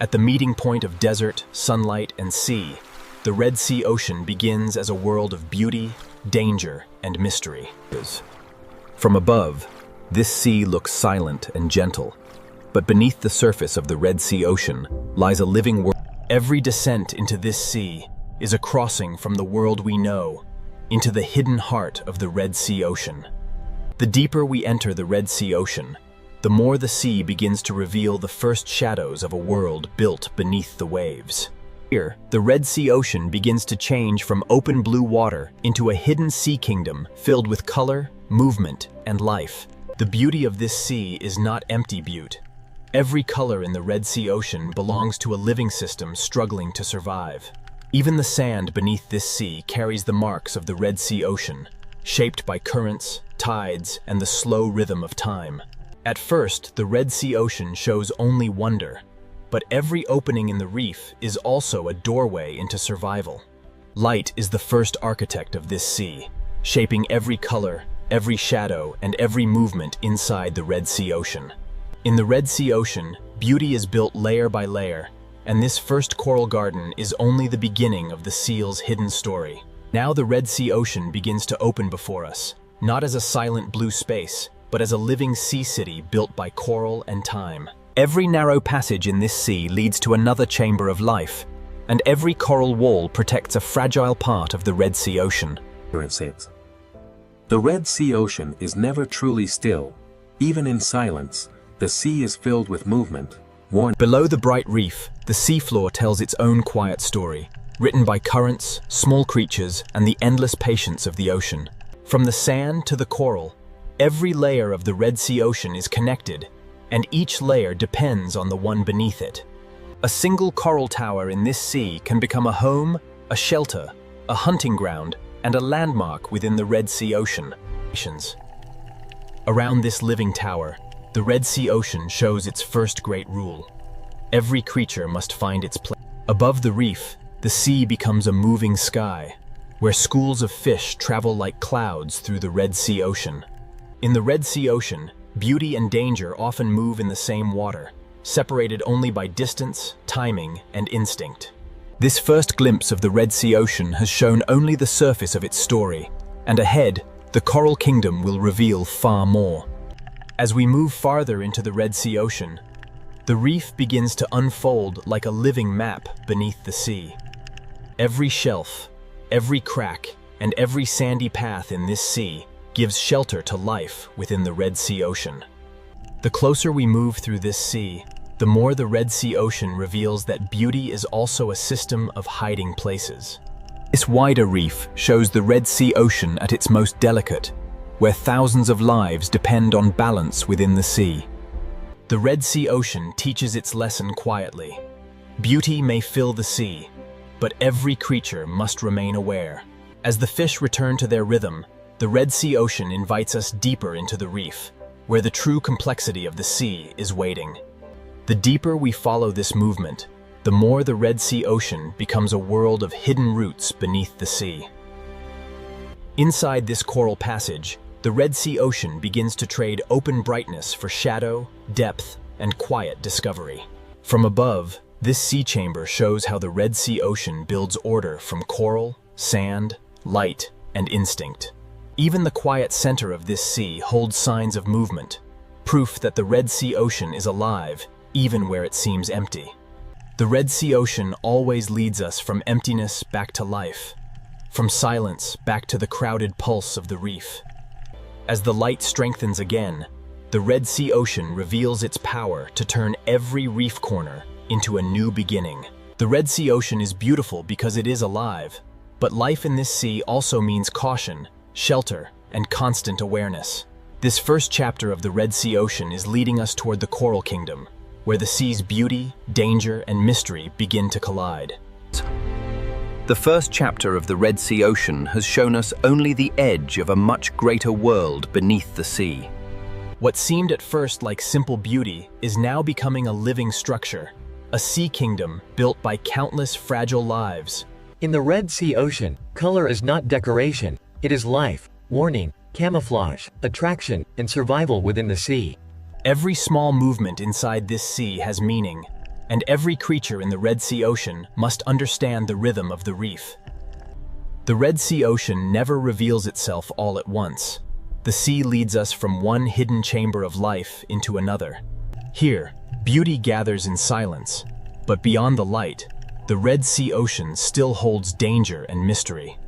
At the meeting point of desert, sunlight, and sea, the Red Sea Ocean begins as a world of beauty, danger, and mystery. From above, this sea looks silent and gentle, but beneath the surface of the Red Sea Ocean lies a living world. Every descent into this sea is a crossing from the world we know into the hidden heart of the Red Sea Ocean. The deeper we enter the Red Sea Ocean, the more the sea begins to reveal the first shadows of a world built beneath the waves. Here, the Red Sea Ocean begins to change from open blue water into a hidden sea kingdom filled with color, movement, and life. The beauty of this sea is not empty beauty. Every color in the Red Sea Ocean belongs to a living system struggling to survive. Even the sand beneath this sea carries the marks of the Red Sea Ocean, shaped by currents, tides, and the slow rhythm of time. At first, the Red Sea Ocean shows only wonder, but every opening in the reef is also a doorway into survival. Light is the first architect of this sea, shaping every color, every shadow, and every movement inside the Red Sea Ocean. In the Red Sea Ocean, beauty is built layer by layer, and this first coral garden is only the beginning of the seal's hidden story. Now the Red Sea Ocean begins to open before us, not as a silent blue space, but as a living sea city built by coral and time. Every narrow passage in this sea leads to another chamber of life, and every coral wall protects a fragile part of the Red Sea Ocean. The Red Sea Ocean is never truly still. Even in silence, the sea is filled with movement. Below the bright reef, the seafloor tells its own quiet story, written by currents, small creatures, and the endless patience of the ocean. From the sand to the coral, every layer of the Red Sea Ocean is connected, and each layer depends on the one beneath it. A single coral tower in this sea can become a home, a shelter, a hunting ground, and a landmark within the Red Sea Ocean. Around this living tower, the Red Sea Ocean shows its first great rule. Every creature must find its place. Above the reef, the sea becomes a moving sky, where schools of fish travel like clouds through the Red Sea Ocean. In the Red Sea Ocean, beauty and danger often move in the same water, separated only by distance, timing, and instinct. This first glimpse of the Red Sea Ocean has shown only the surface of its story, and ahead, the Coral Kingdom will reveal far more. As we move farther into the Red Sea Ocean, the reef begins to unfold like a living map beneath the sea. Every shelf, every crack, and every sandy path in this sea gives shelter to life within the Red Sea Ocean. The closer we move through this sea, the more the Red Sea Ocean reveals that beauty is also a system of hiding places. This wider reef shows the Red Sea Ocean at its most delicate, where thousands of lives depend on balance within the sea. The Red Sea Ocean teaches its lesson quietly. Beauty may fill the sea, but every creature must remain aware. As the fish return to their rhythm, the Red Sea Ocean invites us deeper into the reef, where the true complexity of the sea is waiting. The deeper we follow this movement, the more the Red Sea Ocean becomes a world of hidden roots beneath the sea. Inside this coral passage, the Red Sea Ocean begins to trade open brightness for shadow, depth, and quiet discovery. From above, this sea chamber shows how the Red Sea Ocean builds order from coral, sand, light, and instinct. Even the quiet center of this sea holds signs of movement, proof that the Red Sea Ocean is alive, even where it seems empty. The Red Sea Ocean always leads us from emptiness back to life, from silence back to the crowded pulse of the reef. As the light strengthens again, the Red Sea Ocean reveals its power to turn every reef corner into a new beginning. The Red Sea Ocean is beautiful because it is alive, but life in this sea also means caution, shelter, and constant awareness. This first chapter of the Red Sea Ocean is leading us toward the Coral Kingdom, where the sea's beauty, danger, and mystery begin to collide. The first chapter of the Red Sea Ocean has shown us only the edge of a much greater world beneath the sea. What seemed at first like simple beauty is now becoming a living structure, a sea kingdom built by countless fragile lives. In the Red Sea Ocean, color is not decoration, it is life, warning, camouflage, attraction, and survival within the sea. Every small movement inside this sea has meaning, and every creature in the Red Sea Ocean must understand the rhythm of the reef. The Red Sea Ocean never reveals itself all at once. The sea leads us from one hidden chamber of life into another. Here, beauty gathers in silence, but beyond the light, the Red Sea Ocean still holds danger and mystery.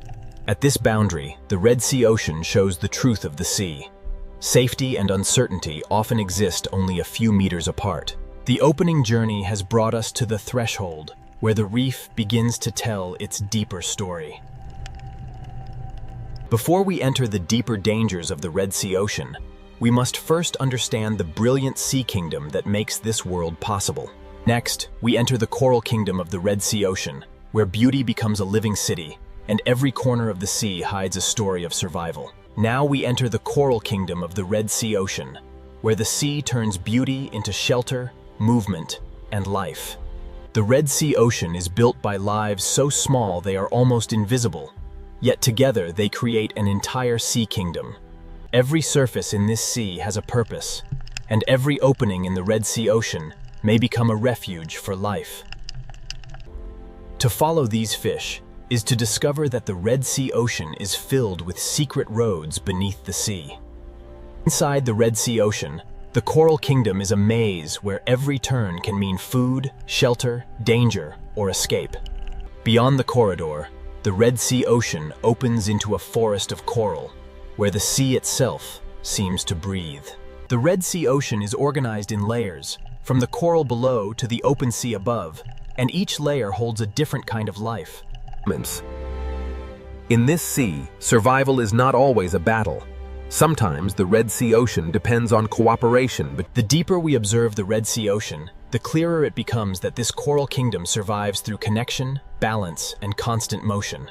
At this boundary, the Red Sea Ocean shows the truth of the sea. Safety and uncertainty often exist only a few meters apart. The opening journey has brought us to the threshold, where the reef begins to tell its deeper story. Before we enter the deeper dangers of the Red Sea Ocean, we must first understand the brilliant sea kingdom that makes this world possible. Next, we enter the coral kingdom of the Red Sea Ocean, where beauty becomes a living city, and every corner of the sea hides a story of survival. Now we enter the coral kingdom of the Red Sea Ocean, where the sea turns beauty into shelter, movement, and life. The Red Sea Ocean is built by lives so small they are almost invisible, yet together they create an entire sea kingdom. Every surface in this sea has a purpose, and every opening in the Red Sea Ocean may become a refuge for life. To follow these fish is to discover that the Red Sea Ocean is filled with secret roads beneath the sea. Inside the Red Sea Ocean, the coral kingdom is a maze where every turn can mean food, shelter, danger, or escape. Beyond the corridor, the Red Sea Ocean opens into a forest of coral, where the sea itself seems to breathe. The Red Sea Ocean is organized in layers, from the coral below to the open sea above, and each layer holds a different kind of life. In this sea, survival is not always a battle. Sometimes the Red Sea Ocean depends on cooperation, but the deeper we observe the Red Sea Ocean, the clearer it becomes that this coral kingdom survives through connection, balance, and constant motion.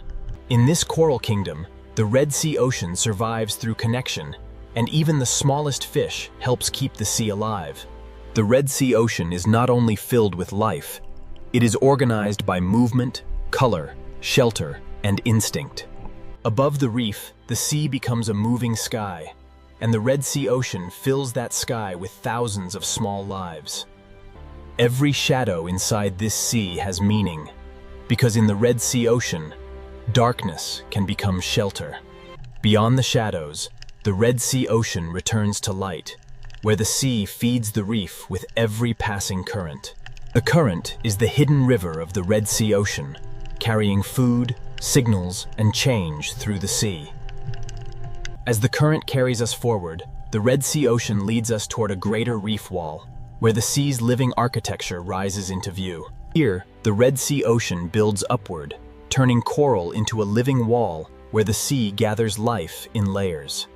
In this coral kingdom, the Red Sea Ocean survives through connection, and even the smallest fish helps keep the sea alive. The Red Sea Ocean is not only filled with life, it is organized by movement, color, shelter, and instinct. Above the reef, the sea becomes a moving sky, and the Red Sea Ocean fills that sky with thousands of small lives. Every shadow inside this sea has meaning, because in the Red Sea Ocean, darkness can become shelter. Beyond the shadows, the Red Sea Ocean returns to light, where the sea feeds the reef with every passing current. The current is the hidden river of the Red Sea Ocean, carrying food, signals, and change through the sea. As the current carries us forward, the Red Sea Ocean leads us toward a greater reef wall, where the sea's living architecture rises into view. Here, the Red Sea Ocean builds upward, turning coral into a living wall where the sea gathers life in layers.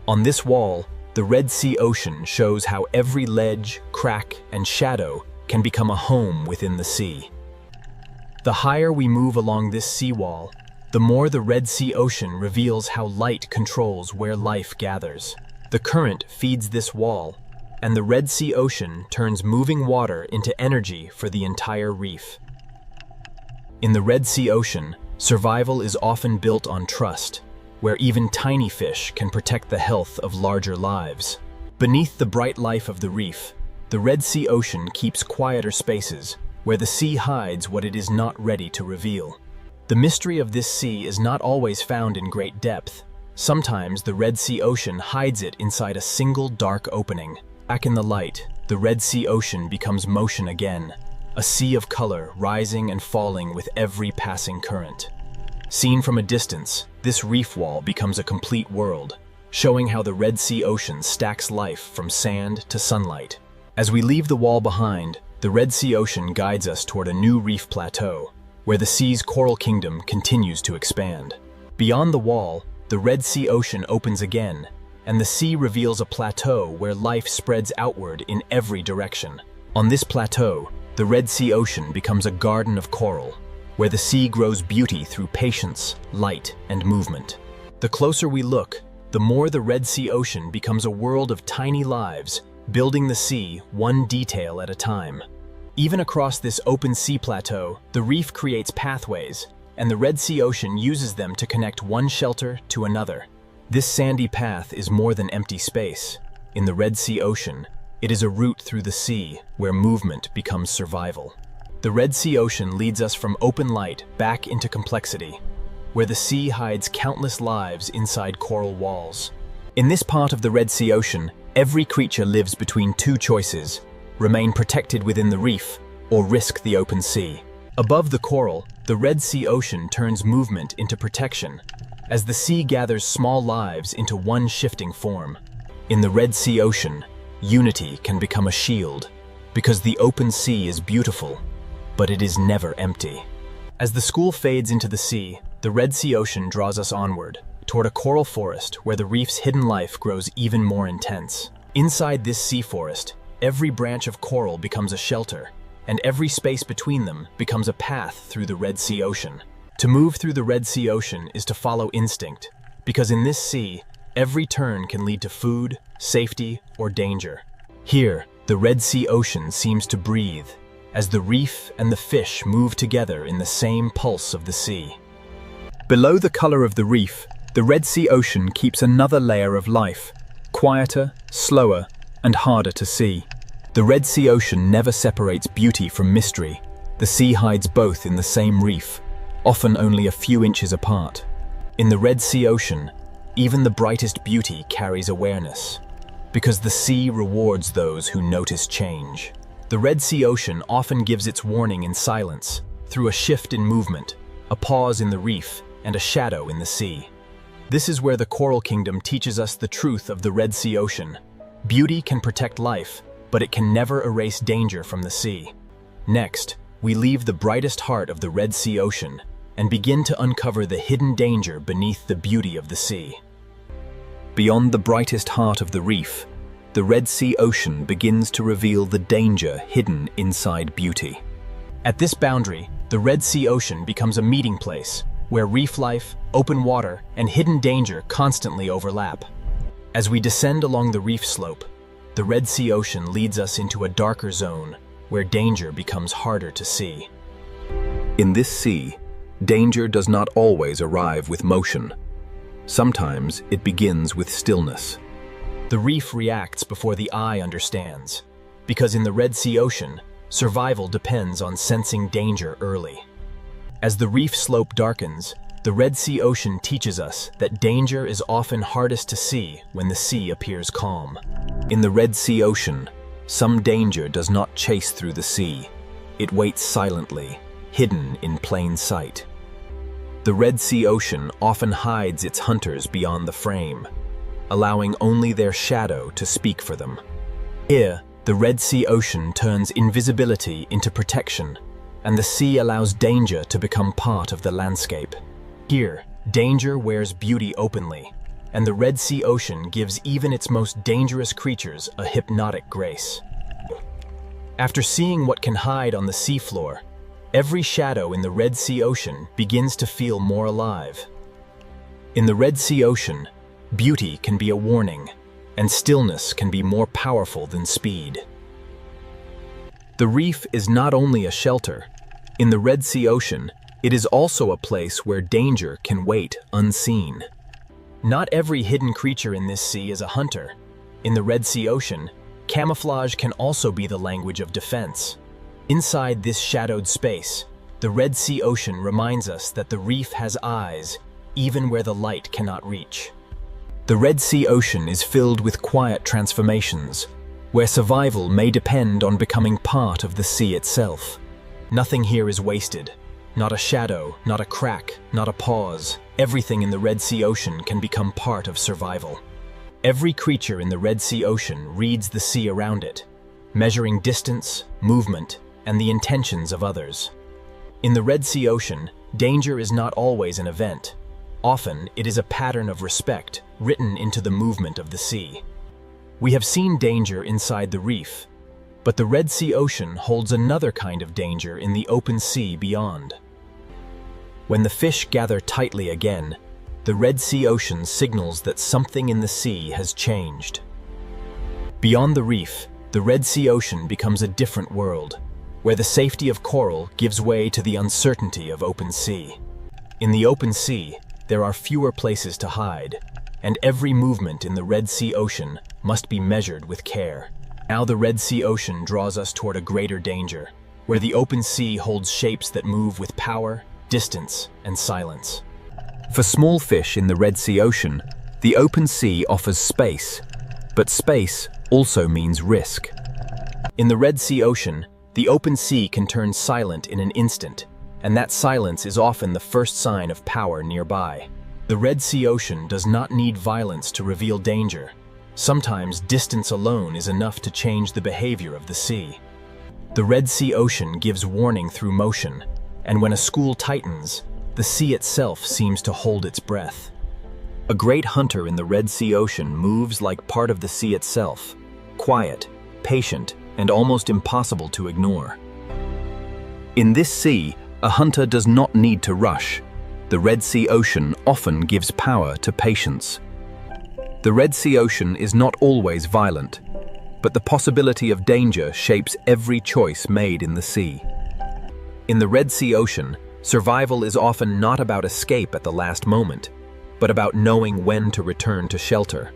On this wall, the Red Sea Ocean shows how every ledge, crack, and shadow can become a home within the sea. The higher we move along this seawall, the more the Red Sea Ocean reveals how light controls where life gathers. The current feeds this wall, and the Red Sea Ocean turns moving water into energy for the entire reef. In the Red Sea Ocean, survival is often built on trust, where even tiny fish can protect the health of larger lives. Beneath the bright life of the reef, the Red Sea Ocean keeps quieter spaces, where the sea hides what it is not ready to reveal. The mystery of this sea is not always found in great depth. Sometimes the Red Sea Ocean hides it inside a single dark opening. Back in the light, the Red Sea Ocean becomes motion again, a sea of color rising and falling with every passing current. Seen from a distance, this reef wall becomes a complete world, showing how the Red Sea Ocean stacks life from sand to sunlight. As we leave the wall behind, the Red Sea Ocean guides us toward a new reef plateau, where the sea's coral kingdom continues to expand. Beyond the wall, the Red Sea Ocean opens again, and the sea reveals a plateau where life spreads outward in every direction. On this plateau, the Red Sea Ocean becomes a garden of coral, where the sea grows beauty through patience, light, and movement. The closer we look, the more the Red Sea Ocean becomes a world of tiny lives, building the sea one detail at a time. Even across this open sea plateau, the reef creates pathways, and the Red Sea Ocean uses them to connect one shelter to another. This sandy path is more than empty space. In the Red Sea Ocean, It is a route through the sea where movement becomes survival. The Red Sea Ocean leads us from open light back into complexity, where the sea hides countless lives inside coral walls. In this part of the Red Sea Ocean, every creature lives between two choices: remain protected within the reef or risk the open sea. Above the coral, the Red Sea Ocean turns movement into protection, as the sea gathers small lives into one shifting form. In the Red Sea Ocean, unity can become a shield, because the open sea is beautiful, but it is never empty. As the school fades into the sea, the Red Sea Ocean draws us onward, toward a coral forest where the reef's hidden life grows even more intense. Inside this sea forest, every branch of coral becomes a shelter, and every space between them becomes a path through the Red Sea Ocean. To move through the Red Sea Ocean is to follow instinct, because in this sea, every turn can lead to food, safety, or danger. Here, the Red Sea Ocean seems to breathe, as the reef and the fish move together in the same pulse of the sea. Below the color of the reef, the Red Sea Ocean keeps another layer of life, quieter, slower, and harder to see. The Red Sea Ocean never separates beauty from mystery. The sea hides both in the same reef, often only a few inches apart. In the Red Sea Ocean, even the brightest beauty carries awareness, because the sea rewards those who notice change. The Red Sea Ocean often gives its warning in silence, through a shift in movement, a pause in the reef, and a shadow in the sea. This is where the Coral Kingdom teaches us the truth of the Red Sea Ocean. Beauty can protect life, but it can never erase danger from the sea. Next, we leave the brightest heart of the Red Sea Ocean and begin to uncover the hidden danger beneath the beauty of the sea. Beyond the brightest heart of the reef, the Red Sea Ocean begins to reveal the danger hidden inside beauty. At this boundary, the Red Sea Ocean becomes a meeting place where reef life, open water, and hidden danger constantly overlap. As we descend along the reef slope, the Red Sea Ocean leads us into a darker zone where danger becomes harder to see. In this sea, danger does not always arrive with motion. Sometimes it begins with stillness. The reef reacts before the eye understands, because in the Red Sea Ocean, survival depends on sensing danger early. As the reef slope darkens, the Red Sea Ocean teaches us that danger is often hardest to see when the sea appears calm. In the Red Sea Ocean, some danger does not chase through the sea. It waits silently, hidden in plain sight. The Red Sea Ocean often hides its hunters beyond the frame, allowing only their shadow to speak for them. Here, the Red Sea Ocean turns invisibility into protection, and the sea allows danger to become part of the landscape. Here, danger wears beauty openly, and the Red Sea Ocean gives even its most dangerous creatures a hypnotic grace. After seeing what can hide on the seafloor, every shadow in the Red Sea Ocean begins to feel more alive. In the Red Sea Ocean, beauty can be a warning, and stillness can be more powerful than speed. The reef is not only a shelter. In the Red Sea Ocean, it is also a place where danger can wait unseen. Not every hidden creature in this sea is a hunter. In the Red Sea Ocean, camouflage can also be the language of defense. Inside this shadowed space, the Red Sea Ocean reminds us that the reef has eyes, even where the light cannot reach. The Red Sea Ocean is filled with quiet transformations, where survival may depend on becoming part of the sea itself. Nothing here is wasted. Not a shadow, not a crack, not a pause. Everything in the Red Sea Ocean can become part of survival. Every creature in the Red Sea Ocean reads the sea around it, measuring distance, movement, and the intentions of others. In the Red Sea Ocean, danger is not always an event. Often, it is a pattern of respect written into the movement of the sea. We have seen danger inside the reef, but the Red Sea Ocean holds another kind of danger in the open sea beyond. When the fish gather tightly again, the Red Sea Ocean signals that something in the sea has changed. Beyond the reef, the Red Sea Ocean becomes a different world, where the safety of coral gives way to the uncertainty of open sea. In the open sea, there are fewer places to hide, and every movement in the Red Sea Ocean must be measured with care. Now the Red Sea Ocean draws us toward a greater danger, where the open sea holds shapes that move with power, distance, and silence. For small fish in the Red Sea Ocean, the open sea offers space, but space also means risk. In the Red Sea Ocean, the open sea can turn silent in an instant, and that silence is often the first sign of power nearby. The Red Sea Ocean does not need violence to reveal danger. Sometimes distance alone is enough to change the behavior of the sea. The Red Sea Ocean gives warning through motion, and when a school tightens, the sea itself seems to hold its breath. A great hunter in the Red Sea Ocean moves like part of the sea itself, quiet, patient, and almost impossible to ignore. In this sea, a hunter does not need to rush. The Red Sea Ocean often gives power to patience. The Red Sea Ocean is not always violent, but the possibility of danger shapes every choice made in the sea. In the Red Sea Ocean, survival is often not about escape at the last moment, but about knowing when to return to shelter.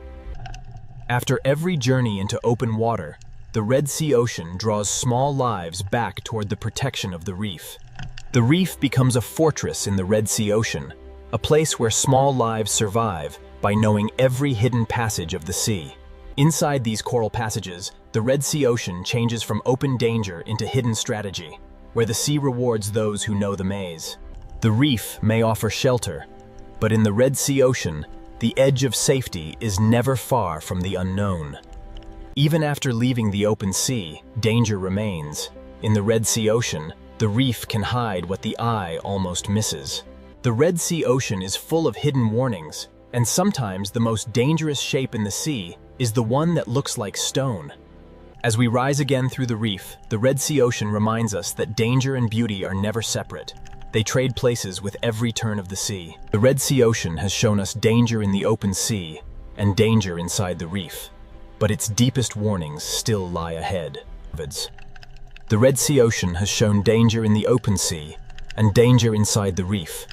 After every journey into open water, the Red Sea Ocean draws small lives back toward the protection of the reef. The reef becomes a fortress in the Red Sea Ocean, a place where small lives survive by knowing every hidden passage of the sea. Inside these coral passages, the Red Sea Ocean changes from open danger into hidden strategy, where the sea rewards those who know the maze. The reef may offer shelter, but in the Red Sea Ocean, the edge of safety is never far from the unknown. Even after leaving the open sea, danger remains. In the Red Sea Ocean, the reef can hide what the eye almost misses. The Red Sea Ocean is full of hidden warnings, and sometimes the most dangerous shape in the sea is the one that looks like stone. As we rise again through the reef, the Red Sea Ocean reminds us that danger and beauty are never separate. They trade places with every turn of the sea. The Red Sea Ocean has shown us danger in the open sea and danger inside the reef, but its deepest warnings still lie ahead. The Red Sea Ocean has shown danger in the open sea and danger inside the reef,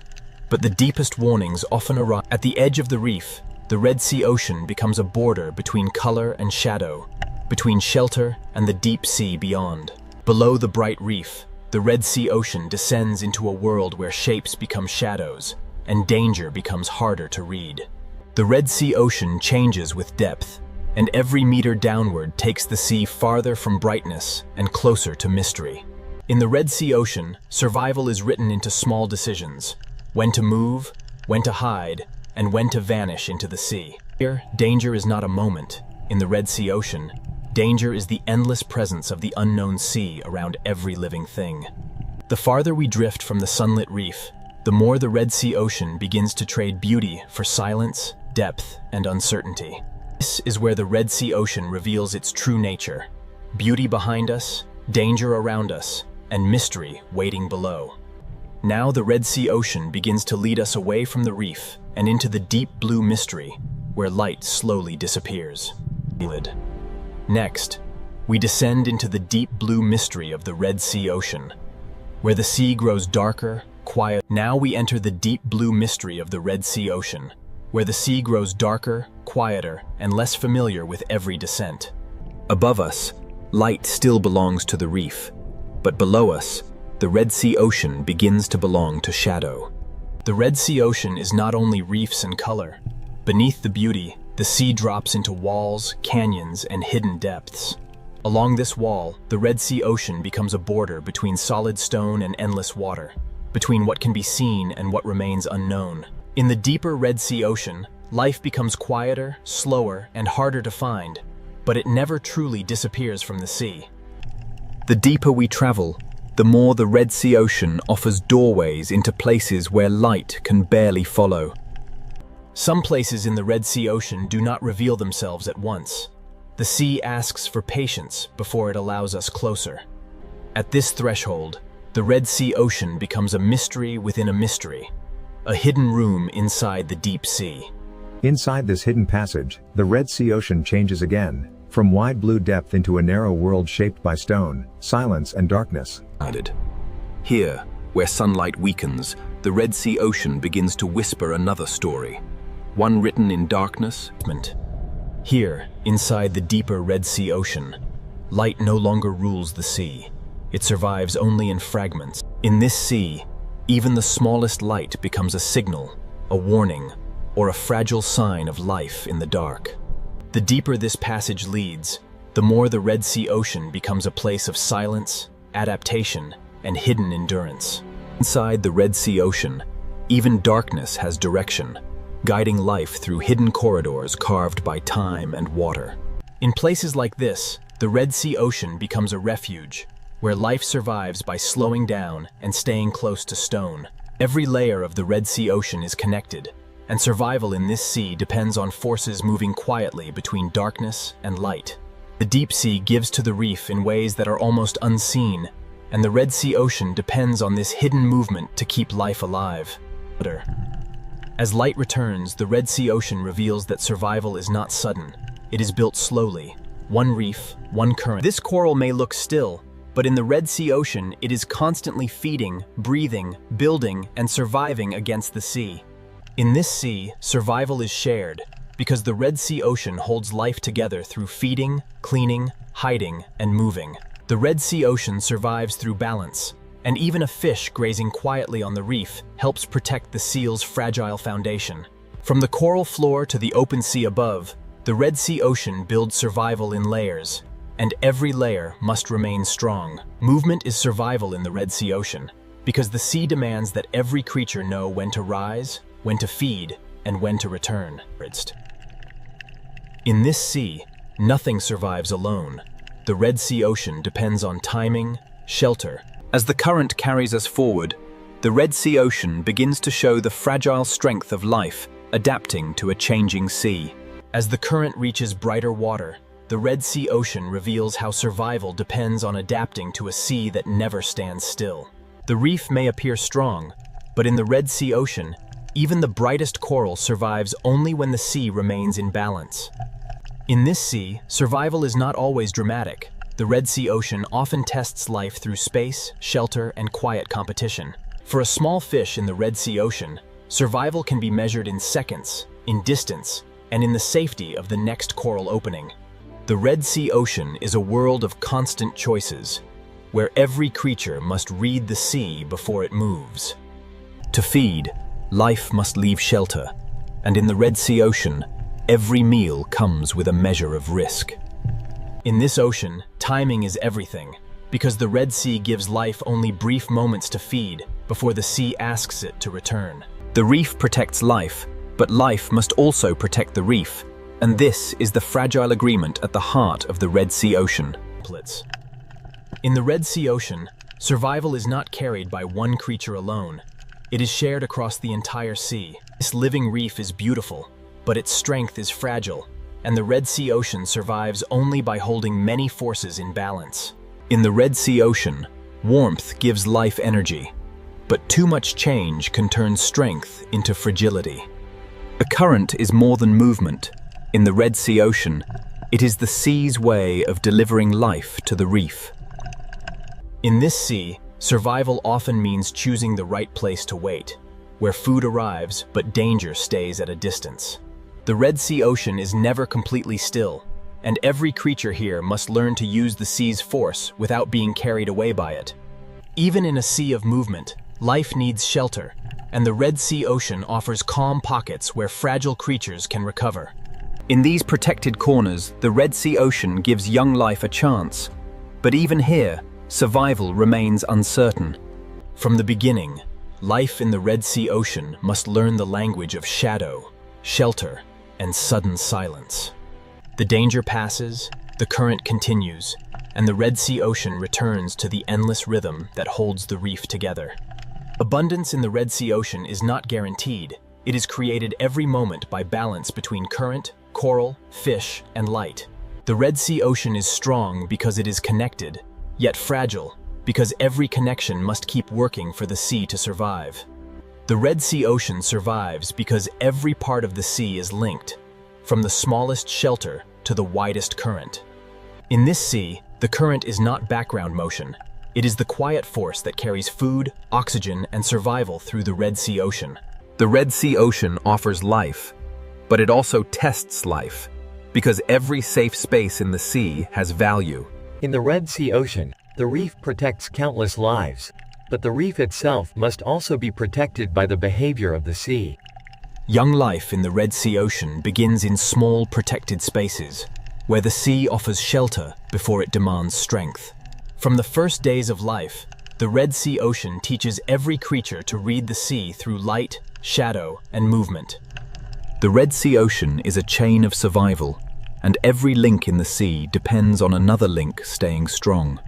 but the deepest warnings often arrive. At the edge of the reef, the Red Sea Ocean becomes a border between color and shadow, between shelter and the deep sea beyond. Below the bright reef, the Red Sea Ocean descends into a world where shapes become shadows and danger becomes harder to read. The Red Sea Ocean changes with depth, and every meter downward takes the sea farther from brightness and closer to mystery. In the Red Sea Ocean, survival is written into small decisions: when to move, when to hide, and when to vanish into the sea. Here, danger is not a moment. In the Red Sea Ocean, danger is the endless presence of the unknown sea around every living thing. The farther we drift from the sunlit reef, the more the Red Sea Ocean begins to trade beauty for silence, depth, and uncertainty. This is where the Red Sea Ocean reveals its true nature: beauty behind us, danger around us, and mystery waiting below. Now the Red Sea Ocean begins to lead us away from the reef and into the deep blue mystery, where light slowly disappears. Next, we descend into the deep blue mystery of the Red Sea Ocean, where the sea grows darker, quiet. Now we enter the deep blue mystery of the Red Sea Ocean, where the sea grows darker, quieter, and less familiar with every descent. Above us, light still belongs to the reef, but below us, the Red Sea Ocean begins to belong to shadow. The Red Sea Ocean is not only reefs and color. Beneath the beauty, the sea drops into walls, canyons, and hidden depths. Along this wall, the Red Sea Ocean becomes a border between solid stone and endless water, between what can be seen and what remains unknown. In the deeper Red Sea Ocean, life becomes quieter, slower, and harder to find, but it never truly disappears from the sea. The deeper we travel, the more the Red Sea Ocean offers doorways into places where light can barely follow. Some places in the Red Sea Ocean do not reveal themselves at once. The sea asks for patience before it allows us closer. At this threshold, the Red Sea Ocean becomes a mystery within a mystery, a hidden room inside the deep sea. Inside this hidden passage, the Red Sea Ocean changes again, from wide blue depth into a narrow world shaped by stone, silence, and darkness. Here, where sunlight weakens, the Red Sea Ocean begins to whisper another story, one written in darkness. Here, inside the deeper Red Sea Ocean, light no longer rules the sea. It survives only in fragments. In this sea, even the smallest light becomes a signal, a warning, or a fragile sign of life in the dark. The deeper this passage leads, the more the Red Sea Ocean becomes a place of silence, adaptation, and hidden endurance. Inside the Red Sea Ocean, even darkness has direction, guiding life through hidden corridors carved by time and water. In places like this, the Red Sea Ocean becomes a refuge, where life survives by slowing down and staying close to stone. Every layer of the Red Sea Ocean is connected, and survival in this sea depends on forces moving quietly between darkness and light. The deep sea gives to the reef in ways that are almost unseen, and the Red Sea Ocean depends on this hidden movement to keep life alive. As light returns, the Red Sea Ocean reveals that survival is not sudden. It is built slowly, one reef, one current. This coral may look still, but in the Red Sea Ocean, it is constantly feeding, breathing, building, and surviving against the sea. In this sea, survival is shared, because the Red Sea Ocean holds life together through feeding, cleaning, hiding, and moving. The Red Sea Ocean survives through balance, and even a fish grazing quietly on the reef helps protect the seal's fragile foundation. From the coral floor to the open sea above, the Red Sea Ocean builds survival in layers, and every layer must remain strong. Movement is survival in the Red Sea Ocean, because the sea demands that every creature know when to rise, when to feed, and when to return. In this sea, nothing survives alone. The Red Sea Ocean depends on timing, shelter. As the current carries us forward, the Red Sea Ocean begins to show the fragile strength of life, adapting to a changing sea. As the current reaches brighter water, the Red Sea Ocean reveals how survival depends on adapting to a sea that never stands still. The reef may appear strong, but in the Red Sea Ocean, even the brightest coral survives only when the sea remains in balance. In this sea, survival is not always dramatic. The Red Sea Ocean often tests life through space, shelter, and quiet competition. For a small fish in the Red Sea Ocean, survival can be measured in seconds, in distance, and in the safety of the next coral opening. The Red Sea Ocean is a world of constant choices, where every creature must read the sea before it moves. To feed, life must leave shelter, and in the Red Sea Ocean, every meal comes with a measure of risk. In this ocean, timing is everything, because the Red Sea gives life only brief moments to feed before the sea asks it to return. The reef protects life, but life must also protect the reef, and this is the fragile agreement at the heart of the Red Sea Ocean. In the Red Sea Ocean, survival is not carried by one creature alone. It is shared across the entire sea. This living reef is beautiful, but its strength is fragile, and the Red Sea Ocean survives only by holding many forces in balance. In the Red Sea Ocean, warmth gives life energy, but too much change can turn strength into fragility. The current is more than movement. In the Red Sea Ocean, it is the sea's way of delivering life to the reef. In this sea, survival often means choosing the right place to wait, where food arrives but danger stays at a distance. The Red Sea Ocean is never completely still, and every creature here must learn to use the sea's force without being carried away by it. Even in a sea of movement, life needs shelter, and the Red Sea Ocean offers calm pockets where fragile creatures can recover. In these protected corners, the Red Sea Ocean gives young life a chance, but even here, survival remains uncertain. From the beginning, life in the Red Sea Ocean must learn the language of shadow, shelter, and sudden silence. The danger passes, the current continues, and the Red Sea Ocean returns to the endless rhythm that holds the reef together. Abundance in the Red Sea Ocean is not guaranteed. It is created every moment by balance between current, coral, fish, and light. The Red Sea Ocean is strong because it is connected, yet fragile, because every connection must keep working for the sea to survive. The Red Sea Ocean survives because every part of the sea is linked, from the smallest shelter to the widest current. In this sea, the current is not background motion. It is the quiet force that carries food, oxygen, and survival through the Red Sea Ocean. The Red Sea Ocean offers life, but it also tests life, because every safe space in the sea has value. In the Red Sea Ocean, the reef protects countless lives, but the reef itself must also be protected by the behavior of the sea. Young life in the Red Sea Ocean begins in small protected spaces, where the sea offers shelter before it demands strength. From the first days of life, the Red Sea Ocean teaches every creature to read the sea through light, shadow, and movement. The Red Sea Ocean is a chain of survival, and every link in the sea depends on another link staying strong.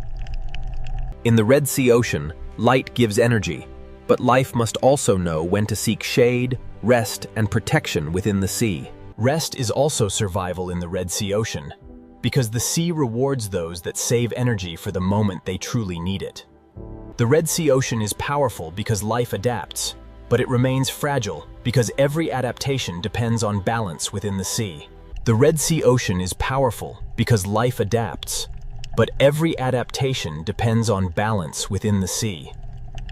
In the Red Sea Ocean, light gives energy, but life must also know when to seek shade, rest, and protection within the sea. Rest is also survival in the Red Sea Ocean, because the sea rewards those that save energy for the moment they truly need it. The Red Sea Ocean is powerful because life adapts, but it remains fragile because every adaptation depends on balance within the sea. The Red Sea Ocean is powerful because life adapts, but every adaptation depends on balance within the sea.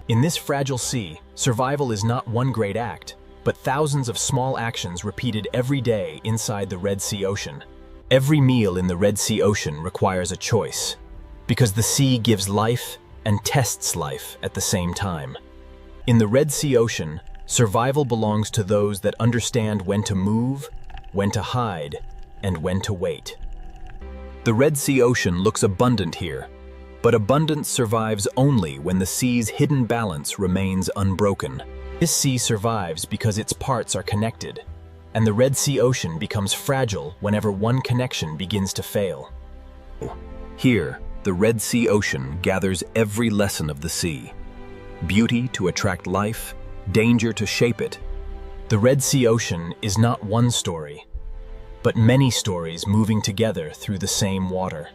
In this fragile sea, survival is not one great act, but thousands of small actions repeated every day inside the Red Sea Ocean. Every meal in the Red Sea Ocean requires a choice, because the sea gives life and tests life at the same time. In the Red Sea Ocean, survival belongs to those that understand when to move, when to hide, and when to wait. The Red Sea Ocean looks abundant here, but abundance survives only when the sea's hidden balance remains unbroken. This sea survives because its parts are connected, and the Red Sea Ocean becomes fragile whenever one connection begins to fail. Here, the Red Sea Ocean gathers every lesson of the sea. Beauty to attract life, danger to shape it. The Red Sea Ocean is not one story, but many stories moving together through the same water.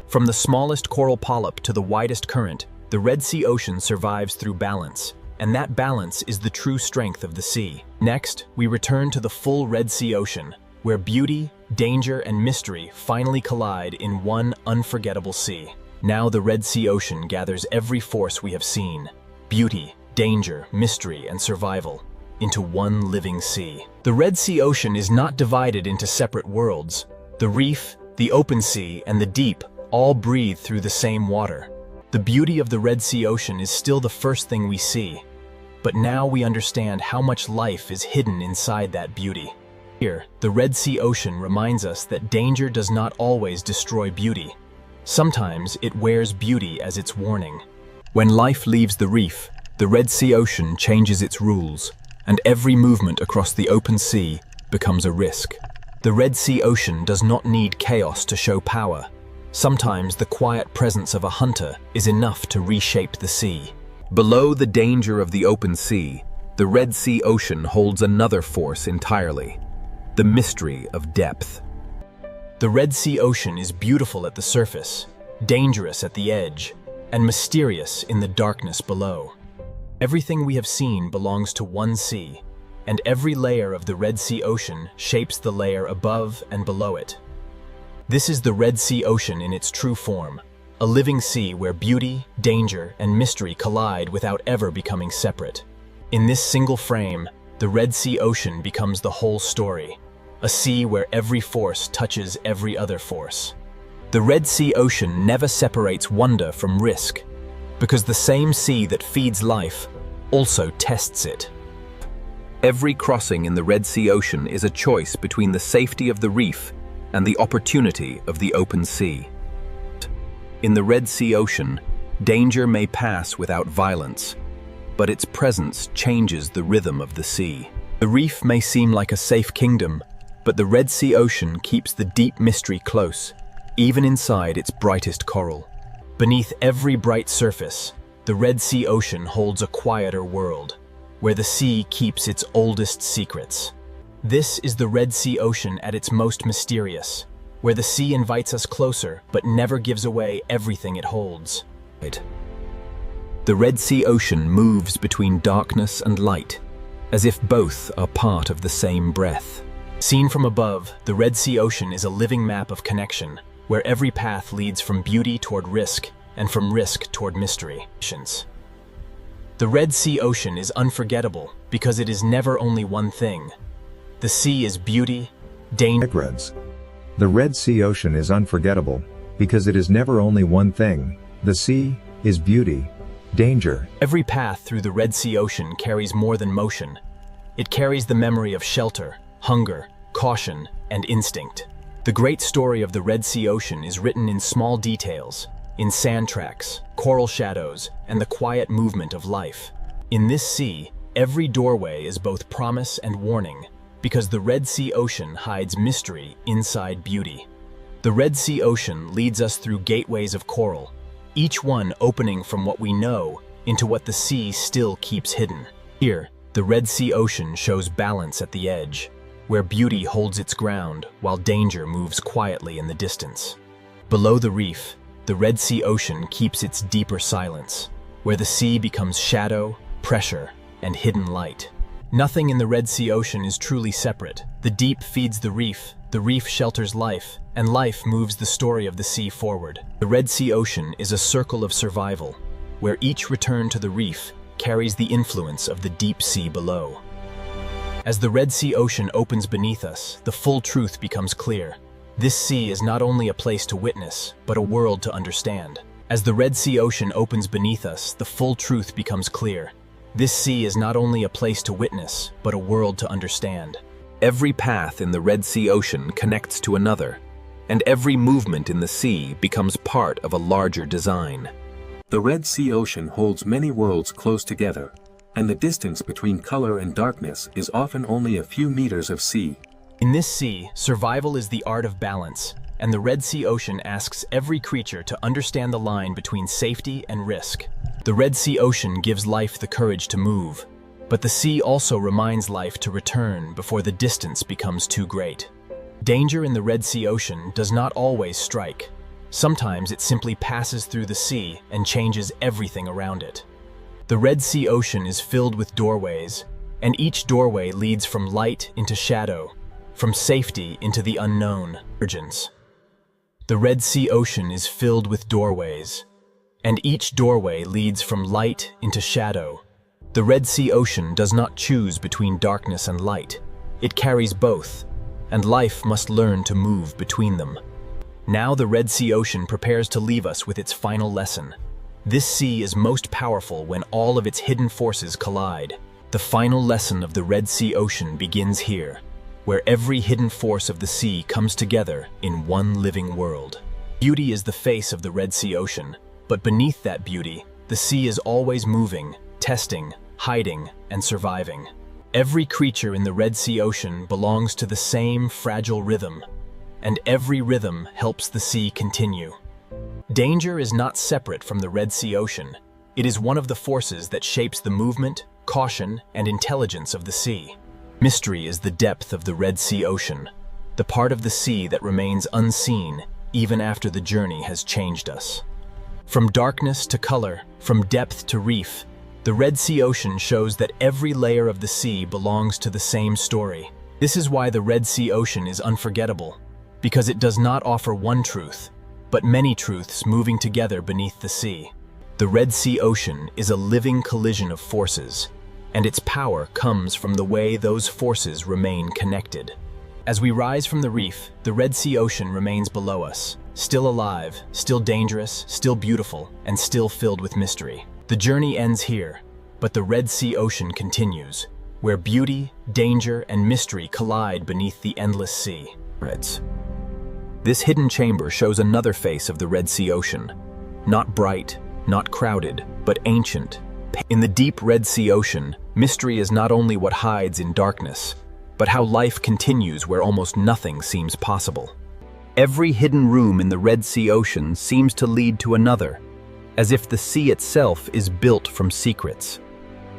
From the smallest coral polyp to the widest current, the Red Sea Ocean survives through balance, and that balance is the true strength of the sea. Next, we return to the full Red Sea Ocean, where beauty, danger, and mystery finally collide in one unforgettable sea. Now the Red Sea Ocean gathers every force we have seen, beauty, danger, mystery, and survival, into one living sea. The Red Sea Ocean is not divided into separate worlds. The reef, the open sea, and the deep all breathe through the same water. The beauty of the Red Sea Ocean is still the first thing we see, but now we understand how much life is hidden inside that beauty. Here, the Red Sea Ocean reminds us that danger does not always destroy beauty. Sometimes it wears beauty as its warning. When life leaves the reef, the Red Sea Ocean changes its rules, and every movement across the open sea becomes a risk. The Red Sea Ocean does not need chaos to show power. Sometimes the quiet presence of a hunter is enough to reshape the sea. Below the danger of the open sea, the Red Sea Ocean holds another force entirely: the mystery of depth. The Red Sea Ocean is beautiful at the surface, dangerous at the edge, and mysterious in the darkness below. Everything we have seen belongs to one sea, and every layer of the Red Sea Ocean shapes the layer above and below it. This is the Red Sea Ocean in its true form, a living sea where beauty, danger, and mystery collide without ever becoming separate. In this single frame, the Red Sea Ocean becomes the whole story, a sea where every force touches every other force. The Red Sea Ocean never separates wonder from risk, because the same sea that feeds life also tests it. Every crossing in the Red Sea Ocean is a choice between the safety of the reef and the opportunity of the open sea. In the Red Sea Ocean, danger may pass without violence, but its presence changes the rhythm of the sea. The reef may seem like a safe kingdom, but the Red Sea Ocean keeps the deep mystery close, even inside its brightest coral. Beneath every bright surface, the Red Sea Ocean holds a quieter world, where the sea keeps its oldest secrets. This is the Red Sea Ocean at its most mysterious, where the sea invites us closer but never gives away everything it holds. The Red Sea Ocean moves between darkness and light, as if both are part of the same breath. Seen from above, the Red Sea Ocean is a living map of connection, where every path leads from beauty toward risk and from risk toward mystery. The Red Sea Ocean is unforgettable because it is never only one thing. The sea is beauty, danger. The Red Sea Ocean is unforgettable Because it is never only one thing. The sea is beauty, danger. Every path through the Red Sea Ocean carries more than motion. It carries the memory of shelter, hunger, caution, and instinct. The great story of the Red Sea Ocean is written in small details, in sand tracks, coral shadows, and the quiet movement of life. In this sea, every doorway is both promise and warning, because the Red Sea Ocean hides mystery inside beauty. The Red Sea Ocean leads us through gateways of coral, each one opening from what we know into what the sea still keeps hidden. Here, the Red Sea Ocean shows balance at the edge, where beauty holds its ground while danger moves quietly in the distance. Below the reef, the Red Sea Ocean keeps its deeper silence, where the sea becomes shadow, pressure, and hidden light. Nothing in the Red Sea Ocean is truly separate. The deep feeds the reef shelters life, and life moves the story of the sea forward. The Red Sea Ocean is a circle of survival, where each return to the reef carries the influence of the deep sea below. As the Red Sea Ocean opens beneath us, the full truth becomes clear. This sea is not only a place to witness, but a world to understand. As the Red Sea Ocean opens beneath us, the full truth becomes clear. This sea is not only a place to witness, but a world to understand. Every path in the Red Sea Ocean connects to another, and every movement in the sea becomes part of a larger design. The Red Sea Ocean holds many worlds close together, and the distance between color and darkness is often only a few meters of sea. In this sea, survival is the art of balance, and the Red Sea Ocean asks every creature to understand the line between safety and risk. The Red Sea Ocean gives life the courage to move, but the sea also reminds life to return before the distance becomes too great. Danger in the Red Sea Ocean does not always strike. Sometimes it simply passes through the sea and changes everything around it. The Red Sea Ocean is filled with doorways, and each doorway leads from light into shadow, from safety into the unknown. The Red Sea Ocean is filled with doorways, and each doorway leads from light into shadow. The Red Sea Ocean does not choose between darkness and light. It carries both, and life must learn to move between them. Now the Red Sea Ocean prepares to leave us with its final lesson. This sea is most powerful when all of its hidden forces collide. The final lesson of the Red Sea Ocean begins here, where every hidden force of the sea comes together in one living world. Beauty is the face of the Red Sea Ocean, but beneath that beauty, the sea is always moving, testing, hiding, and surviving. Every creature in the Red Sea Ocean belongs to the same fragile rhythm, and every rhythm helps the sea continue. Danger is not separate from the Red Sea Ocean. It is one of the forces that shapes the movement, caution, and intelligence of the sea. Mystery is the depth of the Red Sea Ocean, the part of the sea that remains unseen even after the journey has changed us. From darkness to color, from depth to reef, the Red Sea Ocean shows that every layer of the sea belongs to the same story. This is why the Red Sea Ocean is unforgettable, because it does not offer one truth, but many truths moving together beneath the sea. The Red Sea Ocean is a living collision of forces, and its power comes from the way those forces remain connected. As we rise from the reef, the Red Sea Ocean remains below us, still alive, still dangerous, still beautiful, and still filled with mystery. The journey ends here, but the Red Sea Ocean continues, where beauty, danger, and mystery collide beneath the endless sea. This hidden chamber shows another face of the Red Sea Ocean. Not bright, not crowded, but ancient. In the deep Red Sea Ocean, mystery is not only what hides in darkness, but how life continues where almost nothing seems possible. Every hidden room in the Red Sea Ocean seems to lead to another, as if the sea itself is built from secrets.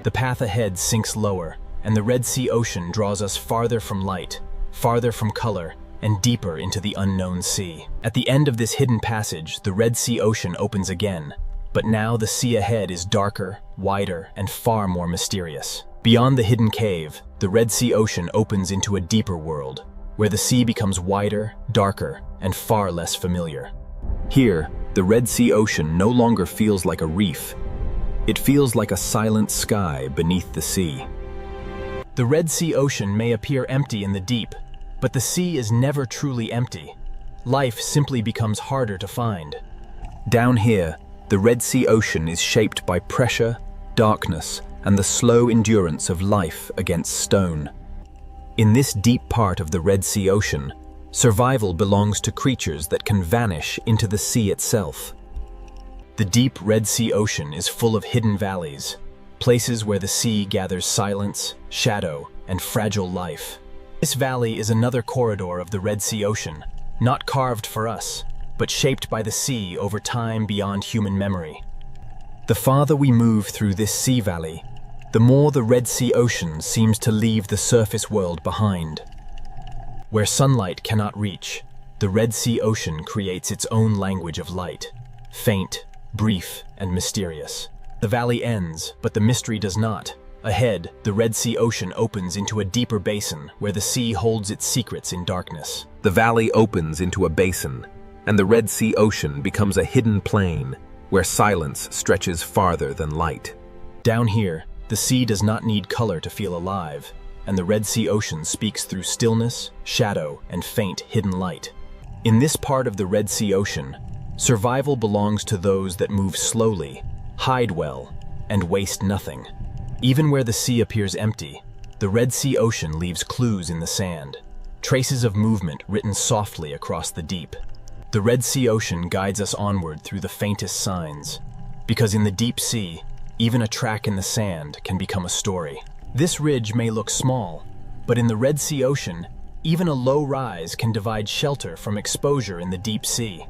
The path ahead sinks lower, and the Red Sea Ocean draws us farther from light, farther from color, and deeper into the unknown sea. At the end of this hidden passage, the Red Sea Ocean opens again, but now the sea ahead is darker, wider, and far more mysterious. Beyond the hidden cave, the Red Sea Ocean opens into a deeper world, where the sea becomes wider, darker, and far less familiar. Here, the Red Sea Ocean no longer feels like a reef. It feels like a silent sky beneath the sea. The Red Sea Ocean may appear empty in the deep, but the sea is never truly empty. life simply becomes harder to find. Down here, the Red Sea Ocean is shaped by pressure, darkness, and the slow endurance of life against stone. In this deep part of the Red Sea Ocean, survival belongs to creatures that can vanish into the sea itself. The deep Red Sea Ocean is full of hidden valleys, places where the sea gathers silence, shadow, and fragile life. This valley is another corridor of the Red Sea Ocean, not carved for us, but shaped by the sea over time beyond human memory. The farther we move through this sea valley, the more the Red Sea Ocean seems to leave the surface world behind. Where sunlight cannot reach, the Red Sea Ocean creates its own language of light, faint, brief, and mysterious. The valley ends, but the mystery does not. Ahead, the Red Sea Ocean opens into a deeper basin where the sea holds its secrets in darkness. The valley opens into a basin, and the Red Sea Ocean becomes a hidden plain where silence stretches farther than light. Down here, the sea does not need color to feel alive, and the Red Sea Ocean speaks through stillness, shadow, and faint hidden light. In this part of the Red Sea Ocean, survival belongs to those that move slowly, hide well, and waste nothing. Even where the sea appears empty, the Red Sea Ocean leaves clues in the sand, traces of movement written softly across the deep. The Red Sea Ocean guides us onward through the faintest signs, because in the deep sea, even a track in the sand can become a story. This ridge may look small, but in the Red Sea Ocean, even a low rise can divide shelter from exposure in the deep sea.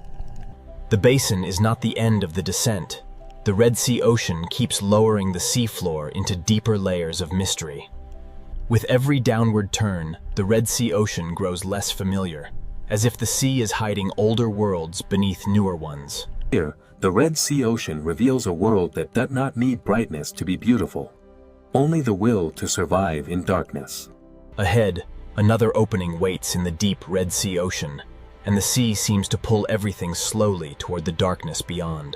The basin is not the end of the descent. The Red Sea Ocean keeps lowering the seafloor into deeper layers of mystery. With every downward turn, the Red Sea Ocean grows less familiar, as if the sea is hiding older worlds beneath newer ones. Here, the Red Sea Ocean reveals a world that does not need brightness to be beautiful, only the will to survive in darkness. Ahead, another opening waits in the deep Red Sea Ocean, and the sea seems to pull everything slowly toward the darkness beyond.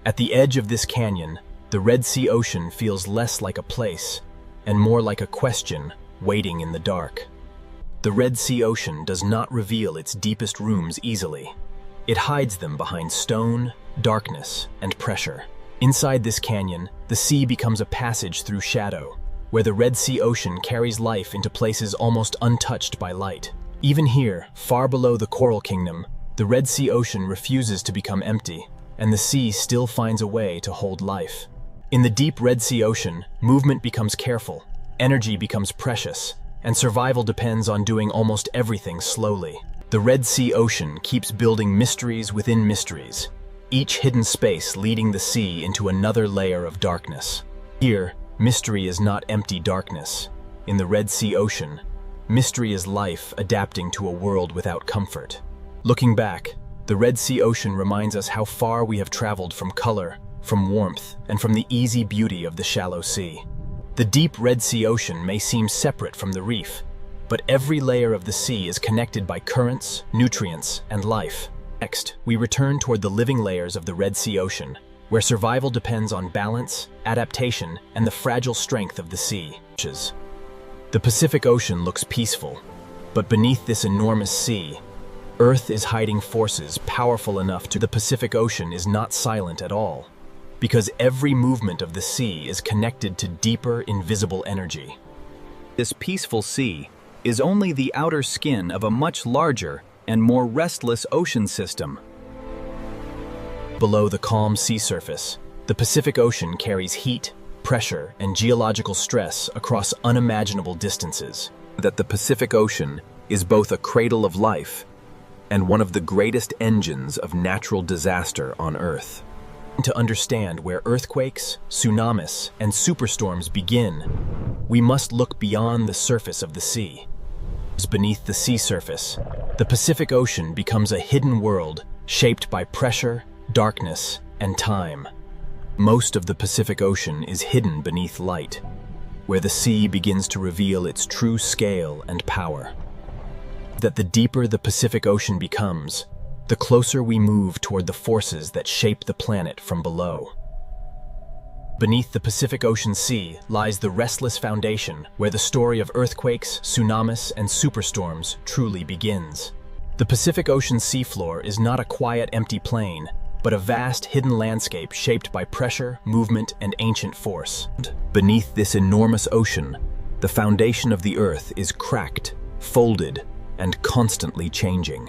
At the edge of this canyon, the Red Sea Ocean feels less like a place and more like a question waiting in the dark. The Red Sea Ocean does not reveal its deepest rooms easily. It hides them behind stone, darkness, and pressure. Inside this canyon, the sea becomes a passage through shadow, where the Red Sea Ocean carries life into places almost untouched by light. Even here, far below the Coral Kingdom, the Red Sea Ocean refuses to become empty, and the sea still finds a way to hold life. In the deep Red Sea Ocean, movement becomes careful, energy becomes precious, and survival depends on doing almost everything slowly. The Red Sea Ocean keeps building mysteries within mysteries, each hidden space leading the sea into another layer of darkness. Here, mystery is not empty darkness. In the Red Sea Ocean, mystery is life adapting to a world without comfort. Looking back, the Red Sea Ocean reminds us how far we have traveled from color, from warmth, and from the easy beauty of the shallow sea. The deep Red Sea Ocean may seem separate from the reef, but every layer of the sea is connected by currents, nutrients, and life. Next, we return toward the living layers of the Red Sea Ocean, where survival depends on balance, adaptation, and the fragile strength of the sea. The Pacific Ocean looks peaceful, but beneath this enormous sea, Earth is hiding forces powerful enough to. The Pacific Ocean is not silent at all, because every movement of the sea is connected to deeper, invisible energy. This peaceful sea is only the outer skin of a much larger and more restless ocean system. Below the calm sea surface, the Pacific Ocean carries heat, pressure, and geological stress across unimaginable distances. That the Pacific Ocean is both a cradle of life and one of the greatest engines of natural disaster on Earth. To understand where earthquakes, tsunamis, and superstorms begin, we must look beyond the surface of the sea. Beneath the sea surface, the Pacific Ocean becomes a hidden world shaped by pressure, darkness, and time. Most of the Pacific Ocean is hidden beneath light, where the sea begins to reveal its true scale and power. That the deeper the Pacific Ocean becomes, the closer we move toward the forces that shape the planet from below. Beneath the Pacific Ocean Sea lies the restless foundation where the story of earthquakes, tsunamis, and superstorms truly begins. The The Pacific Ocean seafloor is not a quiet, empty plain, but a vast, hidden landscape shaped by pressure, movement, and ancient force. Beneath this enormous ocean, the foundation of the Earth is cracked, folded, and constantly changing.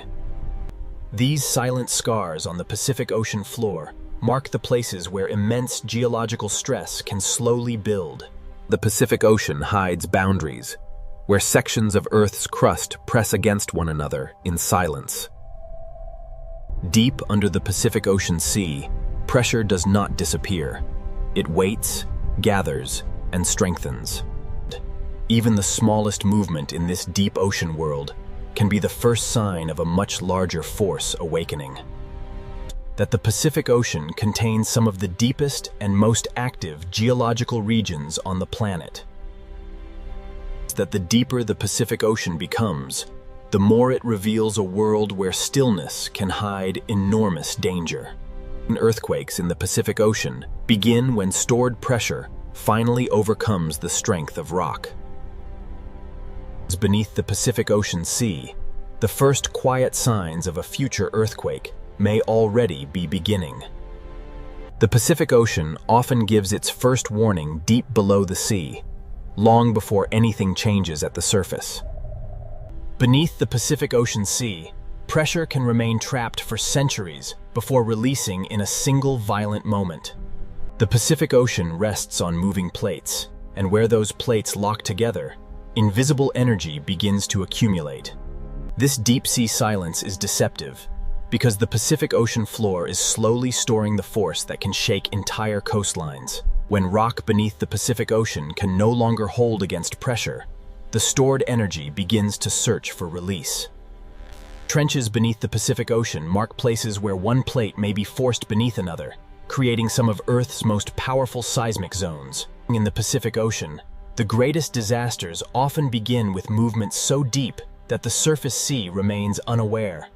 These silent scars on the Pacific Ocean floor mark the places where immense geological stress can slowly build. The Pacific Ocean hides boundaries, where sections of Earth's crust press against one another in silence. Deep under the Pacific Ocean Sea, pressure does not disappear. It waits, gathers, and strengthens. Even the smallest movement in this deep ocean world can be the first sign of a much larger force awakening. That the Pacific Ocean contains some of the deepest and most active geological regions on the planet. That the deeper the Pacific Ocean becomes, the more it reveals a world where stillness can hide enormous danger. Earthquakes in the Pacific Ocean begin when stored pressure finally overcomes the strength of rock. Beneath the Pacific Ocean Sea, the first quiet signs of a future earthquake may already be beginning. The Pacific Ocean often gives its first warning deep below the sea, long before anything changes at the surface. Beneath the Pacific Ocean Sea, pressure can remain trapped for centuries before releasing in a single violent moment. The Pacific Ocean rests on moving plates, and where those plates lock together, invisible energy begins to accumulate. This deep-sea silence is deceptive, because the Pacific Ocean floor is slowly storing the force that can shake entire coastlines. When rock beneath the Pacific Ocean can no longer hold against pressure, the stored energy begins to search for release. Trenches beneath the Pacific Ocean mark places where one plate may be forced beneath another, creating some of Earth's most powerful seismic zones. In the Pacific Ocean, the greatest disasters often begin with movements so deep that the surface sea remains unaware.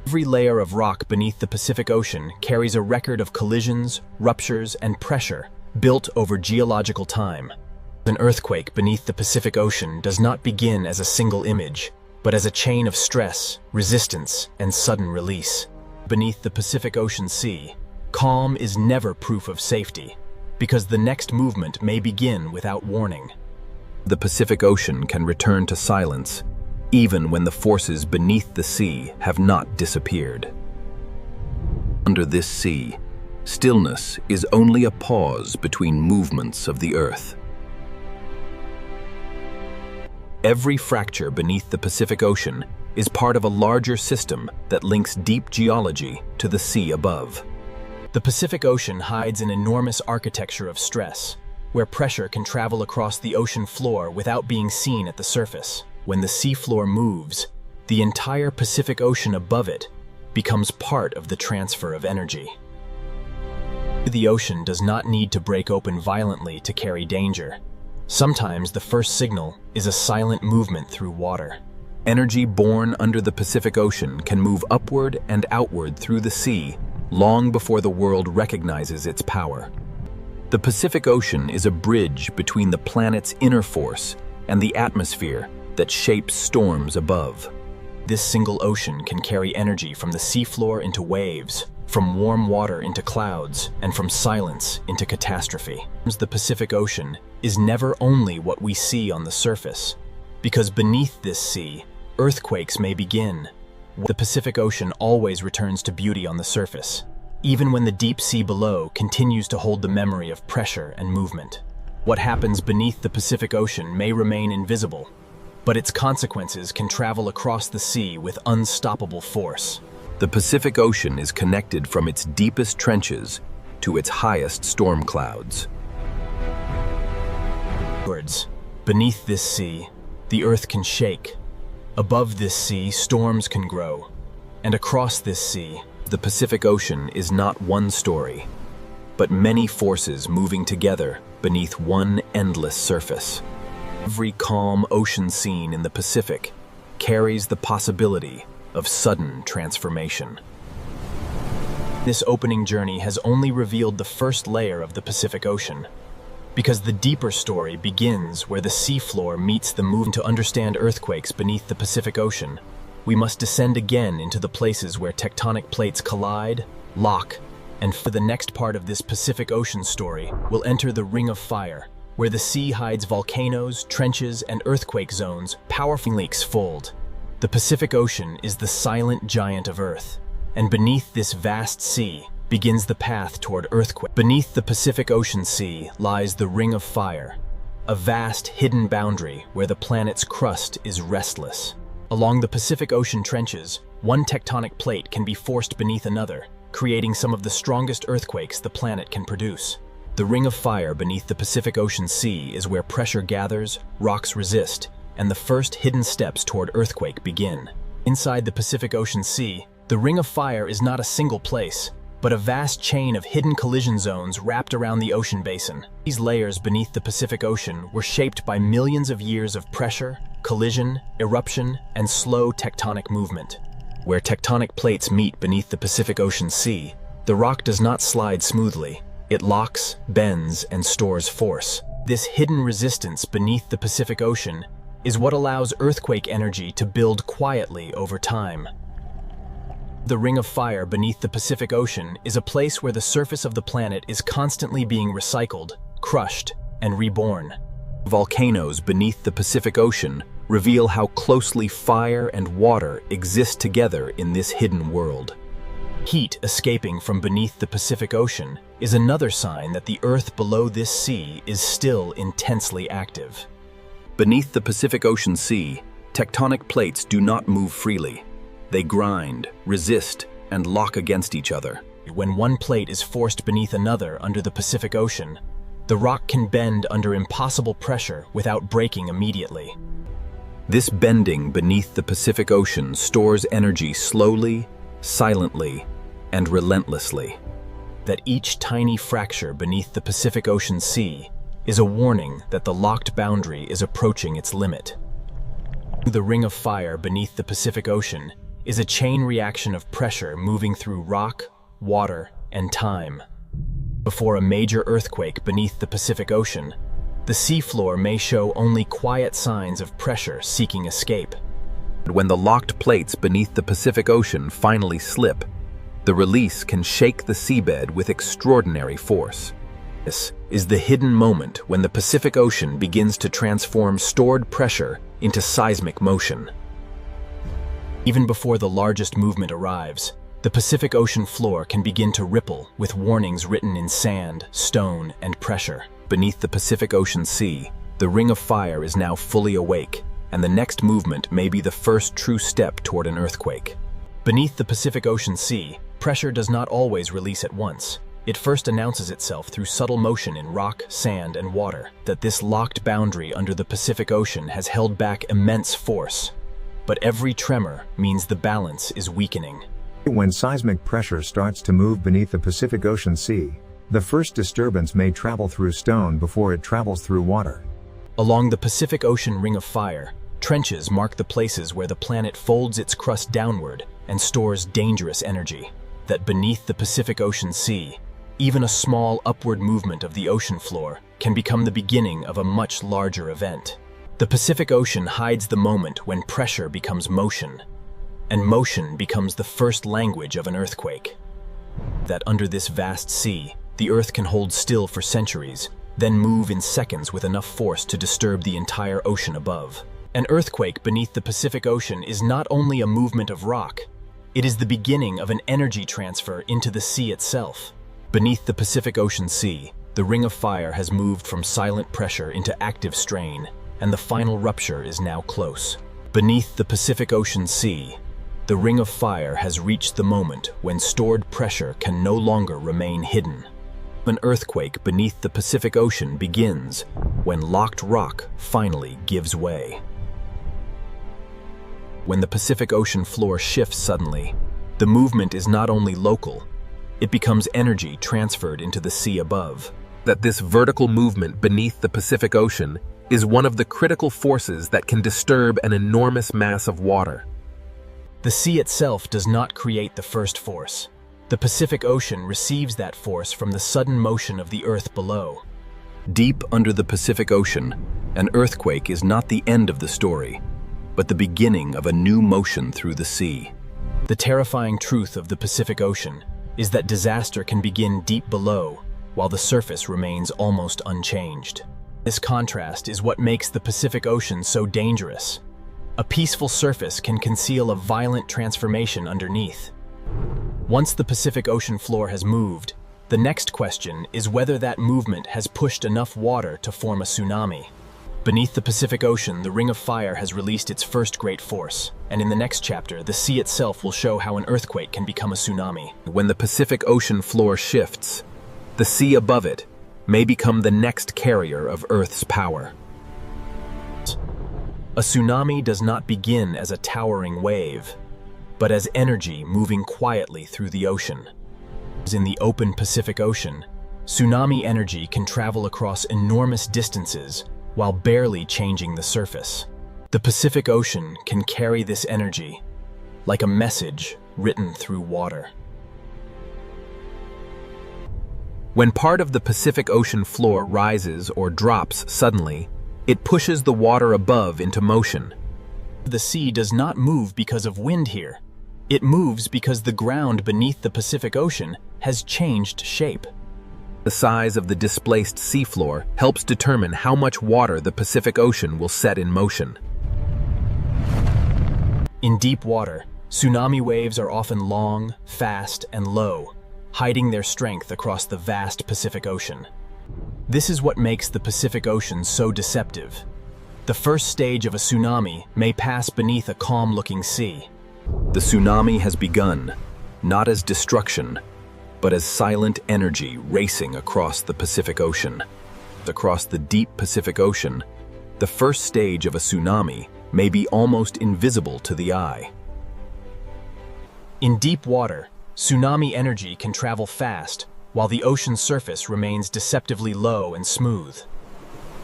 Every layer of rock beneath the Pacific Ocean carries a record of collisions, ruptures, and pressure built over geological time. An earthquake beneath the Pacific Ocean does not begin as a single image, but as a chain of stress, resistance, and sudden release. Beneath the Pacific Ocean Sea, calm is never proof of safety, because the next movement may begin without warning. The Pacific Ocean can return to silence, even when the forces beneath the sea have not disappeared. Under this sea, stillness is only a pause between movements of the Earth. Every fracture beneath the Pacific Ocean is part of a larger system that links deep geology to the sea above. The Pacific Ocean hides an enormous architecture of stress, where pressure can travel across the ocean floor without being seen at the surface. When the seafloor moves, the entire Pacific Ocean above it becomes part of the transfer of energy. The ocean does not need to break open violently to carry danger. Sometimes the first signal is a silent movement through water. Energy born under the Pacific Ocean can move upward and outward through the sea long before the world recognizes its power. The Pacific Ocean is a bridge between the planet's inner force and the atmosphere that shapes storms above. This single ocean can carry energy from the seafloor into waves, from warm water into clouds, and from silence into catastrophe. The Pacific Ocean is never only what we see on the surface, because beneath this sea, earthquakes may begin. The Pacific Ocean always returns to beauty on the surface, even when the deep sea below continues to hold the memory of pressure and movement. What happens beneath the Pacific Ocean may remain invisible, but its consequences can travel across the sea with unstoppable force. The Pacific Ocean is connected from its deepest trenches to its highest storm clouds. Beneath this sea, the earth can shake. Above this sea, storms can grow. And across this sea, the Pacific Ocean is not one story, but many forces moving together beneath one endless surface. Every calm ocean scene in the Pacific carries the possibility of sudden transformation. This opening journey has only revealed the first layer of the Pacific Ocean, because the deeper story begins where the seafloor meets the movement. To understand earthquakes beneath the Pacific Ocean, we must descend again into the places where tectonic plates collide, lock, and for the next part of this Pacific Ocean story, we'll enter the Ring of Fire, where the sea hides volcanoes, trenches, and earthquake zones, powerful leaks fold. The Pacific Ocean is the silent giant of Earth, and beneath this vast sea begins the path toward earthquake. Beneath the Pacific Ocean Sea lies the Ring of Fire, a vast hidden boundary where the planet's crust is restless. Along the Pacific Ocean trenches, one tectonic plate can be forced beneath another, creating some of the strongest earthquakes the planet can produce. The Ring of Fire beneath the Pacific Ocean Sea is where pressure gathers, rocks resist, and the first hidden steps toward earthquake begin. Inside the Pacific Ocean Sea, the Ring of Fire is not a single place, but a vast chain of hidden collision zones wrapped around the ocean basin. These layers beneath the Pacific Ocean were shaped by millions of years of pressure, collision, eruption, and slow tectonic movement. Where tectonic plates meet beneath the Pacific Ocean Sea, the rock does not slide smoothly. It locks, bends, and stores force. This hidden resistance beneath the Pacific Ocean is what allows earthquake energy to build quietly over time. The Ring of Fire beneath the Pacific Ocean is a place where the surface of the planet is constantly being recycled, crushed, and reborn. Volcanoes beneath the Pacific Ocean reveal how closely fire and water exist together in this hidden world. Heat escaping from beneath the Pacific Ocean is another sign that the Earth below this sea is still intensely active. Beneath the Pacific Ocean Sea, tectonic plates do not move freely. They grind, resist, and lock against each other. When one plate is forced beneath another under the Pacific Ocean, the rock can bend under impossible pressure without breaking immediately. This bending beneath the Pacific Ocean stores energy slowly, silently, and relentlessly. That each tiny fracture beneath the Pacific Ocean Sea is a warning that the locked boundary is approaching its limit. The Ring of Fire beneath the Pacific Ocean is a chain reaction of pressure moving through rock, water, and time. Before a major earthquake beneath the Pacific Ocean, the seafloor may show only quiet signs of pressure seeking escape. When the locked plates beneath the Pacific Ocean finally slip, the release can shake the seabed with extraordinary force. This is the hidden moment when the Pacific Ocean begins to transform stored pressure into seismic motion. Even before the largest movement arrives, the Pacific Ocean floor can begin to ripple with warnings written in sand, stone, and pressure. Beneath the Pacific Ocean Sea, the Ring of Fire is now fully awake, and the next movement may be the first true step toward an earthquake. Beneath the Pacific Ocean Sea, pressure does not always release at once. It first announces itself through subtle motion in rock, sand, and water. That this locked boundary under the Pacific Ocean has held back immense force. But every tremor means the balance is weakening. When seismic pressure starts to move beneath the Pacific Ocean Sea, the first disturbance may travel through stone before it travels through water. Along the Pacific Ocean Ring of Fire, trenches mark the places where the planet folds its crust downward and stores dangerous energy. That beneath the Pacific Ocean Sea, even a small upward movement of the ocean floor can become the beginning of a much larger event. The Pacific Ocean hides the moment when pressure becomes motion, and motion becomes the first language of an earthquake. That under this vast sea, the Earth can hold still for centuries, then move in seconds with enough force to disturb the entire ocean above. An earthquake beneath the Pacific Ocean is not only a movement of rock, it is the beginning of an energy transfer into the sea itself. Beneath the Pacific Ocean Sea, the Ring of Fire has moved from silent pressure into active strain, and the final rupture is now close. Beneath the Pacific Ocean Sea, the Ring of Fire has reached the moment when stored pressure can no longer remain hidden. An earthquake beneath the Pacific Ocean begins when locked rock finally gives way. When the Pacific Ocean floor shifts suddenly, the movement is not only local, it becomes energy transferred into the sea above. That this vertical movement beneath the Pacific Ocean is one of the critical forces that can disturb an enormous mass of water. The sea itself does not create the first force. The Pacific Ocean receives that force from the sudden motion of the Earth below. Deep under the Pacific Ocean, an earthquake is not the end of the story, but the beginning of a new motion through the sea. The terrifying truth of the Pacific Ocean is that disaster can begin deep below, while the surface remains almost unchanged. This contrast is what makes the Pacific Ocean so dangerous. A peaceful surface can conceal a violent transformation underneath. Once the Pacific Ocean floor has moved, the next question is whether that movement has pushed enough water to form a tsunami. Beneath the Pacific Ocean, the Ring of Fire has released its first great force, and in the next chapter, the sea itself will show how an earthquake can become a tsunami. When the Pacific Ocean floor shifts, the sea above it may become the next carrier of Earth's power. A tsunami does not begin as a towering wave, but as energy moving quietly through the ocean. In the open Pacific Ocean, tsunami energy can travel across enormous distances while barely changing the surface. The Pacific Ocean can carry this energy like a message written through water. When part of the Pacific Ocean floor rises or drops suddenly, it pushes the water above into motion. The sea does not move because of wind here. It moves because the ground beneath the Pacific Ocean has changed shape. The size of the displaced seafloor helps determine how much water the Pacific Ocean will set in motion. In deep water, tsunami waves are often long, fast, and low, hiding their strength across the vast Pacific Ocean. This is what makes the Pacific Ocean so deceptive. The first stage of a tsunami may pass beneath a calm-looking sea. The tsunami has begun, not as destruction, but as silent energy racing across the Pacific Ocean. Across the deep Pacific Ocean, the first stage of a tsunami may be almost invisible to the eye. In deep water, tsunami energy can travel fast, while the ocean's surface remains deceptively low and smooth.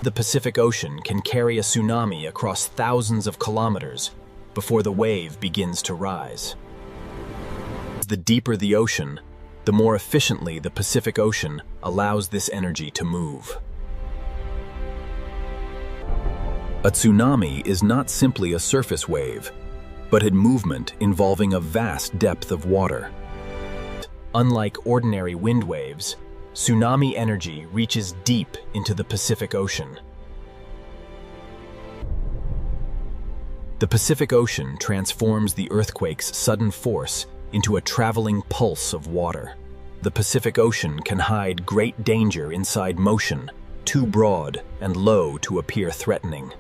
The Pacific Ocean can carry a tsunami across thousands of kilometers before the wave begins to rise. The deeper the ocean, the more efficiently the Pacific Ocean allows this energy to move. A tsunami is not simply a surface wave, but a movement involving a vast depth of water. Unlike ordinary wind waves, tsunami energy reaches deep into the Pacific Ocean. The Pacific Ocean transforms the earthquake's sudden force into a traveling pulse of water. The Pacific Ocean can hide great danger inside motion, too broad and low to appear threatening.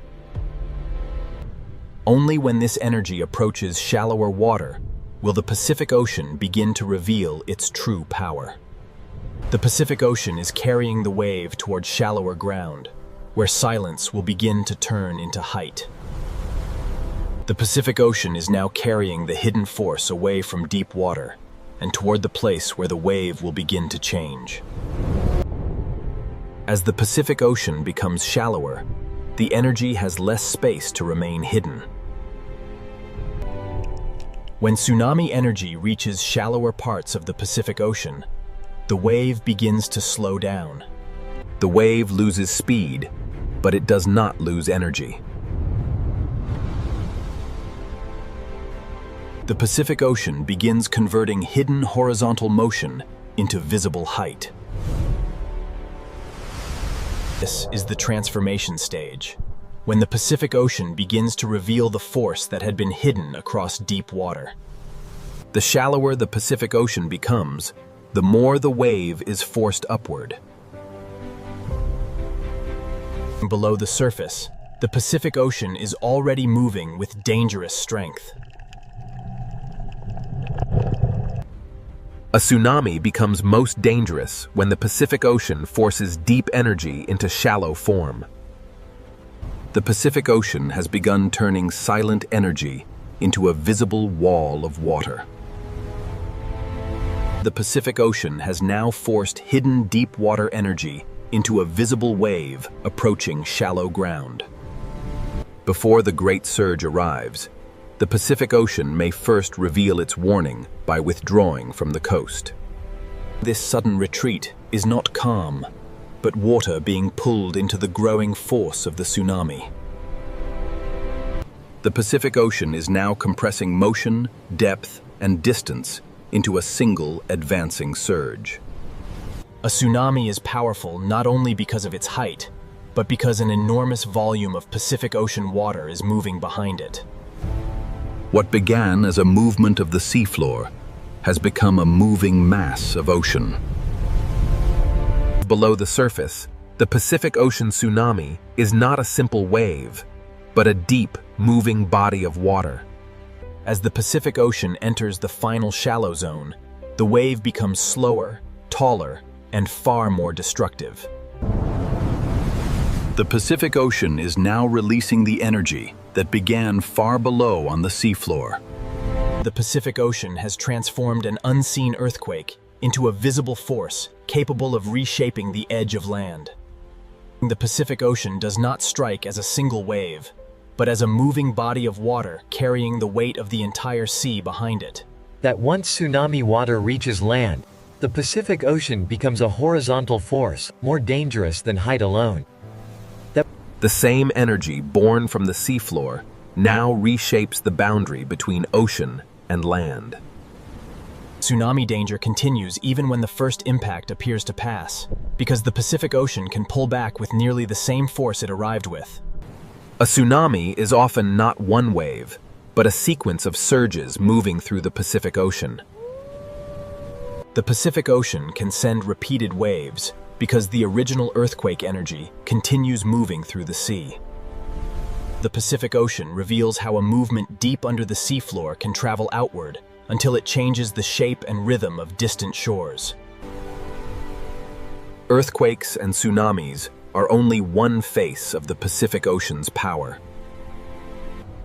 Only when this energy approaches shallower water will the Pacific Ocean begin to reveal its true power. The Pacific Ocean is carrying the wave toward shallower ground, where silence will begin to turn into height. The Pacific Ocean is now carrying the hidden force away from deep water and toward the place where the wave will begin to change. As the Pacific Ocean becomes shallower, the energy has less space to remain hidden. When tsunami energy reaches shallower parts of the Pacific Ocean, the wave begins to slow down. The wave loses speed, but it does not lose energy. The Pacific Ocean begins converting hidden horizontal motion into visible height. This is the transformation stage, when the Pacific Ocean begins to reveal the force that had been hidden across deep water. The shallower the Pacific Ocean becomes, the more the wave is forced upward. Below the surface, the Pacific Ocean is already moving with dangerous strength. A tsunami becomes most dangerous when the Pacific Ocean forces deep energy into shallow form. The Pacific Ocean has begun turning silent energy into a visible wall of water. The Pacific Ocean has now forced hidden deep water energy into a visible wave approaching shallow ground. Before the great surge arrives, the Pacific Ocean may first reveal its warning by withdrawing from the coast. This sudden retreat is not calm, but water being pulled into the growing force of the tsunami. The Pacific Ocean is now compressing motion, depth, and distance into a single advancing surge. A tsunami is powerful not only because of its height, but because an enormous volume of Pacific Ocean water is moving behind it. What began as a movement of the seafloor has become a moving mass of ocean. Below the surface, the Pacific Ocean tsunami is not a simple wave, but a deep, moving body of water. As the Pacific Ocean enters the final shallow zone, the wave becomes slower, taller, and far more destructive. The Pacific Ocean is now releasing the energy that began far below on the seafloor. The Pacific Ocean has transformed an unseen earthquake into a visible force capable of reshaping the edge of land. The Pacific Ocean does not strike as a single wave, but as a moving body of water carrying the weight of the entire sea behind it. That once tsunami water reaches land, the Pacific Ocean becomes a horizontal force, more dangerous than height alone. The same energy born from the seafloor now reshapes the boundary between ocean and land. Tsunami danger continues even when the first impact appears to pass, because the Pacific Ocean can pull back with nearly the same force it arrived with. A tsunami is often not one wave, but a sequence of surges moving through the Pacific Ocean. The Pacific Ocean can send repeated waves because the original earthquake energy continues moving through the sea. The Pacific Ocean reveals how a movement deep under the seafloor can travel outward until it changes the shape and rhythm of distant shores. Earthquakes and tsunamis are only one face of the Pacific Ocean's power.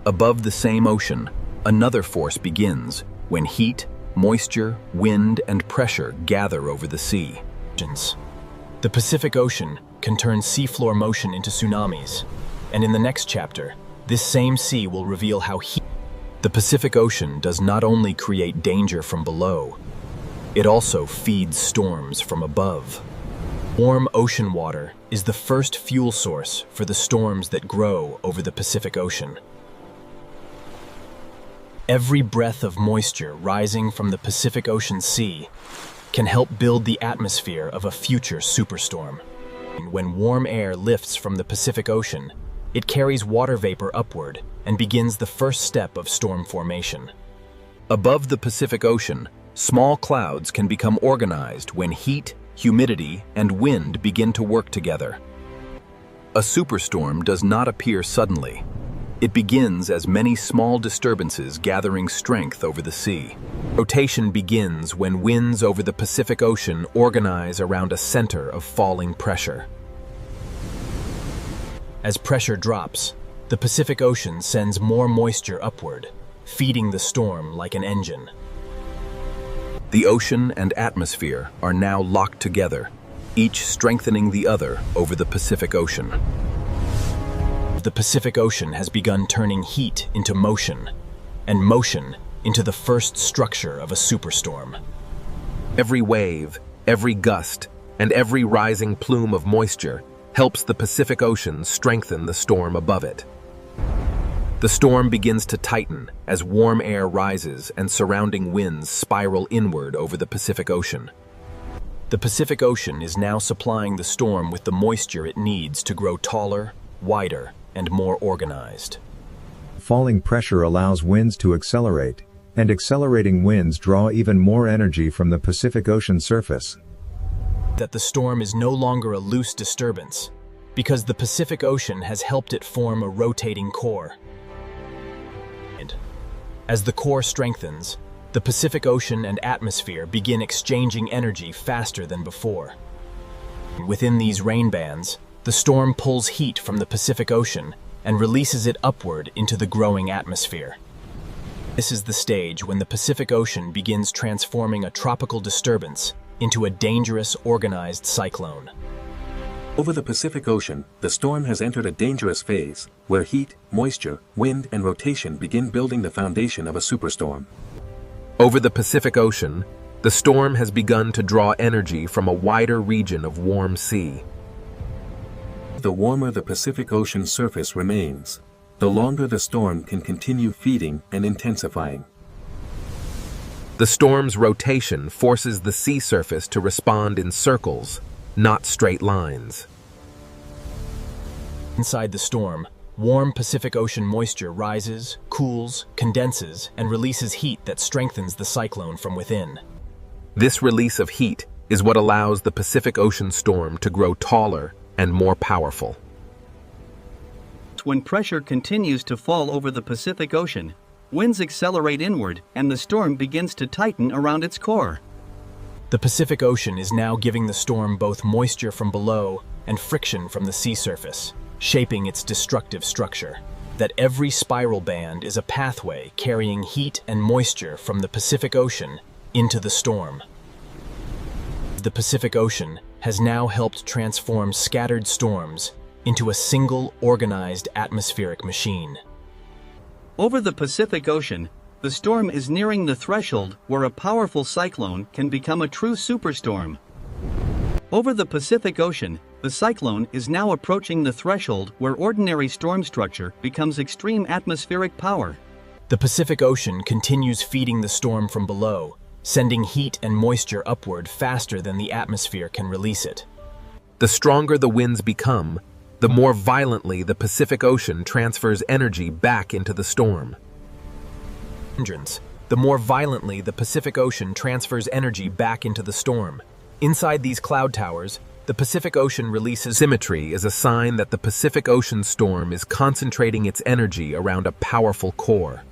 Above the same ocean, another force begins when heat, moisture, wind, and pressure gather over the sea. The Pacific Ocean can turn seafloor motion into tsunamis, and in the next chapter, this same sea will reveal how the Pacific Ocean does not only create danger from below, it also feeds storms from above. Warm ocean water is the first fuel source for the storms that grow over the Pacific Ocean. Every breath of moisture rising from the Pacific Ocean Sea can help build the atmosphere of a future superstorm. When warm air lifts from the Pacific Ocean, it carries water vapor upward and begins the first step of storm formation. Above the Pacific Ocean, small clouds can become organized when heat, humidity, and wind begin to work together. A superstorm does not appear suddenly. It begins as many small disturbances gathering strength over the sea. Rotation begins when winds over the Pacific Ocean organize around a center of falling pressure. As pressure drops, the Pacific Ocean sends more moisture upward, feeding the storm like an engine. The ocean and atmosphere are now locked together, each strengthening the other over the Pacific Ocean. The Pacific Ocean has begun turning heat into motion, and motion into the first structure of a superstorm. Every wave, every gust, and every rising plume of moisture helps the Pacific Ocean strengthen the storm above it. The storm begins to tighten as warm air rises and surrounding winds spiral inward over the Pacific Ocean. The Pacific Ocean is now supplying the storm with the moisture it needs to grow taller, wider, and more organized. Falling pressure allows winds to accelerate, and accelerating winds draw even more energy from the Pacific Ocean surface. That the storm is no longer a loose disturbance, because the Pacific Ocean has helped it form a rotating core. As the core strengthens, the Pacific Ocean and atmosphere begin exchanging energy faster than before. Within these rain bands, the storm pulls heat from the Pacific Ocean and releases it upward into the growing atmosphere. This is the stage when the Pacific Ocean begins transforming a tropical disturbance into a dangerous, organized cyclone. Over the Pacific Ocean, the storm has entered a dangerous phase, where heat, moisture, wind, and rotation begin building the foundation of a superstorm. Over the Pacific Ocean, the storm has begun to draw energy from a wider region of warm sea. The warmer the Pacific Ocean surface remains, the longer the storm can continue feeding and intensifying. The storm's rotation forces the sea surface to respond in circles, not straight lines. Inside the storm, warm Pacific Ocean moisture rises, cools, condenses, and releases heat that strengthens the cyclone from within. This release of heat is what allows the Pacific Ocean storm to grow taller and more powerful. When pressure continues to fall over the Pacific Ocean, winds accelerate inward and the storm begins to tighten around its core. The Pacific Ocean is now giving the storm both moisture from below and friction from the sea surface, shaping its destructive structure. That every spiral band is a pathway carrying heat and moisture from the Pacific Ocean into the storm. The Pacific Ocean has now helped transform scattered storms into a single organized atmospheric machine. Over the Pacific Ocean, the storm is nearing the threshold where a powerful cyclone can become a true superstorm. Over the Pacific Ocean, the cyclone is now approaching the threshold where ordinary storm structure becomes extreme atmospheric power. The Pacific Ocean continues feeding the storm from below, sending heat and moisture upward faster than the atmosphere can release it. The stronger the winds become, the more violently the Pacific Ocean transfers energy back into the storm. The more violently the Pacific Ocean transfers energy back into the storm. Inside these cloud towers, the Pacific Ocean releases Symmetry is a sign that the Pacific Ocean storm is concentrating its energy around a powerful core.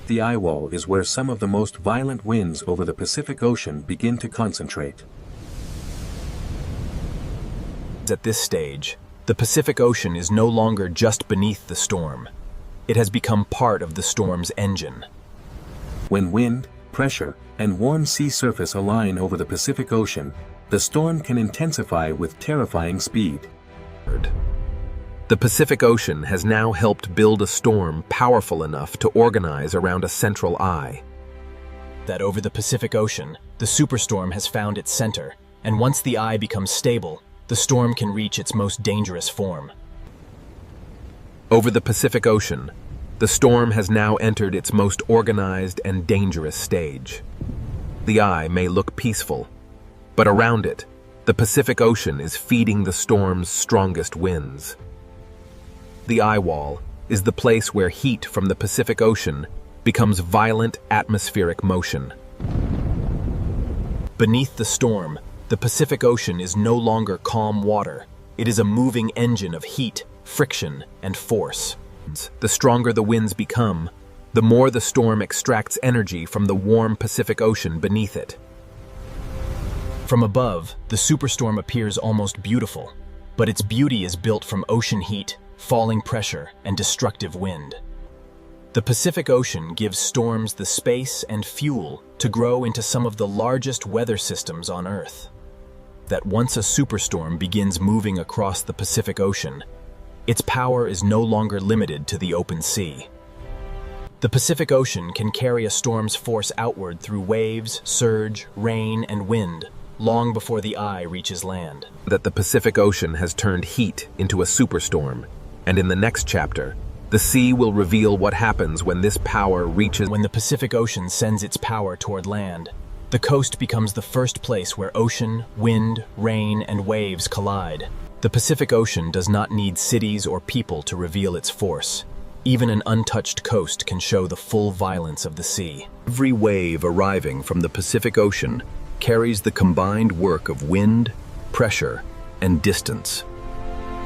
The eye wall is where some of the most violent winds over the Pacific Ocean begin to concentrate. At this stage, the Pacific Ocean is no longer just beneath the storm. It has become part of the storm's engine. When wind, pressure, and warm sea surface align over the Pacific Ocean, the storm can intensify with terrifying speed. The Pacific Ocean has now helped build a storm powerful enough to organize around a central eye. That over the Pacific Ocean, the superstorm has found its center, and once the eye becomes stable, the storm can reach its most dangerous form. Over the Pacific Ocean, the storm has now entered its most organized and dangerous stage. The eye may look peaceful, but around it, the Pacific Ocean is feeding the storm's strongest winds. The eye wall is the place where heat from the Pacific Ocean becomes violent atmospheric motion. Beneath the storm, the Pacific Ocean is no longer calm water. It is a moving engine of heat, friction, and force. The stronger the winds become, the more the storm extracts energy from the warm Pacific Ocean beneath it. From above, the superstorm appears almost beautiful, but its beauty is built from ocean heat, falling pressure, and destructive wind. The Pacific Ocean gives storms the space and fuel to grow into some of the largest weather systems on Earth. That once a superstorm begins moving across the Pacific Ocean, its power is no longer limited to the open sea. The Pacific Ocean can carry a storm's force outward through waves, surge, rain, and wind, long before the eye reaches land. That the Pacific Ocean has turned heat into a superstorm, and in the next chapter, the sea will reveal what happens when this power reaches. When the Pacific Ocean sends its power toward land, the coast becomes the first place where ocean, wind, rain, and waves collide. The Pacific Ocean does not need cities or people to reveal its force. Even an untouched coast can show the full violence of the sea. Every wave arriving from the Pacific Ocean carries the combined work of wind, pressure, and distance.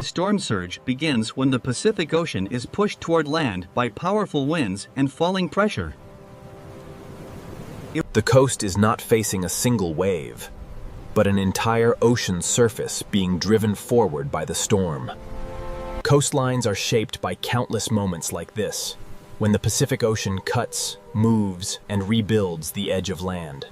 Storm surge begins when the Pacific Ocean is pushed toward land by powerful winds and falling pressure. The coast is not facing a single wave, but an entire ocean surface being driven forward by the storm. Coastlines are shaped by countless moments like this, when the Pacific Ocean cuts, moves, and rebuilds the edge of land.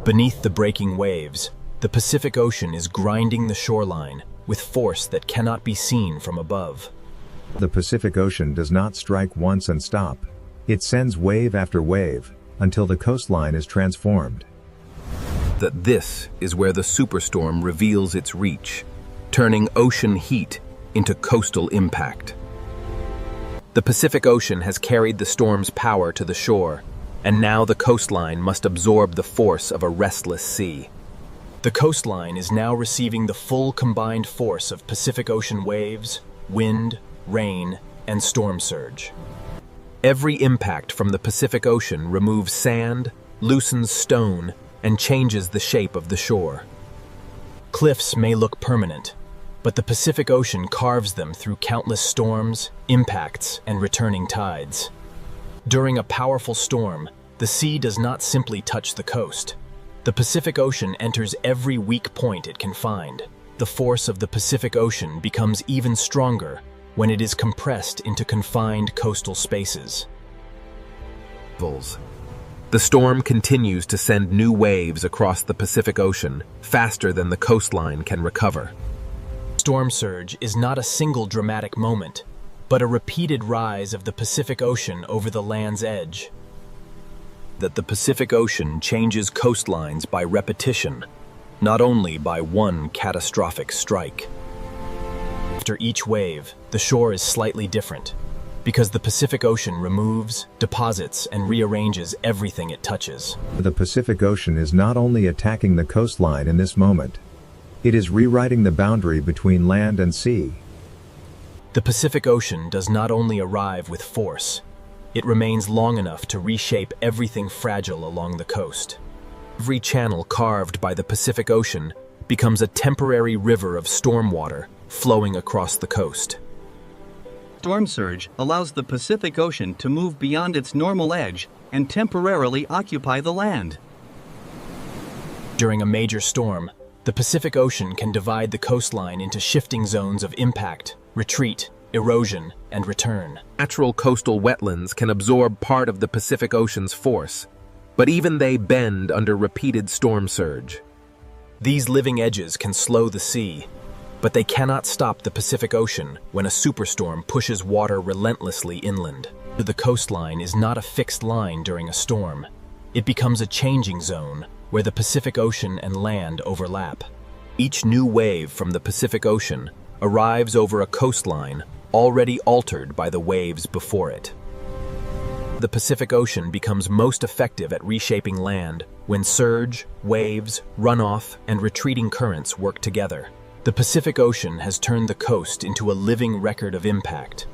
Beneath the breaking waves, the Pacific Ocean is grinding the shoreline with force that cannot be seen from above. The Pacific Ocean does not strike once and stop. It sends wave after wave, until the coastline is transformed. That this is where the superstorm reveals its reach, turning ocean heat into coastal impact. The Pacific Ocean has carried the storm's power to the shore, and now the coastline must absorb the force of a restless sea. The coastline is now receiving the full combined force of Pacific Ocean waves, wind, rain, and storm surge. Every impact from the Pacific Ocean removes sand, loosens stone, and changes the shape of the shore. Cliffs may look permanent, but the Pacific Ocean carves them through countless storms, impacts, and returning tides. During a powerful storm, the sea does not simply touch the coast. The Pacific Ocean enters every weak point it can find. The force of the Pacific Ocean becomes even stronger when it is compressed into confined coastal spaces. The storm continues to send new waves across the Pacific Ocean faster than the coastline can recover. Storm surge is not a single dramatic moment, but a repeated rise of the Pacific Ocean over the land's edge. That the Pacific Ocean changes coastlines by repetition, not only by one catastrophic strike. After each wave, the shore is slightly different, because the Pacific Ocean removes, deposits, and rearranges everything it touches. The Pacific Ocean is not only attacking the coastline in this moment, it is rewriting the boundary between land and sea. The Pacific Ocean does not only arrive with force, it remains long enough to reshape everything fragile along the coast. Every channel carved by the Pacific Ocean becomes a temporary river of storm water flowing across the coast. Storm surge allows the Pacific Ocean to move beyond its normal edge and temporarily occupy the land. During a major storm, the Pacific Ocean can divide the coastline into shifting zones of impact, retreat, erosion, and return. Natural coastal wetlands can absorb part of the Pacific Ocean's force, but even they bend under repeated storm surge. These living edges can slow the sea, but they cannot stop the Pacific Ocean when a superstorm pushes water relentlessly inland. The coastline is not a fixed line during a storm. It becomes a changing zone where the Pacific Ocean and land overlap. Each new wave from the Pacific Ocean arrives over a coastline already altered by the waves before it. The Pacific Ocean becomes most effective at reshaping land when surge, waves, runoff, and retreating currents work together. The Pacific Ocean has turned the coast into a living record of impact,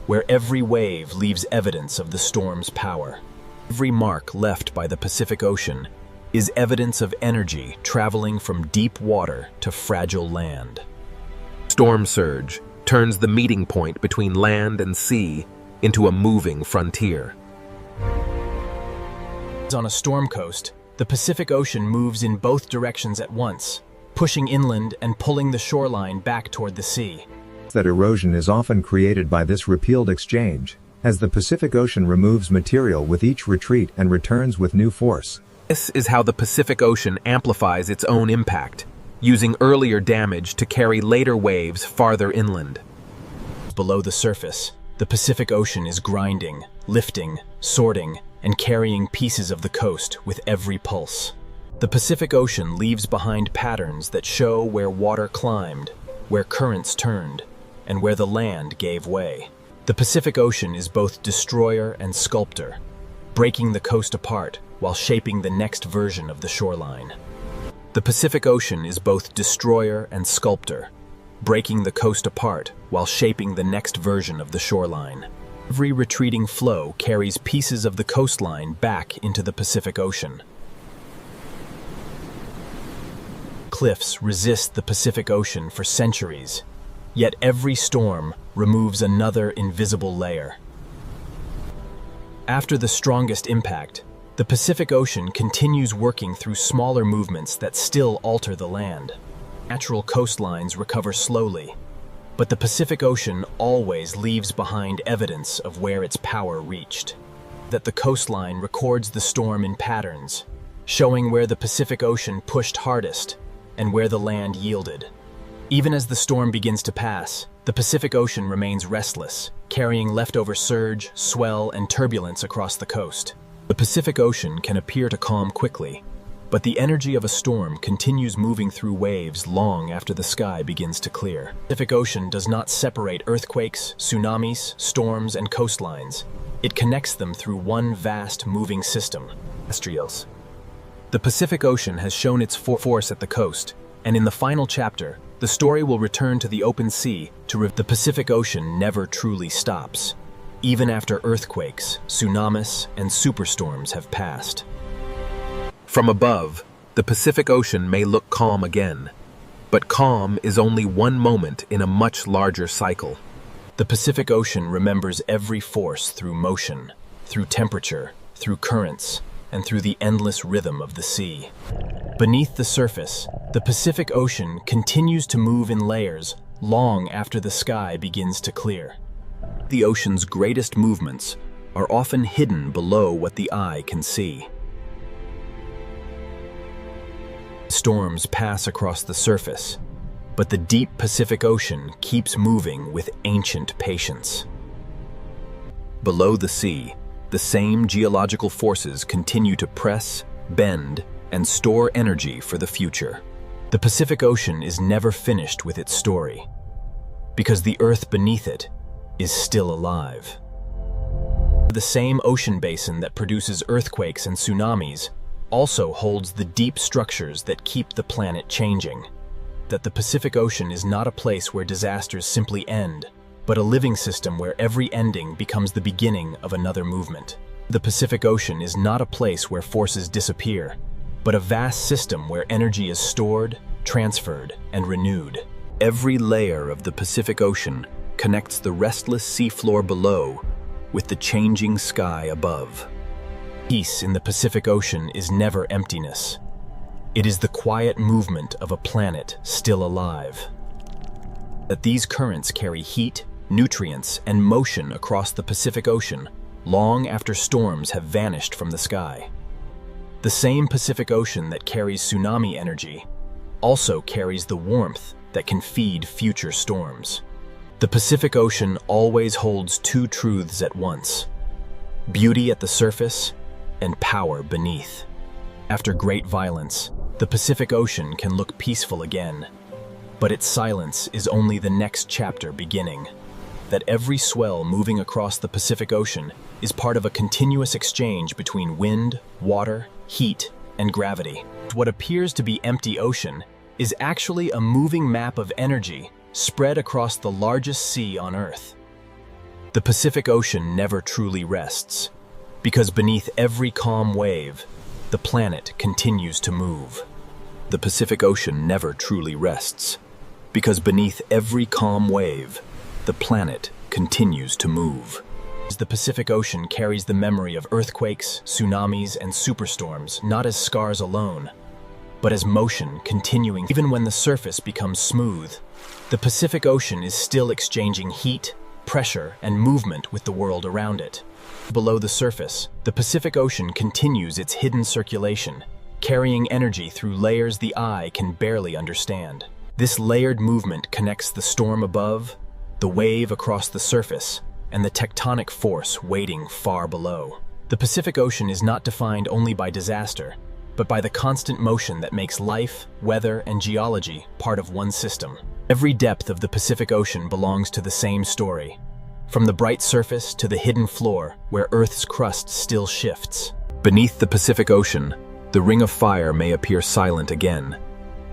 where every wave leaves evidence of the storm's power. Every mark left by the Pacific Ocean is evidence of energy traveling from deep water to fragile land. Storm surge turns the meeting point between land and sea into a moving frontier. On a storm coast, the Pacific Ocean moves in both directions at once, pushing inland and pulling the shoreline back toward the sea. That erosion is often created by this repealed exchange, as the Pacific Ocean removes material with each retreat and returns with new force. This is how the Pacific Ocean amplifies its own impact, using earlier damage to carry later waves farther inland. Below the surface, the Pacific Ocean is grinding, lifting, sorting, and carrying pieces of the coast with every pulse. The Pacific Ocean leaves behind patterns that show where water climbed, where currents turned, and where the land gave way. The Pacific Ocean is both destroyer and sculptor, breaking the coast apart while shaping the next version of the shoreline. The Pacific Ocean is both destroyer and sculptor, breaking the coast apart while shaping the next version of the shoreline. Every retreating flow carries pieces of the coastline back into the Pacific Ocean. Cliffs resist the Pacific Ocean for centuries, yet every storm removes another invisible layer. After the strongest impact, the Pacific Ocean continues working through smaller movements that still alter the land. Natural coastlines recover slowly, but the Pacific Ocean always leaves behind evidence of where its power reached. That the coastline records the storm in patterns, showing where the Pacific Ocean pushed hardest and where the land yielded. Even as the storm begins to pass, the Pacific Ocean remains restless, carrying leftover surge, swell, and turbulence across the coast. The Pacific Ocean can appear to calm quickly, But the energy of a storm continues moving through waves long after the sky begins to clear. The Pacific Ocean does not separate earthquakes, tsunamis, storms, and coastlines. It connects them through one vast moving system. Terrestrials. The Pacific Ocean has shown its force at the coast, and in the final chapter, the story will return to the open sea to the Pacific Ocean never truly stops, even after earthquakes, tsunamis, and superstorms have passed. From above, the Pacific Ocean may look calm again, but calm is only one moment in a much larger cycle. The Pacific Ocean remembers every force through motion, through temperature, through currents, and through the endless rhythm of the sea. Beneath the surface, the Pacific Ocean continues to move in layers long after the sky begins to clear. The ocean's greatest movements are often hidden below what the eye can see. Storms pass across the surface, but the deep Pacific Ocean keeps moving with ancient patience. Below the sea, the same geological forces continue to press, bend, and store energy for the future. The Pacific Ocean is never finished with its story, because the earth beneath it is still alive. The same ocean basin that produces earthquakes and tsunamis also holds the deep structures that keep the planet changing. That the Pacific Ocean is not a place where disasters simply end, but a living system where every ending becomes the beginning of another movement. The Pacific Ocean is not a place where forces disappear, but a vast system where energy is stored, transferred, and renewed. Every layer of the Pacific Ocean connects the restless seafloor below with the changing sky above. Peace in the Pacific Ocean is never emptiness. It is the quiet movement of a planet still alive. That these currents carry heat, nutrients, and motion across the Pacific Ocean long after storms have vanished from the sky. The same Pacific Ocean that carries tsunami energy also carries the warmth that can feed future storms. The Pacific Ocean always holds two truths at once: beauty at the surface and power beneath. After great violence, the Pacific Ocean can look peaceful again, but its silence is only the next chapter beginning. That every swell moving across the Pacific Ocean is part of a continuous exchange between wind, water, heat, and gravity. What appears to be empty ocean is actually a moving map of energy spread across the largest sea on Earth. The Pacific Ocean never truly rests, because beneath every calm wave, the planet continues to move. The Pacific Ocean never truly rests, because beneath every calm wave, the planet continues to move. The Pacific Ocean carries the memory of earthquakes, tsunamis, and superstorms not as scars alone, but as motion continuing. Even when the surface becomes smooth, the Pacific Ocean is still exchanging heat, pressure, and movement with the world around it. Below the surface, the Pacific Ocean continues its hidden circulation, carrying energy through layers the eye can barely understand. This layered movement connects the storm above, the wave across the surface, and the tectonic force waiting far below. The Pacific Ocean is not defined only by disaster, but by the constant motion that makes life, weather, and geology part of one system. Every depth of the Pacific Ocean belongs to the same story, from the bright surface to the hidden floor where Earth's crust still shifts. Beneath the Pacific Ocean, the ring of fire may appear silent again,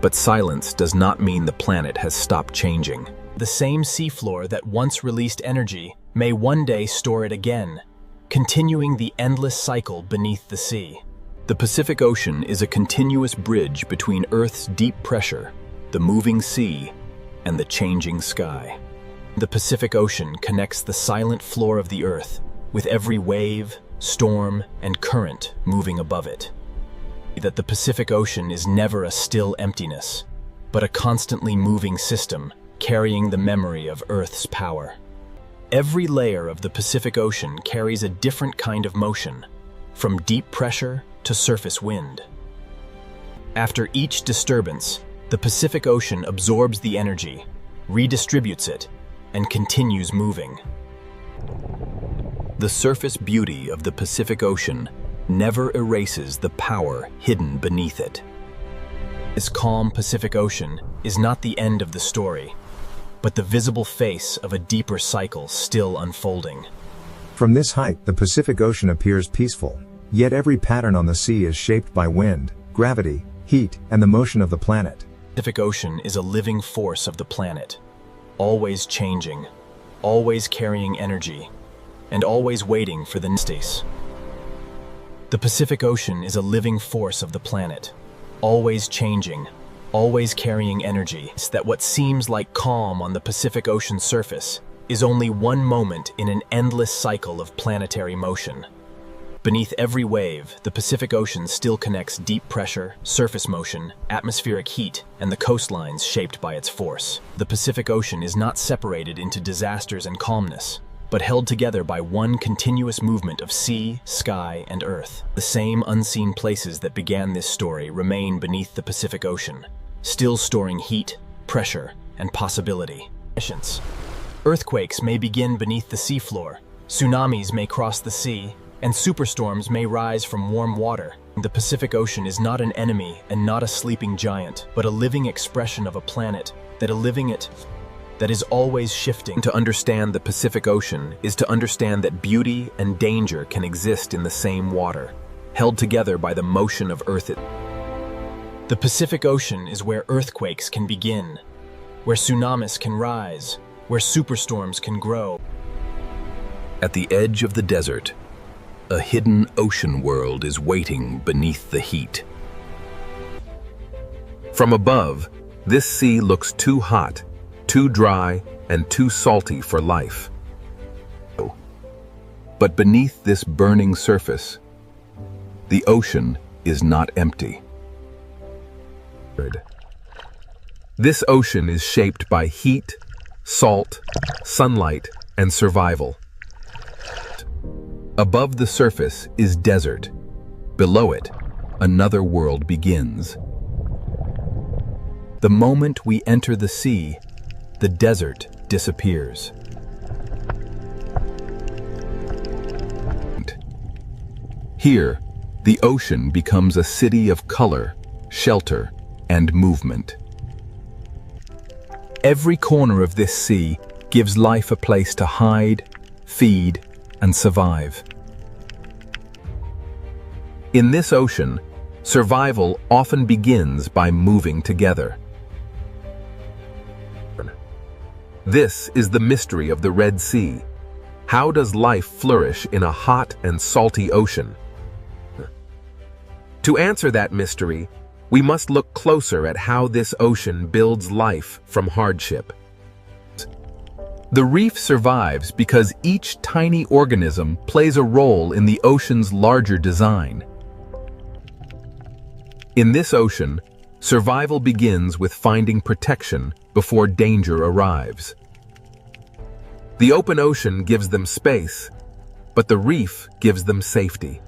but silence does not mean the planet has stopped changing. The same seafloor that once released energy may one day store it again, continuing the endless cycle beneath the sea. The Pacific Ocean is a continuous bridge between Earth's deep pressure, the moving sea, and the changing sky. The Pacific Ocean connects the silent floor of the Earth with every wave, storm, and current moving above it. That the Pacific Ocean is never a still emptiness, but a constantly moving system carrying the memory of Earth's power. Every layer of the Pacific Ocean carries a different kind of motion, from deep pressure to surface wind. After each disturbance, the Pacific Ocean absorbs the energy, redistributes it, and continues moving. The surface beauty of the Pacific Ocean never erases the power hidden beneath it. This calm Pacific Ocean is not the end of the story, but the visible face of a deeper cycle still unfolding. From this height, the Pacific Ocean appears peaceful, yet every pattern on the sea is shaped by wind, gravity, heat, and the motion of the planet. The Pacific Ocean is a living force of the planet, always changing, always carrying energy, and always waiting for the next stage. The Pacific Ocean is a living force of the planet, always changing, always carrying energy. It's that what seems like calm on the Pacific Ocean surface is only one moment in an endless cycle of planetary motion. Beneath every wave, the Pacific Ocean still connects deep pressure, surface motion, atmospheric heat, and the coastlines shaped by its force. The Pacific Ocean is not separated into disasters and calmness, but held together by one continuous movement of sea, sky, and earth. The same unseen places that began this story remain beneath the Pacific Ocean, still storing heat, pressure, and possibility. Earthquakes may begin beneath the seafloor, tsunamis may cross the sea, and superstorms may rise from warm water. The Pacific Ocean is not an enemy and not a sleeping giant, but a living expression of a planet that is always shifting. To understand the Pacific Ocean is to understand that beauty and danger can exist in the same water, held together by the motion of Earth. The Pacific Ocean is where earthquakes can begin, where tsunamis can rise, where superstorms can grow. At the edge of the desert, a hidden ocean world is waiting beneath the heat. From above, this sea looks too hot, too dry, and too salty for life. But beneath this burning surface, the ocean is not empty. This ocean is shaped by heat, salt, sunlight, and survival. Above the surface is desert. Below it, another world begins. The moment we enter the sea, the desert disappears. Here, the ocean becomes a city of color, shelter, and movement. Every corner of this sea gives life a place to hide, feed, and survive. In this ocean, survival often begins by moving together. This is the mystery of the Red Sea. How does life flourish in a hot and salty ocean? To answer that mystery, we must look closer at how this ocean builds life from hardship. The reef survives because each tiny organism plays a role in the ocean's larger design. In this ocean, survival begins with finding protection before danger arrives. The open ocean gives them space, but the reef gives them safety.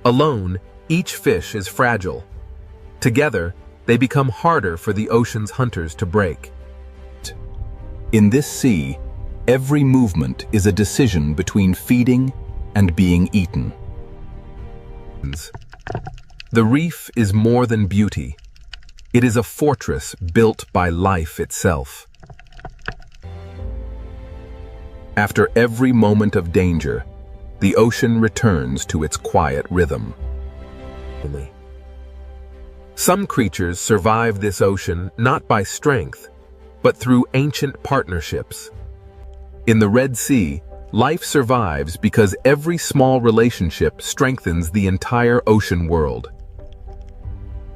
Alone, each fish is fragile. Together, they become harder for the ocean's hunters to break. In this sea, every movement is a decision between feeding and being eaten. The reef is more than beauty. It is a fortress built by life itself. After every moment of danger, the ocean returns to its quiet rhythm. Some creatures survive this ocean not by strength, but through ancient partnerships. In the Red Sea, life survives because every small relationship strengthens the entire ocean world.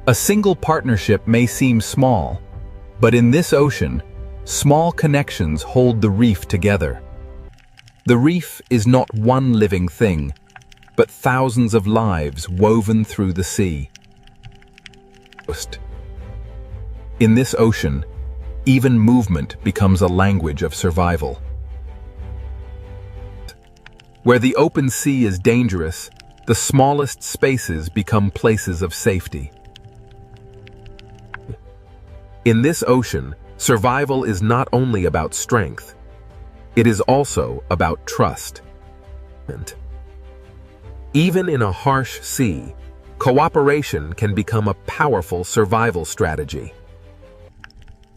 A single partnership may seem small, but in this ocean, small connections hold the reef together. The reef is not one living thing, but thousands of lives woven through the sea. In this ocean, even movement becomes a language of survival. Where the open sea is dangerous, the smallest spaces become places of safety. In this ocean, survival is not only about strength, it is also about trust. Even in a harsh sea, cooperation can become a powerful survival strategy.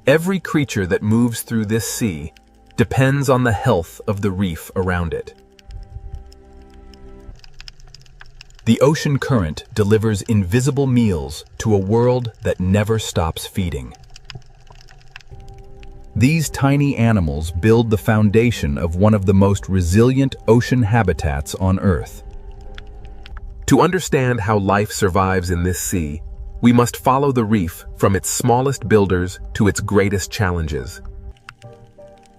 Every creature that moves through this sea depends on the health of the reef around it. The ocean current delivers invisible meals to a world that never stops feeding. These tiny animals build the foundation of one of the most resilient ocean habitats on Earth. To understand how life survives in this sea, we must follow the reef from its smallest builders to its greatest challenges.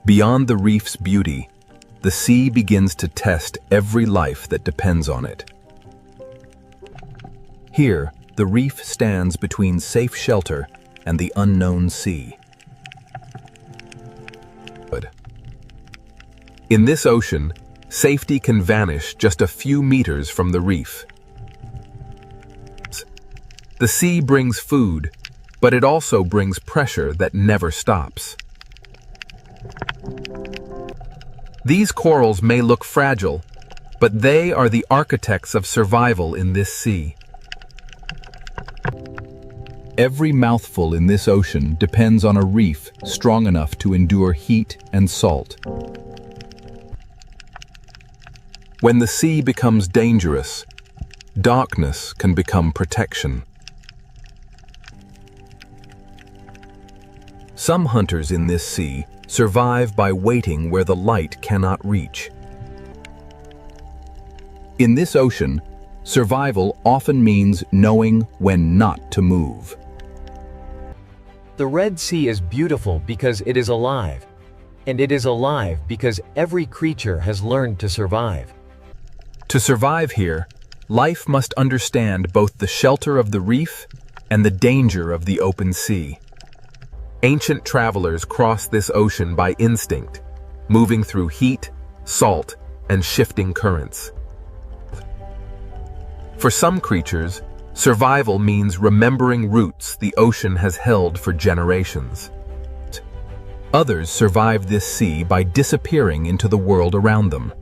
Beyond the reef's beauty, the sea begins to test every life that depends on it. Here, the reef stands between safe shelter and the unknown sea. In this ocean, safety can vanish just a few meters from the reef. The sea brings food, but it also brings pressure that never stops. These corals may look fragile, but they are the architects of survival in this sea. Every mouthful in this ocean depends on a reef strong enough to endure heat and salt. When the sea becomes dangerous, darkness can become protection. Some hunters in this sea survive by waiting where the light cannot reach. In this ocean, survival often means knowing when not to move. The Red Sea is beautiful because it is alive. And it is alive because every creature has learned to survive. To survive here, life must understand both the shelter of the reef and the danger of the open sea. Ancient travelers crossed this ocean by instinct, moving through heat, salt, and shifting currents. For some creatures, survival means remembering roots the ocean has held for generations. Others survive this sea by disappearing into the world around them.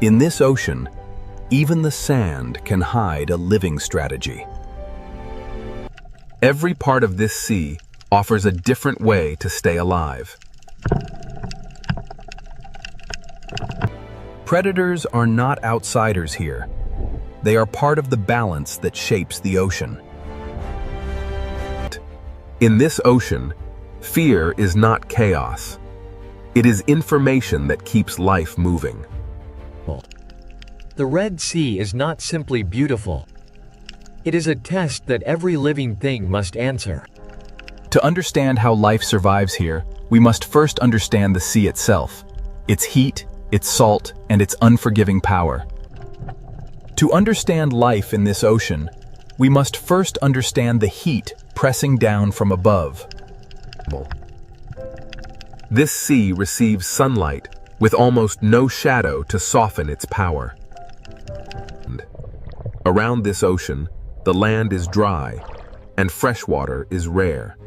In this ocean, even the sand can hide a living strategy. Every part of this sea offers a different way to stay alive. Predators are not outsiders here. They are part of the balance that shapes the ocean. In this ocean, fear is not chaos. It is information that keeps life moving. The Red Sea is not simply beautiful. It is a test that every living thing must answer. To understand how life survives here, we must first understand the sea itself, its heat, its salt, and its unforgiving power. To understand life in this ocean, we must first understand the heat pressing down from above. This sea receives sunlight with almost no shadow to soften its power. Around this ocean, the land is dry, and fresh water is rare.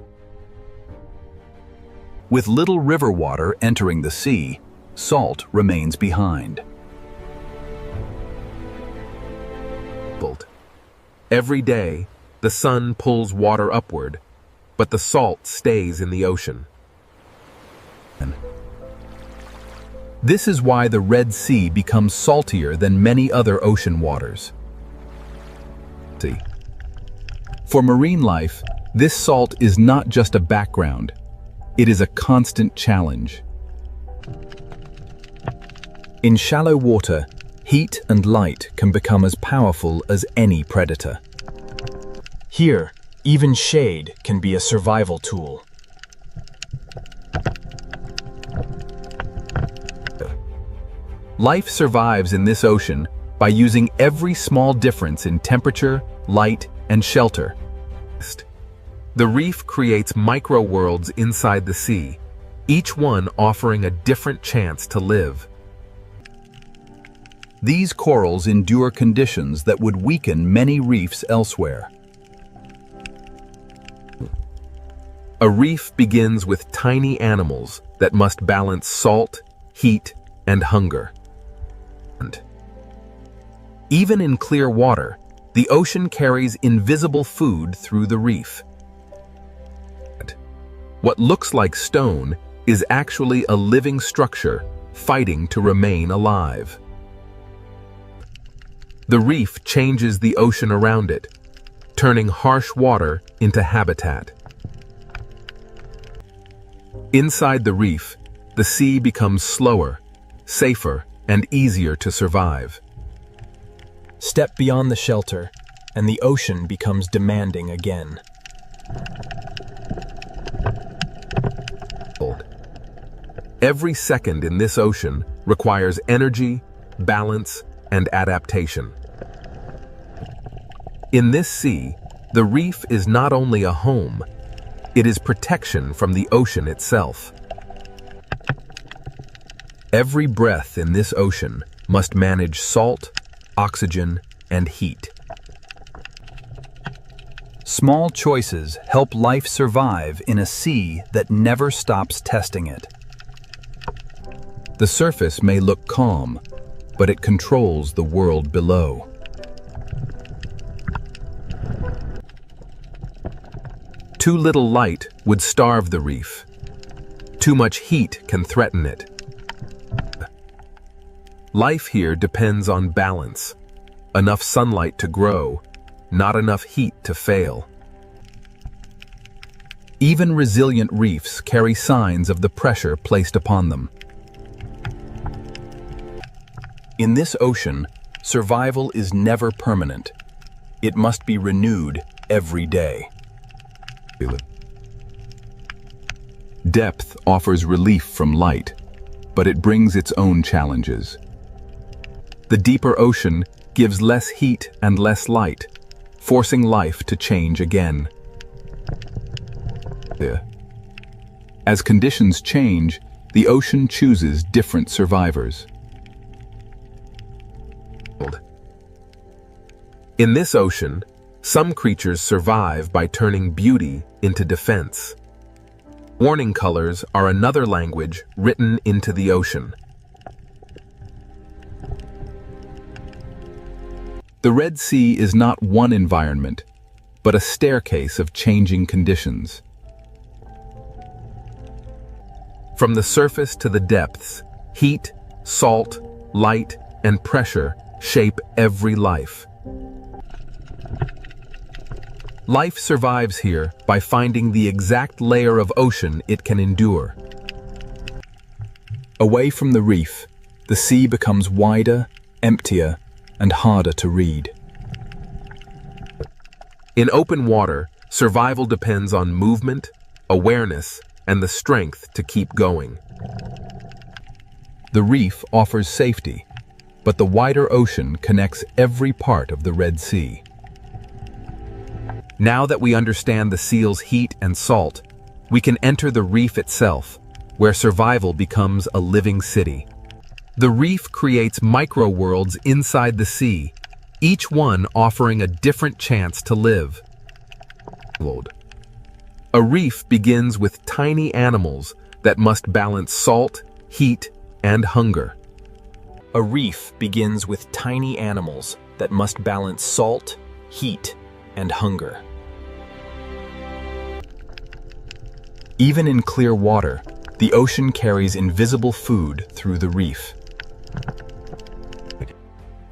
With little river water entering the sea, salt remains behind. Every day, the sun pulls water upward, but the salt stays in the ocean. This is why the Red Sea becomes saltier than many other ocean waters. For marine life, this salt is not just a background, it is a constant challenge. In shallow water, heat and light can become as powerful as any predator. Here, even shade can be a survival tool. Life survives in this ocean by using every small difference in temperature, light, and shelter. The reef creates micro-worlds inside the sea, each one offering a different chance to live. These corals endure conditions that would weaken many reefs elsewhere. A reef begins with tiny animals that must balance salt, heat, and hunger. Even in clear water, the ocean carries invisible food through the reef. What looks like stone is actually a living structure fighting to remain alive. The reef changes the ocean around it, turning harsh water into habitat. Inside the reef, the sea becomes slower, safer, and easier to survive. Step beyond the shelter, and the ocean becomes demanding again. Every second in this ocean requires energy, balance, and adaptation. In this sea, the reef is not only a home, it is protection from the ocean itself. Every breath in this ocean must manage salt, oxygen, and heat. Small choices help life survive in a sea that never stops testing it. The surface may look calm, but it controls the world below. Too little light would starve the reef. Too much heat can threaten it. Life here depends on balance. Enough sunlight to grow, not enough heat to fail. Even resilient reefs carry signs of the pressure placed upon them. In this ocean, survival is never permanent. It must be renewed every day. Depth offers relief from light, but it brings its own challenges. The deeper ocean gives less heat and less light, forcing life to change again. As conditions change, the ocean chooses different survivors. In this ocean, some creatures survive by turning beauty into defense. Warning colors are another language written into the ocean. The Red Sea is not one environment, but a staircase of changing conditions. From the surface to the depths, heat, salt, light, and pressure shape every life. Life survives here by finding the exact layer of ocean it can endure. Away from the reef, the sea becomes wider, emptier, and harder to read. In open water, survival depends on movement, awareness, and the strength to keep going. The reef offers safety, but the wider ocean connects every part of the Red Sea. Now that we understand the seal's heat and salt, we can enter the reef itself, where survival becomes a living city. The reef creates micro-worlds inside the sea, each one offering a different chance to live. A reef begins with tiny animals that must balance salt, heat, and hunger. A reef begins with tiny animals that must balance salt, heat, and hunger. Even in clear water, the ocean carries invisible food through the reef.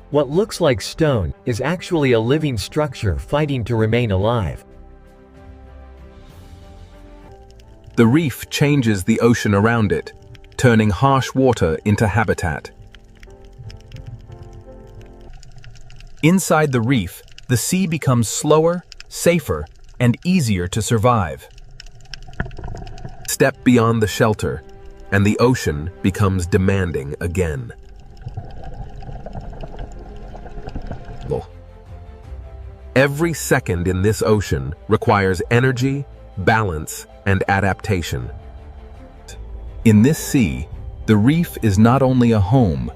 What looks like stone is actually a living structure fighting to remain alive. The reef changes the ocean around it, turning harsh water into habitat. Inside the reef, the sea becomes slower, safer, and easier to survive. Step beyond the shelter, and the ocean becomes demanding again. Every second in this ocean requires energy, balance, and adaptation. In this sea, the reef is not only a home,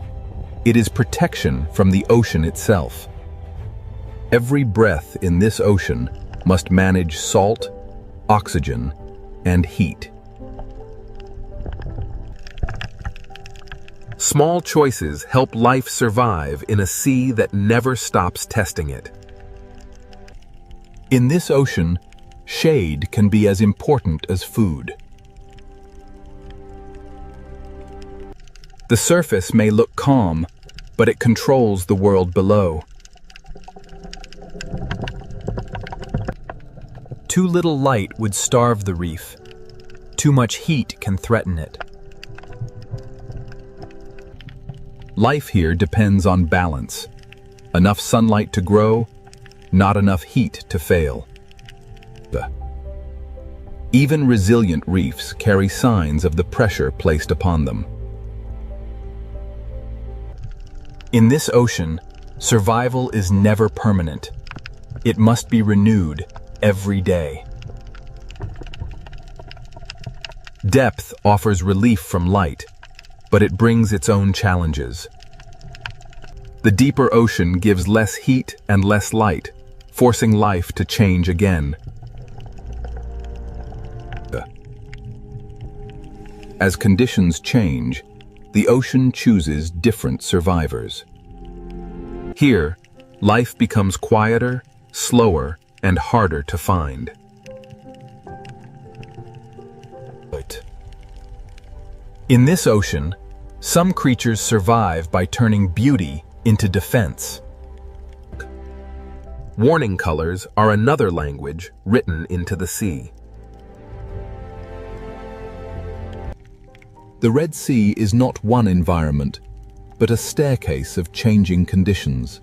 it is protection from the ocean itself. Every breath in this ocean must manage salt, oxygen, and heat. Small choices help life survive in a sea that never stops testing it. In this ocean, shade can be as important as food. The surface may look calm, but it controls the world below. Too little light would starve the reef. Too much heat can threaten it. Life here depends on balance. Enough sunlight to grow, not enough heat to fail. Even resilient reefs carry signs of the pressure placed upon them. In this ocean, survival is never permanent. It must be renewed every day. Depth offers relief from light, but it brings its own challenges. The deeper ocean gives less heat and less light, forcing life to change again. As conditions change, the ocean chooses different survivors. Here, life becomes quieter, slower, and harder to find. In this ocean, some creatures survive by turning beauty into defense. Warning colors are another language written into the sea. The Red Sea is not one environment, but a staircase of changing conditions.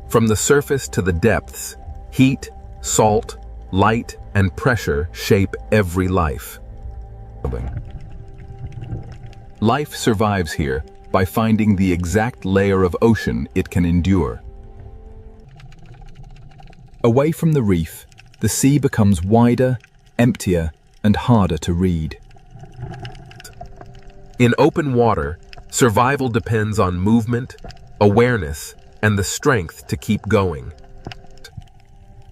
From the surface to the depths, heat, salt, light, and pressure shape every life. Life survives here by finding the exact layer of ocean it can endure. Away from the reef, the sea becomes wider, emptier, and harder to read. In open water, survival depends on movement, awareness, and the strength to keep going.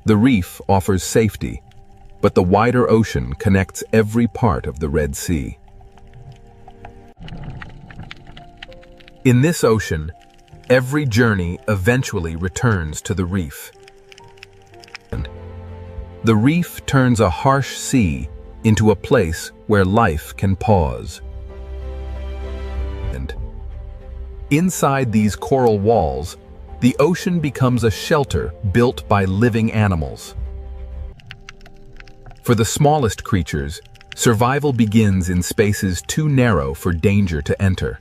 The reef offers safety, but the wider ocean connects every part of the Red Sea. In this ocean, every journey eventually returns to the reef. The reef turns a harsh sea into a place where life can pause. And inside these coral walls, the ocean becomes a shelter built by living animals. For the smallest creatures, survival begins in spaces too narrow for danger to enter.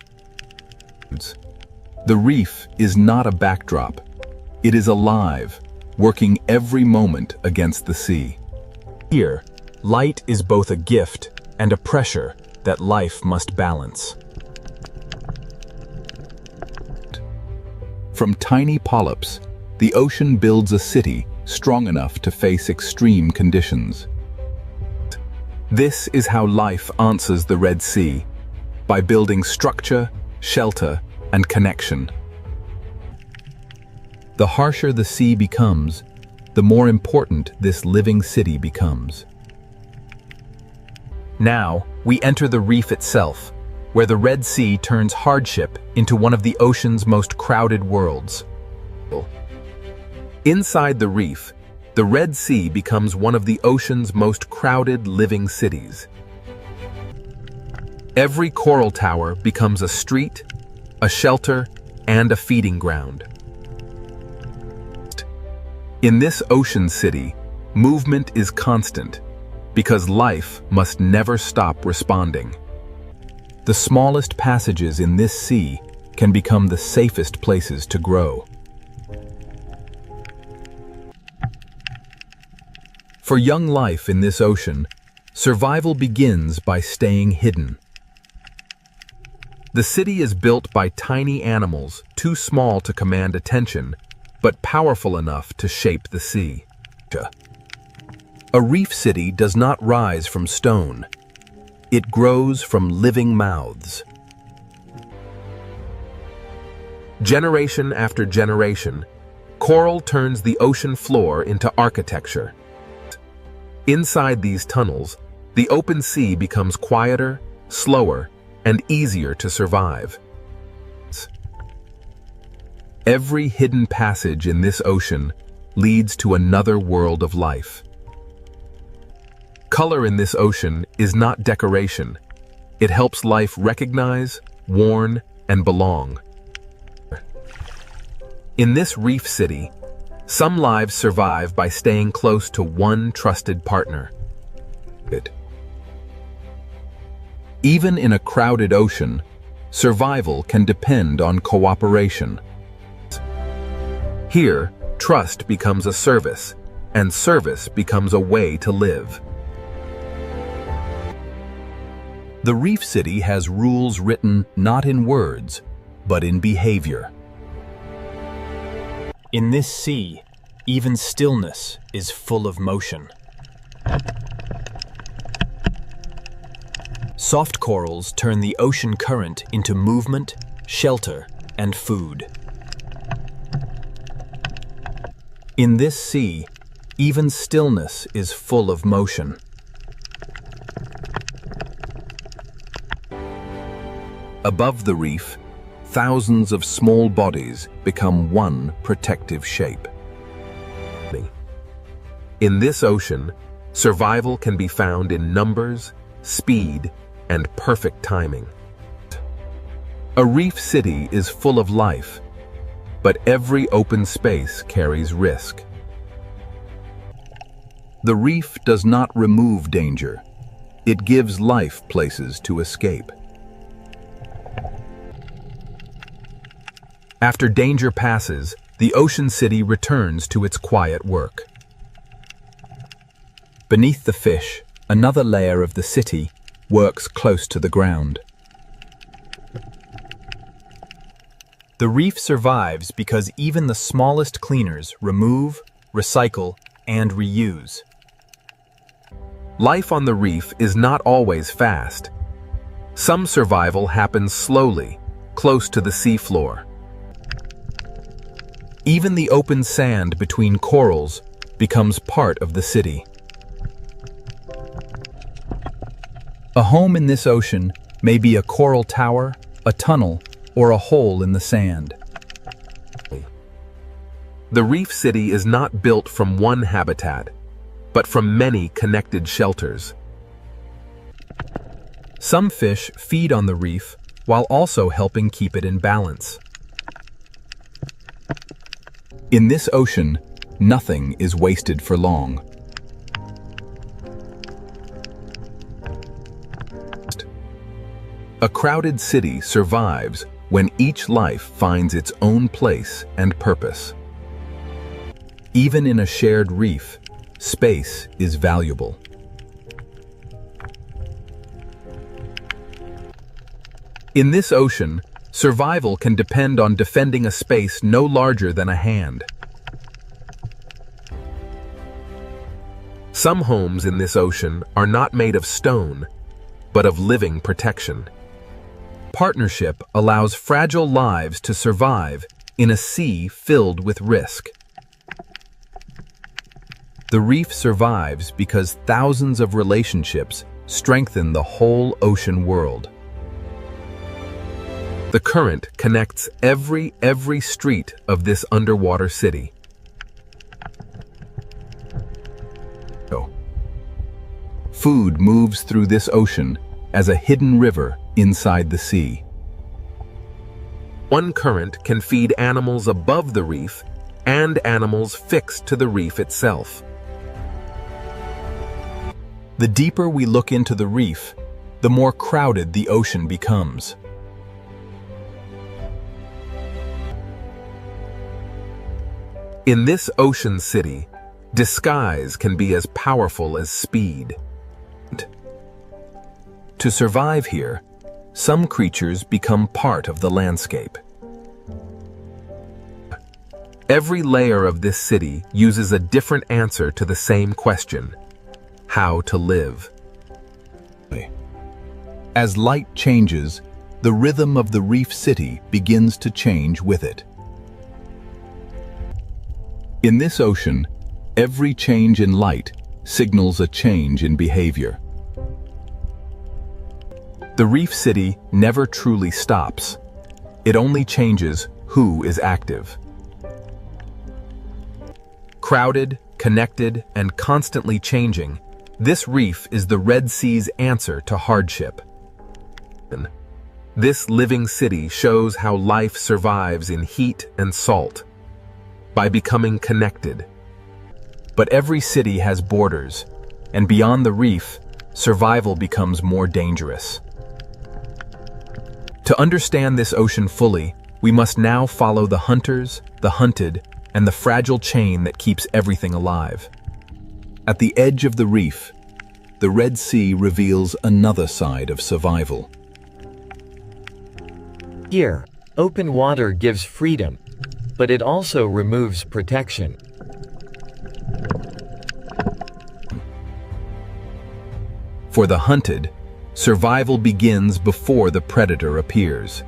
The reef is not a backdrop. It is alive, working every moment against the sea. Here, light is both a gift and a pressure that life must balance. From tiny polyps, the ocean builds a city strong enough to face extreme conditions. This is how life answers the Red Sea, by building structure, shelter, and connection. The harsher the sea becomes, the more important this living city becomes. Now, we enter the reef itself, where the Red Sea turns hardship into one of the ocean's most crowded worlds. Inside the reef, the Red Sea becomes one of the ocean's most crowded living cities. Every coral tower becomes a street, a shelter, and a feeding ground. In this ocean city, movement is constant, because life must never stop responding. The smallest passages in this sea can become the safest places to grow. For young life in this ocean, survival begins by staying hidden. The city is built by tiny animals too small to command attention, but powerful enough to shape the sea. A reef city does not rise from stone. It grows from living mouths. Generation after generation, coral turns the ocean floor into architecture. Inside these tunnels, the open sea becomes quieter, slower, and easier to survive. Every hidden passage in this ocean leads to another world of life. Color in this ocean is not decoration. It helps life recognize, warn, and belong. In this reef city, some lives survive by staying close to one trusted partner. Even in a crowded ocean, survival can depend on cooperation. Here, trust becomes a service, and service becomes a way to live. The reef city has rules written not in words, but in behavior. In this sea, even stillness is full of motion. Soft corals turn the ocean current into movement, shelter, and food. In this sea, even stillness is full of motion. Above the reef, thousands of small bodies become one protective shape. In this ocean, survival can be found in numbers, speed, and perfect timing. A reef city is full of life, but every open space carries risk. The reef does not remove danger. It gives life places to escape. After danger passes, the ocean city returns to its quiet work. Beneath the fish, another layer of the city works close to the ground. The reef survives because even the smallest cleaners remove, recycle, and reuse. Life on the reef is not always fast. Some survival happens slowly, close to the seafloor. Even the open sand between corals becomes part of the city. A home in this ocean may be a coral tower, a tunnel, or a hole in the sand. The reef city is not built from one habitat, but from many connected shelters. Some fish feed on the reef while also helping keep it in balance. In this ocean, nothing is wasted for long. A crowded city survives when each life finds its own place and purpose. Even in a shared reef, space is valuable. In this ocean, survival can depend on defending a space no larger than a hand. Some homes in this ocean are not made of stone, but of living protection. Partnership allows fragile lives to survive in a sea filled with risk. The reef survives because thousands of relationships strengthen the whole ocean world. The current connects every street of this underwater city. Food moves through this ocean as a hidden river inside the sea. One current can feed animals above the reef and animals fixed to the reef itself. The deeper we look into the reef, the more crowded the ocean becomes. In this ocean city, disguise can be as powerful as speed. To survive here, some creatures become part of the landscape. Every layer of this city uses a different answer to the same question: how to live. As light changes, the rhythm of the reef city begins to change with it. In this ocean, every change in light signals a change in behavior. The reef city never truly stops. It only changes who is active. Crowded, connected, and constantly changing, this reef is the Red Sea's answer to hardship. This living city shows how life survives in heat and salt, by becoming connected. But every city has borders, and beyond the reef, survival becomes more dangerous. To understand this ocean fully, we must now follow the hunters, the hunted, and the fragile chain that keeps everything alive. At the edge of the reef, the Red Sea reveals another side of survival. Here, open water gives freedom, but it also removes protection. For the hunted, survival begins before the predator appears.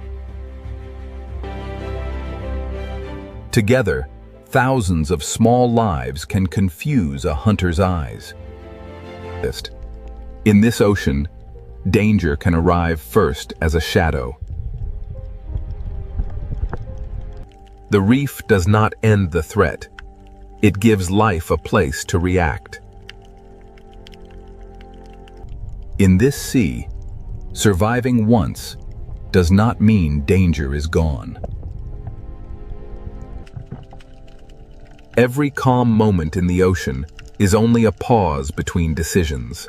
Together, thousands of small lives can confuse a hunter's eyes. In this ocean, danger can arrive first as a shadow. The reef does not end the threat. It gives life a place to react. In this sea, surviving once does not mean danger is gone. Every calm moment in the ocean is only a pause between decisions.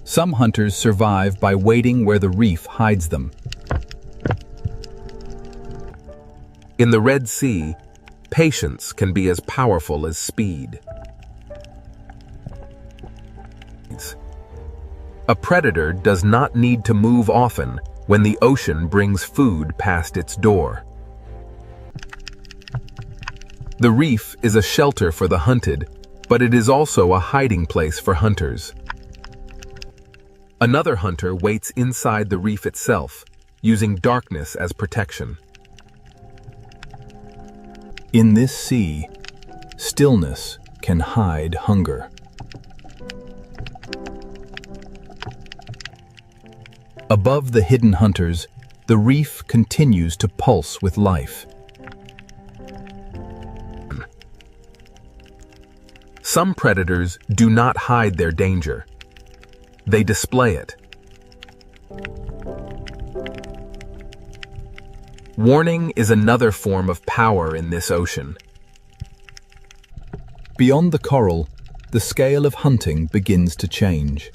Some hunters survive by waiting where the reef hides them. In the Red Sea, patience can be as powerful as speed. A predator does not need to move often when the ocean brings food past its door. The reef is a shelter for the hunted, but it is also a hiding place for hunters. Another hunter waits inside the reef itself, using darkness as protection. In this sea, stillness can hide hunger. Above the hidden hunters, the reef continues to pulse with life. Some predators do not hide their danger. They display it. Warning is another form of power in this ocean. Beyond the coral, the scale of hunting begins to change.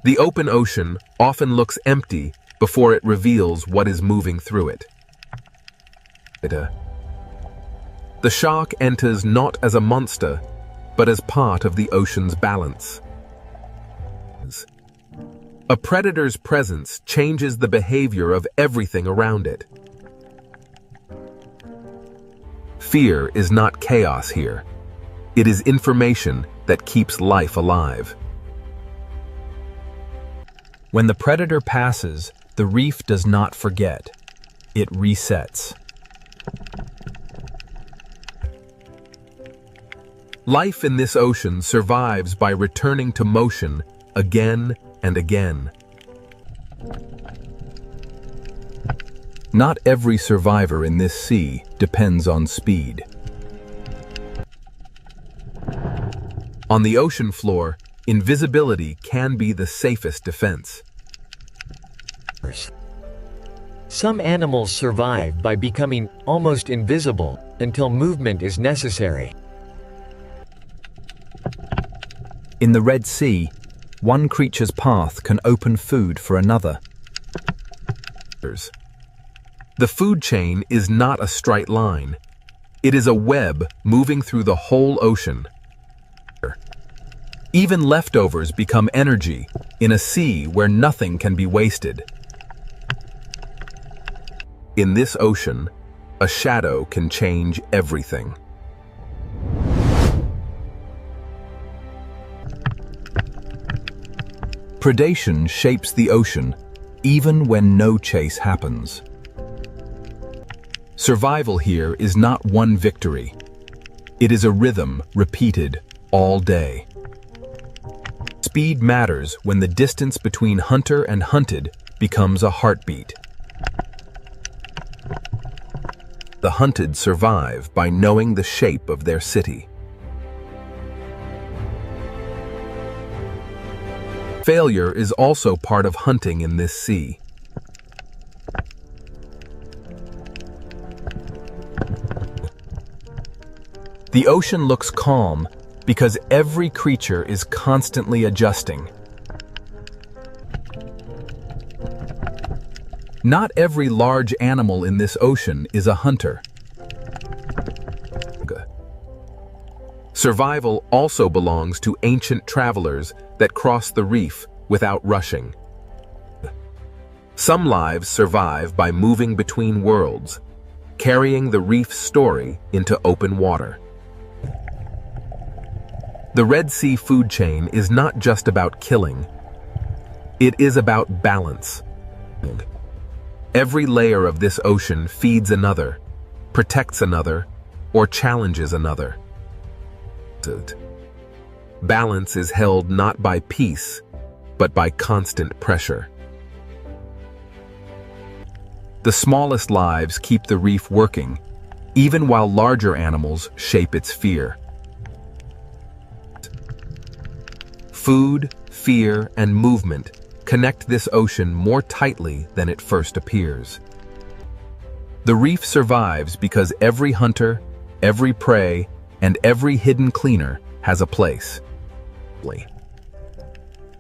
The open ocean often looks empty before it reveals what is moving through it. The shark enters not as a monster, but as part of the ocean's balance. A predator's presence changes the behavior of everything around it. Fear is not chaos here. It is information that keeps life alive. When the predator passes, the reef does not forget. It resets. Life in this ocean survives by returning to motion again and again. Not every survivor in this sea depends on speed. On the ocean floor, invisibility can be the safest defense. Some animals survive by becoming almost invisible until movement is necessary. In the Red Sea, one creature's path can open food for another. The food chain is not a straight line. It is a web moving through the whole ocean. Even leftovers become energy in a sea where nothing can be wasted. In this ocean, a shadow can change everything. Predation shapes the ocean even when no chase happens. Survival here is not one victory. It is a rhythm repeated all day. Speed matters when the distance between hunter and hunted becomes a heartbeat. The hunted survive by knowing the shape of their city. Failure is also part of hunting in this sea. The ocean looks calm because every creature is constantly adjusting. Not every large animal in this ocean is a hunter. Survival also belongs to ancient travelers that cross the reef without rushing. Some lives survive by moving between worlds, carrying the reef's story into open water. The Red Sea food chain is not just about killing. It is about balance. Every layer of this ocean feeds another, protects another, or challenges another. Balance is held not by peace, but by constant pressure. The smallest lives keep the reef working, even while larger animals shape its fear. Food, fear, and movement connect this ocean more tightly than it first appears. The reef survives because every hunter, every prey, and every hidden cleaner has a place.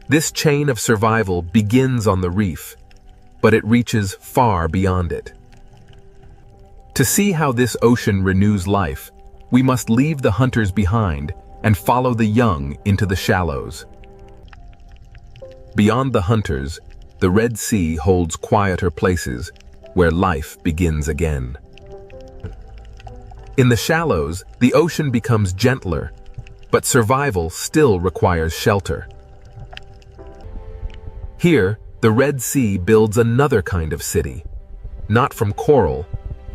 This chain of survival begins on the reef, but it reaches far beyond it. To see how this ocean renews life, we must leave the hunters behind and follow the young into the shallows. Beyond the hunters, the Red Sea holds quieter places where life begins again. In the shallows, the ocean becomes gentler, but survival still requires shelter. Here, the Red Sea builds another kind of city, not from coral,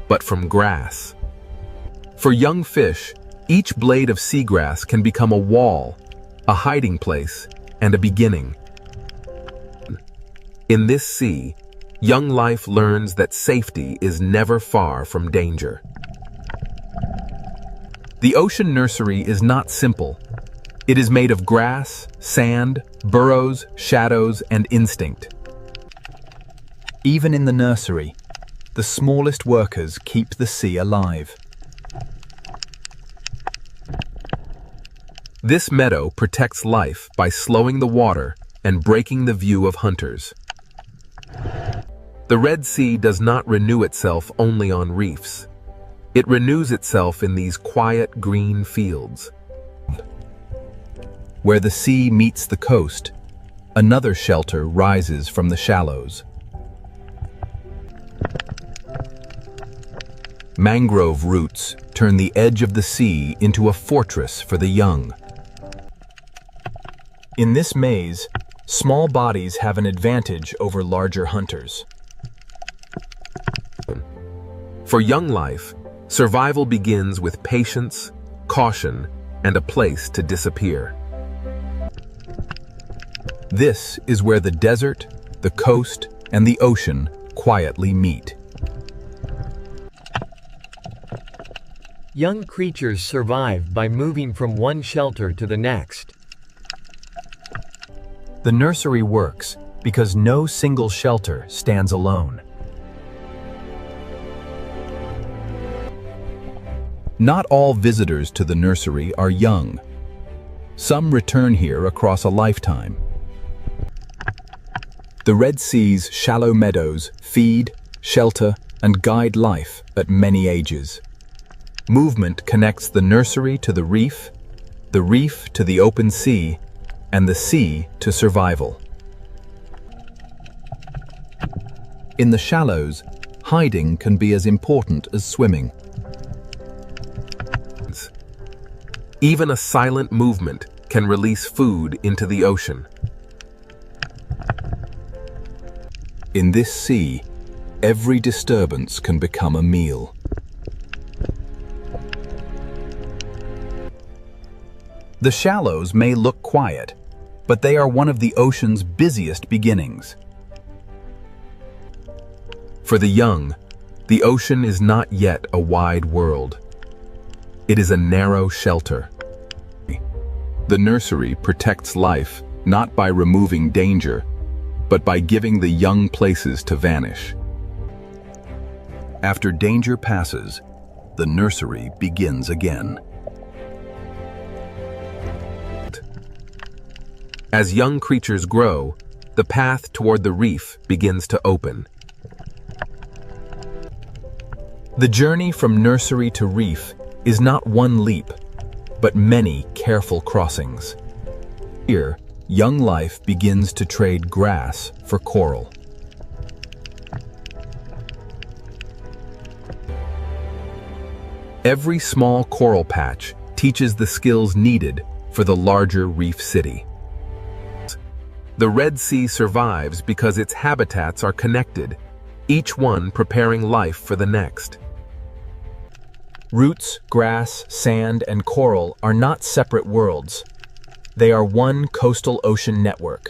but from grass. For young fish, each blade of seagrass can become a wall, a hiding place, and a beginning. In this sea, young life learns that safety is never far from danger. The ocean nursery is not simple. It is made of grass, sand, burrows, shadows, and instinct. Even in the nursery, the smallest workers keep the sea alive. This meadow protects life by slowing the water and breaking the view of hunters. The Red Sea does not renew itself only on reefs. It renews itself in these quiet green fields. Where the sea meets the coast, another shelter rises from the shallows. Mangrove roots turn the edge of the sea into a fortress for the young. In this maze, small bodies have an advantage over larger hunters. For young life, survival begins with patience, caution, and a place to disappear. This is where the desert, the coast, and the ocean quietly meet. Young creatures survive by moving from one shelter to the next. The nursery works because no single shelter stands alone. Not all visitors to the nursery are young. Some return here across a lifetime. The Red Sea's shallow meadows feed, shelter, and guide life at many ages. Movement connects the nursery to the reef to the open sea, and the sea to survival. In the shallows, hiding can be as important as swimming. Even a silent movement can release food into the ocean. In this sea, every disturbance can become a meal. The shallows may look quiet, but they are one of the ocean's busiest beginnings. For the young, the ocean is not yet a wide world. It is a narrow shelter. The nursery protects life not by removing danger, but by giving the young places to vanish. After danger passes, the nursery begins again. As young creatures grow, the path toward the reef begins to open. The journey from nursery to reef is not one leap, but many careful crossings. Here, young life begins to trade grass for coral. Every small coral patch teaches the skills needed for the larger reef city. The Red Sea survives because its habitats are connected, each one preparing life for the next. Roots, grass, sand, and coral are not separate worlds. They are one coastal ocean network.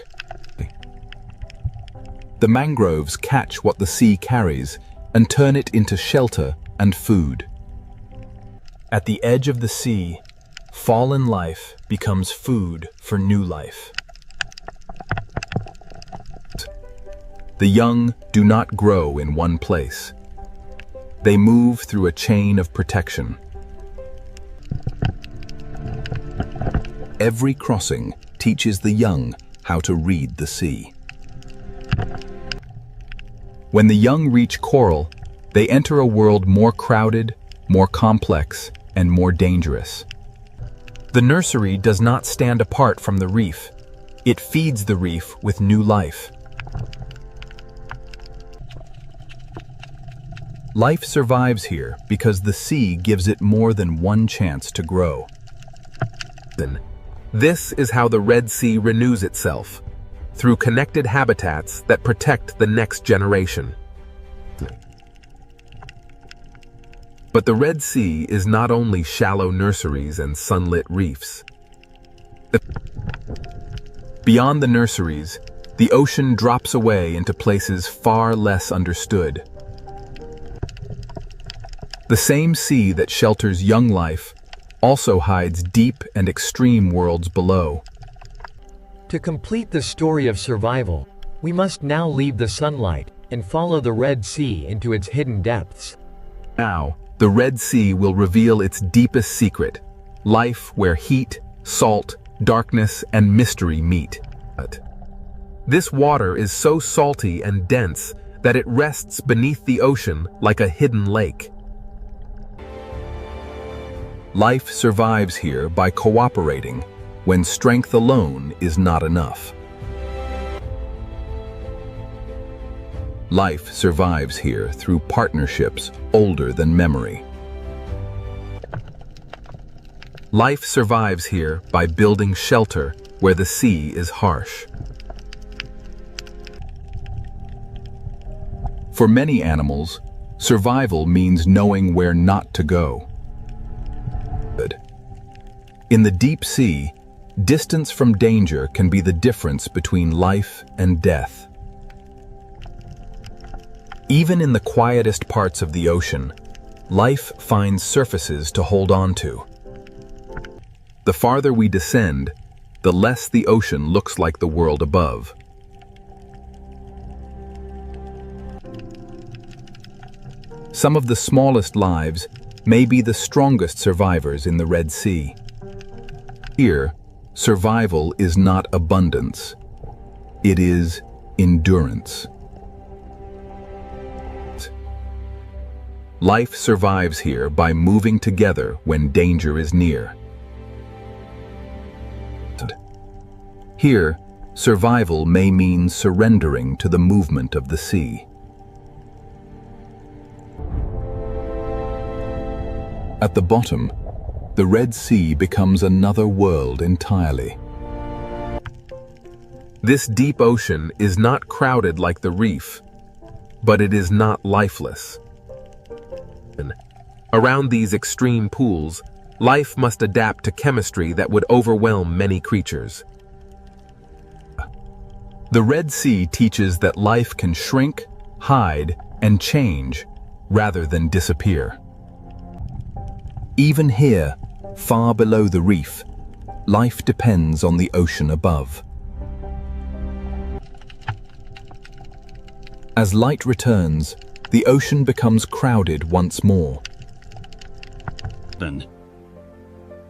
The mangroves catch what the sea carries and turn it into shelter and food. At the edge of the sea, fallen life becomes food for new life. The young do not grow in one place. They move through a chain of protection. Every crossing teaches the young how to read the sea. When the young reach coral, they enter a world more crowded, more complex, and more dangerous. The nursery does not stand apart from the reef. It feeds the reef with new life. Life survives here because the sea gives it more than one chance to grow. This is how the Red Sea renews itself, through connected habitats that protect the next generation. But the Red Sea is not only shallow nurseries and sunlit reefs. Beyond the nurseries, the ocean drops away into places far less understood. The same sea that shelters young life also hides deep and extreme worlds below. To complete the story of survival, we must now leave the sunlight and follow the Red Sea into its hidden depths. Now, the Red Sea will reveal its deepest secret, life where heat, salt, darkness, and mystery meet. This water is so salty and dense that it rests beneath the ocean like a hidden lake. Life survives here by cooperating when strength alone is not enough. Life survives here through partnerships older than memory. Life survives here by building shelter where the sea is harsh. For many animals, survival means knowing where not to go. In the deep sea, distance from danger can be the difference between life and death. Even in the quietest parts of the ocean, life finds surfaces to hold on to. The farther we descend, the less the ocean looks like the world above. Some of the smallest lives may be the strongest survivors in the Red Sea. Here, survival is not abundance. It is endurance. Life survives here by moving together when danger is near. Here, survival may mean surrendering to the movement of the sea. At the bottom, the Red Sea becomes another world entirely. This deep ocean is not crowded like the reef, but it is not lifeless. Around these extreme pools, life must adapt to chemistry that would overwhelm many creatures. The Red Sea teaches that life can shrink, hide, and change rather than disappear. Even here, far below the reef, life depends on the ocean above. As light returns, the ocean becomes crowded once more.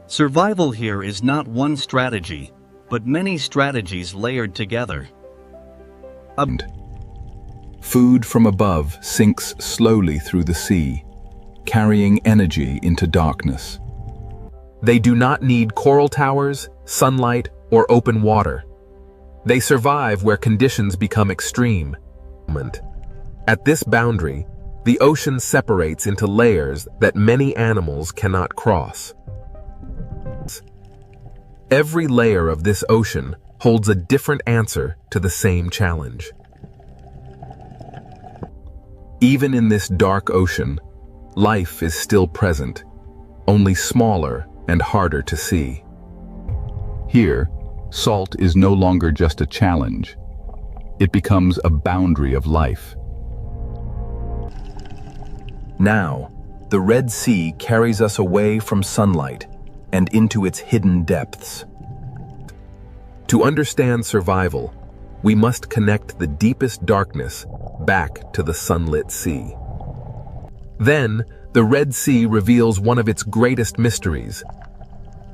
Survival here is not one strategy, but many strategies layered together. Food from above sinks slowly through the sea, carrying energy into darkness. They do not need coral towers, sunlight, or open water. They survive where conditions become extreme. At this boundary, the ocean separates into layers that many animals cannot cross. Every layer of this ocean holds a different answer to the same challenge. Even in this dark ocean, life is still present, only smaller and harder to see. Here, salt is no longer just a challenge. It becomes a boundary of life. Now, the Red Sea carries us away from sunlight and into its hidden depths. To understand survival, we must connect the deepest darkness back to the sunlit sea. Then, the Red Sea reveals one of its greatest mysteries,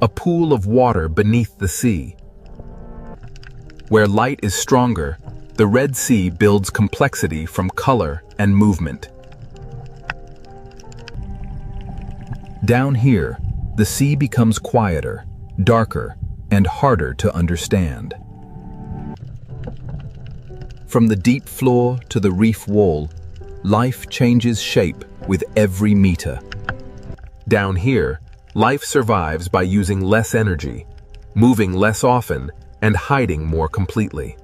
a pool of water beneath the sea. Where light is stronger, the Red Sea builds complexity from color and movement. Down here, the sea becomes quieter, darker, and harder to understand. From the deep floor to the reef wall, life changes shape with every meter. Down here, life survives by using less energy, moving less often, and hiding more completely.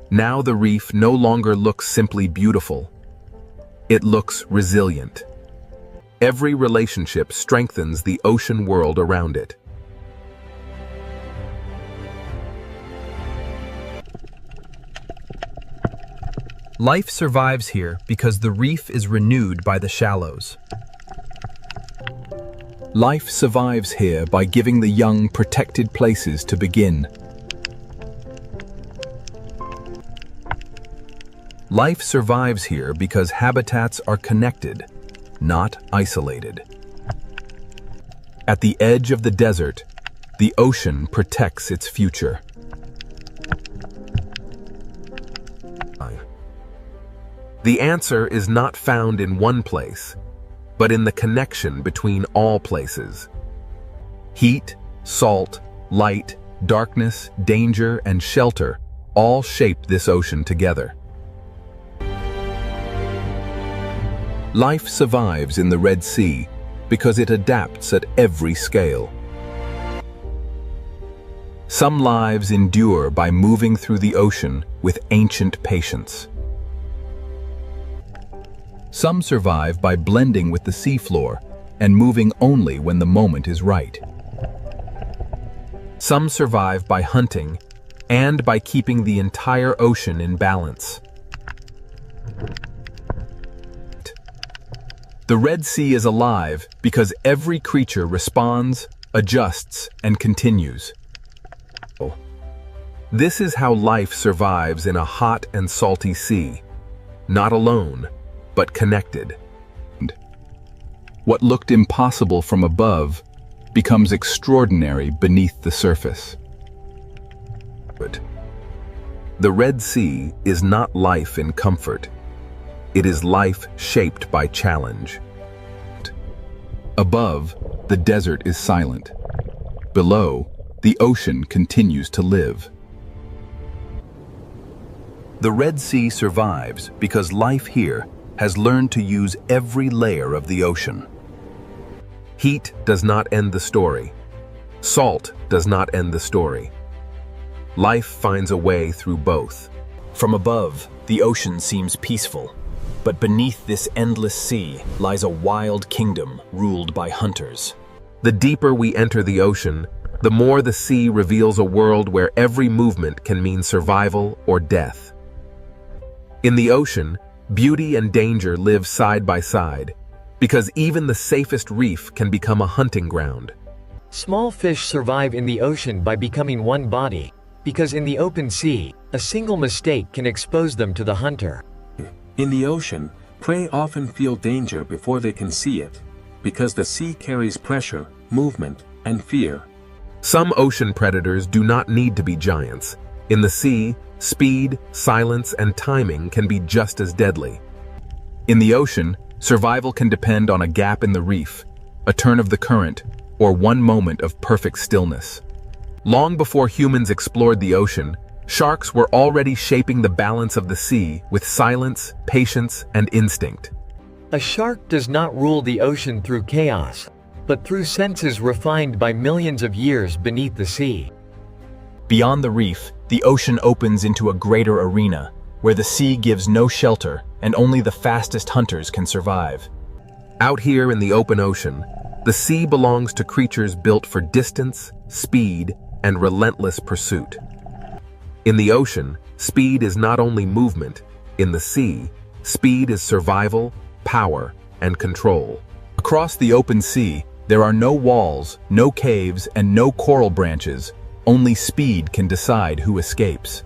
Now the reef no longer looks simply beautiful. It looks resilient. Every relationship strengthens the ocean world around it. Life survives here because the reef is renewed by the shallows. Life survives here by giving the young protected places to begin. Life survives here because habitats are connected, not isolated. At the edge of the desert, the ocean protects its future. The answer is not found in one place, but in the connection between all places. Heat, salt, light, darkness, danger, and shelter all shape this ocean together. Life survives in the Red Sea because it adapts at every scale. Some lives endure by moving through the ocean with ancient patience. Some survive by blending with the seafloor and moving only when the moment is right. Some survive by hunting and by keeping the entire ocean in balance. The Red Sea is alive because every creature responds, adjusts, and continues. This is how life survives in a hot and salty sea, not alone, but connected. What looked impossible from above becomes extraordinary beneath the surface. The Red Sea is not life in comfort. It is life shaped by challenge. Above, the desert is silent. Below, the ocean continues to live. The Red Sea survives because life here has learned to use every layer of the ocean. Heat does not end the story. Salt does not end the story. Life finds a way through both. From above, the ocean seems peaceful. But beneath this endless sea lies a wild kingdom ruled by hunters. The deeper we enter the ocean, the more the sea reveals a world where every movement can mean survival or death. In the ocean, beauty and danger live side by side, because even the safest reef can become a hunting ground. Small fish survive in the ocean by becoming one body, because in the open sea, a single mistake can expose them to the hunter. In the ocean, prey often feel danger before they can see it, because the sea carries pressure, movement, and fear. Some ocean predators do not need to be giants. In the sea, speed, silence, and timing can be just as deadly. In the ocean, survival can depend on a gap in the reef, a turn of the current, or one moment of perfect stillness. Long before humans explored the ocean, sharks were already shaping the balance of the sea with silence, patience, and instinct. A shark does not rule the ocean through chaos, but through senses refined by millions of years beneath the sea. Beyond the reef, the ocean opens into a greater arena, where the sea gives no shelter and only the fastest hunters can survive. Out here in the open ocean, the sea belongs to creatures built for distance, speed, and relentless pursuit. In the ocean, speed is not only movement. In the sea, speed is survival, power, and control. Across the open sea, there are no walls, no caves, and no coral branches. Only speed can decide who escapes.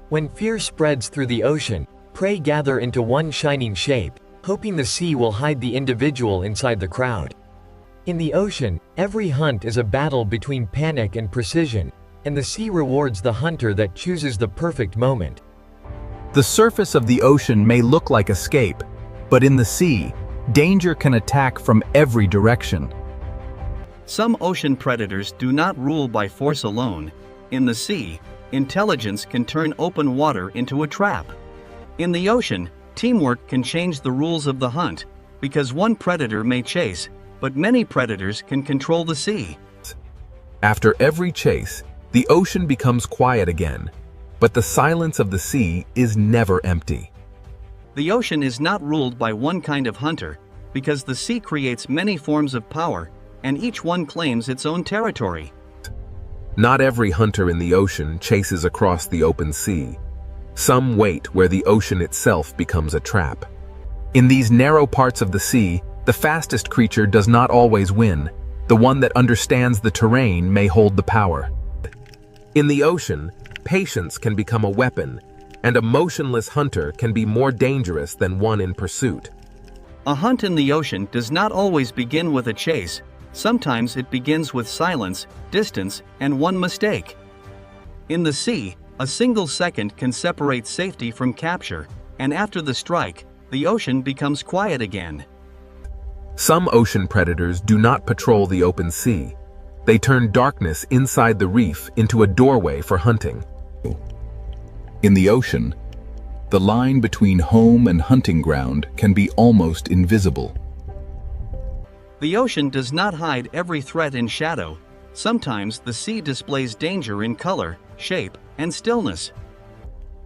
When fear spreads through the ocean, prey gather into one shining shape, hoping the sea will hide the individual inside the crowd. In the ocean, every hunt is a battle between panic and precision, and the sea rewards the hunter that chooses the perfect moment. The surface of the ocean may look like escape, but in the sea, danger can attack from every direction. Some ocean predators do not rule by force alone. In the sea, intelligence can turn open water into a trap. In the ocean, teamwork can change the rules of the hunt, because one predator may chase, but many predators can control the sea. After every chase, the ocean becomes quiet again, but the silence of the sea is never empty. The ocean is not ruled by one kind of hunter, because the sea creates many forms of power, and each one claims its own territory. Not every hunter in the ocean chases across the open sea. Some wait where the ocean itself becomes a trap. In these narrow parts of the sea, the fastest creature does not always win. The one that understands the terrain may hold the power. In the ocean, patience can become a weapon, and a motionless hunter can be more dangerous than one in pursuit. A hunt in the ocean does not always begin with a chase. Sometimes it begins with silence, distance, and one mistake. In the sea, a single second can separate safety from capture, and after the strike, the ocean becomes quiet again. Some ocean predators do not patrol the open sea. They turn darkness inside the reef into a doorway for hunting. In the ocean, the line between home and hunting ground can be almost invisible. The ocean does not hide every threat in shadow. Sometimes the sea displays danger in color, shape, and stillness.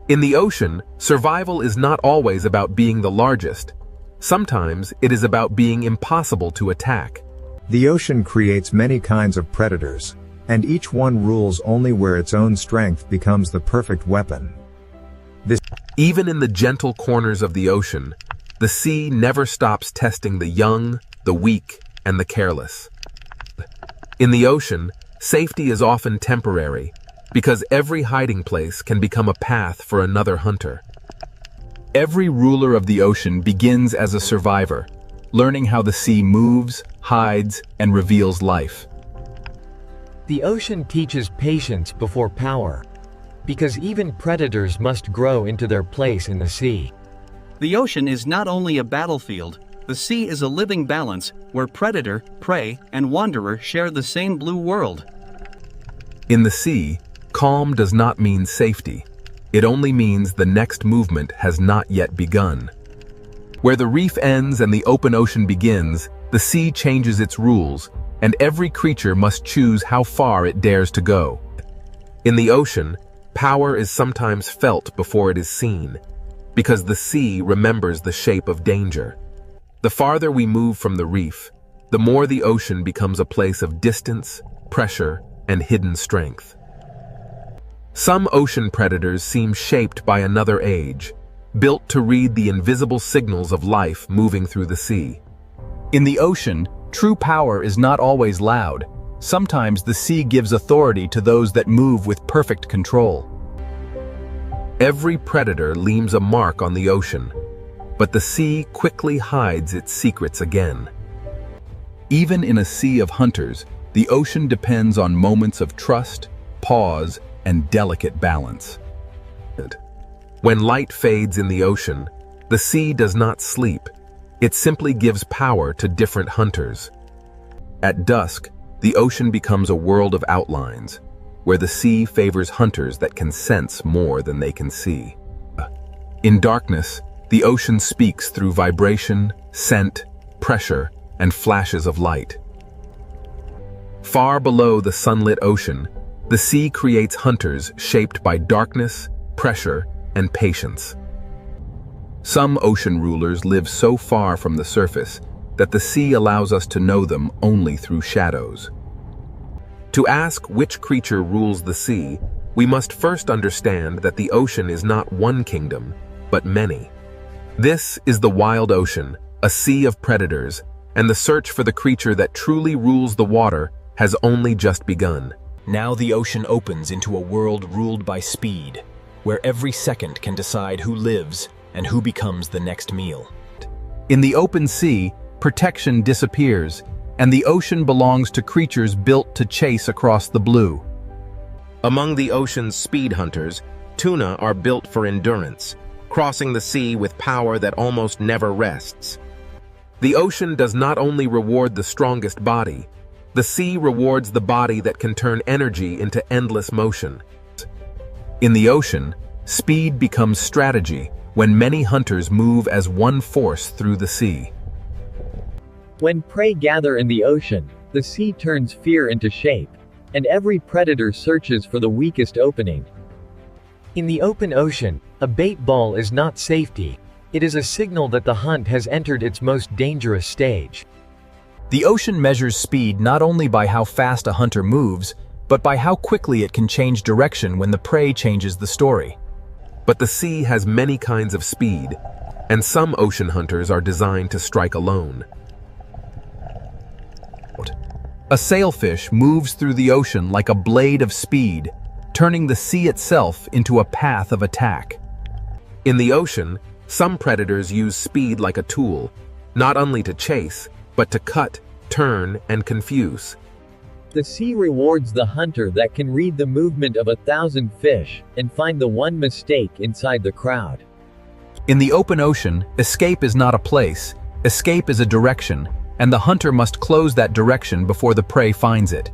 In the ocean, survival is not always about being the largest. Sometimes it is about being impossible to attack. The ocean creates many kinds of predators, and each one rules only where its own strength becomes the perfect weapon. Even in the gentle corners of the ocean, the sea never stops testing the young, the weak, and the careless. In the ocean, safety is often temporary, because every hiding place can become a path for another hunter. Every ruler of the ocean begins as a survivor, learning how the sea moves, hides, and reveals life. The ocean teaches patience before power, because even predators must grow into their place in the sea. The ocean is not only a battlefield, the sea is a living balance where predator, prey, and wanderer share the same blue world. In the sea, calm does not mean safety. It only means the next movement has not yet begun. Where the reef ends and the open ocean begins, the sea changes its rules, and every creature must choose how far it dares to go. In the ocean, power is sometimes felt before it is seen. because the sea remembers the shape of danger. The farther we move from the reef, the more the ocean becomes a place of distance, pressure, and hidden strength. Some ocean predators seem shaped by another age, built to read the invisible signals of life moving through the sea. In the ocean, true power is not always loud. Sometimes the sea gives authority to those that move with perfect control. Every predator leaves a mark on the ocean, but the sea quickly hides its secrets again. Even in a sea of hunters, the ocean depends on moments of trust, pause, and delicate balance. When light fades in the ocean, the sea does not sleep. It simply gives power to different hunters. At dusk, the ocean becomes a world of outlines, where the sea favors hunters that can sense more than they can see. In darkness, the ocean speaks through vibration, scent, pressure, and flashes of light. Far below the sunlit ocean, the sea creates hunters shaped by darkness, pressure, and patience. Some ocean rulers live so far from the surface that the sea allows us to know them only through shadows. To ask which creature rules the sea, we must first understand that the ocean is not one kingdom, but many. This is the wild ocean, a sea of predators, and the search for the creature that truly rules the water has only just begun. Now the ocean opens into a world ruled by speed, where every second can decide who lives and who becomes the next meal. In the open sea, protection disappears, and the ocean belongs to creatures built to chase across the blue. Among the ocean's speed hunters, tuna are built for endurance, crossing the sea with power that almost never rests. The ocean does not only reward the strongest body, the sea rewards the body that can turn energy into endless motion. In the ocean, speed becomes strategy when many hunters move as one force through the sea. When prey gather in the ocean, the sea turns fear into shape, and every predator searches for the weakest opening. In the open ocean, a bait ball is not safety. It is a signal that the hunt has entered its most dangerous stage. The ocean measures speed not only by how fast a hunter moves, but by how quickly it can change direction when the prey changes the story. But the sea has many kinds of speed, and some ocean hunters are designed to strike alone. A sailfish moves through the ocean like a blade of speed, turning the sea itself into a path of attack. In the ocean, some predators use speed like a tool, not only to chase, but to cut, turn, and confuse. The sea rewards the hunter that can read the movement of 1,000 fish and find the one mistake inside the crowd. In the open ocean, escape is not a place, escape is a direction, and the hunter must close that direction before the prey finds it.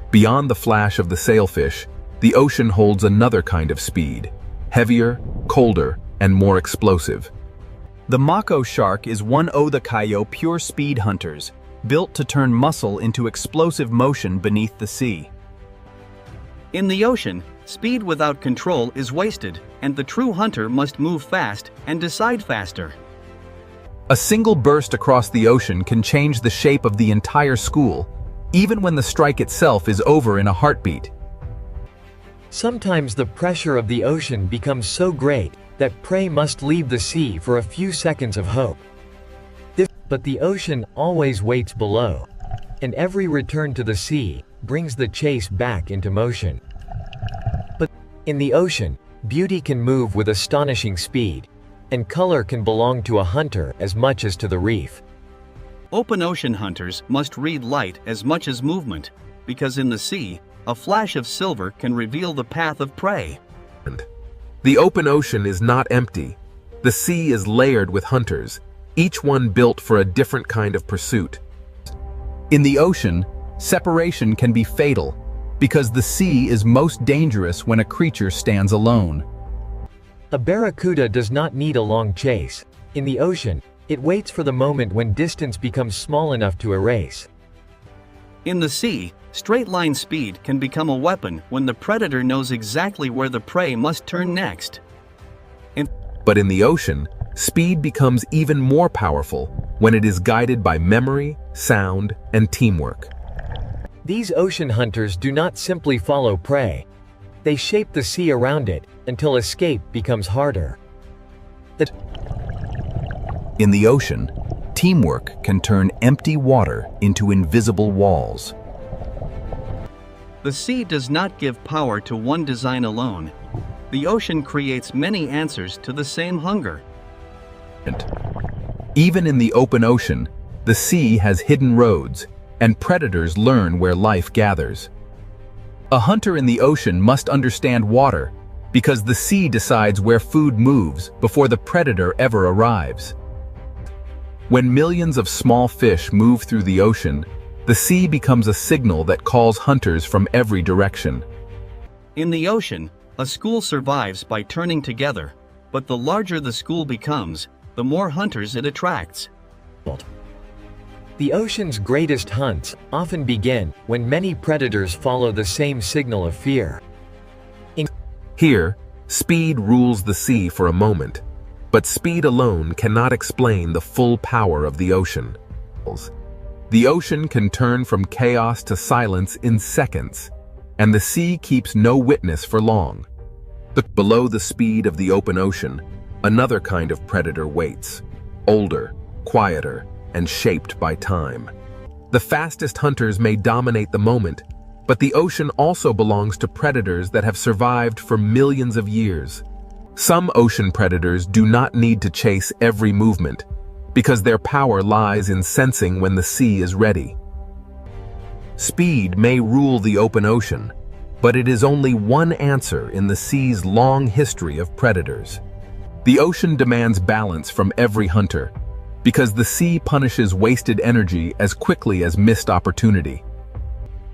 Beyond the flash of the sailfish, the ocean holds another kind of speed, heavier, colder, and more explosive. The mako shark is one of the kayo pure speed hunters, built to turn muscle into explosive motion beneath the sea. In the ocean, speed without control is wasted, and the true hunter must move fast and decide faster. A single burst across the ocean can change the shape of the entire school, even when the strike itself is over in a heartbeat. Sometimes the pressure of the ocean becomes so great that prey must leave the sea for a few seconds of hope. But the ocean always waits below, and every return to the sea brings the chase back into motion. But in the ocean, beauty can move with astonishing speed, and color can belong to a hunter as much as to the reef. Open ocean hunters must read light as much as movement, because in the sea, a flash of silver can reveal the path of prey. The open ocean is not empty. The sea is layered with hunters, each one built for a different kind of pursuit. In the ocean, separation can be fatal, because the sea is most dangerous when a creature stands alone. A barracuda does not need a long chase. In the ocean, it waits for the moment when distance becomes small enough to erase. In the sea, straight-line speed can become a weapon when the predator knows exactly where the prey must turn next. But in the ocean, speed becomes even more powerful when it is guided by memory, sound, and teamwork. These ocean hunters do not simply follow prey. They shape the sea around it until escape becomes harder. In the ocean, teamwork can turn empty water into invisible walls. The sea does not give power to one design alone. The ocean creates many answers to the same hunger. Even in the open ocean, the sea has hidden roads, and predators learn where life gathers. A hunter in the ocean must understand water, because the sea decides where food moves before the predator ever arrives. When millions of small fish move through the ocean, the sea becomes a signal that calls hunters from every direction. In the ocean, a school survives by turning together, but the larger the school becomes, the more hunters it attracts. The ocean's greatest hunts often begin when many predators follow the same signal of fear. Here, speed rules the sea for a moment, but speed alone cannot explain the full power of the ocean. The ocean can turn from chaos to silence in seconds, and the sea keeps no witness for long. But below the speed of the open ocean, another kind of predator waits, older, quieter, and shaped by time. The fastest hunters may dominate the moment, but the ocean also belongs to predators that have survived for millions of years. Some ocean predators do not need to chase every movement, because their power lies in sensing when the sea is ready. Speed may rule the open ocean, but it is only one answer in the sea's long history of predators. The ocean demands balance from every hunter, because the sea punishes wasted energy as quickly as missed opportunity.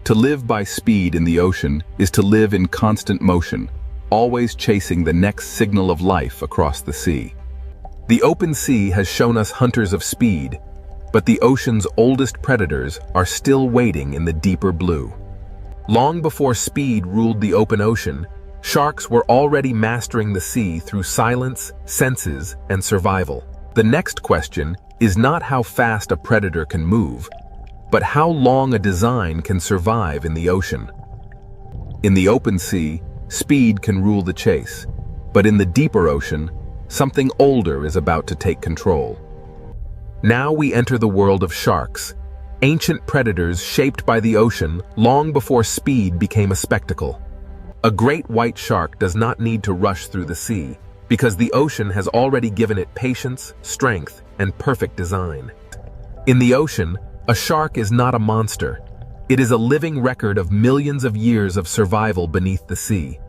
To live by speed in the ocean is to live in constant motion, always chasing the next signal of life across the sea. The open sea has shown us hunters of speed, but the ocean's oldest predators are still waiting in the deeper blue. Long before speed ruled the open ocean, sharks were already mastering the sea through silence, senses, and survival. The next question is not how fast a predator can move, but how long a design can survive in the ocean. In the open sea, speed can rule the chase, but in the deeper ocean, something older is about to take control. Now we enter the world of sharks, ancient predators shaped by the ocean long before speed became a spectacle. A great white shark does not need to rush through the sea, because the ocean has already given it patience, strength, and perfect design. In the ocean, a shark is not a monster. It is a living record of millions of years of survival beneath the sea.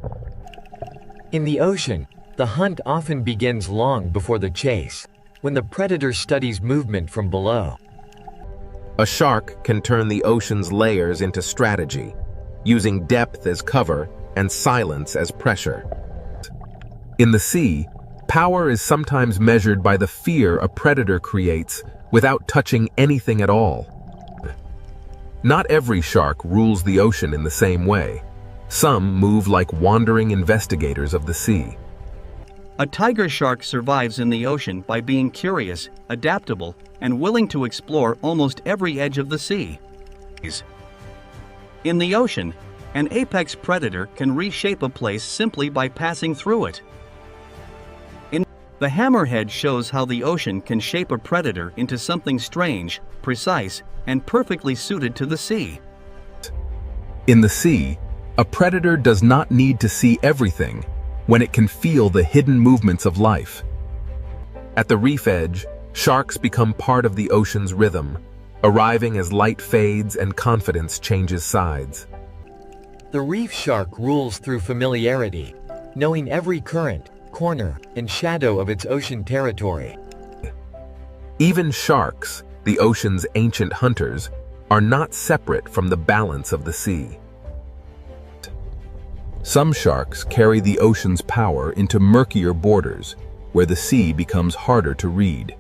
In the ocean, the hunt often begins long before the chase, when the predator studies movement from below. A shark can turn the ocean's layers into strategy, using depth as cover and silence as pressure. In the sea, power is sometimes measured by the fear a predator creates without touching anything at all. Not every shark rules the ocean in the same way. Some move like wandering investigators of the sea. A tiger shark survives in the ocean by being curious, adaptable, and willing to explore almost every edge of the sea. In the ocean, an apex predator can reshape a place simply by passing through it. The hammerhead shows how the ocean can shape a predator into something strange, precise, and perfectly suited to the sea. In the sea, a predator does not need to see everything when it can feel the hidden movements of life. At the reef edge, sharks become part of the ocean's rhythm, arriving as light fades and confidence changes sides. The reef shark rules through familiarity, knowing every current, corner, and shadow of its ocean territory. Even sharks, the ocean's ancient hunters, are not separate from the balance of the sea. Some sharks carry the ocean's power into murkier borders, where the sea becomes harder to read.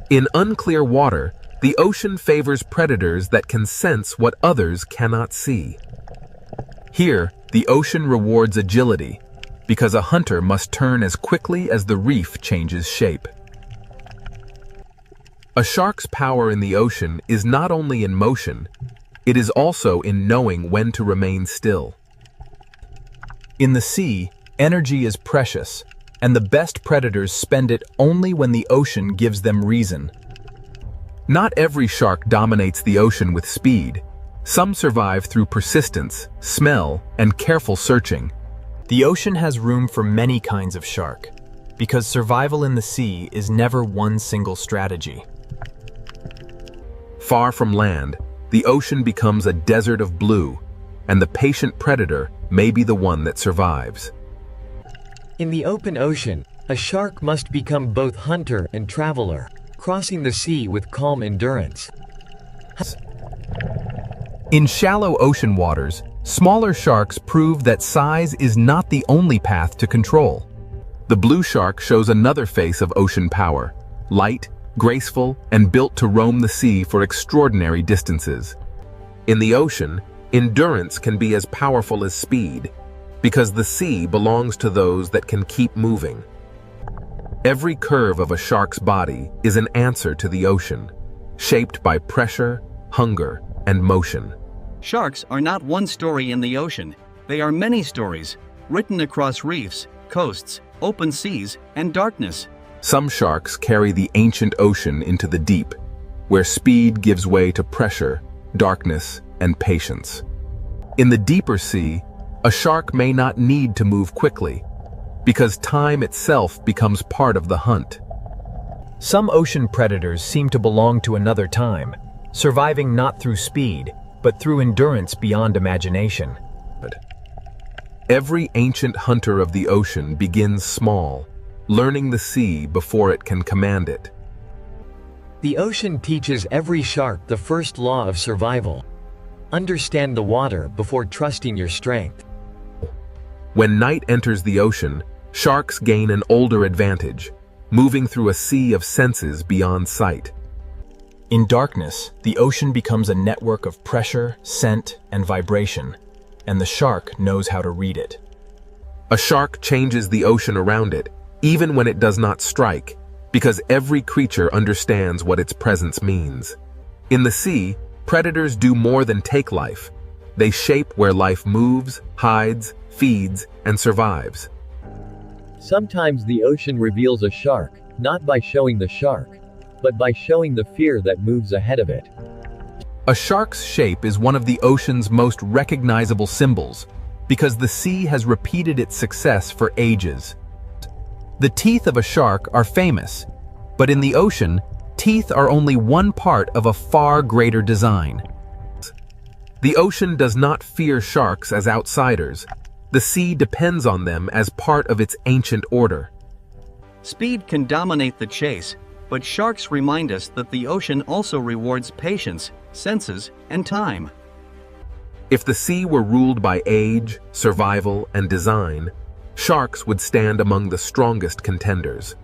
In unclear water, the ocean favors predators that can sense what others cannot see. Here, the ocean rewards agility, because a hunter must turn as quickly as the reef changes shape. A shark's power in the ocean is not only in motion, it is also in knowing when to remain still. In the sea, energy is precious, and the best predators spend it only when the ocean gives them reason. Not every shark dominates the ocean with speed. Some survive through persistence, smell, and careful searching. The ocean has room for many kinds of shark, because survival in the sea is never one single strategy. Far from land, the ocean becomes a desert of blue, and the patient predator may be the one that survives. In the open ocean, a shark must become both hunter and traveler, crossing the sea with calm endurance. In shallow ocean waters, smaller sharks prove that size is not the only path to control. The blue shark shows another face of ocean power, light, graceful, and built to roam the sea for extraordinary distances. In the ocean, endurance can be as powerful as speed, because the sea belongs to those that can keep moving. Every curve of a shark's body is an answer to the ocean, shaped by pressure, hunger, and motion. Sharks are not one story in the ocean, they are many stories, written across reefs, coasts, open seas, and darkness. Some sharks carry the ancient ocean into the deep, where speed gives way to pressure, darkness, and patience. In the deeper sea, a shark may not need to move quickly, because time itself becomes part of the hunt. Some ocean predators seem to belong to another time, surviving not through speed, but through endurance beyond imagination. Every ancient hunter of the ocean begins small, learning the sea before it can command it. The ocean teaches every shark the first law of survival. Understand the water before trusting your strength. When night enters the ocean, sharks gain an older advantage, moving through a sea of senses beyond sight. In darkness, the ocean becomes a network of pressure, scent, and vibration, and the shark knows how to read it. A shark changes the ocean around it, even when it does not strike, because every creature understands what its presence means. In the sea, predators do more than take life. They shape where life moves, hides, feeds, and survives. Sometimes the ocean reveals a shark, not by showing the shark, but by showing the fear that moves ahead of it. A shark's shape is one of the ocean's most recognizable symbols, because the sea has repeated its success for ages. The teeth of a shark are famous, but in the ocean, teeth are only one part of a far greater design. The ocean does not fear sharks as outsiders. The sea depends on them as part of its ancient order. Speed can dominate the chase, but sharks remind us that the ocean also rewards patience, senses, and time. If the sea were ruled by age, survival, and design, sharks would stand among the strongest contenders.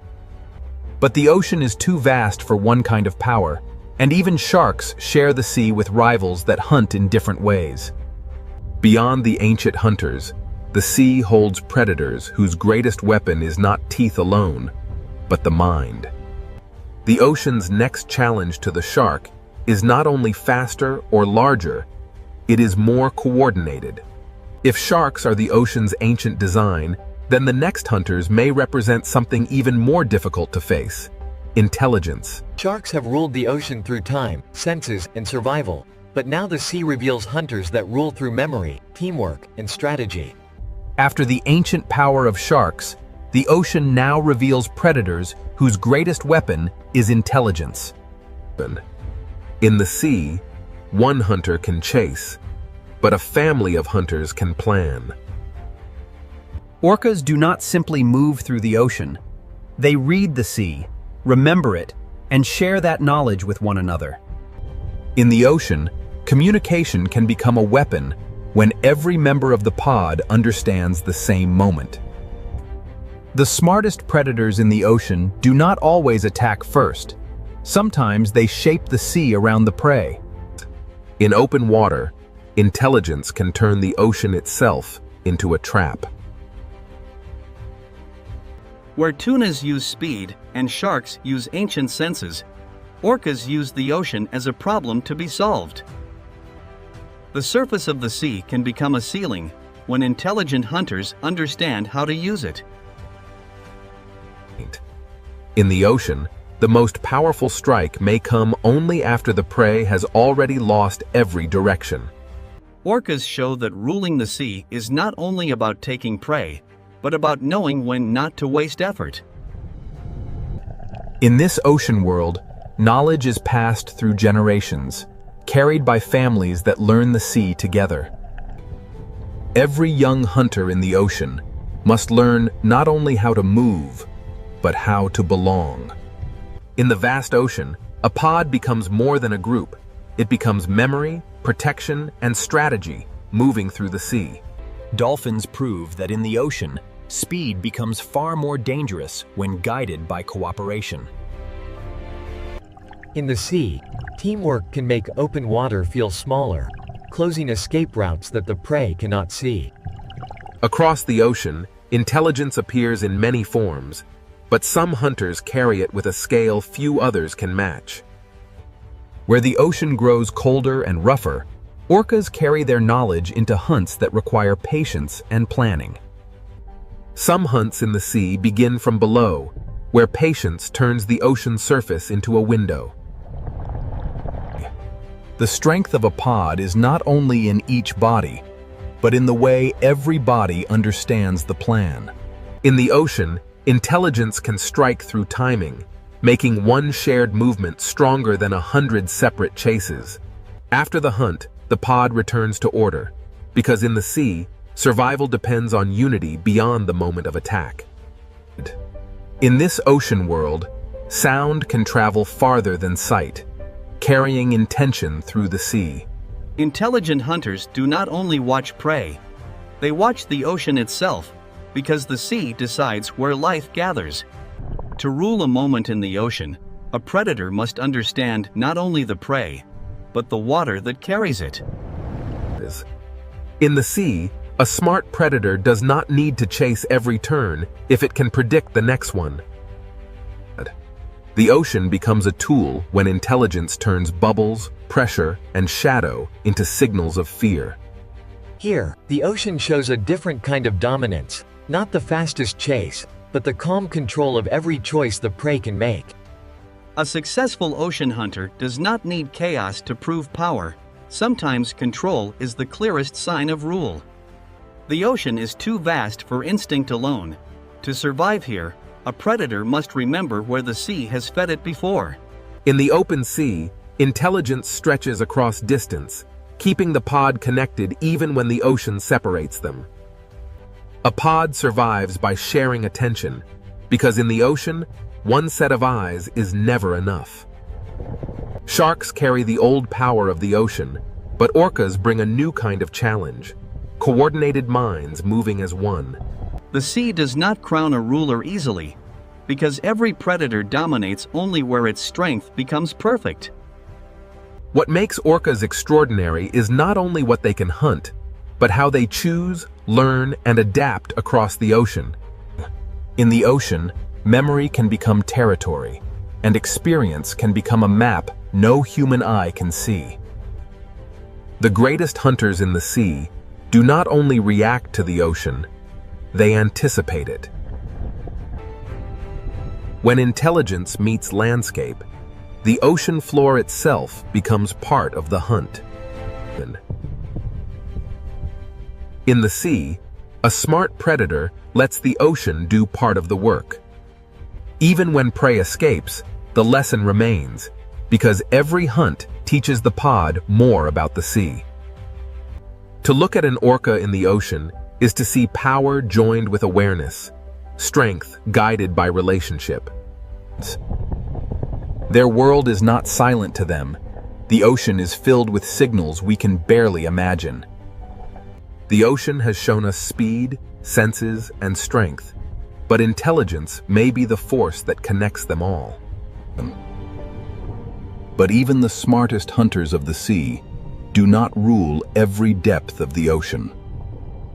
But the ocean is too vast for one kind of power, and even sharks share the sea with rivals that hunt in different ways. Beyond the ancient hunters, the sea holds predators whose greatest weapon is not teeth alone, but the mind. The ocean's next challenge to the shark is not only faster or larger, it is more coordinated. If sharks are the ocean's ancient design, then the next hunters may represent something even more difficult to face: intelligence. Sharks have ruled the ocean through time, senses, and survival, but now the sea reveals hunters that rule through memory, teamwork, and strategy. After the ancient power of sharks, the ocean now reveals predators whose greatest weapon is intelligence. In the sea, one hunter can chase, but a family of hunters can plan. Orcas do not simply move through the ocean. They read the sea, remember it, and share that knowledge with one another. In the ocean, communication can become a weapon when every member of the pod understands the same moment. The smartest predators in the ocean do not always attack first. Sometimes they shape the sea around the prey. In open water, intelligence can turn the ocean itself into a trap. Where tunas use speed and sharks use ancient senses, orcas use the ocean as a problem to be solved. The surface of the sea can become a ceiling when intelligent hunters understand how to use it. In the ocean, the most powerful strike may come only after the prey has already lost every direction. Orcas show that ruling the sea is not only about taking prey, but about knowing when not to waste effort. In this ocean world, knowledge is passed through generations, carried by families that learn the sea together. Every young hunter in the ocean must learn not only how to move, but how to belong. In the vast ocean, a pod becomes more than a group. It becomes memory, protection, and strategy moving through the sea. Dolphins prove that in the ocean, speed becomes far more dangerous when guided by cooperation. In the sea, teamwork can make open water feel smaller, closing escape routes that the prey cannot see. Across the ocean, intelligence appears in many forms, but some hunters carry it with a scale few others can match. Where the ocean grows colder and rougher, orcas carry their knowledge into hunts that require patience and planning. Some hunts in the sea begin from below, where patience turns the ocean surface into a window. The strength of a pod is not only in each body, but in the way every body understands the plan. In the ocean, intelligence can strike through timing, making one shared movement stronger than 100 separate chases. After the hunt, the pod returns to order, because in the sea, survival depends on unity beyond the moment of attack. In this ocean world, sound can travel farther than sight, carrying intention through the sea. Intelligent hunters do not only watch prey, they watch the ocean itself, because the sea decides where life gathers. To rule a moment in the ocean, a predator must understand not only the prey, but the water that carries it. In the sea, a smart predator does not need to chase every turn if it can predict the next one. The ocean becomes a tool when intelligence turns bubbles, pressure, and shadow into signals of fear. Here, the ocean shows a different kind of dominance, not the fastest chase, but the calm control of every choice the prey can make. A successful ocean hunter does not need chaos to prove power. Sometimes control is the clearest sign of rule. The ocean is too vast for instinct alone. To survive here, a predator must remember where the sea has fed it before. In the open sea, intelligence stretches across distance, keeping the pod connected even when the ocean separates them. A pod survives by sharing attention, because in the ocean, one set of eyes is never enough. Sharks carry the old power of the ocean, but orcas bring a new kind of challenge: coordinated minds moving as one. The sea does not crown a ruler easily, because every predator dominates only where its strength becomes perfect. What makes orcas extraordinary is not only what they can hunt, but how they choose, learn, and adapt across the ocean. In the ocean, memory can become territory, and experience can become a map no human eye can see. The greatest hunters in the sea do not only react to the ocean, they anticipate it. When intelligence meets landscape, the ocean floor itself becomes part of the hunt. In the sea, a smart predator lets the ocean do part of the work. Even when prey escapes, the lesson remains, because every hunt teaches the pod more about the sea. To look at an orca in the ocean is to see power joined with awareness, strength guided by relationship. Their world is not silent to them. The ocean is filled with signals we can barely imagine. The ocean has shown us speed, senses, and strength, but intelligence may be the force that connects them all. But even the smartest hunters of the sea do not rule every depth of the ocean.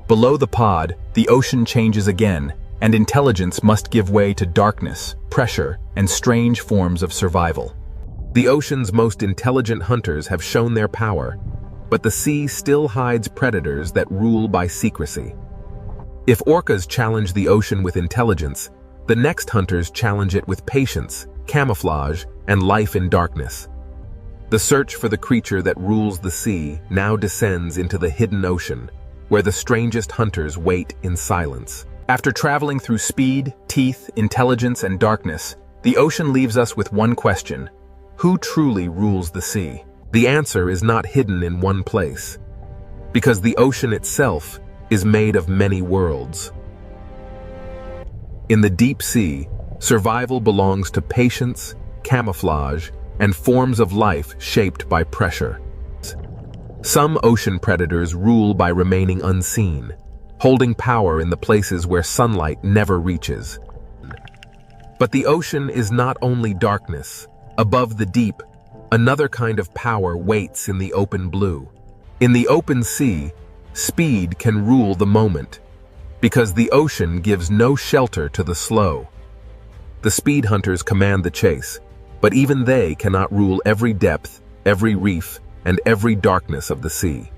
Below the pod, the ocean changes again, and intelligence must give way to darkness, pressure, and strange forms of survival. The ocean's most intelligent hunters have shown their power, but the sea still hides predators that rule by secrecy. If orcas challenge the ocean with intelligence, the next hunters challenge it with patience, camouflage, and life in darkness. The search for the creature that rules the sea now descends into the hidden ocean, where the strangest hunters wait in silence. After traveling through speed, teeth, intelligence, and darkness, the ocean leaves us with one question: who truly rules the sea? The answer is not hidden in one place, because the ocean itself is made of many worlds. In the deep sea, survival belongs to patience, camouflage, and forms of life shaped by pressure. Some ocean predators rule by remaining unseen, holding power in the places where sunlight never reaches. But the ocean is not only darkness. Above the deep, another kind of power waits in the open blue. In the open sea, speed can rule the moment, because the ocean gives no shelter to the slow. The speed hunters command the chase, but even they cannot rule every depth, every reef, and every darkness of the sea.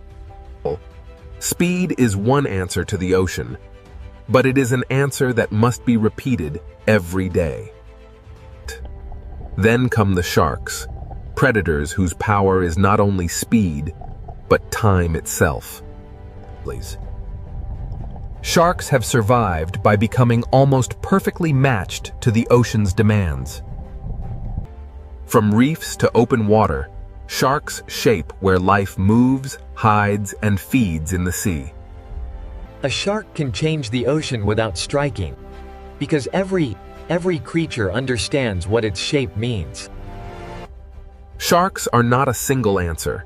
Speed is one answer to the ocean, but it is an answer that must be repeated every day. Then come the sharks, predators whose power is not only speed, but time itself. Sharks have survived by becoming almost perfectly matched to the ocean's demands. From reefs to open water, sharks shape where life moves, hides, and feeds in the sea. A shark can change the ocean without striking, because every creature understands what its shape means. Sharks are not a single answer.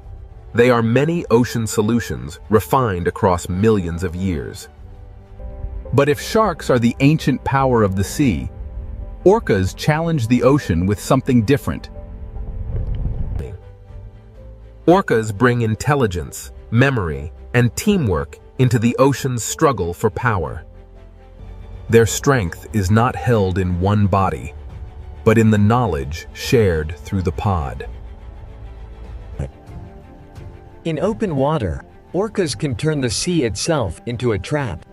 They are many ocean solutions refined across millions of years. But if sharks are the ancient power of the sea, orcas challenge the ocean with something different. Orcas bring intelligence, memory, and teamwork into the ocean's struggle for power. Their strength is not held in one body, but in the knowledge shared through the pod. In open water, orcas can turn the sea itself into a trap.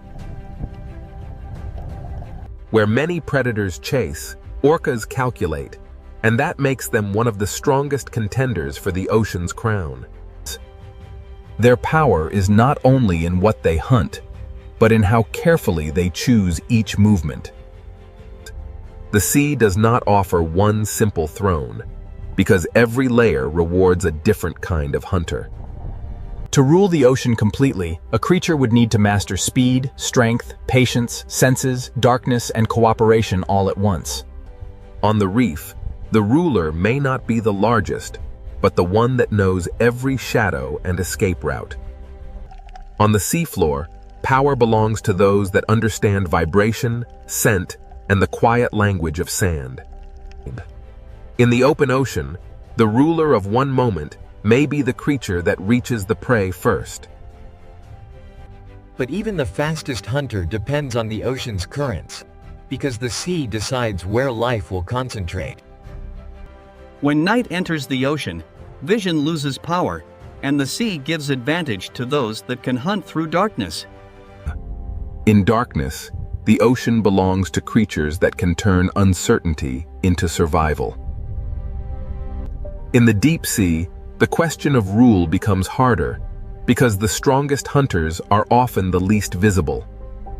Where many predators chase, orcas calculate, and that makes them one of the strongest contenders for the ocean's crown. Their power is not only in what they hunt, but in how carefully they choose each movement. The sea does not offer one simple throne, because every layer rewards a different kind of hunter. To rule the ocean completely, a creature would need to master speed, strength, patience, senses, darkness, and cooperation all at once. On the reef, the ruler may not be the largest, but the one that knows every shadow and escape route. On the seafloor, power belongs to those that understand vibration, scent, and the quiet language of sand. In the open ocean, the ruler of one moment may be the creature that reaches the prey first. But even the fastest hunter depends on the ocean's currents, because the sea decides where life will concentrate. When night enters the ocean, vision loses power, and the sea gives advantage to those that can hunt through darkness. In darkness, the ocean belongs to creatures that can turn uncertainty into survival. In the deep sea, the question of rule becomes harder, because the strongest hunters are often the least visible.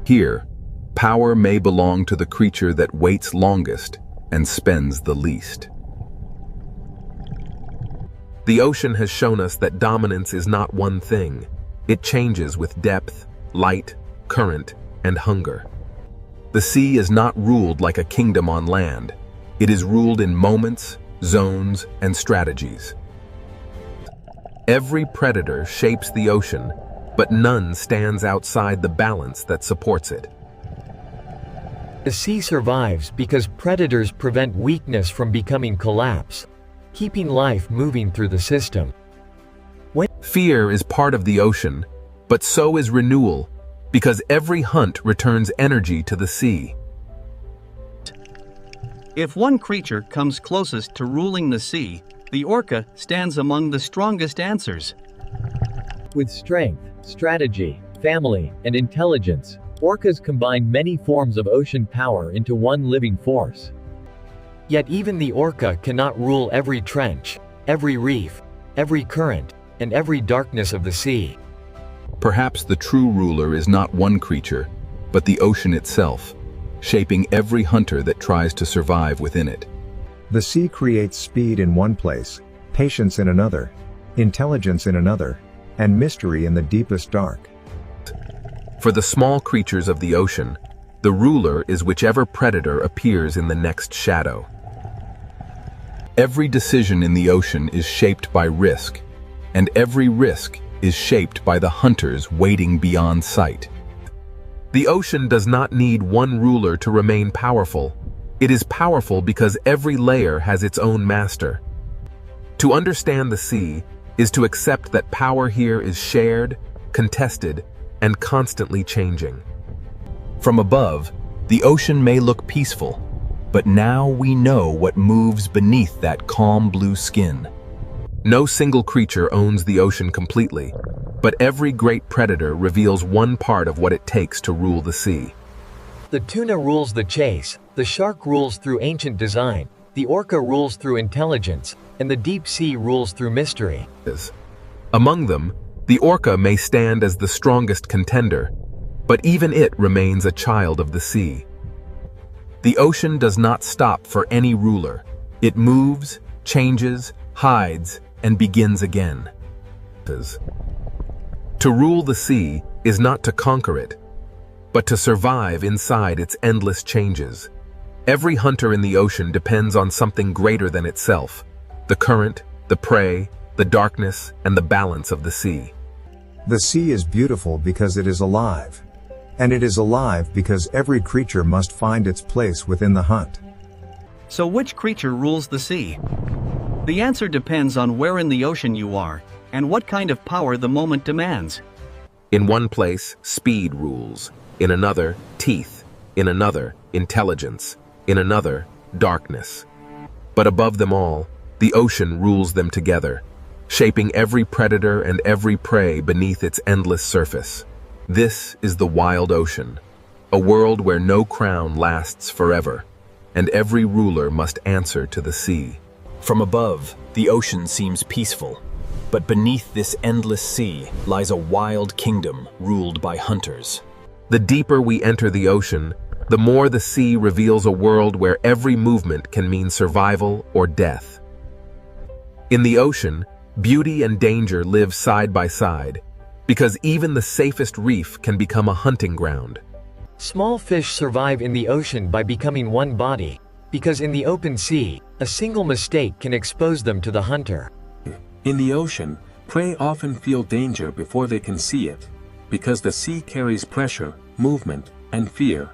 Here, power may belong to the creature that waits longest and spends the least. The ocean has shown us that dominance is not one thing. It changes with depth, light, current, and hunger. The sea is not ruled like a kingdom on land. It is ruled in moments, zones, and strategies. Every predator shapes the ocean, but none stands outside the balance that supports it. The sea survives because predators prevent weakness from becoming collapse, keeping life moving through the system. Fear is part of the ocean, but so is renewal, because every hunt returns energy to the sea. If one creature comes closest to ruling the sea, the orca stands among the strongest answers. With strength, strategy, family, and intelligence, orcas combine many forms of ocean power into one living force. Yet even the orca cannot rule every trench, every reef, every current, and every darkness of the sea. Perhaps the true ruler is not one creature, but the ocean itself, shaping every hunter that tries to survive within it. The sea creates speed in one place, patience in another, intelligence in another, and mystery in the deepest dark. For the small creatures of the ocean, the ruler is whichever predator appears in the next shadow. Every decision in the ocean is shaped by risk, and every risk is shaped by the hunters waiting beyond sight. The ocean does not need one ruler to remain powerful. It is powerful because every layer has its own master. To understand the sea is to accept that power here is shared, contested, and constantly changing. From above, the ocean may look peaceful, but now we know what moves beneath that calm blue skin. No single creature owns the ocean completely, but every great predator reveals one part of what it takes to rule the sea. The tuna rules the chase, the shark rules through ancient design, the orca rules through intelligence, and the deep sea rules through mystery. Among them, the orca may stand as the strongest contender, but even it remains a child of the sea. The ocean does not stop for any ruler. It moves, changes, hides, and begins again. To rule the sea is not to conquer it, but to survive inside its endless changes. Every hunter in the ocean depends on something greater than itself: the current, the prey, the darkness, and the balance of the sea. The sea is beautiful because it is alive. And it is alive because every creature must find its place within the hunt. So which creature rules the sea? The answer depends on where in the ocean you are, and what kind of power the moment demands. In one place, speed rules. In another, teeth. In another, intelligence. In another, darkness. But above them all, the ocean rules them together, shaping every predator and every prey beneath its endless surface. This is the wild ocean, a world where no crown lasts forever, and every ruler must answer to the sea. From above, the ocean seems peaceful, but beneath this endless sea lies a wild kingdom ruled by hunters. The deeper we enter the ocean, the more the sea reveals a world where every movement can mean survival or death. In the ocean, beauty and danger live side by side, because even the safest reef can become a hunting ground. Small fish survive in the ocean by becoming one body, because in the open sea, a single mistake can expose them to the hunter. In the ocean, prey often feel danger before they can see it, because the sea carries pressure, movement, and fear.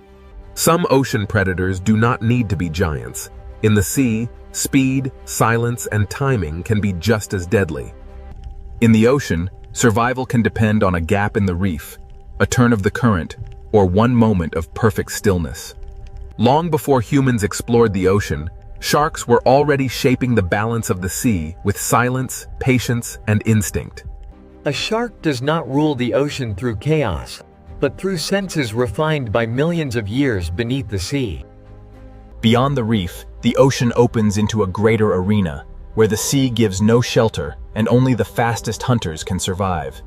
Some ocean predators do not need to be giants. In the sea, speed, silence, and timing can be just as deadly. In the ocean, survival can depend on a gap in the reef, a turn of the current, or one moment of perfect stillness. Long before humans explored the ocean, sharks were already shaping the balance of the sea with silence, patience, and instinct. A shark does not rule the ocean through chaos, but through senses refined by millions of years beneath the sea. Beyond the reef, the ocean opens into a greater arena, where the sea gives no shelter and only the fastest hunters can survive.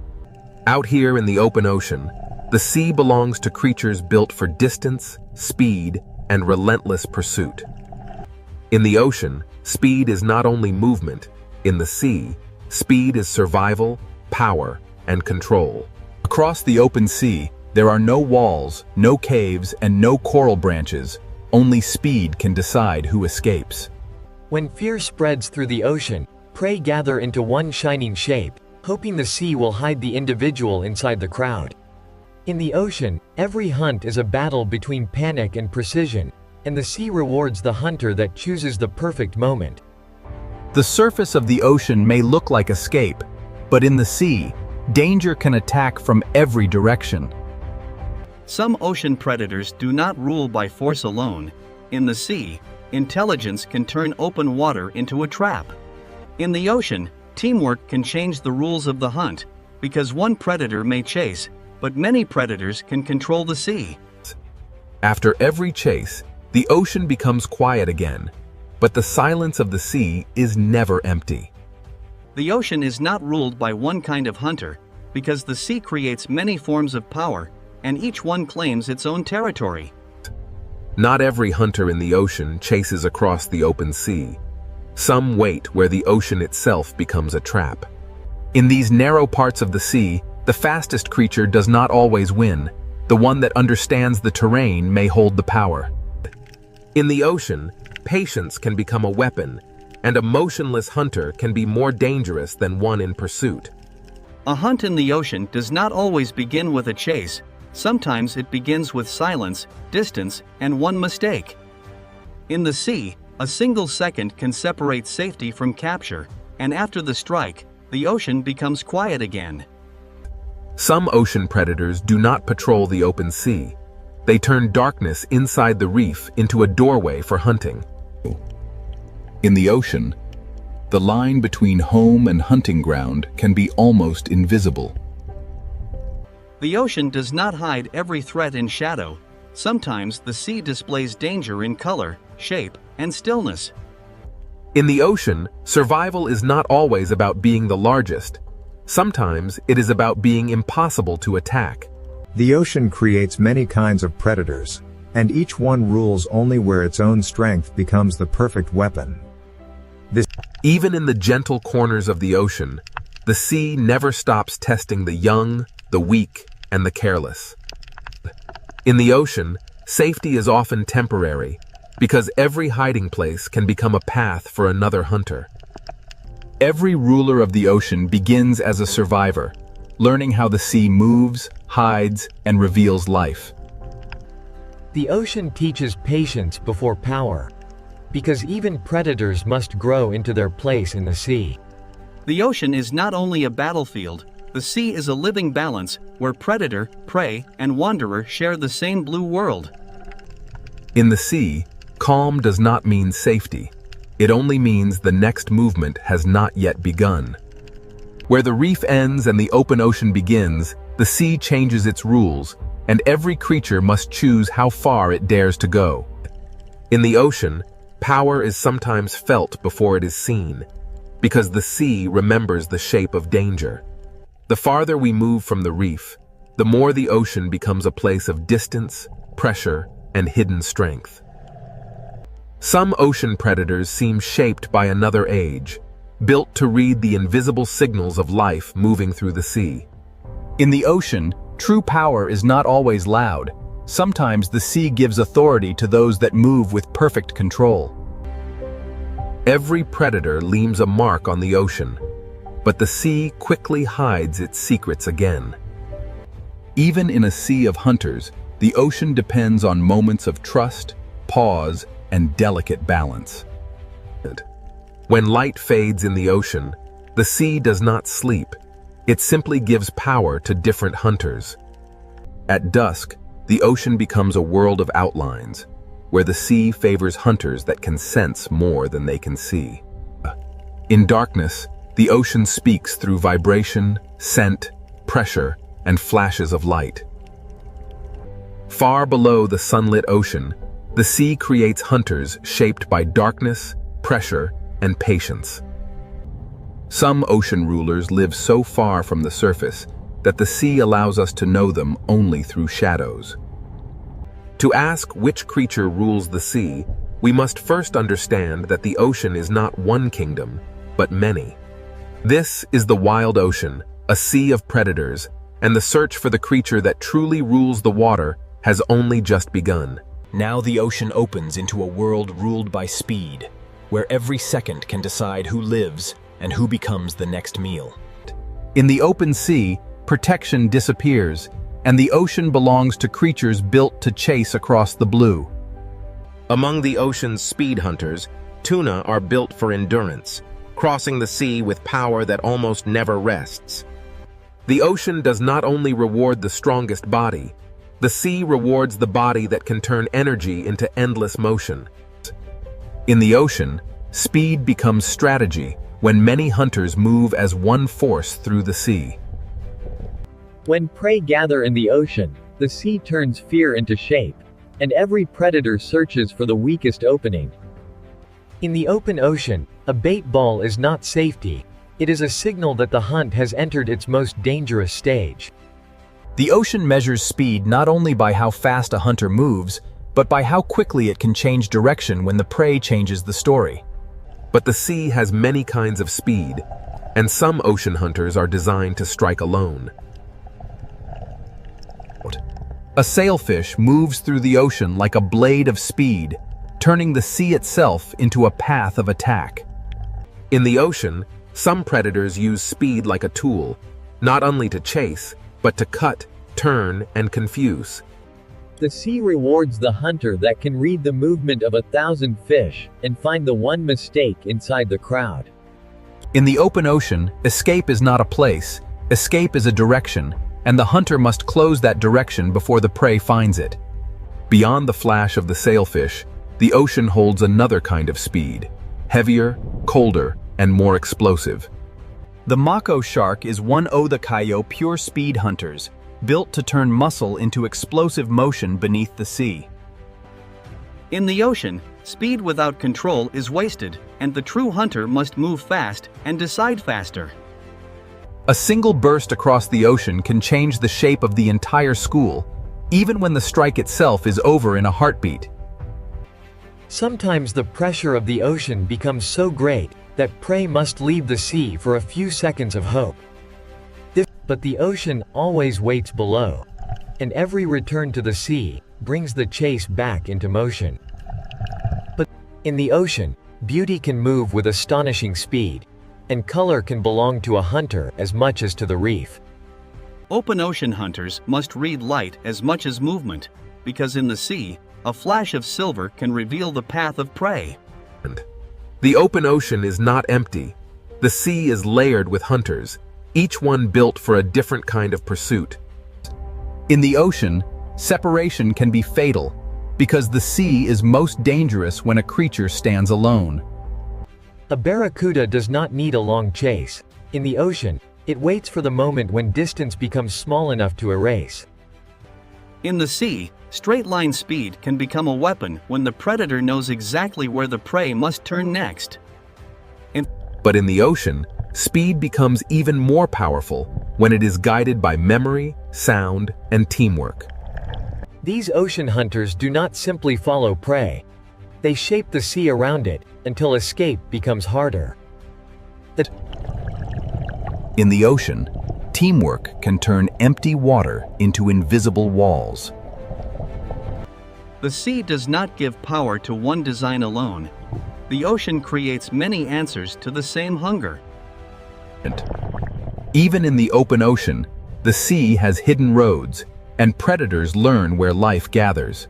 Out here in the open ocean, the sea belongs to creatures built for distance, speed, and relentless pursuit. In the ocean, speed is not only movement. In the sea, speed is survival, power, and control. Across the open sea, there are no walls, no caves, and no coral branches. Only speed can decide who escapes. When fear spreads through the ocean, prey gather into one shining shape, hoping the sea will hide the individual inside the crowd. In the ocean, every hunt is a battle between panic and precision, and the sea rewards the hunter that chooses the perfect moment. The surface of the ocean may look like escape, but in the sea, danger can attack from every direction. Some ocean predators do not rule by force alone. In the sea, intelligence can turn open water into a trap. In the ocean, teamwork can change the rules of the hunt, because one predator may chase, but many predators can control the sea. After every chase, the ocean becomes quiet again, but the silence of the sea is never empty. The ocean is not ruled by one kind of hunter, because the sea creates many forms of power, and each one claims its own territory. Not every hunter in the ocean chases across the open sea. Some wait where the ocean itself becomes a trap. In these narrow parts of the sea, the fastest creature does not always win. The one that understands the terrain may hold the power. In the ocean, patience can become a weapon, and a motionless hunter can be more dangerous than one in pursuit. A hunt in the ocean does not always begin with a chase. Sometimes it begins with silence, distance, and one mistake. In the sea, a single second can separate safety from capture, and after the strike, the ocean becomes quiet again. Some ocean predators do not patrol the open sea. They turn darkness inside the reef into a doorway for hunting. In the ocean, the line between home and hunting ground can be almost invisible. The ocean does not hide every threat in shadow. Sometimes the sea displays danger in color, shape, and stillness. In the ocean, survival is not always about being the largest. Sometimes it is about being impossible to attack. The ocean creates many kinds of predators, and each one rules only where its own strength becomes the perfect weapon. Even in the gentle corners of the ocean, the sea never stops testing the young, the weak, and the careless. In the ocean, safety is often temporary, because every hiding place can become a path for another hunter. Every ruler of the ocean begins as a survivor, learning how the sea moves, hides, and reveals life. The ocean teaches patience before power, because even predators must grow into their place in the sea. The ocean is not only a battlefield, the sea is a living balance where predator, prey, and wanderer share the same blue world. In the sea, calm does not mean safety. It only means the next movement has not yet begun. Where the reef ends and the open ocean begins, the sea changes its rules, and every creature must choose how far it dares to go. In the ocean, power is sometimes felt before it is seen, because the sea remembers the shape of danger. The farther we move from the reef, the more the ocean becomes a place of distance, pressure, and hidden strength. Some ocean predators seem shaped by another age, built to read the invisible signals of life moving through the sea. In the ocean, true power is not always loud. Sometimes the sea gives authority to those that move with perfect control. Every predator leaves a mark on the ocean, but the sea quickly hides its secrets again. Even in a sea of hunters, the ocean depends on moments of trust, pause, and delicate balance. When light fades in the ocean, the sea does not sleep. It simply gives power to different hunters. At dusk, the ocean becomes a world of outlines, where the sea favors hunters that can sense more than they can see. In darkness, the ocean speaks through vibration, scent, pressure, and flashes of light. Far below the sunlit ocean, the sea creates hunters shaped by darkness, pressure, and patience. Some ocean rulers live so far from the surface that the sea allows us to know them only through shadows. To ask which creature rules the sea, we must first understand that the ocean is not one kingdom, but many. This is the wild ocean, a sea of predators, and the search for the creature that truly rules the water has only just begun. Now the ocean opens into a world ruled by speed, where every second can decide who lives and who becomes the next meal. In the open sea, protection disappears, and the ocean belongs to creatures built to chase across the blue. Among the ocean's speed hunters, tuna are built for endurance, crossing the sea with power that almost never rests. The ocean does not only reward the strongest body, The sea rewards the body that can turn energy into endless motion. In the ocean, speed becomes strategy when many hunters move as one force through the sea. When prey gather in the ocean, the sea turns fear into shape, and every predator searches for the weakest opening. In the open ocean, a bait ball is not safety. It is a signal that the hunt has entered its most dangerous stage. The ocean measures speed not only by how fast a hunter moves, but by how quickly it can change direction when the prey changes the story. But the sea has many kinds of speed, and some ocean hunters are designed to strike alone. A sailfish moves through the ocean like a blade of speed, turning the sea itself into a path of attack. In the ocean, some predators use speed like a tool, not only to chase, but to cut, turn, and confuse. The sea rewards the hunter that can read the movement of 1,000 fish and find the one mistake inside the crowd. In the open ocean, escape is not a place, escape is a direction, and the hunter must close that direction before the prey finds it. Beyond the flash of the sailfish, the ocean holds another kind of speed, heavier, colder, and more explosive. The mako shark is one of the kayo pure speed hunters, built to turn muscle into explosive motion beneath the sea. In the ocean, speed without control is wasted, and the true hunter must move fast and decide faster. A single burst across the ocean can change the shape of the entire school, even when the strike itself is over in a heartbeat. Sometimes the pressure of the ocean becomes so great that prey must leave the sea for a few seconds of hope. But the ocean always waits below, and every return to the sea brings the chase back into motion. But in the ocean, beauty can move with astonishing speed, and color can belong to a hunter as much as to the reef. Open ocean hunters must read light as much as movement, because in the sea, a flash of silver can reveal the path of prey. The open ocean is not empty. The sea is layered with hunters, each one built for a different kind of pursuit. In the ocean, separation can be fatal, because the sea is most dangerous when a creature stands alone. A barracuda does not need a long chase. In the ocean, it waits for the moment when distance becomes small enough to erase. In the sea, straight-line speed can become a weapon when the predator knows exactly where the prey must turn next. But in the ocean, speed becomes even more powerful when it is guided by memory, sound, and teamwork. These ocean hunters do not simply follow prey. They shape the sea around it until escape becomes harder. In the ocean, teamwork can turn empty water into invisible walls. The sea does not give power to one design alone. The ocean creates many answers to the same hunger. Even in the open ocean, the sea has hidden roads, and predators learn where life gathers.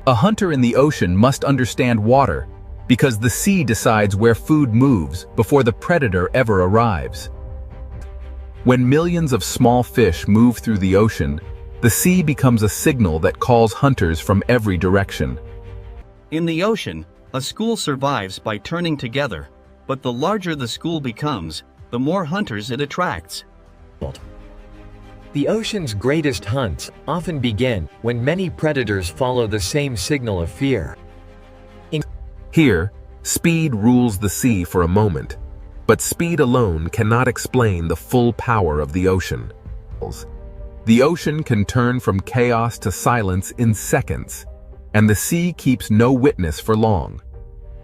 A hunter in the ocean must understand water, because the sea decides where food moves before the predator ever arrives. When millions of small fish move through the ocean, the sea becomes a signal that calls hunters from every direction. In the ocean, a school survives by turning together, but the larger the school becomes, the more hunters it attracts. The ocean's greatest hunts often begin when many predators follow the same signal of fear. Here, speed rules the sea for a moment, but speed alone cannot explain the full power of the ocean. The ocean can turn from chaos to silence in seconds, and the sea keeps no witness for long.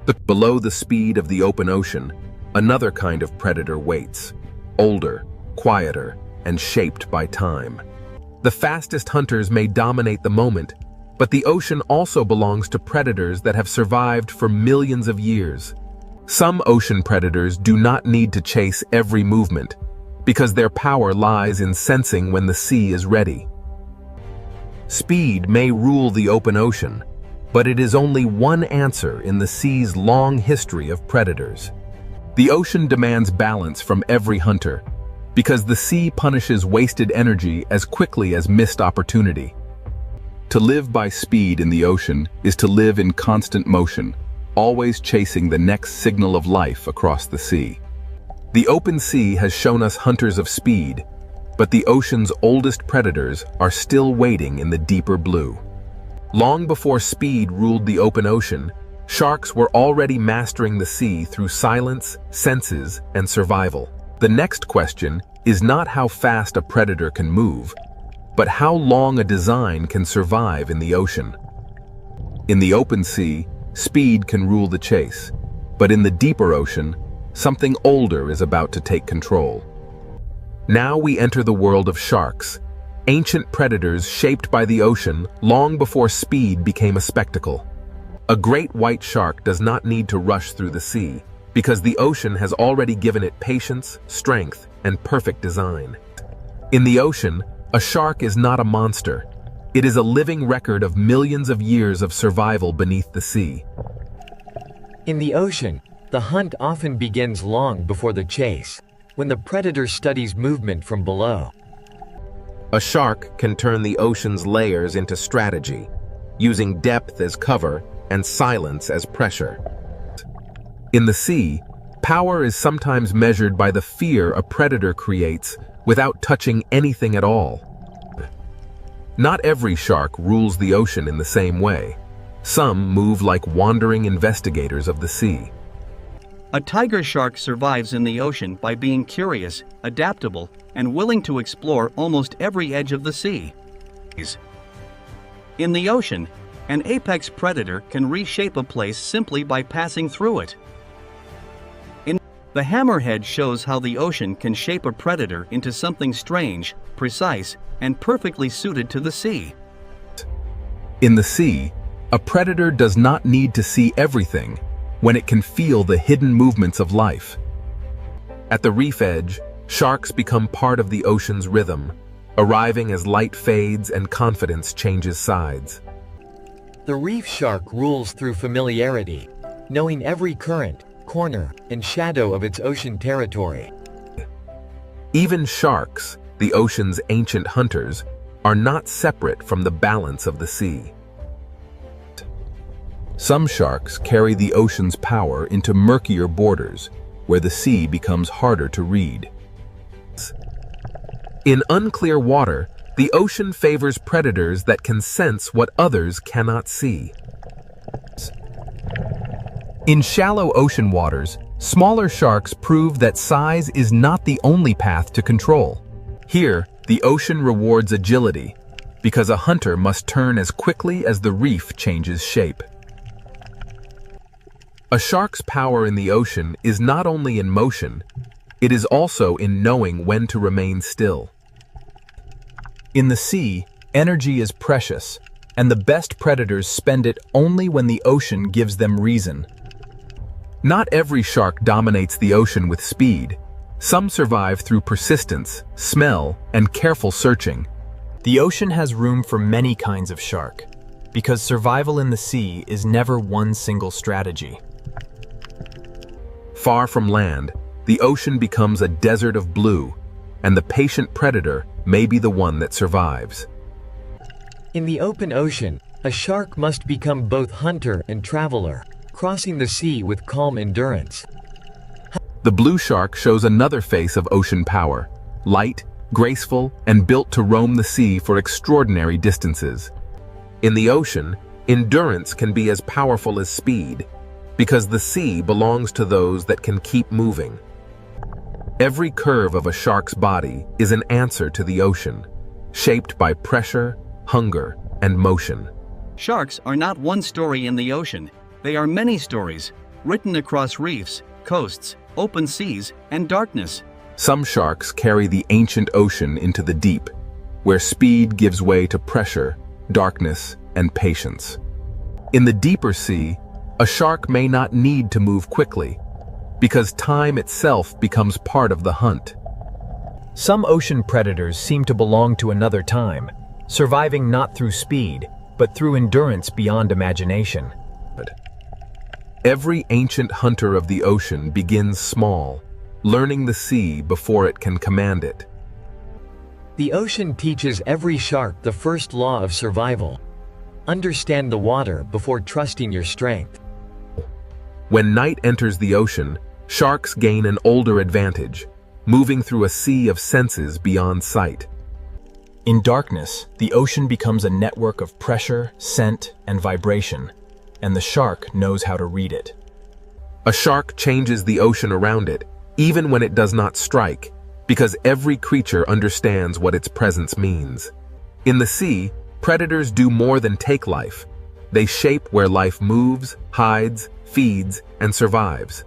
But below the speed of the open ocean, another kind of predator waits, older, quieter, and shaped by time. The fastest hunters may dominate the moment, but the ocean also belongs to predators that have survived for millions of years. Some ocean predators do not need to chase every movement, because their power lies in sensing when the sea is ready. Speed may rule the open ocean, but it is only one answer in the sea's long history of predators. The ocean demands balance from every hunter, because the sea punishes wasted energy as quickly as missed opportunity. To live by speed in the ocean is to live in constant motion, always chasing the next signal of life across the sea. The open sea has shown us hunters of speed, but the ocean's oldest predators are still waiting in the deeper blue. Long before speed ruled the open ocean, sharks were already mastering the sea through silence, senses, and survival. The next question is not how fast a predator can move, but how long a design can survive in the ocean. In the open sea, speed can rule the chase, but in the deeper ocean, something older is about to take control. Now we enter the world of sharks, ancient predators shaped by the ocean long before speed became a spectacle. A great white shark does not need to rush through the sea, because the ocean has already given it patience, strength, and perfect design. In the ocean, a shark is not a monster. It is a living record of millions of years of survival beneath the sea. In the ocean, the hunt often begins long before the chase, when the predator studies movement from below. A shark can turn the ocean's layers into strategy, using depth as cover and silence as pressure. In the sea, power is sometimes measured by the fear a predator creates without touching anything at all. Not every shark rules the ocean in the same way. Some move like wandering investigators of the sea. A tiger shark survives in the ocean by being curious, adaptable, and willing to explore almost every edge of the sea. In the ocean, an apex predator can reshape a place simply by passing through it. The hammerhead shows how the ocean can shape a predator into something strange, precise, and perfectly suited to the sea. In the sea, a predator does not need to see everything when it can feel the hidden movements of life. At the reef edge, sharks become part of the ocean's rhythm, arriving as light fades and confidence changes sides. The reef shark rules through familiarity, knowing every current, corner, and shadow of its ocean territory. Even sharks, the ocean's ancient hunters, are not separate from the balance of the sea. Some sharks carry the ocean's power into murkier borders, where the sea becomes harder to read. In unclear water, the ocean favors predators that can sense what others cannot see. In shallow ocean waters, smaller sharks prove that size is not the only path to control. Here, the ocean rewards agility, because a hunter must turn as quickly as the reef changes shape. A shark's power in the ocean is not only in motion, it is also in knowing when to remain still. In the sea, energy is precious, and the best predators spend it only when the ocean gives them reason. Not every shark dominates the ocean with speed. Some survive through persistence, smell, and careful searching. The ocean has room for many kinds of shark, because survival in the sea is never one single strategy. Far from land, the ocean becomes a desert of blue, and the patient predator may be the one that survives. In the open ocean, a shark must become both hunter and traveler, crossing the sea with calm endurance. The blue shark shows another face of ocean power, light, graceful, and built to roam the sea for extraordinary distances. In the ocean, endurance can be as powerful as speed, because the sea belongs to those that can keep moving. Every curve of a shark's body is an answer to the ocean, shaped by pressure, hunger, and motion. Sharks are not one story in the ocean. They are many stories, written across reefs, coasts, open seas, and darkness. Some sharks carry the ancient ocean into the deep, where speed gives way to pressure, darkness, and patience. In the deeper sea, a shark may not need to move quickly, because time itself becomes part of the hunt. Some ocean predators seem to belong to another time, surviving not through speed, but through endurance beyond imagination. Every ancient hunter of the ocean begins small, learning the sea before it can command it. The ocean teaches every shark the first law of survival: Understand the water before trusting your strength. When night enters the ocean, sharks gain an older advantage, moving through a sea of senses beyond sight. In darkness, the ocean becomes a network of pressure, scent, and vibration, and the shark knows how to read it. A shark changes the ocean around it, even when it does not strike, because every creature understands what its presence means. In the sea, predators do more than take life. They shape where life moves, hides, feeds, and survives.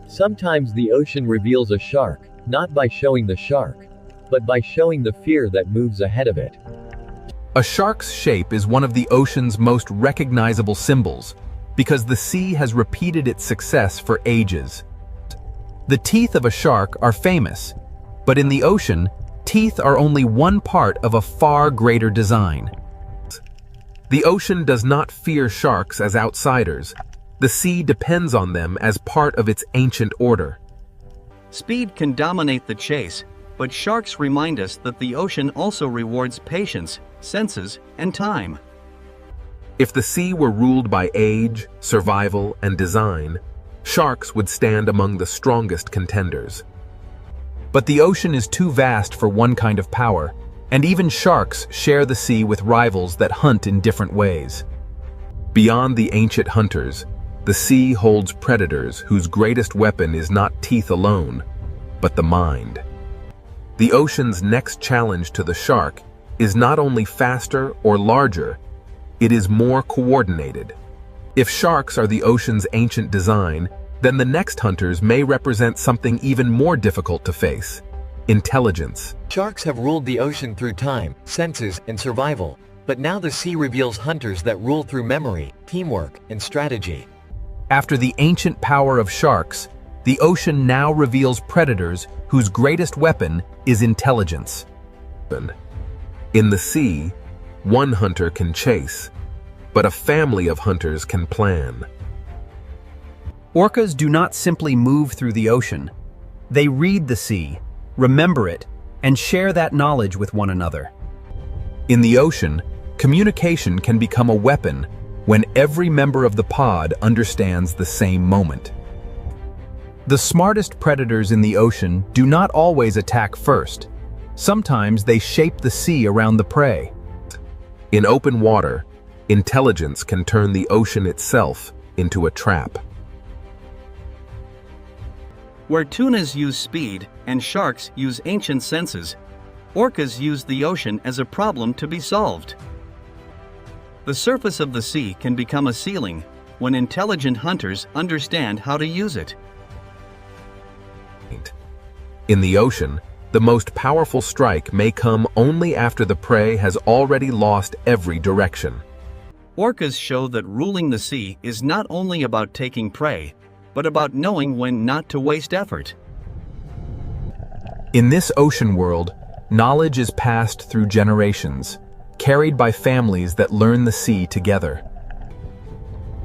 Sometimes the ocean reveals a shark, not by showing the shark, but by showing the fear that moves ahead of it. A shark's shape is one of the ocean's most recognizable symbols, because the sea has repeated its success for ages. The teeth of a shark are famous, but in the ocean, teeth are only one part of a far greater design. The ocean does not fear sharks as outsiders. The sea depends on them as part of its ancient order. Speed can dominate the chase, but sharks remind us that the ocean also rewards patience, senses, and time. If the sea were ruled by age, survival, and design, sharks would stand among the strongest contenders. But the ocean is too vast for one kind of power, and even sharks share the sea with rivals that hunt in different ways. Beyond the ancient hunters, the sea holds predators whose greatest weapon is not teeth alone, but the mind. The ocean's next challenge to the shark is not only faster or larger, it is more coordinated. If sharks are the ocean's ancient design, then the next hunters may represent something even more difficult to face: intelligence. Sharks have ruled the ocean through time, senses, and survival, but now the sea reveals hunters that rule through memory, teamwork, and strategy. After the ancient power of sharks, the ocean now reveals predators whose greatest weapon is intelligence. In the sea, one hunter can chase, but a family of hunters can plan. Orcas do not simply move through the ocean. They read the sea, remember it, and share that knowledge with one another. In the ocean, communication can become a weapon when every member of the pod understands the same moment. The smartest predators in the ocean do not always attack first. Sometimes they shape the sea around the prey. In open water, intelligence can turn the ocean itself into a trap. Where tunas use speed and sharks use ancient senses, orcas use the ocean as a problem to be solved. The surface of the sea can become a ceiling when intelligent hunters understand how to use it. In the ocean, the most powerful strike may come only after the prey has already lost every direction. Orcas show that ruling the sea is not only about taking prey, but about knowing when not to waste effort. In this ocean world, knowledge is passed through generations, carried by families that learn the sea together.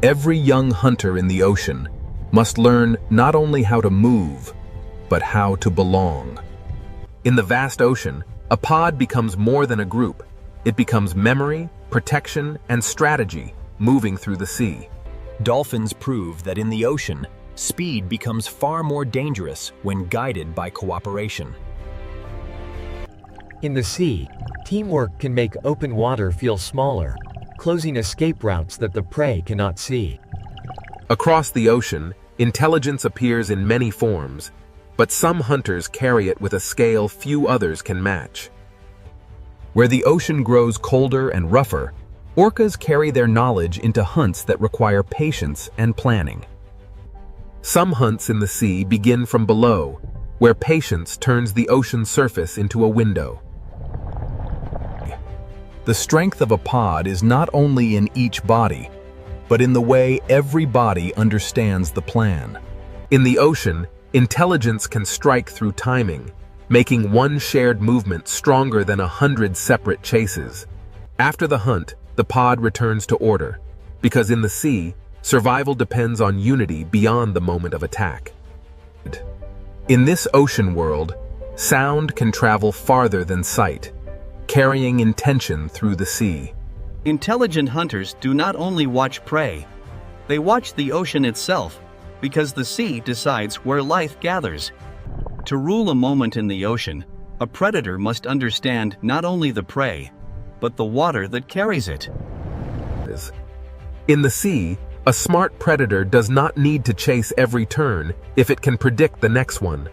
Every young hunter in the ocean must learn not only how to move, but how to belong. In the vast ocean, a pod becomes more than a group. It becomes memory, protection, and strategy moving through the sea. Dolphins prove that in the ocean, speed becomes far more dangerous when guided by cooperation. In the sea, teamwork can make open water feel smaller, closing escape routes that the prey cannot see. Across the ocean, intelligence appears in many forms, but some hunters carry it with a scale few others can match. Where the ocean grows colder and rougher, orcas carry their knowledge into hunts that require patience and planning. Some hunts in the sea begin from below, where patience turns the ocean surface into a window. The strength of a pod is not only in each body, but in the way every body understands the plan. In the ocean, intelligence can strike through timing, making one shared movement stronger than 100 separate chases. After the hunt, the pod returns to order, because in the sea, survival depends on unity beyond the moment of attack. In this ocean world, sound can travel farther than sight, carrying intention through the sea. Intelligent hunters do not only watch prey, they watch the ocean itself, because the sea decides where life gathers. To rule a moment in the ocean, a predator must understand not only the prey, but the water that carries it. In the sea, a smart predator does not need to chase every turn if it can predict the next one.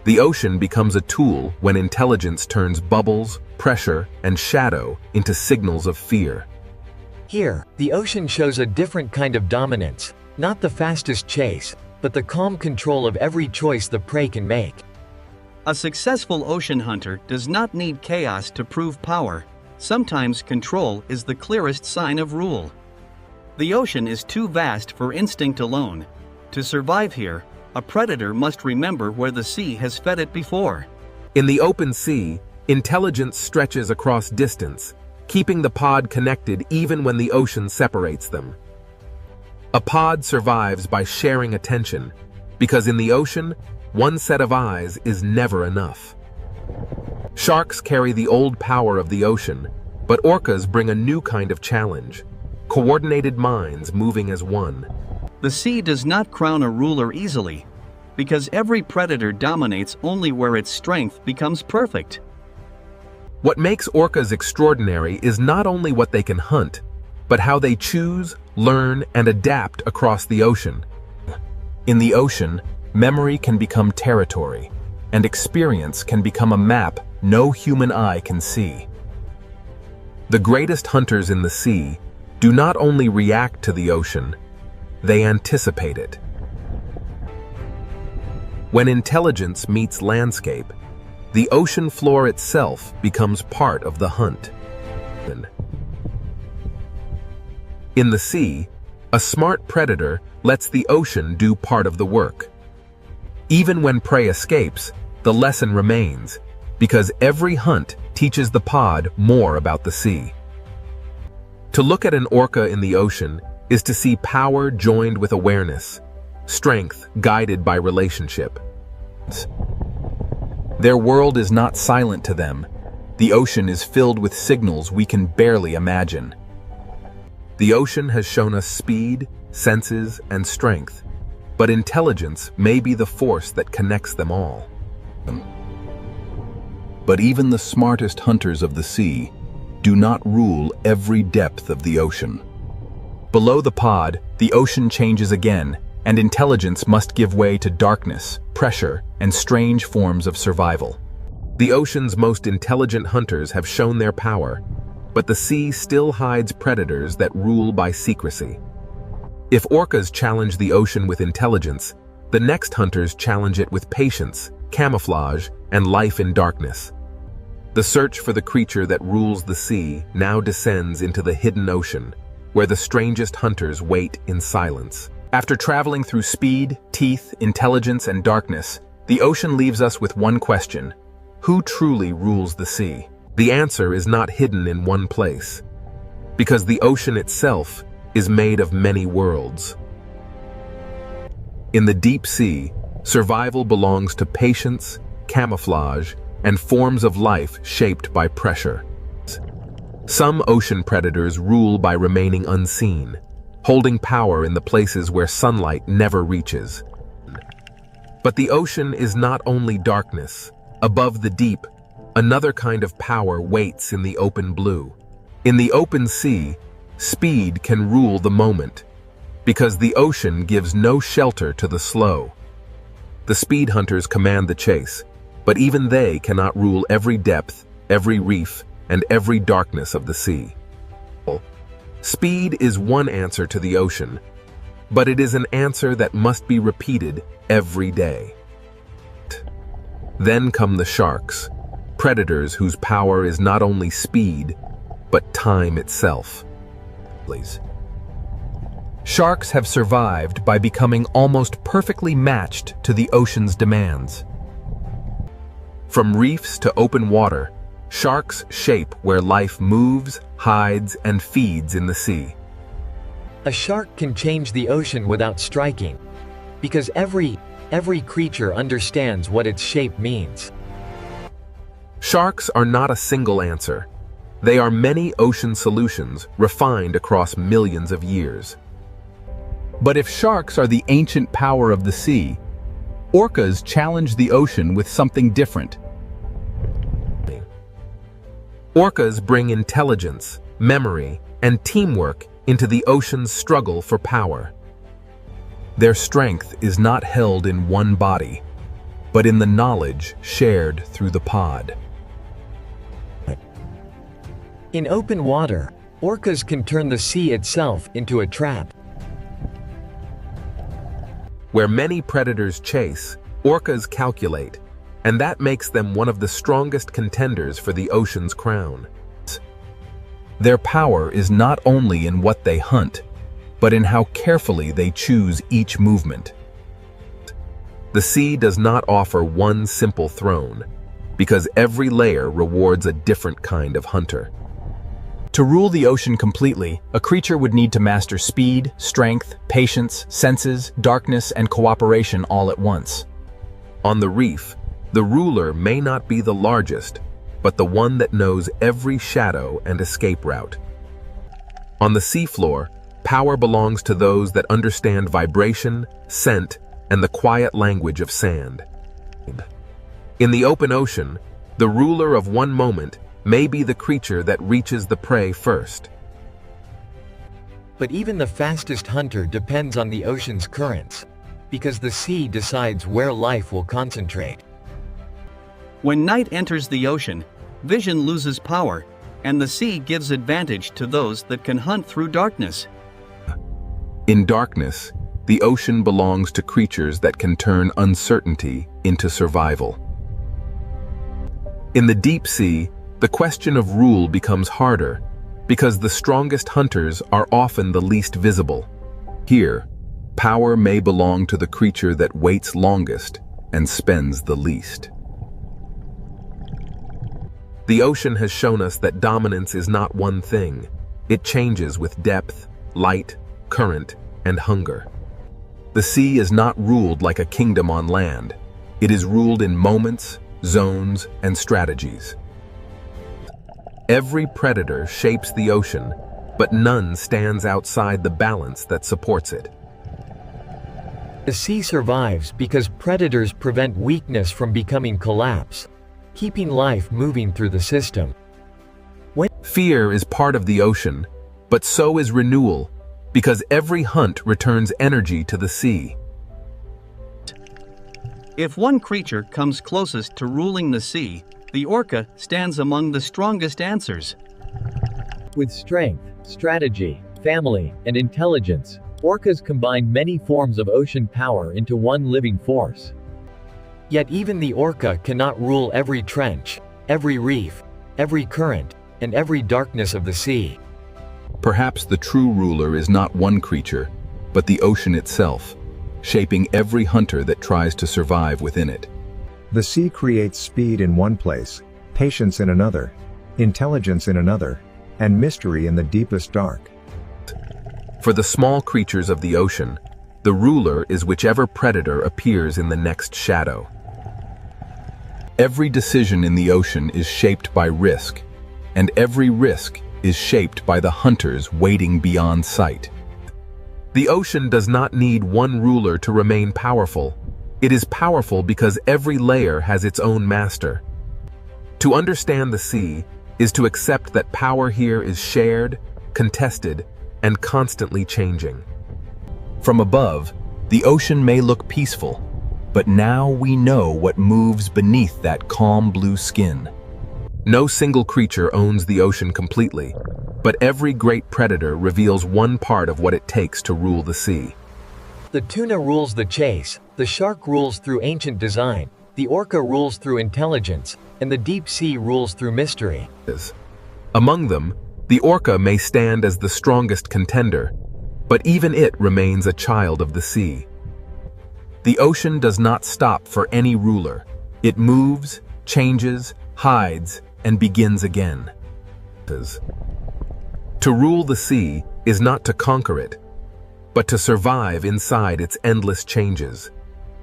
The ocean becomes a tool when intelligence turns bubbles, pressure, and shadow into signals of fear. Here, the ocean shows a different kind of dominance, not the fastest chase, but the calm control of every choice the prey can make. A successful ocean hunter does not need chaos to prove power. Sometimes control is the clearest sign of rule. The ocean is too vast for instinct alone. To survive here, a predator must remember where the sea has fed it before. In the open sea, intelligence stretches across distance, keeping the pod connected even when the ocean separates them. A pod survives by sharing attention, because in the ocean, one set of eyes is never enough. Sharks carry the old power of the ocean, but orcas bring a new kind of challenge: coordinated minds moving as one. The sea does not crown a ruler easily, because every predator dominates only where its strength becomes perfect. What makes orcas extraordinary is not only what they can hunt, but how they choose, learn, and adapt across the ocean. In the ocean, memory can become territory, and experience can become a map no human eye can see. The greatest hunters in the sea do not only react to the ocean, they anticipate it. When intelligence meets landscape, the ocean floor itself becomes part of the hunt. In the sea, a smart predator lets the ocean do part of the work. Even when prey escapes, the lesson remains, because every hunt teaches the pod more about the sea. To look at an orca in the ocean is to see power joined with awareness, strength guided by relationship. Their world is not silent to them. The ocean is filled with signals we can barely imagine. The ocean has shown us speed, senses, and strength, but intelligence may be the force that connects them all. But even the smartest hunters of the sea do not rule every depth of the ocean. Below the pod, the ocean changes again, and intelligence must give way to darkness, pressure, and strange forms of survival. The ocean's most intelligent hunters have shown their power, but the sea still hides predators that rule by secrecy. If orcas challenge the ocean with intelligence, the next hunters challenge it with patience, camouflage, and life in darkness. The search for the creature that rules the sea now descends into the hidden ocean, where the strangest hunters wait in silence. After traveling through speed, teeth, intelligence, and darkness, the ocean leaves us with one question: who truly rules the sea? The answer is not hidden in one place, because the ocean itself is made of many worlds. In the deep sea, survival belongs to patience, camouflage, and forms of life shaped by pressure. Some ocean predators rule by remaining unseen, holding power in the places where sunlight never reaches. But the ocean is not only darkness. Above the deep, another kind of power waits in the open blue. In the open sea, speed can rule the moment, because the ocean gives no shelter to the slow. The speed hunters command the chase, but even they cannot rule every depth, every reef, and every darkness of the sea. Speed is one answer to the ocean, but it is an answer that must be repeated every day. Then come the sharks, predators whose power is not only speed, but time itself. Sharks have survived by becoming almost perfectly matched to the ocean's demands. From reefs to open water, sharks shape where life moves, hides, and feeds in the sea. A shark can change the ocean without striking, because every creature understands what its shape means. Sharks are not a single answer. They are many ocean solutions refined across millions of years. But if sharks are the ancient power of the sea, orcas challenge the ocean with something different. Orcas bring intelligence, memory, and teamwork into the ocean's struggle for power. Their strength is not held in one body, but in the knowledge shared through the pod. In open water, orcas can turn the sea itself into a trap. Where many predators chase, orcas calculate, and that makes them one of the strongest contenders for the ocean's crown. Their power is not only in what they hunt, but in how carefully they choose each movement. The sea does not offer one simple throne, because every layer rewards a different kind of hunter. To rule the ocean completely, a creature would need to master speed, strength, patience, senses, darkness, and cooperation all at once. On the reef, the ruler may not be the largest, but the one that knows every shadow and escape route. On the seafloor, power belongs to those that understand vibration, scent, and the quiet language of sand. In the open ocean, the ruler of one moment may be the creature that reaches the prey first. But even the fastest hunter depends on the ocean's currents, because the sea decides where life will concentrate. When night enters the ocean, vision loses power, and the sea gives advantage to those that can hunt through darkness. In darkness, the ocean belongs to creatures that can turn uncertainty into survival. In the deep sea, the question of rule becomes harder, because the strongest hunters are often the least visible. Here, power may belong to the creature that waits longest and spends the least. The ocean has shown us that dominance is not one thing. It changes with depth, light, current, and hunger. The sea is not ruled like a kingdom on land. It is ruled in moments, zones, and strategies. Every predator shapes the ocean, but none stands outside the balance that supports it. The sea survives because predators prevent weakness from becoming collapse, keeping life moving through the system. Fear is part of the ocean, but so is renewal, because every hunt returns energy to the sea. If one creature comes closest to ruling the sea, the orca stands among the strongest answers. With strength, strategy, family, and intelligence, orcas combine many forms of ocean power into one living force. Yet even the orca cannot rule every trench, every reef, every current, and every darkness of the sea. Perhaps the true ruler is not one creature, but the ocean itself, shaping every hunter that tries to survive within it. The sea creates speed in one place, patience in another, intelligence in another, and mystery in the deepest dark. For the small creatures of the ocean, the ruler is whichever predator appears in the next shadow. Every decision in the ocean is shaped by risk, and every risk is shaped by the hunters waiting beyond sight. The ocean does not need one ruler to remain powerful. It is powerful because every layer has its own master. To understand the sea is to accept that power here is shared, contested, and constantly changing. From above, the ocean may look peaceful, but now we know what moves beneath that calm blue skin. No single creature owns the ocean completely, but every great predator reveals one part of what it takes to rule the sea. The tuna rules the chase, the shark rules through ancient design, the orca rules through intelligence, and the deep sea rules through mystery. Among them, the orca may stand as the strongest contender, but even it remains a child of the sea. The ocean does not stop for any ruler. It moves, changes, hides, and begins again. To rule the sea is not to conquer it, but to survive inside its endless changes.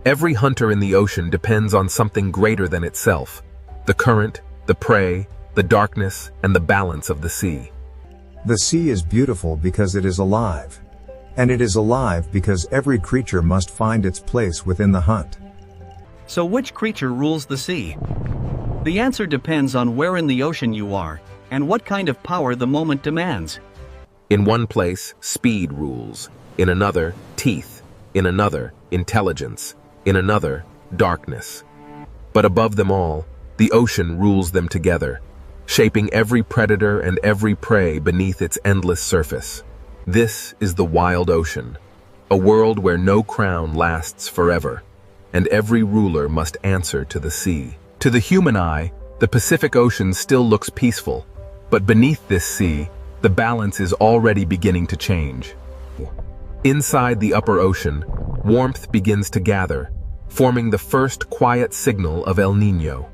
Every hunter in the ocean depends on something greater than itself: the current, the prey, the darkness, and the balance of the sea. The sea is beautiful because it is alive. And it is alive because every creature must find its place within the hunt. So which creature rules the sea? The answer depends on where in the ocean you are, and what kind of power the moment demands. In one place, speed rules. In another, teeth. In another, intelligence. In another, darkness. But above them all, the ocean rules them together, shaping every predator and every prey beneath its endless surface. This is the wild ocean, a world where no crown lasts forever, and every ruler must answer to the sea. To the human eye, the Pacific Ocean still looks peaceful, but beneath this sea, the balance is already beginning to change. Inside the upper ocean, warmth begins to gather, forming the first quiet signal of El Niño.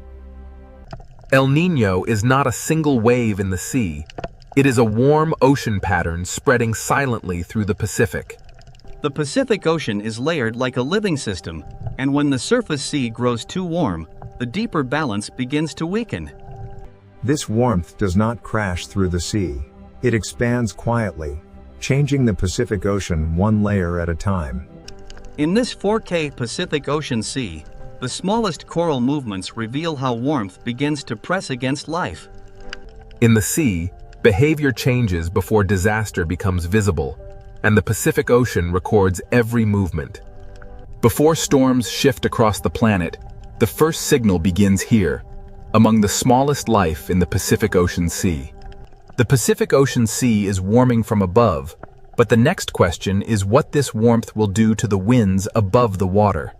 El Niño is not a single wave in the sea. It is a warm ocean pattern spreading silently through the Pacific. The Pacific Ocean is layered like a living system, and when the surface sea grows too warm, the deeper balance begins to weaken. This warmth does not crash through the sea. It expands quietly, changing the Pacific Ocean one layer at a time. In this 4K Pacific Ocean Sea, the smallest coral movements reveal how warmth begins to press against life. In the sea, behavior changes before disaster becomes visible, and the Pacific Ocean records every movement. Before storms shift across the planet, the first signal begins here, among the smallest life in the Pacific Ocean Sea. The Pacific Ocean Sea is warming from above, but the next question is what this warmth will do to the winds above the water.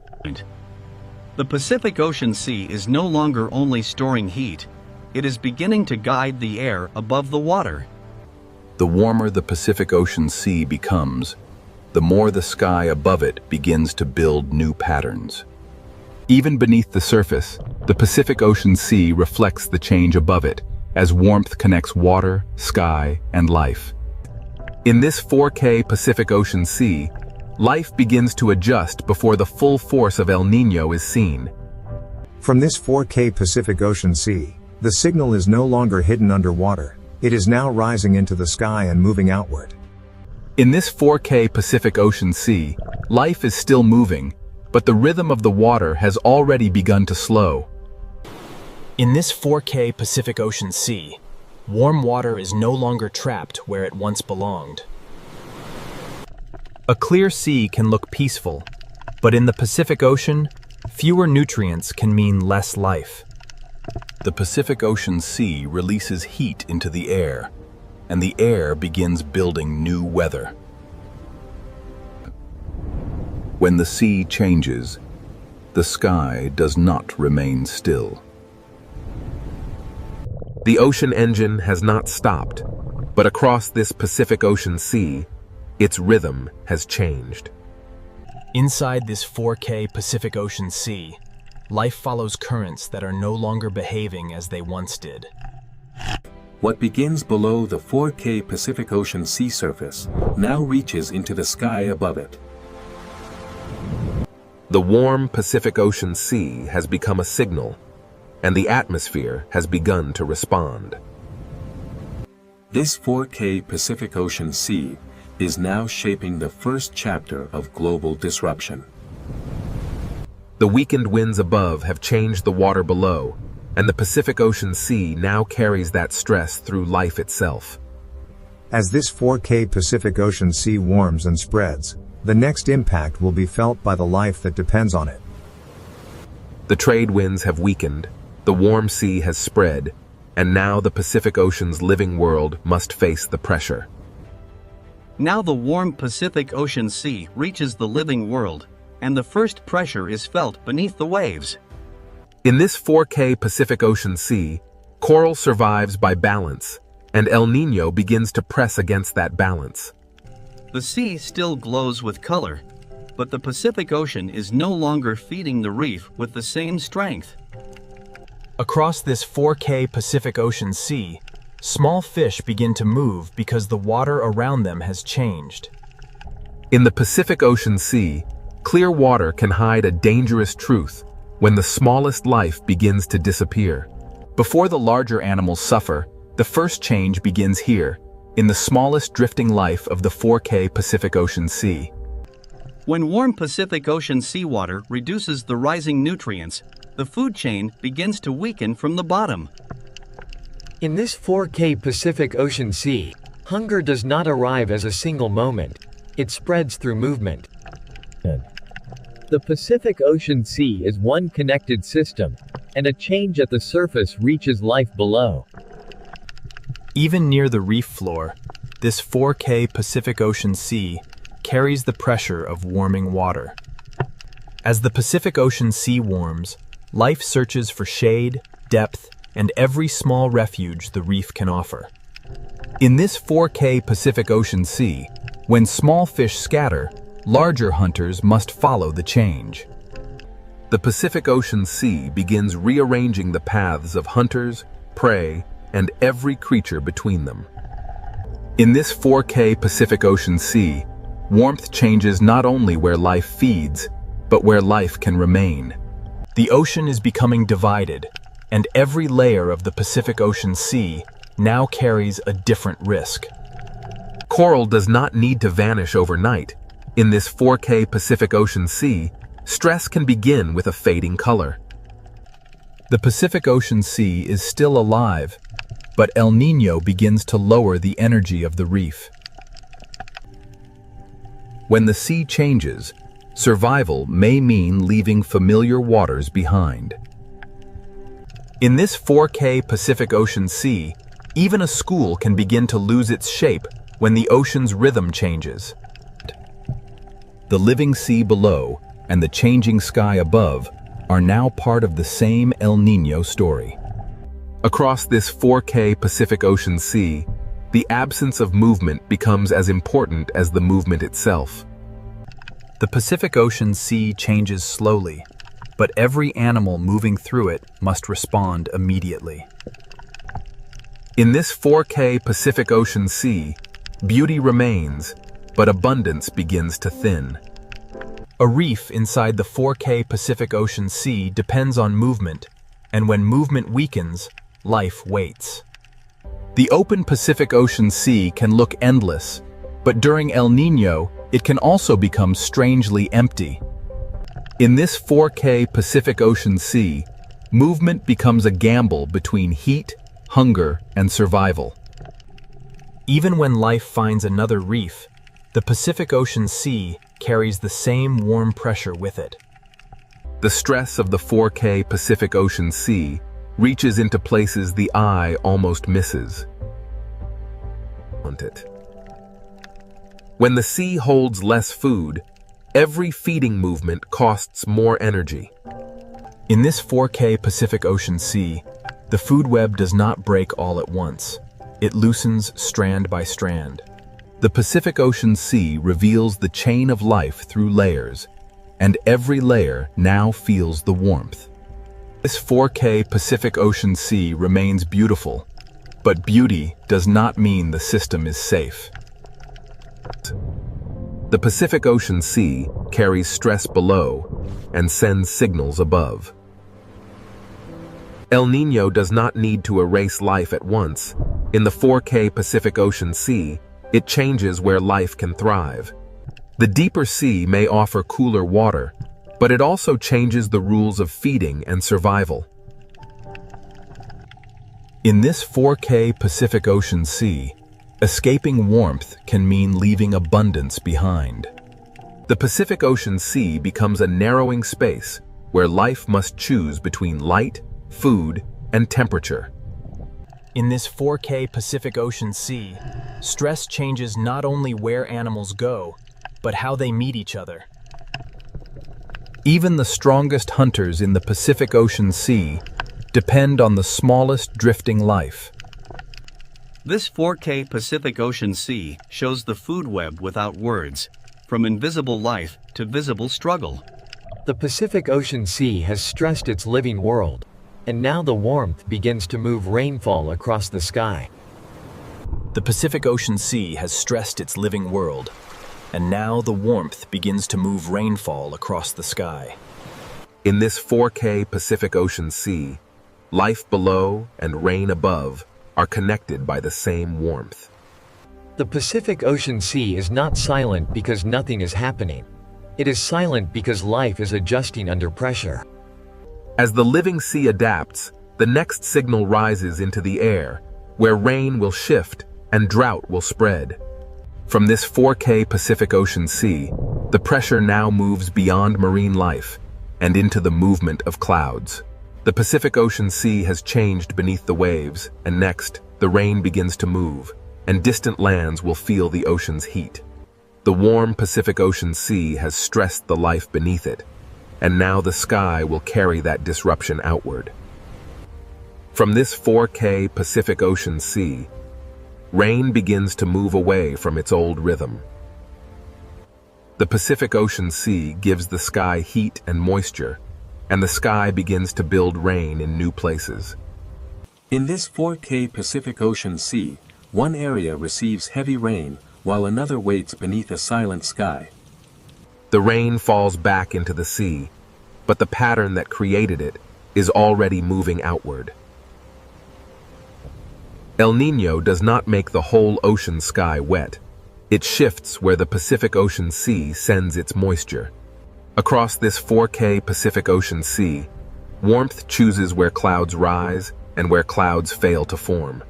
The Pacific Ocean Sea is no longer only storing heat, it is beginning to guide the air above the water. The warmer the Pacific Ocean Sea becomes, the more the sky above it begins to build new patterns. Even beneath the surface, the Pacific Ocean Sea reflects the change above it, as warmth connects water, sky, and life. In this 4K Pacific Ocean Sea, life begins to adjust before the full force of El Niño is seen. From this 4K Pacific Ocean Sea, the signal is no longer hidden underwater. It is now rising into the sky and moving outward. In this 4K Pacific Ocean Sea, life is still moving, but the rhythm of the water has already begun to slow. In this 4K Pacific Ocean Sea, warm water is no longer trapped where it once belonged. A clear sea can look peaceful, but in the Pacific Ocean, fewer nutrients can mean less life. The Pacific Ocean Sea releases heat into the air, and the air begins building new weather. When the sea changes, the sky does not remain still. The ocean engine has not stopped, but across this Pacific Ocean Sea, its rhythm has changed. Inside this 4K Pacific Ocean Sea, life follows currents that are no longer behaving as they once did. What begins below the 4K Pacific Ocean sea surface now reaches into the sky above it. The warm Pacific Ocean Sea has become a signal, and the atmosphere has begun to respond. This 4K Pacific Ocean Sea is now shaping the first chapter of global disruption. The weakened winds above have changed the water below, and the Pacific Ocean Sea now carries that stress through life itself. As this 4K Pacific Ocean Sea warms and spreads, the next impact will be felt by the life that depends on it. The trade winds have weakened, the warm sea has spread, and now the Pacific Ocean's living world must face the pressure. Now the warm Pacific Ocean Sea reaches the living world, and the first pressure is felt beneath the waves. In this 4K Pacific Ocean Sea, coral survives by balance, and El Niño begins to press against that balance. The sea still glows with color, but the Pacific Ocean is no longer feeding the reef with the same strength. Across this 4K Pacific Ocean Sea, small fish begin to move because the water around them has changed. In the Pacific Ocean Sea, clear water can hide a dangerous truth when the smallest life begins to disappear. Before the larger animals suffer, the first change begins here, in the smallest drifting life of the 4K Pacific Ocean Sea. When warm Pacific Ocean seawater reduces the rising nutrients, the food chain begins to weaken from the bottom. In this 4K Pacific Ocean Sea, hunger does not arrive as a single moment. It spreads through movement. The Pacific Ocean Sea is one connected system, and a change at the surface reaches life below. Even near the reef floor, this 4K Pacific Ocean Sea carries the pressure of warming water. As the Pacific Ocean Sea warms, life searches for shade, depth, and every small refuge the reef can offer. In this 4K Pacific Ocean Sea, when small fish scatter, larger hunters must follow the change. The Pacific Ocean Sea begins rearranging the paths of hunters, prey, and every creature between them. In this 4K Pacific Ocean Sea, warmth changes not only where life feeds, but where life can remain. The ocean is becoming divided, and every layer of the Pacific Ocean Sea now carries a different risk. Coral does not need to vanish overnight. In this 4K Pacific Ocean Sea, stress can begin with a fading color. The Pacific Ocean Sea is still alive, but El Niño begins to lower the energy of the reef. When the sea changes, survival may mean leaving familiar waters behind. In this 4K Pacific Ocean Sea, even a school can begin to lose its shape when the ocean's rhythm changes. The living sea below and the changing sky above are now part of the same El Niño story. Across this 4K Pacific Ocean Sea, the absence of movement becomes as important as the movement itself. The Pacific Ocean Sea changes slowly, but every animal moving through it must respond immediately. In this 4K Pacific Ocean Sea, beauty remains, but abundance begins to thin. A reef inside the 4K Pacific Ocean Sea depends on movement, and when movement weakens, life waits. The open Pacific Ocean Sea can look endless, but during El Niño, it can also become strangely empty. In this 4K Pacific Ocean Sea, movement becomes a gamble between heat, hunger, and survival. Even when life finds another reef, the Pacific Ocean Sea carries the same warm pressure with it. The stress of the 4K Pacific Ocean Sea reaches into places the eye almost misses. When the sea holds less food, every feeding movement costs more energy. In this 4K Pacific Ocean Sea, the food web does not break all at once. It loosens strand by strand. The Pacific Ocean Sea reveals the chain of life through layers, and every layer now feels the warmth. This 4K Pacific Ocean Sea remains beautiful, but beauty does not mean the system is safe. The Pacific Ocean Sea carries stress below and sends signals above. El Niño does not need to erase life at once. In the 4K Pacific Ocean Sea, it changes where life can thrive. The deeper sea may offer cooler water, but it also changes the rules of feeding and survival. In this 4K Pacific Ocean Sea, escaping warmth can mean leaving abundance behind. The Pacific Ocean Sea becomes a narrowing space where life must choose between light, food, and temperature. In this 4K Pacific Ocean Sea, stress changes not only where animals go, but how they meet each other. Even the strongest hunters in the Pacific Ocean Sea depend on the smallest drifting life. This 4K Pacific Ocean Sea shows the food web without words, from invisible life to visible struggle. The Pacific Ocean Sea has stressed its living world, and now the warmth begins to move rainfall across the sky. The Pacific Ocean Sea has stressed its living world, and now the warmth begins to move rainfall across the sky. In this 4K Pacific Ocean Sea, Life below and rain above are connected by the same warmth. The Pacific Ocean Sea is not silent because nothing is happening. It is silent because life is adjusting under pressure. As the living sea adapts, the next signal rises into the air, where rain will shift and drought will spread. From this 4K Pacific Ocean Sea, the pressure now moves beyond marine life and into the movement of clouds. The Pacific Ocean Sea has changed beneath the waves, and next, the rain begins to move, and distant lands will feel the ocean's heat. The warm Pacific Ocean Sea has stressed the life beneath it, and now the sky will carry that disruption outward. From this 4K Pacific Ocean Sea, rain begins to move away from its old rhythm. The Pacific Ocean Sea gives the sky heat and moisture, and the sky begins to build rain in new places. In this 4K Pacific Ocean Sea, one area receives heavy rain, while another waits beneath a silent sky. The rain falls back into the sea, but the pattern that created it is already moving outward. El Niño does not make the whole ocean sky wet. It shifts where the Pacific Ocean Sea sends its moisture. Across this 4K Pacific Ocean Sea, warmth chooses where clouds rise and where clouds fail to form.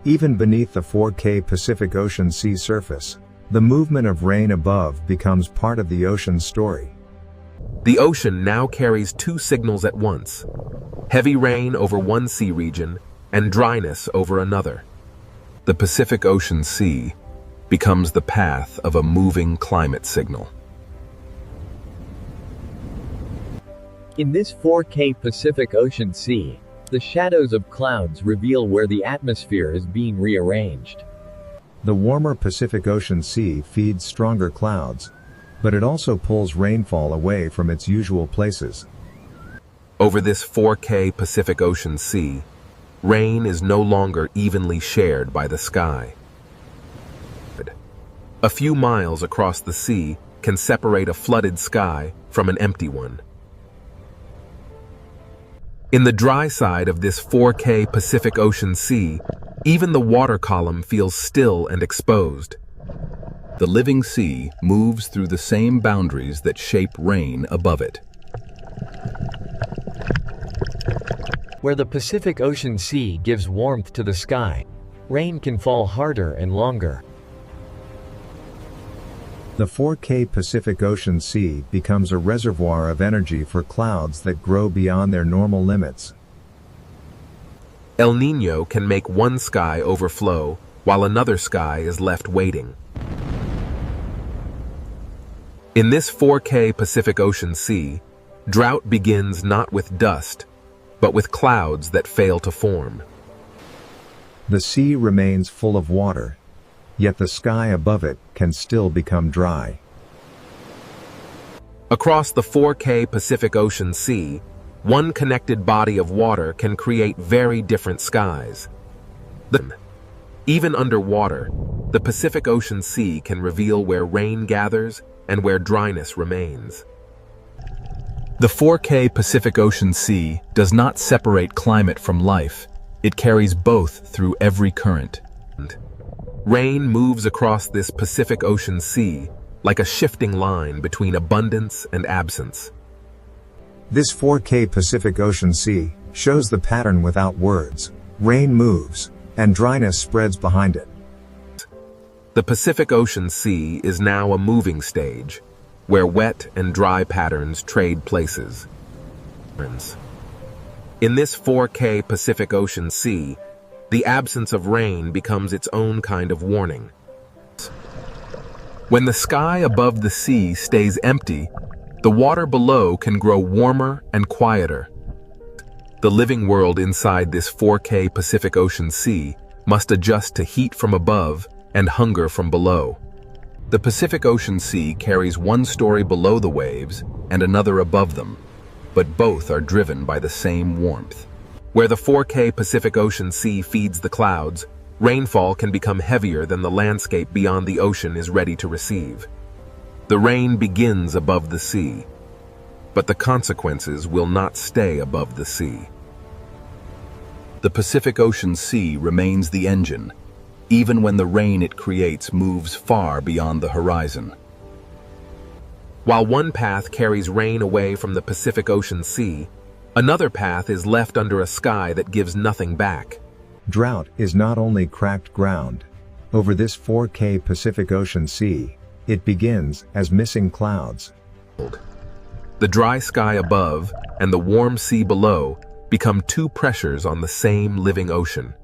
Even beneath the 4K Pacific Ocean Sea surface, the movement of rain above becomes part of the ocean's story. The ocean now carries two signals at once: heavy rain over one sea region and dryness over another. The Pacific Ocean Sea becomes the path of a moving climate signal. In this 4K Pacific Ocean Sea, the shadows of clouds reveal where the atmosphere is being rearranged. The warmer Pacific Ocean Sea feeds stronger clouds, but it also pulls rainfall away from its usual places. Over this 4K Pacific Ocean Sea, rain is no longer evenly shared by the sky. A few miles across the sea can separate a flooded sky from an empty one. In the dry side of this 4K Pacific Ocean Sea, even the water column feels still and exposed. The living sea moves through the same boundaries that shape rain above it. Where the Pacific Ocean Sea gives warmth to the sky, rain can fall harder and longer. The 4K Pacific Ocean Sea becomes a reservoir of energy for clouds that grow beyond their normal limits. El Niño can make one sky overflow while another sky is left waiting. In this 4K Pacific Ocean Sea, drought begins not with dust, but with clouds that fail to form. The sea remains full of water, yet the sky above it can still become dry. Across the 4K Pacific Ocean Sea, one connected body of water can create very different skies. Even underwater, the Pacific Ocean Sea can reveal where rain gathers and where dryness remains. The 4K Pacific Ocean Sea does not separate climate from life. It carries both through every current. Rain moves across this Pacific Ocean Sea like a shifting line between abundance and absence. This 4K Pacific Ocean Sea shows the pattern without words. Rain moves, and dryness spreads behind it. The Pacific Ocean Sea is now a moving stage, where wet and dry patterns trade places. In this 4K Pacific Ocean Sea, the absence of rain becomes its own kind of warning. When the sky above the sea stays empty, the water below can grow warmer and quieter. The living world inside this 4K Pacific Ocean Sea must adjust to heat from above and hunger from below. The Pacific Ocean Sea carries one story below the waves and another above them, but both are driven by the same warmth. Where the 4K Pacific Ocean Sea feeds the clouds, rainfall can become heavier than the landscape beyond the ocean is ready to receive. The rain begins above the sea, but the consequences will not stay above the sea. The Pacific Ocean Sea remains the engine, even when the rain it creates moves far beyond the horizon. While one path carries rain away from the Pacific Ocean Sea, another path is left under a sky that gives nothing back. Drought is not only cracked ground. Over this 4K Pacific Ocean Sea, it begins as missing clouds. The dry sky above and the warm sea below become two pressures on the same living ocean.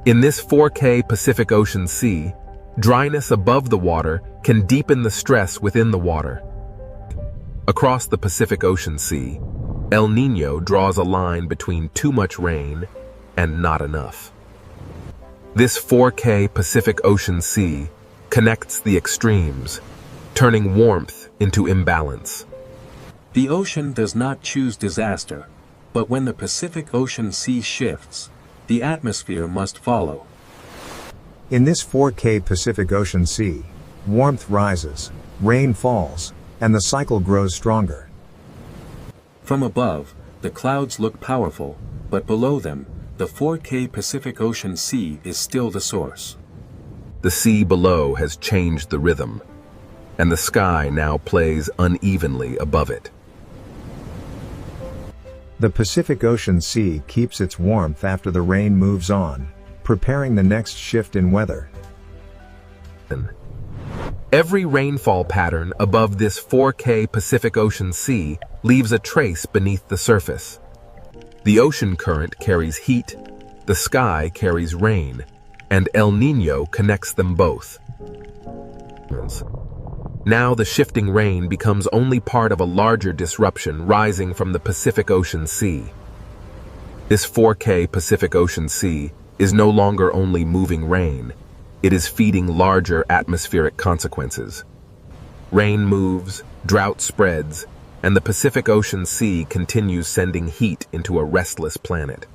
In this 4K Pacific Ocean Sea, dryness above the water can deepen the stress within the water. Across the Pacific Ocean Sea, El Niño draws a line between too much rain and not enough. This 4K Pacific Ocean Sea connects the extremes, turning warmth into imbalance. The ocean does not choose disaster, but when the Pacific Ocean Sea shifts, the atmosphere must follow. In this 4K Pacific Ocean Sea, warmth rises, rain falls, and the cycle grows stronger. From above, the clouds look powerful, but below them, the 4K Pacific Ocean Sea is still the source. The sea below has changed the rhythm, and the sky now plays unevenly above it. The Pacific Ocean Sea keeps its warmth after the rain moves on, preparing the next shift in weather. Every rainfall pattern above this 4K Pacific Ocean Sea leaves a trace beneath the surface. The ocean current carries heat, the sky carries rain, and El Niño connects them both. Now the shifting rain becomes only part of a larger disruption rising from the Pacific Ocean Sea. This 4K Pacific Ocean Sea is no longer only moving rain, it is feeding larger atmospheric consequences. Rain moves, drought spreads, and the Pacific Ocean Sea continues sending heat into a restless planet.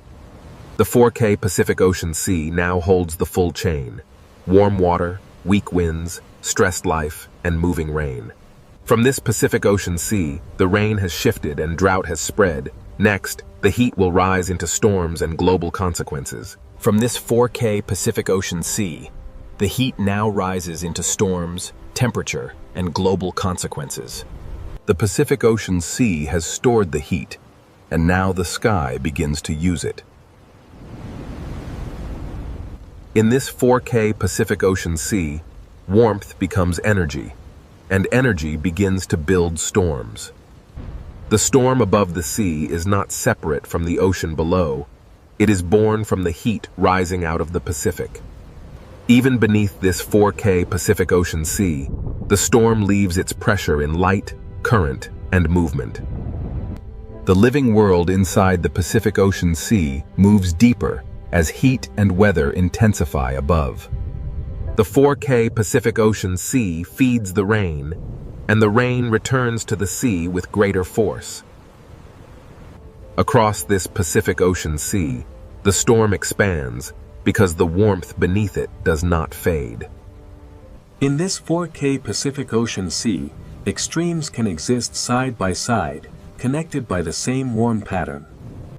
The 4K Pacific Ocean Sea now holds the full chain: warm water, weak winds, stressed life, and moving rain. From this Pacific Ocean Sea, the rain has shifted and drought has spread. Next, the heat will rise into storms and global consequences. From this 4K Pacific Ocean Sea, the heat now rises into storms, temperature, and global consequences. The Pacific Ocean Sea has stored the heat, and now the sky begins to use it. In this 4K Pacific Ocean Sea, warmth becomes energy, and energy begins to build storms. The storm above the sea is not separate from the ocean below. It is born from the heat rising out of the Pacific. Even beneath this 4K Pacific Ocean Sea, the storm leaves its pressure in light, current, and movement. The living world inside the Pacific Ocean Sea moves deeper as heat and weather intensify above. The 4K Pacific Ocean Sea feeds the rain, and the rain returns to the sea with greater force. Across this Pacific Ocean Sea, the storm expands because the warmth beneath it does not fade. In this 4K Pacific Ocean Sea, extremes can exist side by side, connected by the same warm pattern.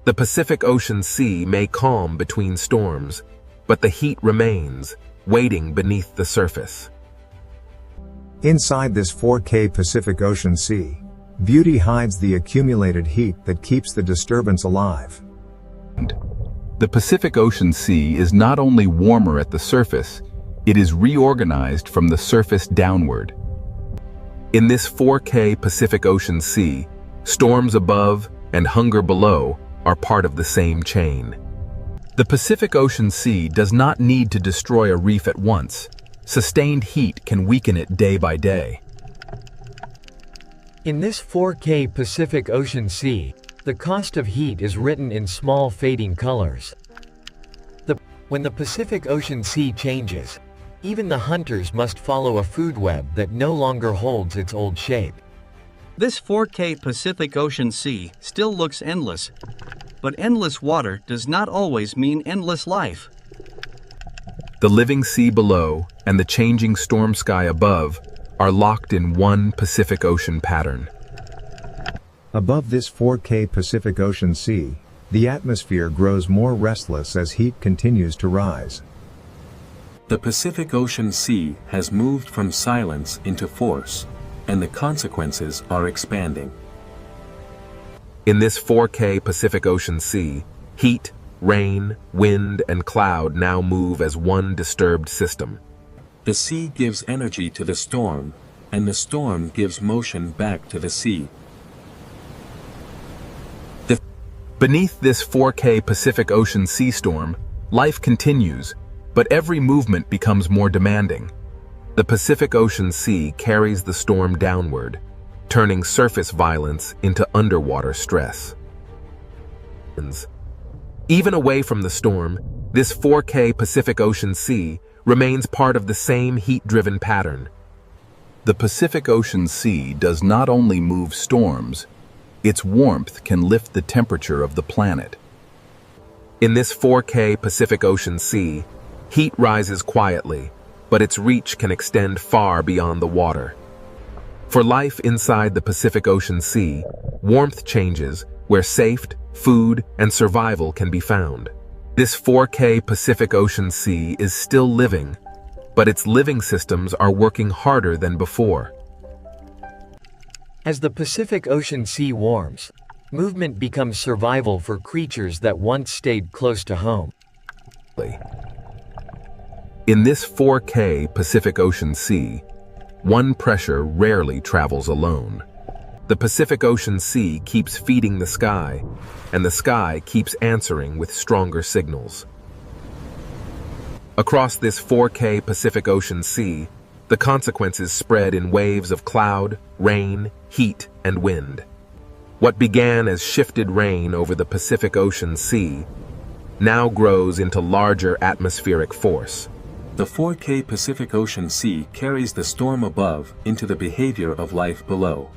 The Pacific Ocean Sea may calm between storms, but the heat remains, waiting beneath the surface. Inside this 4K Pacific Ocean Sea, beauty hides the accumulated heat that keeps the disturbance alive. The Pacific Ocean Sea is not only warmer at the surface, it is reorganized from the surface downward. In this 4K Pacific Ocean Sea, storms above and hunger below are part of the same chain. The Pacific Ocean Sea does not need to destroy a reef at once. Sustained heat can weaken it day by day. In this 4K Pacific Ocean Sea, the cost of heat is written in small fading colors. When the Pacific Ocean Sea changes, even the hunters must follow a food web that no longer holds its old shape. This 4K Pacific Ocean Sea still looks endless, but endless water does not always mean endless life. The living sea below and the changing storm sky above are locked in one Pacific Ocean pattern. Above this 4K Pacific Ocean Sea, The atmosphere grows more restless as heat continues to rise. The Pacific Ocean Sea has moved from silence into force, and the consequences are expanding. In this 4K Pacific Ocean Sea, heat, rain, wind, and cloud now move as one disturbed system. The sea gives energy to the storm, and the storm gives motion back to the sea. Beneath this 4K Pacific Ocean sea storm, life continues, but every movement becomes more demanding. The Pacific Ocean Sea carries the storm downward, turning surface violence into underwater stress. Even away from the storm, this 4K Pacific Ocean Sea remains part of the same heat-driven pattern. The Pacific Ocean Sea does not only move storms, its warmth can lift the temperature of the planet. In this 4K Pacific Ocean Sea, heat rises quietly, but its reach can extend far beyond the water. For life inside the Pacific Ocean Sea, warmth changes where safety, food, and survival can be found. This 4K Pacific Ocean Sea is still living, but its living systems are working harder than before. As the Pacific Ocean Sea warms, movement becomes survival for creatures that once stayed close to home. In this 4K Pacific Ocean Sea, one pressure rarely travels alone. The Pacific Ocean Sea keeps feeding the sky, and the sky keeps answering with stronger signals. Across this 4K Pacific Ocean Sea, the consequences spread in waves of cloud, rain, heat, and wind. What began as shifted rain over the Pacific Ocean Sea now grows into larger atmospheric force. The 4K Pacific Ocean Sea carries the storm above into the behavior of life below.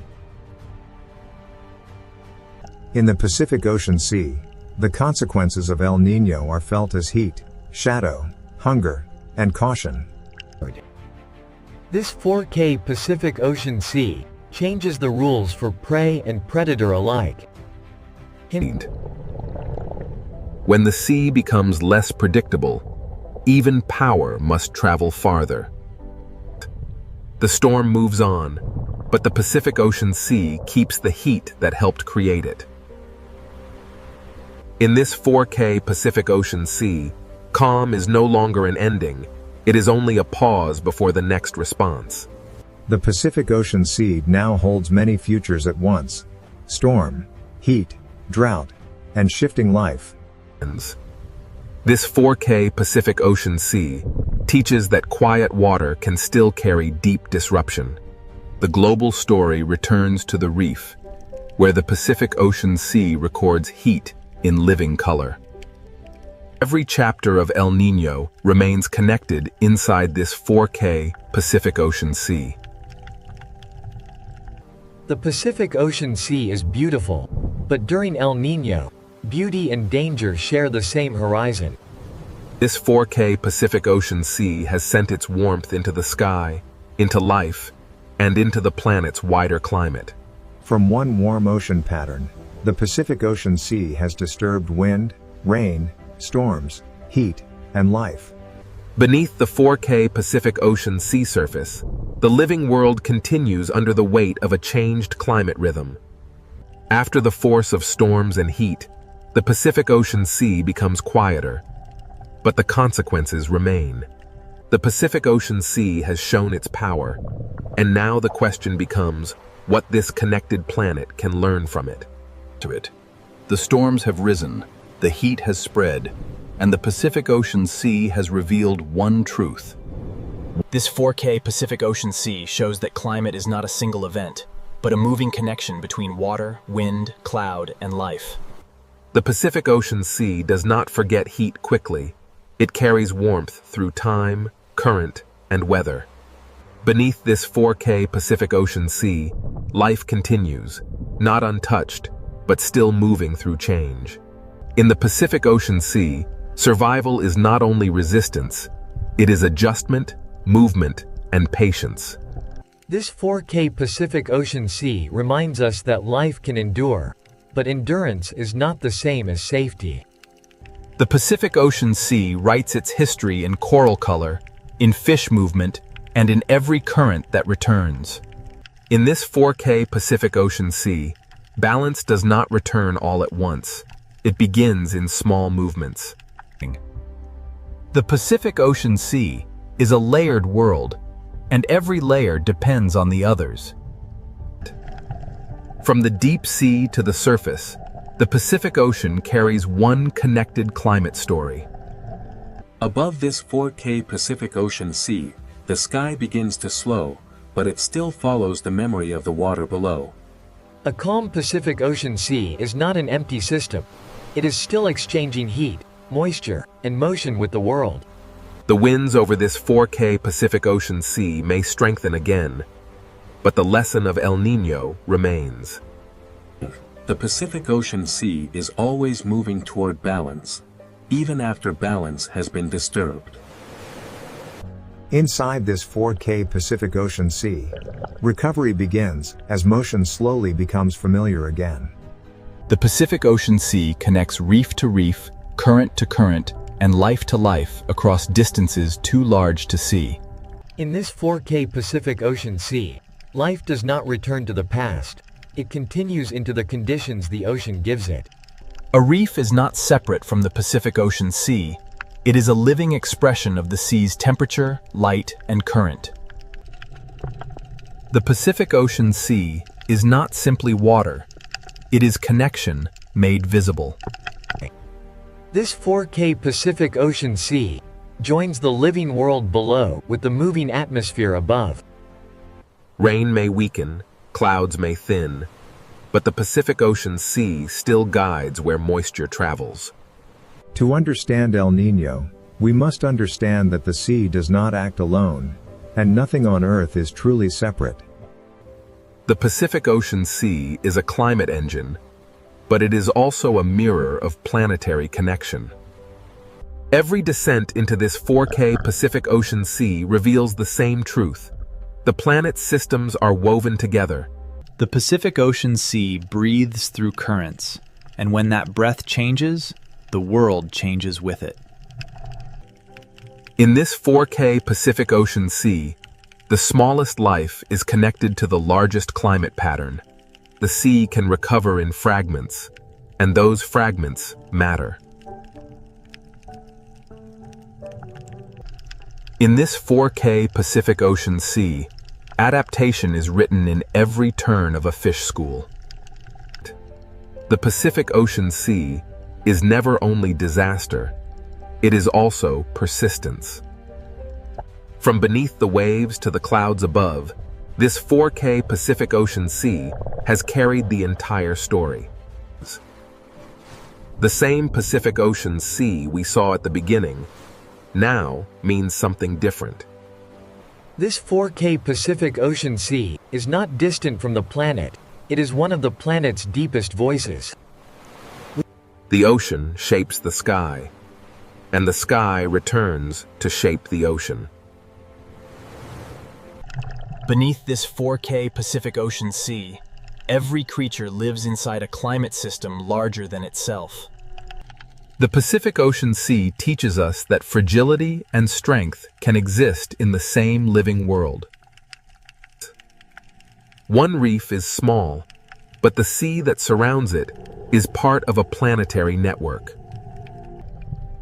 In the Pacific Ocean Sea, the consequences of El Niño are felt as heat, shadow, hunger, and caution. This 4K Pacific Ocean Sea changes the rules for prey and predator alike. When the sea becomes less predictable, even power must travel farther. The storm moves on, but the Pacific Ocean Sea keeps the heat that helped create it. In this 4K Pacific Ocean Sea, calm is no longer an ending, it is only a pause before the next response. The Pacific Ocean Sea now holds many futures at once: storm, heat, drought, and shifting life. This 4K Pacific Ocean Sea teaches that quiet water can still carry deep disruption. The global story returns to the Reef, where the Pacific Ocean Sea records heat in living color. Every chapter of El Niño remains connected inside this 4K Pacific Ocean Sea. The Pacific Ocean Sea is beautiful, but during El Niño, beauty and danger share the same horizon. This 4K Pacific Ocean Sea has sent its warmth into the sky, into life, and into the planet's wider climate. From one warm ocean pattern, the Pacific Ocean Sea has disturbed wind, rain, storms, heat, and life. Beneath the 4K Pacific Ocean sea surface, the living world continues under the weight of a changed climate rhythm. After the force of storms and heat, the Pacific Ocean Sea becomes quieter, but the consequences remain. The Pacific Ocean Sea has shown its power, and now the question becomes what this connected planet can learn from it. The storms have risen, the heat has spread, and the Pacific Ocean Sea has revealed one truth. This 4K Pacific Ocean Sea shows that climate is not a single event, but a moving connection between water, wind, cloud, and life. The Pacific Ocean Sea does not forget heat quickly. It carries warmth through time, current, and weather. Beneath this 4K Pacific Ocean Sea, life continues, not untouched, but still moving through change. In the Pacific Ocean Sea, survival is not only resistance, it is adjustment, movement, and patience. This 4K Pacific Ocean Sea reminds us that life can endure, But endurance is not the same as safety. The Pacific Ocean Sea writes its history in coral color, in fish movement, and in every current that returns. In this 4K Pacific Ocean Sea, balance does not return all at once. It begins in small movements. The Pacific Ocean Sea is a layered world, and every layer depends on the others. From the deep sea to the surface, the Pacific Ocean carries one connected climate story. Above this 4K Pacific Ocean Sea, the sky begins to slow, but it still follows the memory of the water below. A calm Pacific Ocean Sea is not an empty system. It is still exchanging heat, moisture, and motion with the world. The winds over this 4K Pacific Ocean Sea may strengthen again, but the lesson of El Niño remains. The Pacific Ocean Sea is always moving toward balance, even after balance has been disturbed. Inside this 4K Pacific Ocean Sea, recovery begins as motion slowly becomes familiar again. The Pacific Ocean Sea connects reef to reef, current to current, and life to life across distances too large to see. In this 4K Pacific Ocean Sea, life does not return to the past. It continues into the conditions the ocean gives it. A reef is not separate from the Pacific Ocean Sea. It is a living expression of the sea's temperature, light, and current. The Pacific Ocean Sea is not simply water. It is connection made visible. This 4K Pacific Ocean Sea joins the living world below with the moving atmosphere above. Rain may weaken, clouds may thin, but the Pacific Ocean Sea still guides where moisture travels. To understand El Niño, we must understand that the sea does not act alone, and nothing on Earth is truly separate. The Pacific Ocean Sea is a climate engine, but it is also a mirror of planetary connection. Every descent into this 4K Pacific Ocean Sea reveals the same truth. The planet's systems are woven together. The Pacific Ocean Sea breathes through currents, and when that breath changes, the world changes with it. In this 4K Pacific Ocean Sea, the smallest life is connected to the largest climate pattern. The sea can recover in fragments, and those fragments matter. In this 4K Pacific Ocean Sea, adaptation is written in every turn of a fish school. The Pacific Ocean Sea is never only disaster, it is also persistence. From beneath the waves to the clouds above, this 4K Pacific Ocean Sea has carried the entire story. The same Pacific Ocean Sea we saw at the beginning now means something different. This 4K Pacific Ocean Sea is not distant from the planet. It is one of the planet's deepest voices. The ocean shapes the sky, and the sky returns to shape the ocean. Beneath this 4K Pacific Ocean Sea, every creature lives inside a climate system larger than itself. The Pacific Ocean Sea teaches us that fragility and strength can exist in the same living world. One reef is small, but the sea that surrounds it is part of a planetary network.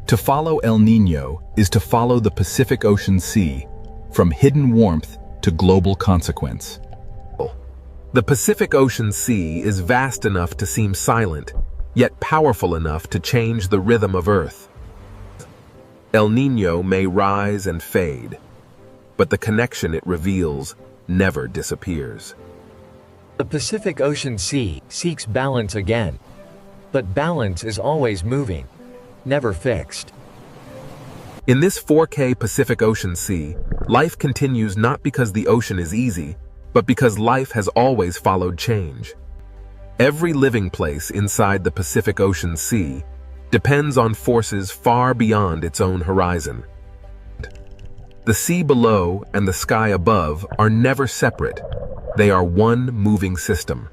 To follow El Niño is to follow the Pacific Ocean Sea, from hidden warmth to global consequence. The Pacific Ocean Sea is vast enough to seem silent, yet powerful enough to change the rhythm of Earth. El Niño may rise and fade, but the connection it reveals never disappears. The Pacific Ocean Sea seeks balance again. But balance is always moving, never fixed. In this 4K Pacific Ocean Sea, life continues not because the ocean is easy, but because life has always followed change. Every living place inside the Pacific Ocean Sea depends on forces far beyond its own horizon. The sea below and the sky above are never separate. They are one moving system.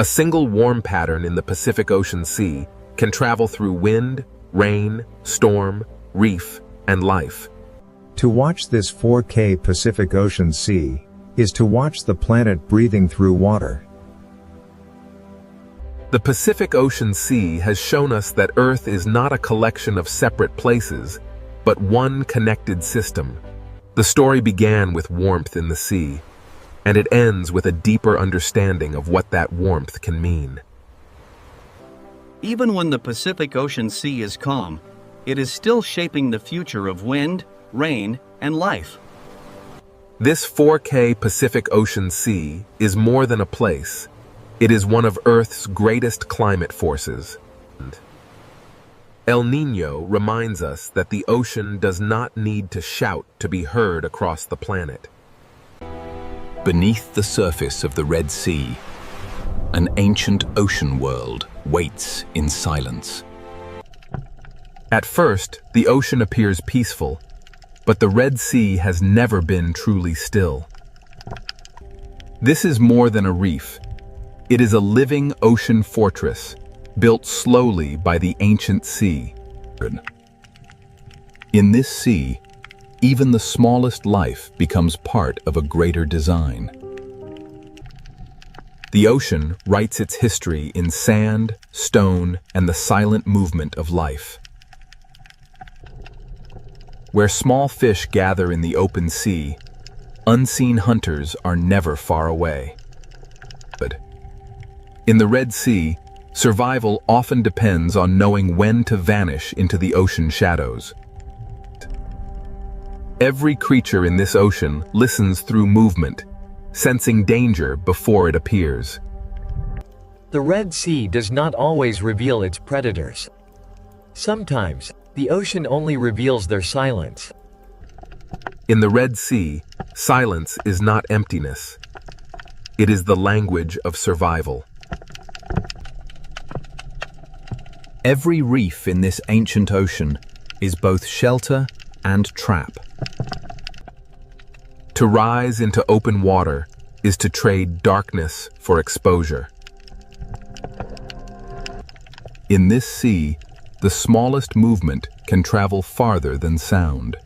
A single warm pattern in the Pacific Ocean Sea can travel through wind, rain, storm, reef, and life. To watch this 4K Pacific Ocean Sea is to watch the planet breathing through water. The Pacific Ocean Sea has shown us that Earth is not a collection of separate places, but one connected system. The story began with warmth in the sea, and it ends with a deeper understanding of what that warmth can mean. Even when the Pacific Ocean Sea is calm, it is still shaping the future of wind, rain, and life. This 4K Pacific Ocean Sea is more than a place. It is one of Earth's greatest climate forces. El Niño reminds us that the ocean does not need to shout to be heard across the planet. Beneath the surface of the Red Sea, an ancient ocean world waits in silence. At first, the ocean appears peaceful, but the Red Sea has never been truly still. This is more than a reef. It is a living ocean fortress, built slowly by the ancient sea. In this sea, even the smallest life becomes part of a greater design. The ocean writes its history in sand, stone, and the silent movement of life. Where small fish gather in the open sea, unseen hunters are never far away. In the Red Sea, survival often depends on knowing when to vanish into the ocean shadows. Every creature in this ocean listens through movement, sensing danger before it appears. The Red Sea does not always reveal its predators. Sometimes, the ocean only reveals their silence. In the Red Sea, silence is not emptiness. It is the language of survival. Every reef in this ancient ocean is both shelter and trap. To rise into open water is to trade darkness for exposure. In this sea, the smallest movement can travel farther than sound.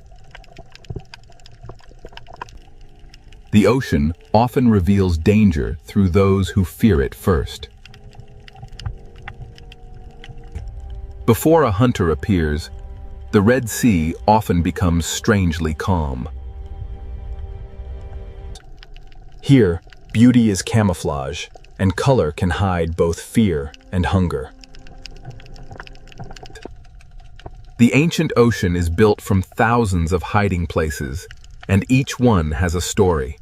The ocean often reveals danger through those who fear it first. Before a hunter appears, the Red Sea often becomes strangely calm. Here, beauty is camouflage, and color can hide both fear and hunger. The ancient ocean is built from thousands of hiding places, and each one has a story.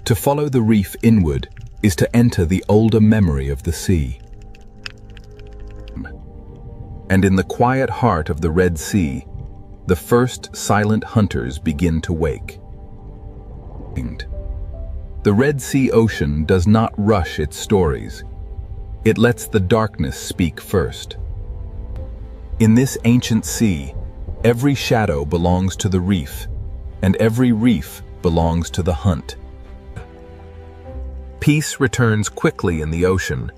To follow the reef inward is to enter the older memory of the sea. And in the quiet heart of the Red Sea, the first silent hunters begin to wake. The Red Sea ocean does not rush its stories. It lets the darkness speak first. In this ancient sea, every shadow belongs to the reef, and every reef belongs to the hunt. Peace returns quickly in the ocean,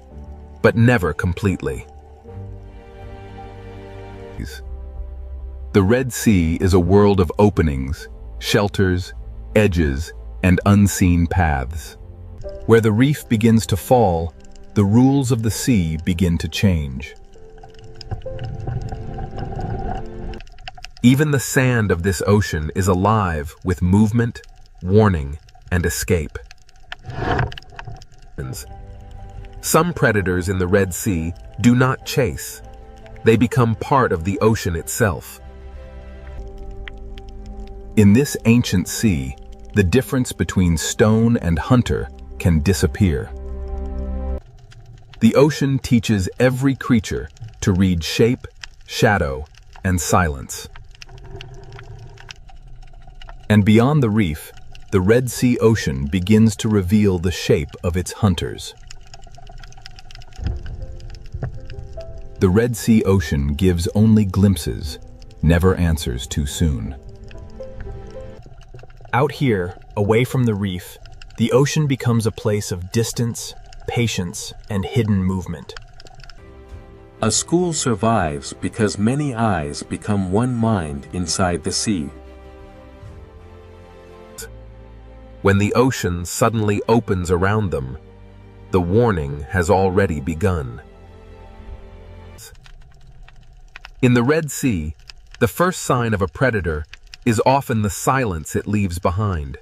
but never completely. The Red Sea is a world of openings, shelters, edges, and unseen paths. Where the reef begins to fall, the rules of the sea begin to change. Even the sand of this ocean is alive with movement, warning, and escape. Some predators in the Red Sea do not chase. They become part of the ocean itself. In this ancient sea, the difference between stone and hunter can disappear. The ocean teaches every creature to read shape, shadow, and silence. And beyond the reef, the Red Sea ocean begins to reveal the shape of its hunters. The Red Sea ocean gives only glimpses, never answers too soon. Out here, away from the reef, The ocean becomes a place of distance, patience, and hidden movement. A school survives because many eyes become one mind inside the sea. When the ocean suddenly opens around them, the warning has already begun. In the Red Sea, the first sign of a predator is often the silence it leaves behind.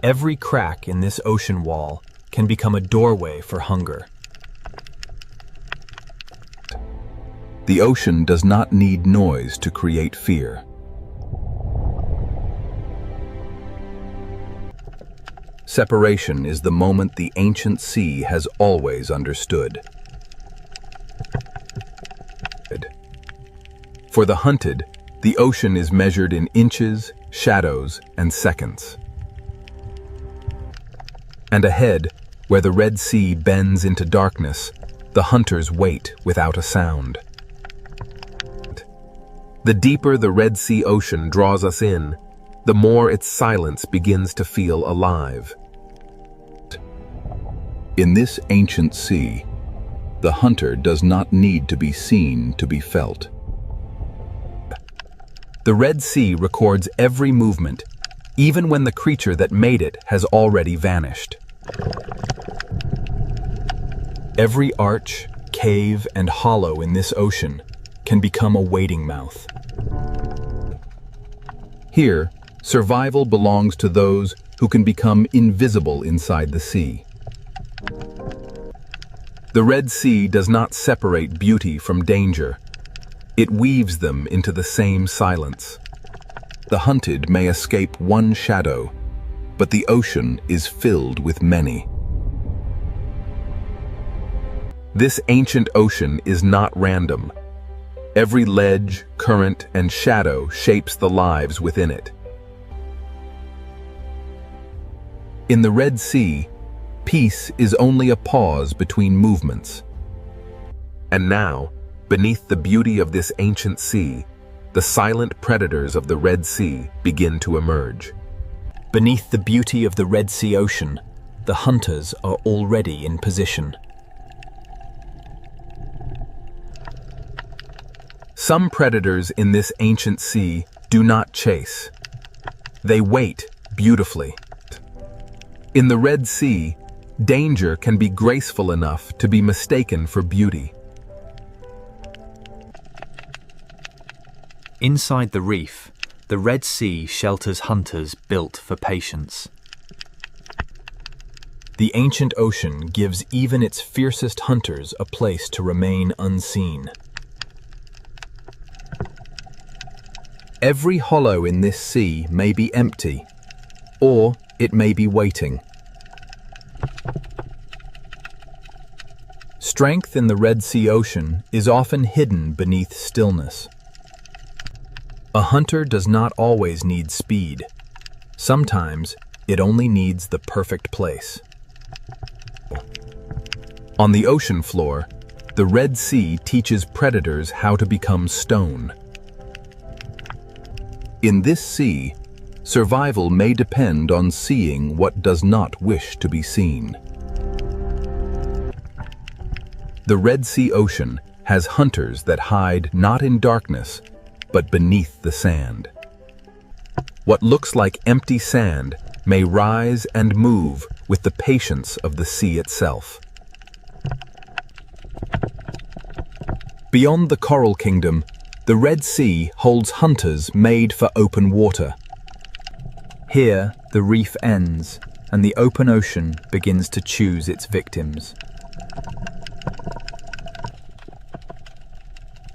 Every crack in this ocean wall can become a doorway for hunger. The ocean does not need noise to create fear. Separation is the moment the ancient sea has always understood. For the hunted, the ocean is measured in inches, shadows, and seconds. And ahead, where the Red Sea bends into darkness, the hunters wait without a sound. The deeper the Red Sea ocean draws us in, the more its silence begins to feel alive. In this ancient sea, the hunter does not need to be seen to be felt. The Red Sea records every movement, even when the creature that made it has already vanished. Every arch, cave, and hollow in this ocean can become a waiting mouth. Here, survival belongs to those who can become invisible inside the sea. The Red Sea does not separate beauty from danger. It weaves them into the same silence. The hunted may escape one shadow, but the ocean is filled with many. This ancient ocean is not random. Every ledge, current, and shadow shapes the lives within it. In the Red Sea, peace is only a pause between movements. And now, beneath the beauty of this ancient sea, the silent predators of the Red Sea begin to emerge. Beneath the beauty of the Red Sea ocean, the hunters are already in position. Some predators in this ancient sea do not chase. They wait beautifully. In the Red Sea, danger can be graceful enough to be mistaken for beauty. Inside the reef, the Red Sea shelters hunters built for patience. The ancient ocean gives even its fiercest hunters a place to remain unseen. Every hollow in this sea may be empty, or it may be waiting. Strength in the Red Sea ocean is often hidden beneath stillness. A hunter does not always need speed. Sometimes it only needs the perfect place. On the ocean floor, the Red Sea teaches predators how to become stone. In this sea, survival may depend on seeing what does not wish to be seen. The Red Sea ocean has hunters that hide not in darkness, but beneath the sand. What looks like empty sand may rise and move with the patience of the sea itself. Beyond the Coral Kingdom, the Red Sea holds hunters made for open water. Here, the reef ends, and the open ocean begins to choose its victims.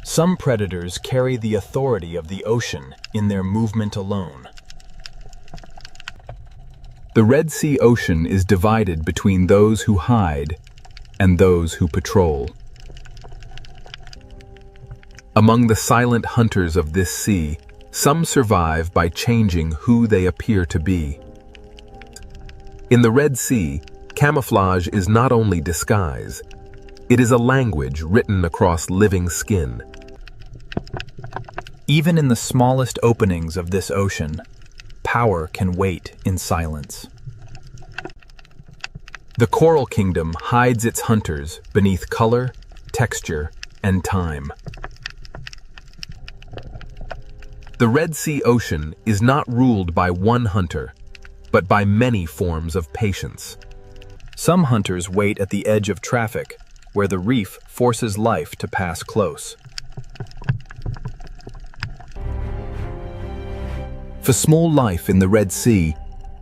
Some predators carry the authority of the ocean in their movement alone. The Red Sea ocean is divided between those who hide and those who patrol. Among the silent hunters of this sea, some survive by changing who they appear to be. In the Red Sea, camouflage is not only disguise, it is a language written across living skin. Even in the smallest openings of this ocean, power can wait in silence. The coral kingdom hides its hunters beneath color, texture, and time. The Red Sea Ocean is not ruled by one hunter, but by many forms of patience. Some hunters wait at the edge of traffic, where the reef forces life to pass close. For small life in the Red Sea,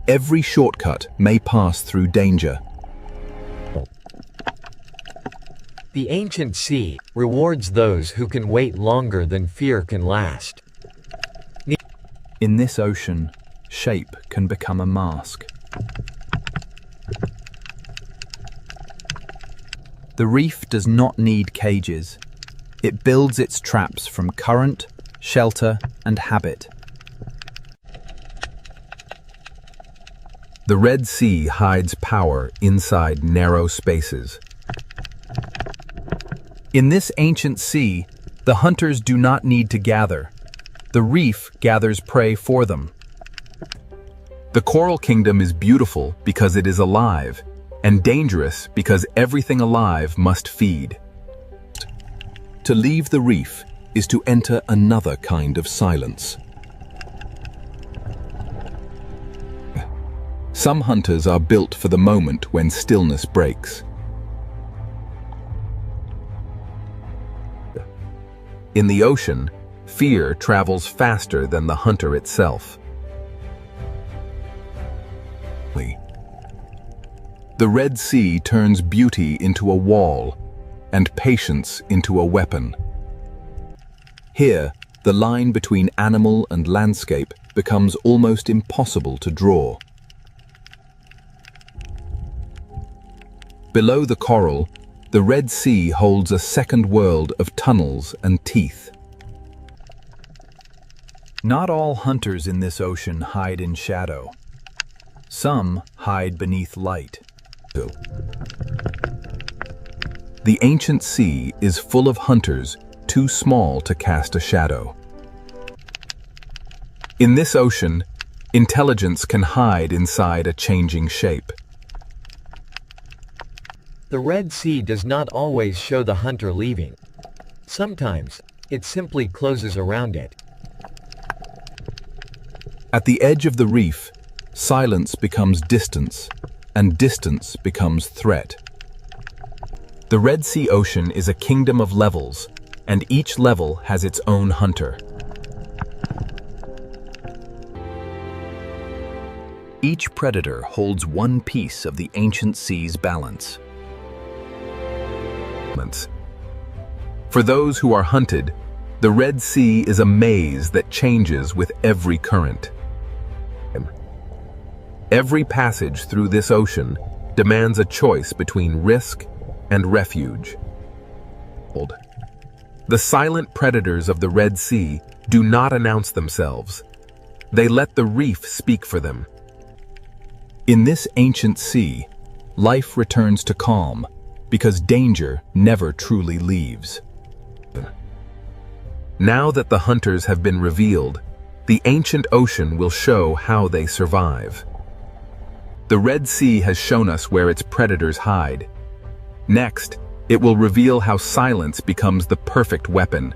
every shortcut may pass through danger. The ancient sea rewards those who can wait longer than fear can last. In this ocean, shape can become a mask. The reef does not need cages. It builds its traps from current, shelter, and habit. The Red Sea hides power inside narrow spaces. In this ancient sea, the hunters do not need to gather. The reef gathers prey for them. The coral kingdom is beautiful because it is alive, and dangerous because everything alive must feed. To leave the reef is to enter another kind of silence. Some hunters are built for the moment when stillness breaks. In the ocean, fear travels faster than the hunter itself. The Red Sea turns beauty into a wall and patience into a weapon. Here, the line between animal and landscape becomes almost impossible to draw. Below the coral, the Red Sea holds a second world of tunnels and teeth. Not all hunters in this ocean hide in shadow. Some hide beneath light. The ancient sea is full of hunters too small to cast a shadow. In this ocean, intelligence can hide inside a changing shape. The Red Sea does not always show the hunter leaving. Sometimes, it simply closes around it. At the edge of the reef, silence becomes distance, and distance becomes threat. The Red Sea Ocean is a kingdom of levels, and each level has its own hunter. Each predator holds one piece of the ancient sea's balance. For those who are hunted, the Red Sea is a maze that changes with every current. Every passage through this ocean demands a choice between risk and refuge. The silent predators of the Red Sea do not announce themselves. They let the reef speak for them. In this ancient sea, life returns to calm because danger never truly leaves. Now that the hunters have been revealed, the ancient ocean will show how they survive. The Red Sea has shown us where its predators hide. Next, it will reveal how silence becomes the perfect weapon.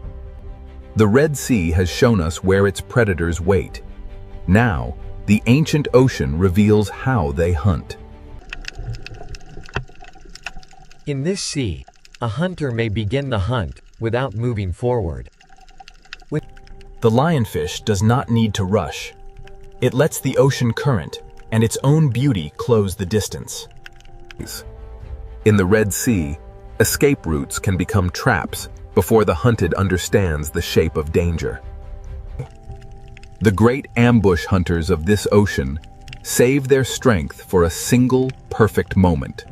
The Red Sea has shown us where its predators wait. Now, the ancient ocean reveals how they hunt. In this sea, a hunter may begin the hunt without moving forward. The lionfish does not need to rush. It lets the ocean current and its own beauty close the distance. In the Red Sea, escape routes can become traps before the hunted understands the shape of danger. The great ambush hunters of this ocean save their strength for a single perfect moment.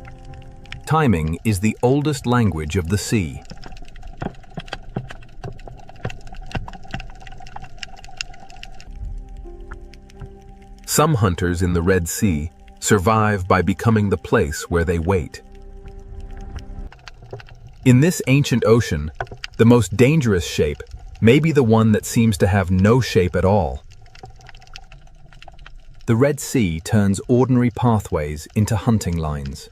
Timing is the oldest language of the sea. Some hunters in the Red Sea survive by becoming the place where they wait. In this ancient ocean, the most dangerous shape may be the one that seems to have no shape at all. The Red Sea turns ordinary pathways into hunting lines.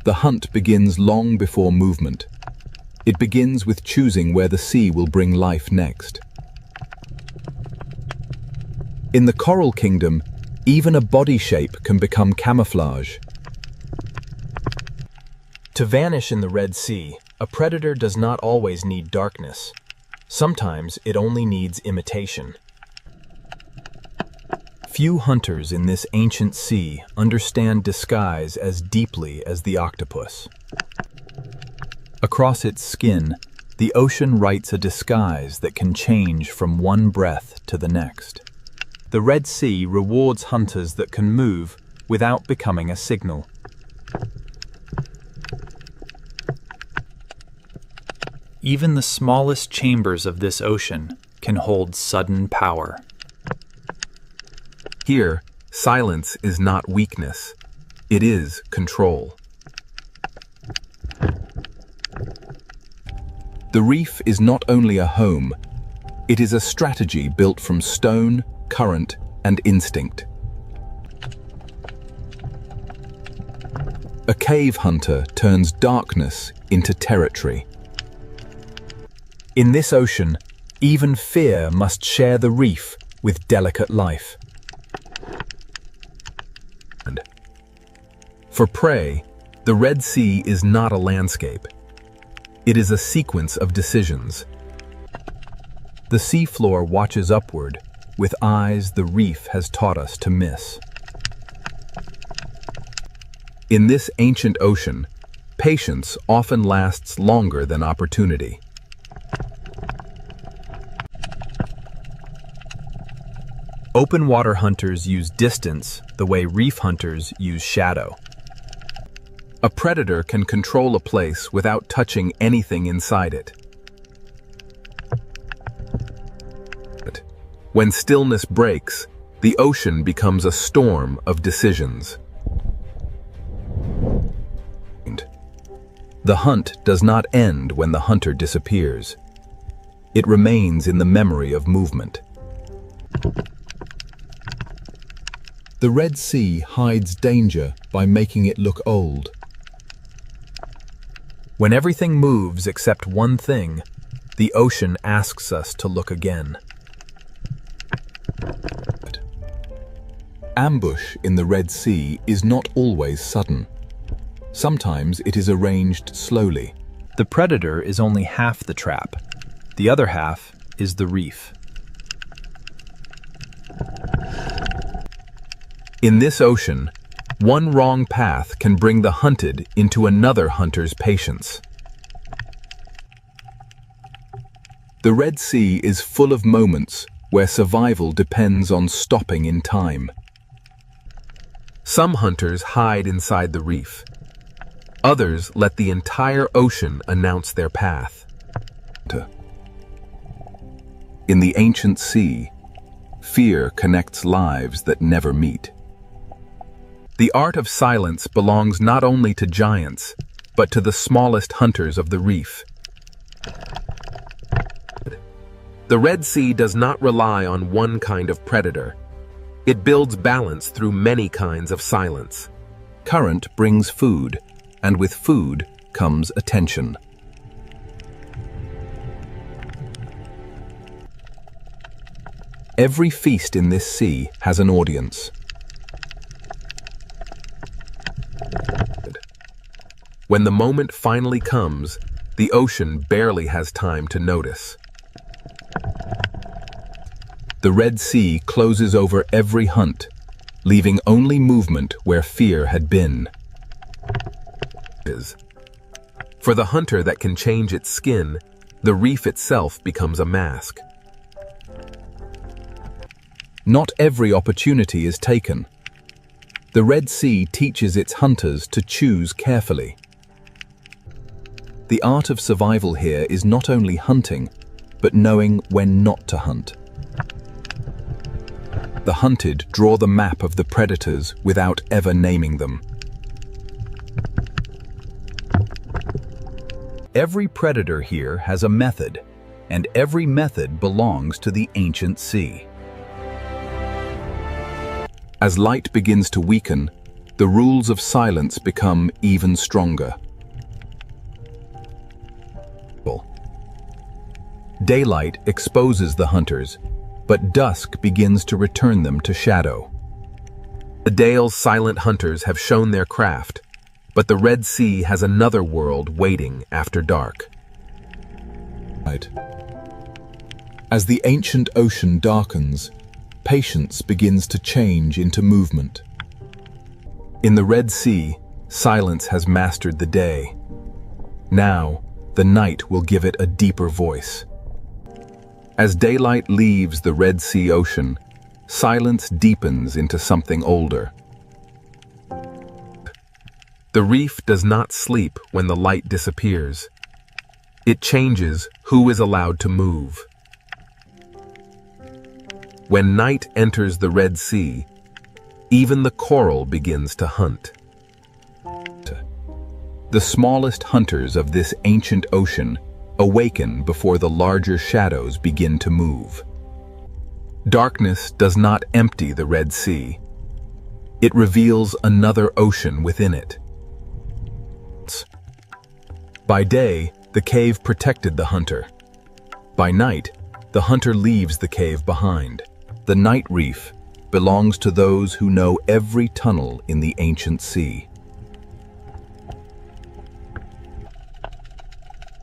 The hunt begins long before movement. It begins with choosing where the sea will bring life next. In the coral kingdom, even a body shape can become camouflage. To vanish in the Red Sea, a predator does not always need darkness. Sometimes it only needs imitation. Few hunters in this ancient sea understand disguise as deeply as the octopus. Across its skin, the ocean writes a disguise that can change from one breath to the next. The Red Sea rewards hunters that can move without becoming a signal. Even the smallest chambers of this ocean can hold sudden power. Here, silence is not weakness. It is control. The reef is not only a home, it is a strategy built from stone, current, and instinct. A cave hunter turns darkness into territory. In this ocean, even fear must share the reef with delicate life. For prey, the Red Sea is not a landscape. It is a sequence of decisions. The seafloor watches upward, with eyes the reef has taught us to miss. In this ancient ocean, patience often lasts longer than opportunity. Open water hunters use distance the way reef hunters use shadow. A predator can control a place without touching anything inside it. When stillness breaks, the ocean becomes a storm of decisions. The hunt does not end when the hunter disappears. It remains in the memory of movement. The Red Sea hides danger by making it look old. When everything moves except one thing, the ocean asks us to look again. Ambush in the Red Sea is not always sudden. Sometimes it is arranged slowly. The predator is only half the trap. The other half is the reef. In this ocean, one wrong path can bring the hunted into another hunter's patience. The Red Sea is full of moments where survival depends on stopping in time. Some hunters hide inside the reef. Others let the entire ocean announce their path. In the ancient sea, fear connects lives that never meet. The art of silence belongs not only to giants, but to the smallest hunters of the reef. The Red Sea does not rely on one kind of predator. It builds balance through many kinds of silence. Current brings food, and with food comes attention. Every feast in this sea has an audience. When the moment finally comes, the ocean barely has time to notice. The Red Sea closes over every hunt, leaving only movement where fear had been. For the hunter that can change its skin, the reef itself becomes a mask. Not every opportunity is taken. The Red Sea teaches its hunters to choose carefully. The art of survival here is not only hunting, but knowing when not to hunt. The hunted draw the map of the predators without ever naming them. Every predator here has a method. and every method belongs to the ancient sea. As light begins to weaken, the rules of silence become even stronger. Daylight exposes the hunters, but dusk begins to return them to shadow. The Dale's silent hunters have shown their craft, but the Red Sea has another world waiting after dark. As the ancient ocean darkens, patience begins to change into movement. In the Red Sea, silence has mastered the day. Now, the night will give it a deeper voice. As daylight leaves the Red Sea ocean, silence deepens into something older. The reef does not sleep when the light disappears. It changes who is allowed to move. When night enters the Red Sea, even the coral begins to hunt. The smallest hunters of this ancient ocean awaken before the larger shadows begin to move. Darkness does not empty the Red Sea. It reveals another ocean within it. By day, the cave protected the hunter. By night, the hunter leaves the cave behind. The night reef belongs to those who know every tunnel in the ancient sea.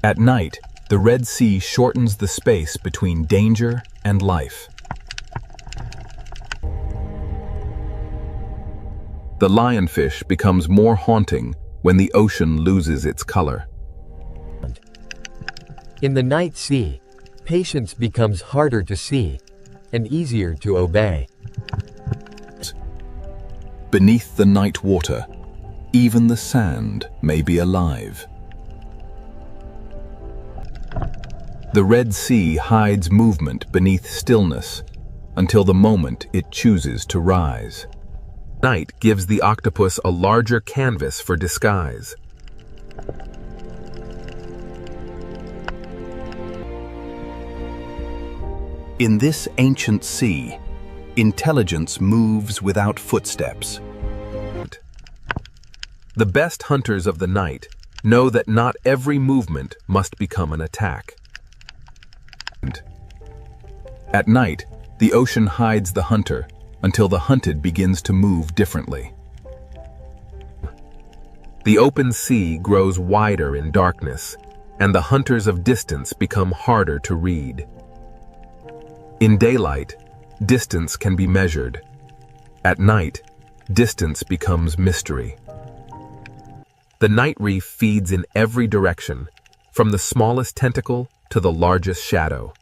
At night, the Red Sea shortens the space between danger and life. The lionfish becomes more haunting when the ocean loses its color. In the night sea, patience becomes harder to see and easier to obey. Beneath the night water, even the sand may be alive. The Red Sea hides movement beneath stillness until the moment it chooses to rise. Night gives the octopus a larger canvas for disguise. In this ancient sea, intelligence moves without footsteps. The best hunters of the night know that not every movement must become an attack. At night, the ocean hides the hunter until the hunted begins to move differently. The open sea grows wider in darkness, and the hunters of distance become harder to read. In daylight, distance can be measured. At night, distance becomes mystery. The night reef feeds in every direction, from the smallest tentacle to the largest shadow.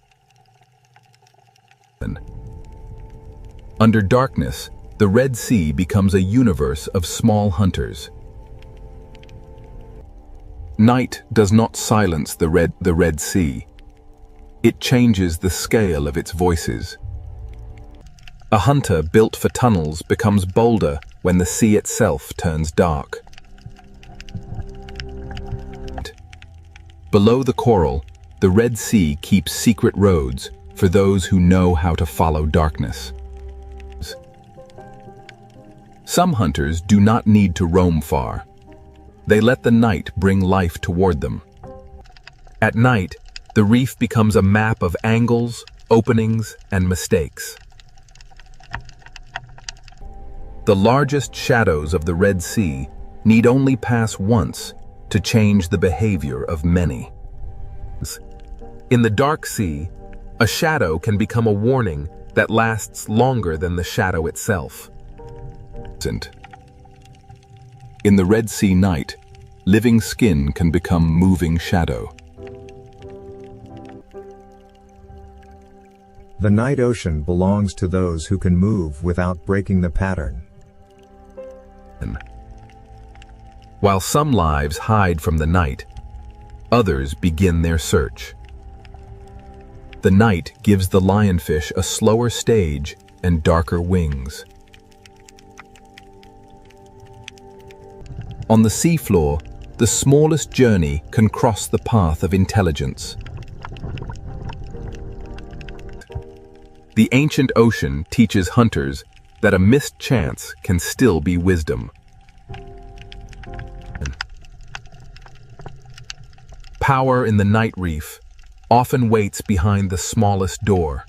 Under darkness, the Red Sea becomes a universe of small hunters. Night does not silence the Red Sea. It changes the scale of its voices. A hunter built for tunnels becomes bolder when the sea itself turns dark. Below the coral, the Red Sea keeps secret roads for those who know how to follow darkness. Some hunters do not need to roam far. They let the night bring life toward them. At night, the reef becomes a map of angles, openings, and mistakes. The largest shadows of the Red Sea need only pass once to change the behavior of many. In the dark sea, a shadow can become a warning that lasts longer than the shadow itself. In the Red Sea night, living skin can become moving shadow. The night ocean belongs to those who can move without breaking the pattern. While some lives hide from the night, others begin their search. The night gives the lionfish a slower stage and darker wings. On the seafloor, the smallest journey can cross the path of intelligence. The ancient ocean teaches hunters that a missed chance can still be wisdom. Power in the night reef often waits behind the smallest door.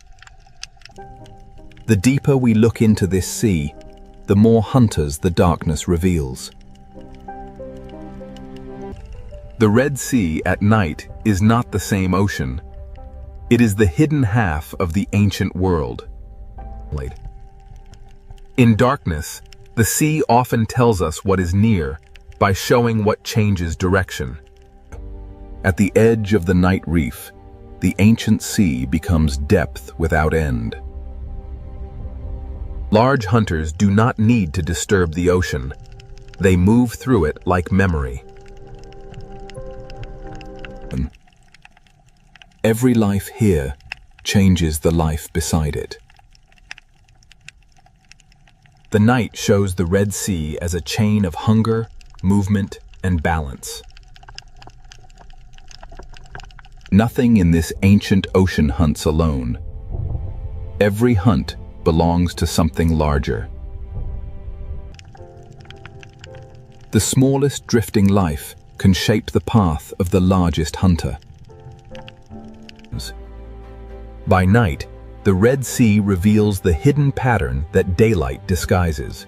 The deeper we look into this sea, the more hunters the darkness reveals. The Red Sea at night is not the same ocean. It is the hidden half of the ancient world. In darkness, the sea often tells us what is near by showing what changes direction. At the edge of the night reef, the ancient sea becomes depth without end. Large hunters do not need to disturb the ocean. They move through it like memory. Every life here changes the life beside it. The night shows the Red Sea as a chain of hunger, movement, and balance. Nothing in this ancient ocean hunts alone. Every hunt belongs to something larger. The smallest drifting life can shape the path of the largest hunter. By night, the Red Sea reveals the hidden pattern that daylight disguises.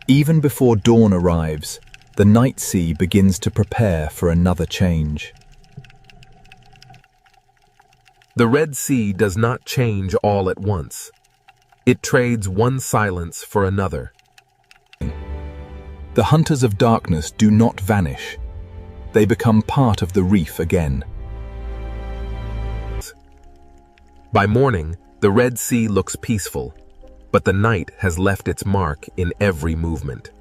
Even before dawn arrives, the night sea begins to prepare for another change. The Red Sea does not change all at once. It trades one silence for another. The hunters of darkness do not vanish. They become part of the reef again. By morning, the Red Sea looks peaceful, but the night has left its mark in every movement.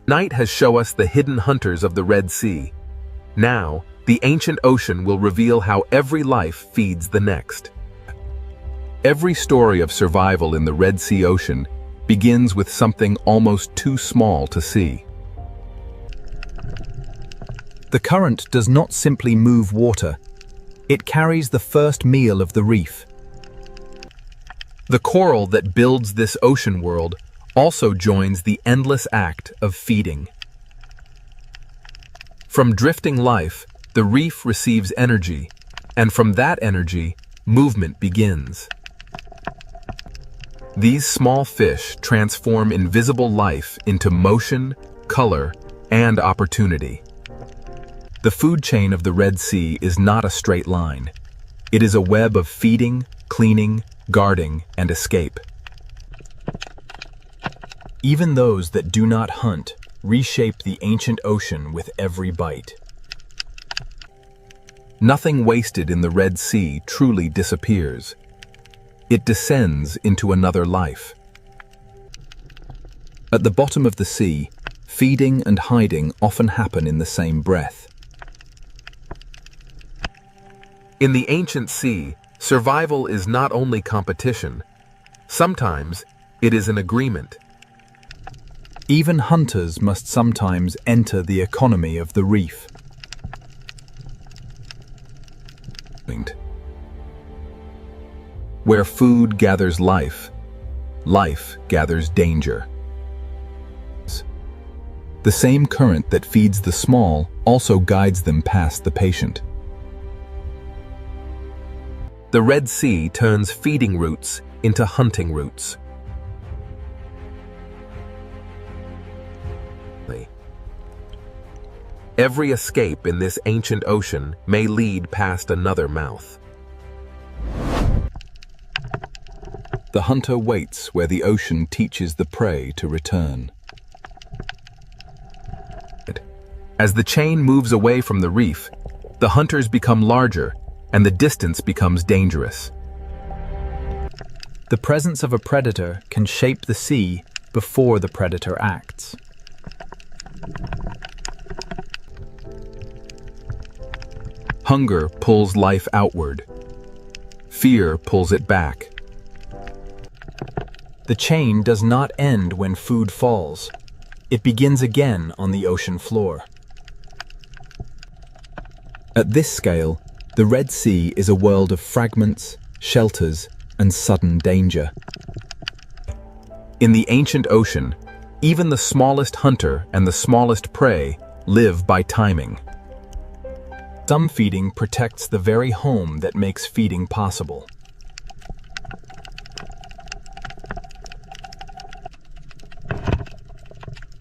Night has shown us the hidden hunters of the Red Sea. Now, the ancient ocean will reveal how every life feeds the next. Every story of survival in the Red Sea ocean begins with something almost too small to see. The current does not simply move water. It carries the first meal of the reef. The coral that builds this ocean world also joins the endless act of feeding. From drifting life, the reef receives energy, and from that energy, movement begins. These small fish transform invisible life into motion, color, and opportunity. The food chain of the Red Sea is not a straight line. It is a web of feeding, cleaning, guarding, and escape. Even those that do not hunt reshape the ancient ocean with every bite. Nothing wasted in the Red Sea truly disappears. It descends into another life. At the bottom of the sea, feeding and hiding often happen in the same breath. In the ancient sea, survival is not only competition. Sometimes it is an agreement. Even hunters must sometimes enter the economy of the reef. Where food gathers life, life gathers danger. The same current that feeds the small also guides them past the patient. The Red Sea turns feeding routes into hunting routes. Every escape in this ancient ocean may lead past another mouth. The hunter waits where the ocean teaches the prey to return. As the chain moves away from the reef, the hunters become larger and the distance becomes dangerous. The presence of a predator can shape the sea before the predator acts. Hunger pulls life outward. Fear pulls it back. The chain does not end when food falls. It begins again on the ocean floor. At this scale, the Red Sea is a world of fragments, shelters, and sudden danger. In the ancient ocean, even the smallest hunter and the smallest prey live by timing. Some feeding protects the very home that makes feeding possible.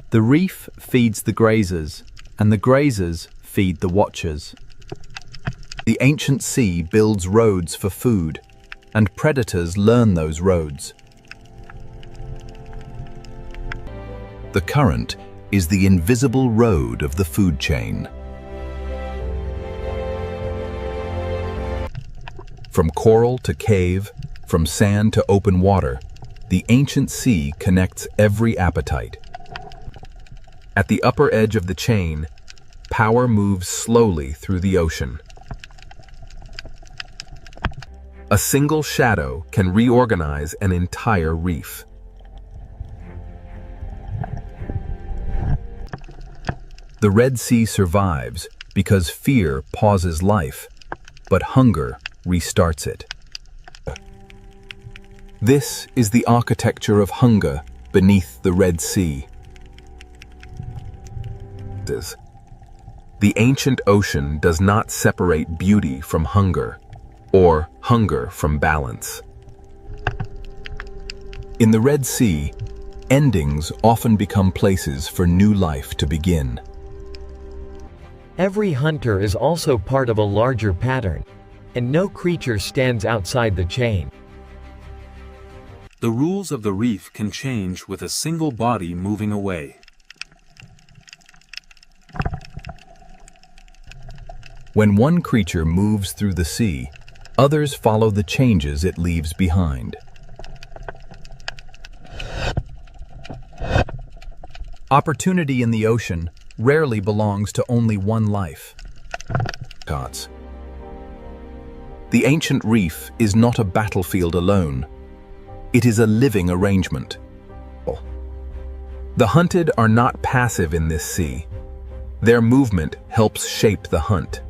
The reef feeds the grazers, and the grazers feed the watchers. The ancient sea builds roads for food, and predators learn those roads. The current is the invisible road of the food chain. From coral to cave, from sand to open water, the ancient sea connects every appetite. At the upper edge of the chain, power moves slowly through the ocean. A single shadow can reorganize an entire reef. The Red Sea survives because fear pauses life, but hunger restarts it. This is the architecture of hunger beneath the Red Sea. The ancient ocean does not separate beauty from hunger, or hunger from balance. In the Red Sea, endings often become places for new life to begin. Every hunter is also part of a larger pattern, and no creature stands outside the chain. The rules of the reef can change with a single body moving away. When one creature moves through the sea, others follow the changes it leaves behind. Opportunity in the ocean rarely belongs to only one life. The ancient reef is not a battlefield alone. It is a living arrangement. The hunted are not passive in this sea. Their movement helps shape the hunt.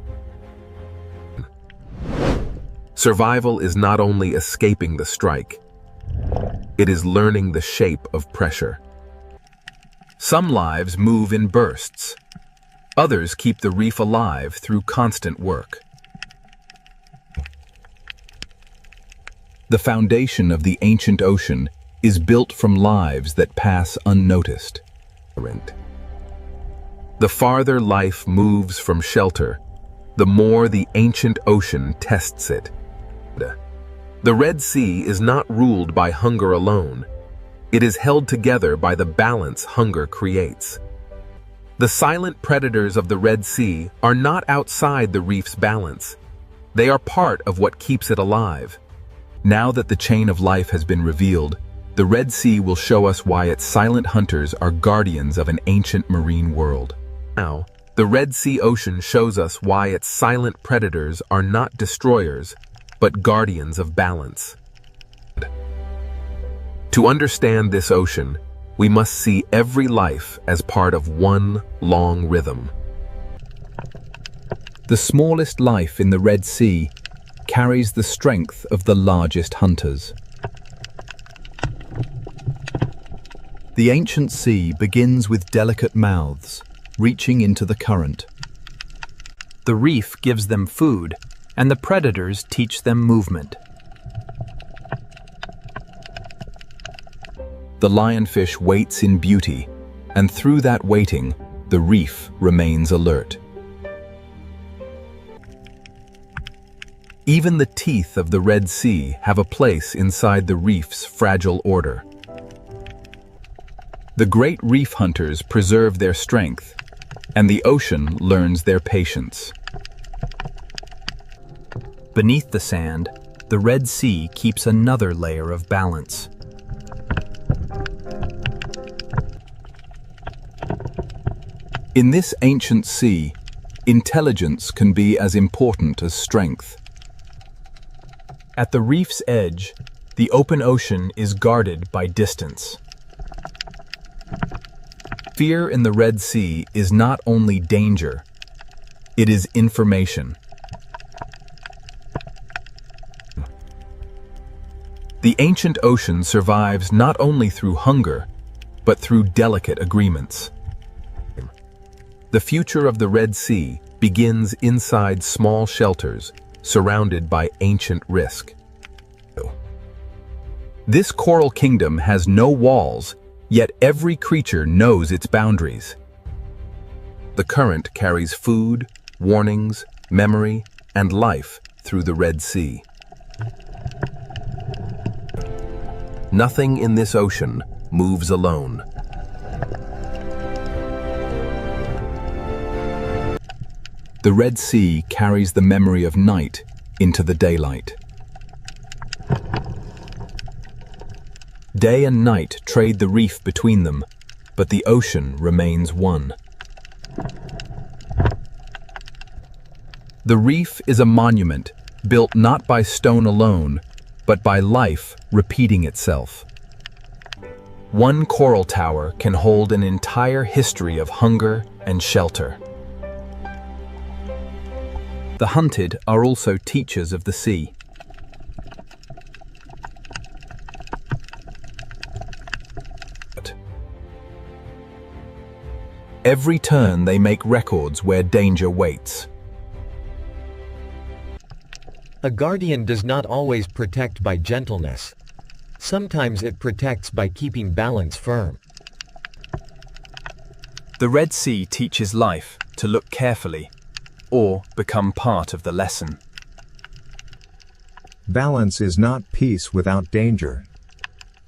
Survival is not only escaping the strike, it is learning the shape of pressure. Some lives move in bursts. Others keep the reef alive through constant work. The foundation of the ancient ocean is built from lives that pass unnoticed. The farther life moves from shelter, the more the ancient ocean tests it. The Red Sea is not ruled by hunger alone. It is held together by the balance hunger creates. The silent predators of the Red Sea are not outside the reef's balance. They are part of what keeps it alive. Now that the chain of life has been revealed, the Red Sea will show us why its silent hunters are guardians of an ancient marine world. Now, the Red Sea ocean shows us why its silent predators are not destroyers, but guardians of balance. To understand this ocean, we must see every life as part of one long rhythm. The smallest life in the Red Sea carries the strength of the largest hunters. The ancient sea begins with delicate mouths, reaching into the current. The reef gives them food, and the predators teach them movement. The lionfish waits in beauty, and through that waiting, the reef remains alert. Even the teeth of the Red Sea have a place inside the reef's fragile order. The great reef hunters preserve their strength, and the ocean learns their patience. Beneath the sand, the Red Sea keeps another layer of balance. In this ancient sea, intelligence can be as important as strength. At the reef's edge, the open ocean is guarded by distance. Fear in the Red Sea is not only danger, it is information. The ancient ocean survives not only through hunger, but through delicate agreements. The future of the Red Sea begins inside small shelters surrounded by ancient risk. This coral kingdom has no walls, yet every creature knows its boundaries. The current carries food, warnings, memory, and life through the Red Sea. Nothing in this ocean moves alone. The Red Sea carries the memory of night into the daylight. Day and night trade the reef between them, but the ocean remains one. The reef is a monument built not by stone alone, but by life repeating itself. One coral tower can hold an entire history of hunger and shelter. The hunted are also teachers of the sea. Every turn they make records where danger waits. A guardian does not always protect by gentleness. Sometimes it protects by keeping balance firm. The Red Sea teaches life to look carefully or become part of the lesson. Balance is not peace without danger.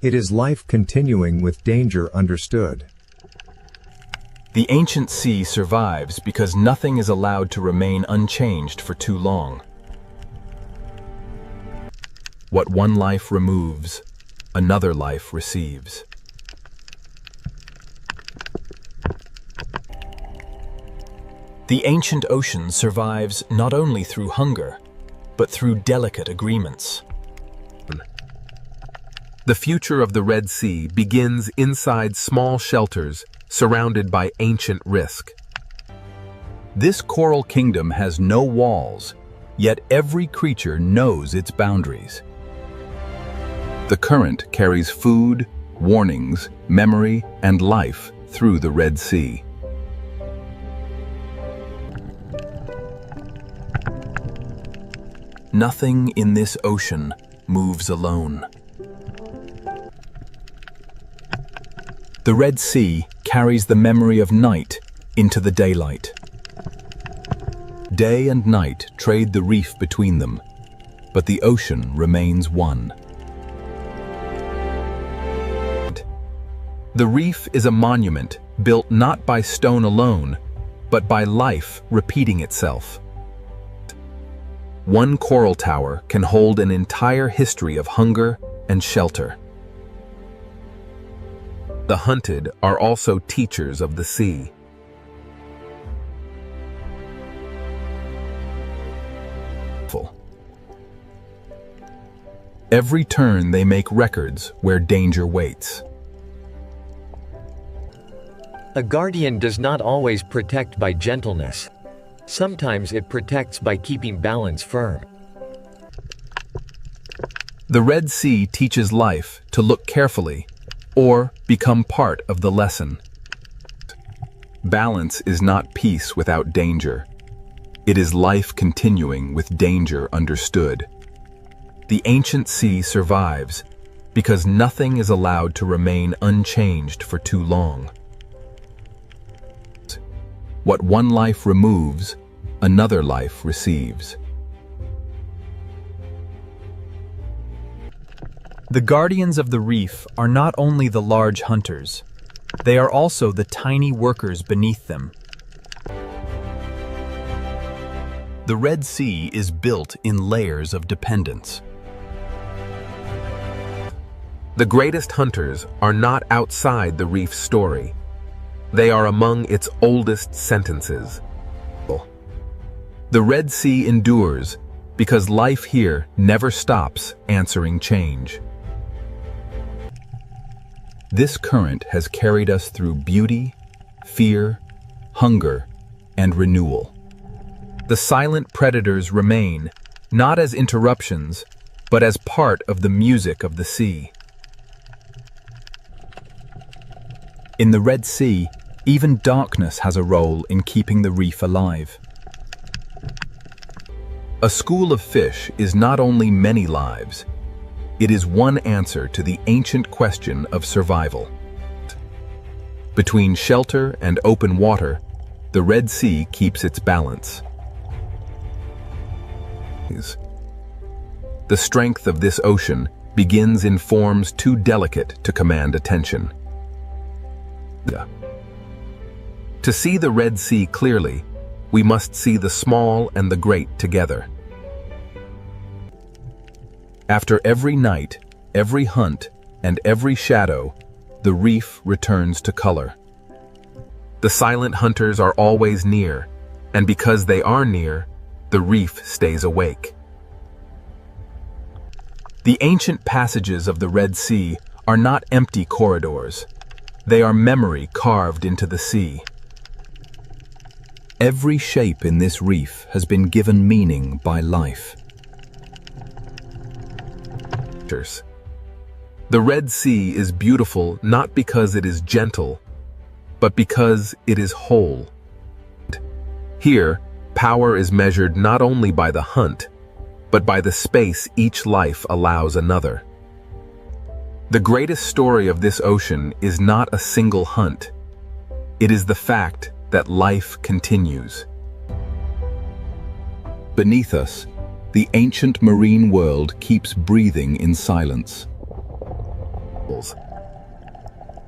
It is life continuing with danger understood. The ancient sea survives because nothing is allowed to remain unchanged for too long. What one life removes, another life receives. The ancient ocean survives not only through hunger, but through delicate agreements. The future of the Red Sea begins inside small shelters surrounded by ancient risk. This coral kingdom has no walls, yet every creature knows its boundaries. The current carries food, warnings, memory, and life through the Red Sea. Nothing in this ocean moves alone. The Red Sea carries the memory of night into the daylight. Day and night trade the reef between them, but the ocean remains one. The reef is a monument built not by stone alone, but by life repeating itself. One coral tower can hold an entire history of hunger and shelter. The hunted are also teachers of the sea. Every turn they make records where danger waits. A guardian does not always protect by gentleness. Sometimes it protects by keeping balance firm. The Red Sea teaches life to look carefully or become part of the lesson. Balance is not peace without danger. It is life continuing with danger understood. The ancient sea survives because nothing is allowed to remain unchanged for too long. What one life removes, another life receives. The guardians of the reef are not only the large hunters, they are also the tiny workers beneath them. The Red Sea is built in layers of dependence. The greatest hunters are not outside the reef's story. They are among its oldest sentences. The Red Sea endures because life here never stops answering change. This current has carried us through beauty, fear, hunger, and renewal. The silent predators remain, not as interruptions, but as part of the music of the sea. In the Red Sea, even darkness has a role in keeping the reef alive. A school of fish is not only many lives, it is one answer to the ancient question of survival. Between shelter and open water, the Red Sea keeps its balance. The strength of this ocean begins in forms too delicate to command attention. To see the Red Sea clearly, we must see the small and the great together. After every night, every hunt, and every shadow, the reef returns to color. The silent hunters are always near, and because they are near, the reef stays awake. The ancient passages of the Red Sea are not empty corridors. They are memory carved into the sea. Every shape in this reef has been given meaning by life. The Red Sea is beautiful not because it is gentle, but because it is whole. Here, power is measured not only by the hunt, but by the space each life allows another. The greatest story of this ocean is not a single hunt. It is the fact that life continues. Beneath us, the ancient marine world keeps breathing in silence.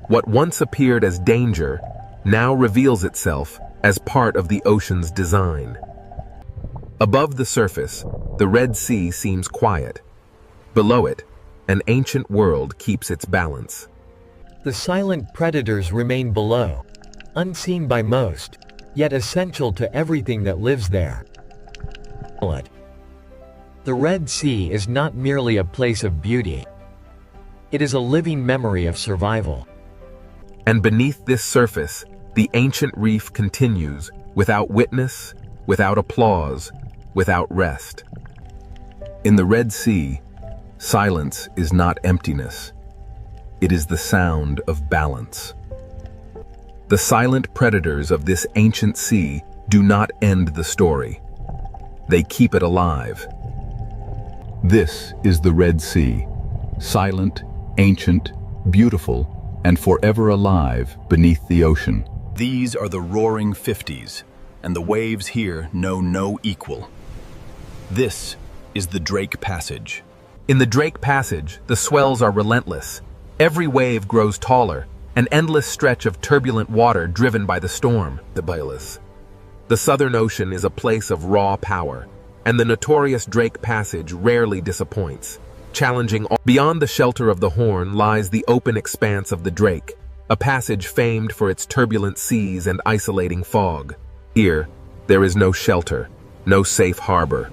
What once appeared as danger now reveals itself as part of the ocean's design. Above the surface, the Red Sea seems quiet. Below it, an ancient world keeps its balance. The silent predators remain below, unseen by most, yet essential to everything that lives there. The Red Sea is not merely a place of beauty. It is a living memory of survival. And beneath this surface, the ancient reef continues, without witness, without applause, without rest. In the Red Sea, silence is not emptiness. It is the sound of balance. The silent predators of this ancient sea do not end the story. They keep it alive. This is the Red Sea, silent, ancient, beautiful, and forever alive beneath the ocean. These are the roaring 50s, and the waves here know no equal. This is the Drake Passage. In the Drake Passage, the swells are relentless. Every wave grows taller, an endless stretch of turbulent water driven by the storm, the Bayless. The Southern Ocean is a place of raw power, and the notorious Drake Passage rarely disappoints, challenging all. Beyond the shelter of the Horn lies the open expanse of the Drake, a passage famed for its turbulent seas and isolating fog. Here, there is no shelter, no safe harbor,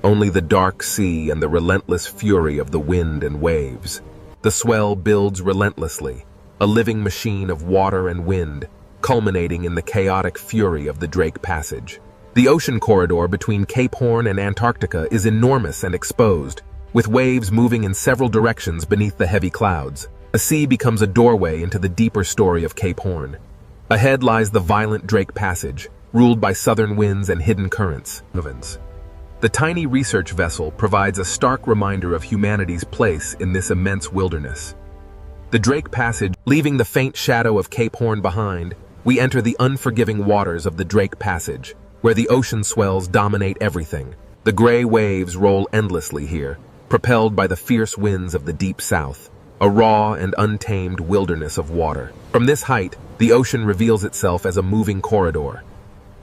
only the dark sea and the relentless fury of the wind and waves. The swell builds relentlessly, a living machine of water and wind, culminating in the chaotic fury of the Drake Passage. The ocean corridor between Cape Horn and Antarctica is enormous and exposed, with waves moving in several directions beneath the heavy clouds. The sea becomes a doorway into the deeper story of Cape Horn. Ahead lies the violent Drake Passage, ruled by southern winds and hidden currents. The tiny research vessel provides a stark reminder of humanity's place in this immense wilderness. The Drake Passage, leaving the faint shadow of Cape Horn behind, we enter the unforgiving waters of the Drake Passage, where the ocean swells dominate everything. The gray waves roll endlessly here, propelled by the fierce winds of the deep south, a raw and untamed wilderness of water. From this height, the ocean reveals itself as a moving corridor,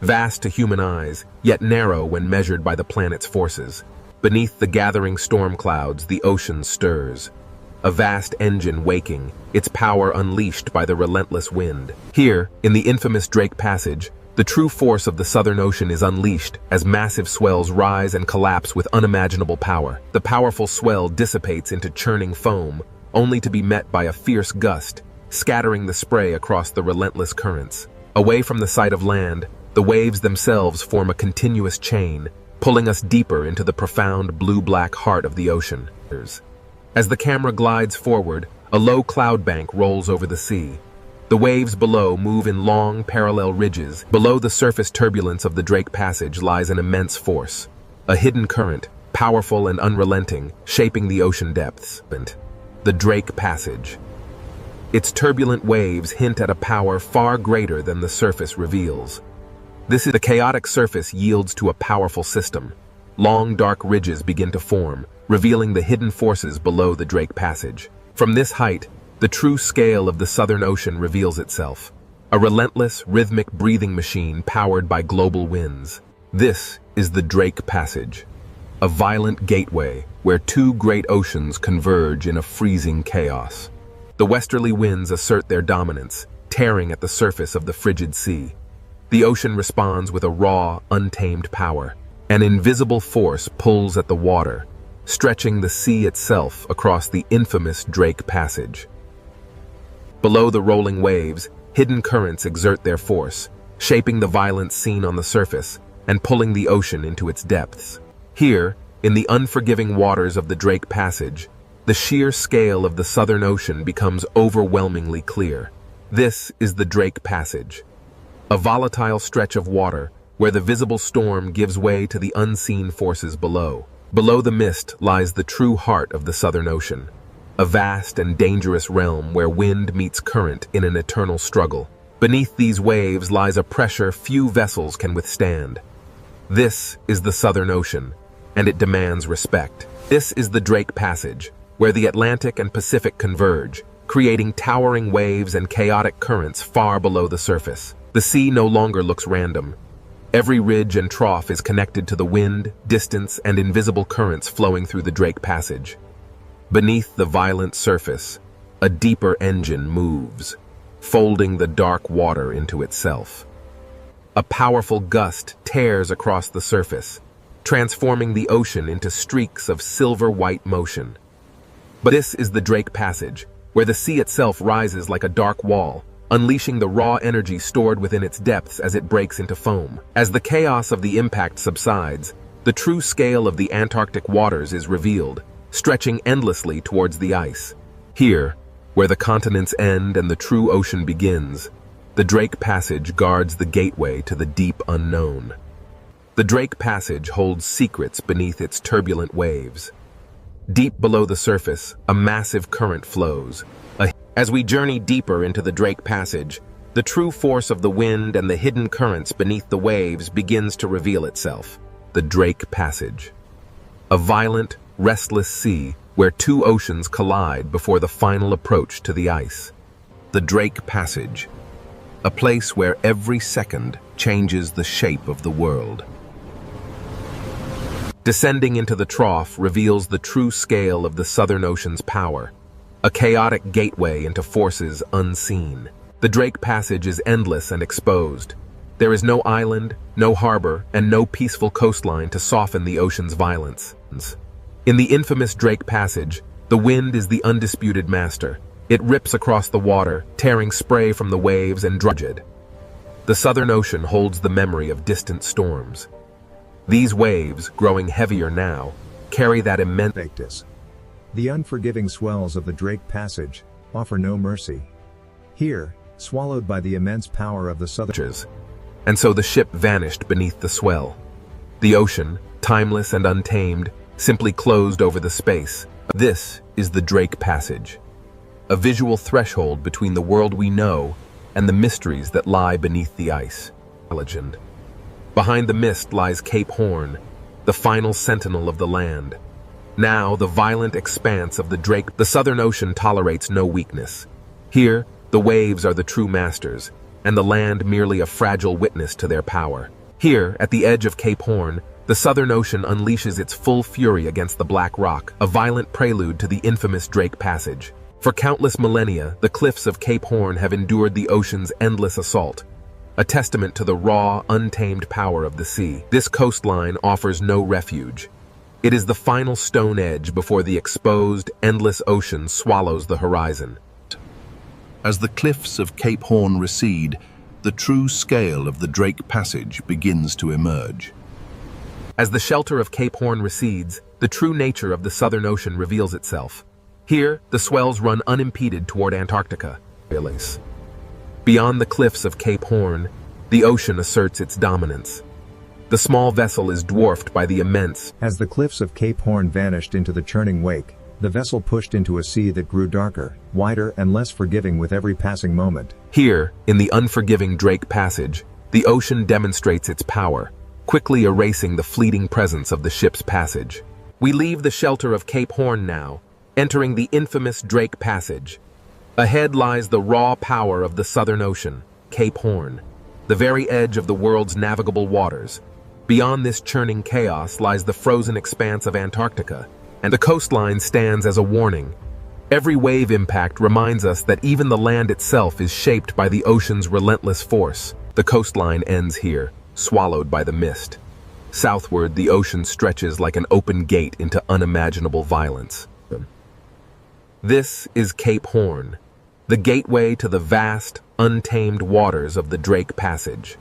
vast to human eyes, yet narrow when measured by the planet's forces. Beneath the gathering storm clouds, the ocean stirs, a vast engine waking, its power unleashed by the relentless wind. Here, in the infamous Drake Passage, the true force of the Southern Ocean is unleashed as massive swells rise and collapse with unimaginable power. The powerful swell dissipates into churning foam, only to be met by a fierce gust, scattering the spray across the relentless currents. Away from the sight of land, the waves themselves form a continuous chain, pulling us deeper into the profound blue-black heart of the ocean. As the camera glides forward, a low cloud bank rolls over the sea. The waves below move in long, parallel ridges. Below the surface turbulence of the Drake Passage lies an immense force, a hidden current, powerful and unrelenting, shaping the ocean depths. The Drake Passage. Its turbulent waves hint at a power far greater than the surface reveals. The chaotic surface yields to a powerful system. Long, dark ridges begin to form, revealing the hidden forces below the Drake Passage. From this height, the true scale of the Southern Ocean reveals itself. A relentless, rhythmic breathing machine powered by global winds. This is the Drake Passage, a violent gateway where two great oceans converge in a freezing chaos. The westerly winds assert their dominance, tearing at the surface of the frigid sea. The ocean responds with a raw, untamed power. An invisible force pulls at the water, stretching the sea itself across the infamous Drake Passage. Below the rolling waves, hidden currents exert their force, shaping the violent scene on the surface and pulling the ocean into its depths. Here, in the unforgiving waters of the Drake Passage, the sheer scale of the Southern Ocean becomes overwhelmingly clear. This is the Drake Passage, a volatile stretch of water where the visible storm gives way to the unseen forces below. Below the mist lies the true heart of the Southern Ocean, a vast and dangerous realm where wind meets current in an eternal struggle. Beneath these waves lies a pressure few vessels can withstand. This is the Southern Ocean, and it demands respect. This is the Drake Passage, where the Atlantic and Pacific converge, creating towering waves and chaotic currents far below the surface. The sea no longer looks random. Every ridge and trough is connected to the wind, distance, and invisible currents flowing through the Drake Passage. Beneath the violent surface, a deeper engine moves, folding the dark water into itself. A powerful gust tears across the surface, transforming the ocean into streaks of silver-white motion. But this is the Drake Passage, where the sea itself rises like a dark wall, unleashing the raw energy stored within its depths as it breaks into foam. As the chaos of the impact subsides, the true scale of the Antarctic waters is revealed, stretching endlessly towards the ice. Here, where the continents end and the true ocean begins, the Drake Passage guards the gateway to the deep unknown. The Drake Passage holds secrets beneath its turbulent waves. Deep below the surface, a massive current flows. As we journey deeper into the Drake Passage, the true force of the wind and the hidden currents beneath the waves begins to reveal itself. The Drake Passage. A violent, restless sea where two oceans collide before the final approach to the ice. The Drake Passage. A place where every second changes the shape of the world. Descending into the trough reveals the true scale of the Southern Ocean's power, a chaotic gateway into forces unseen. The Drake Passage is endless and exposed. There is no island, no harbor, and no peaceful coastline to soften the ocean's violence. In the infamous Drake Passage, the wind is the undisputed master. It rips across the water, tearing spray from the waves and drudged. The Southern Ocean holds the memory of distant storms. These waves, growing heavier now, carry that immense. The unforgiving swells of the Drake Passage offer no mercy. Here, swallowed by the immense power of the Southern. And so the ship vanished beneath the swell. The ocean, timeless and untamed, simply closed over the space. This is the Drake Passage, a visual threshold between the world we know and the mysteries that lie beneath the ice. Legend. Behind the mist lies Cape Horn, the final sentinel of the land. Now, the violent expanse of the Southern Ocean tolerates no weakness. Here, the waves are the true masters, and the land merely a fragile witness to their power. Here, at the edge of Cape Horn, the Southern Ocean unleashes its full fury against the Black Rock, a violent prelude to the infamous Drake Passage. For countless millennia, the cliffs of Cape Horn have endured the ocean's endless assault, a testament to the raw, untamed power of the sea. This coastline offers no refuge. It is the final stone edge before the exposed, endless ocean swallows the horizon. As the cliffs of Cape Horn recede, the true scale of the Drake Passage begins to emerge. As the shelter of Cape Horn recedes, the true nature of the Southern Ocean reveals itself. Here, the swells run unimpeded toward Antarctica. Beyond the cliffs of Cape Horn, the ocean asserts its dominance. The small vessel is dwarfed by the immense. As the cliffs of Cape Horn vanished into the churning wake, the vessel pushed into a sea that grew darker, wider, and less forgiving with every passing moment. Here, in the unforgiving Drake Passage, the ocean demonstrates its power, quickly erasing the fleeting presence of the ship's passage. We leave the shelter of Cape Horn now, entering the infamous Drake Passage. Ahead lies the raw power of the Southern Ocean, Cape Horn, the very edge of the world's navigable waters. Beyond this churning chaos lies the frozen expanse of Antarctica, and the coastline stands as a warning. Every wave impact reminds us that even the land itself is shaped by the ocean's relentless force. The coastline ends here, swallowed by the mist. Southward, the ocean stretches like an open gate into unimaginable violence. This is Cape Horn, the gateway to the vast, untamed waters of the Drake Passage.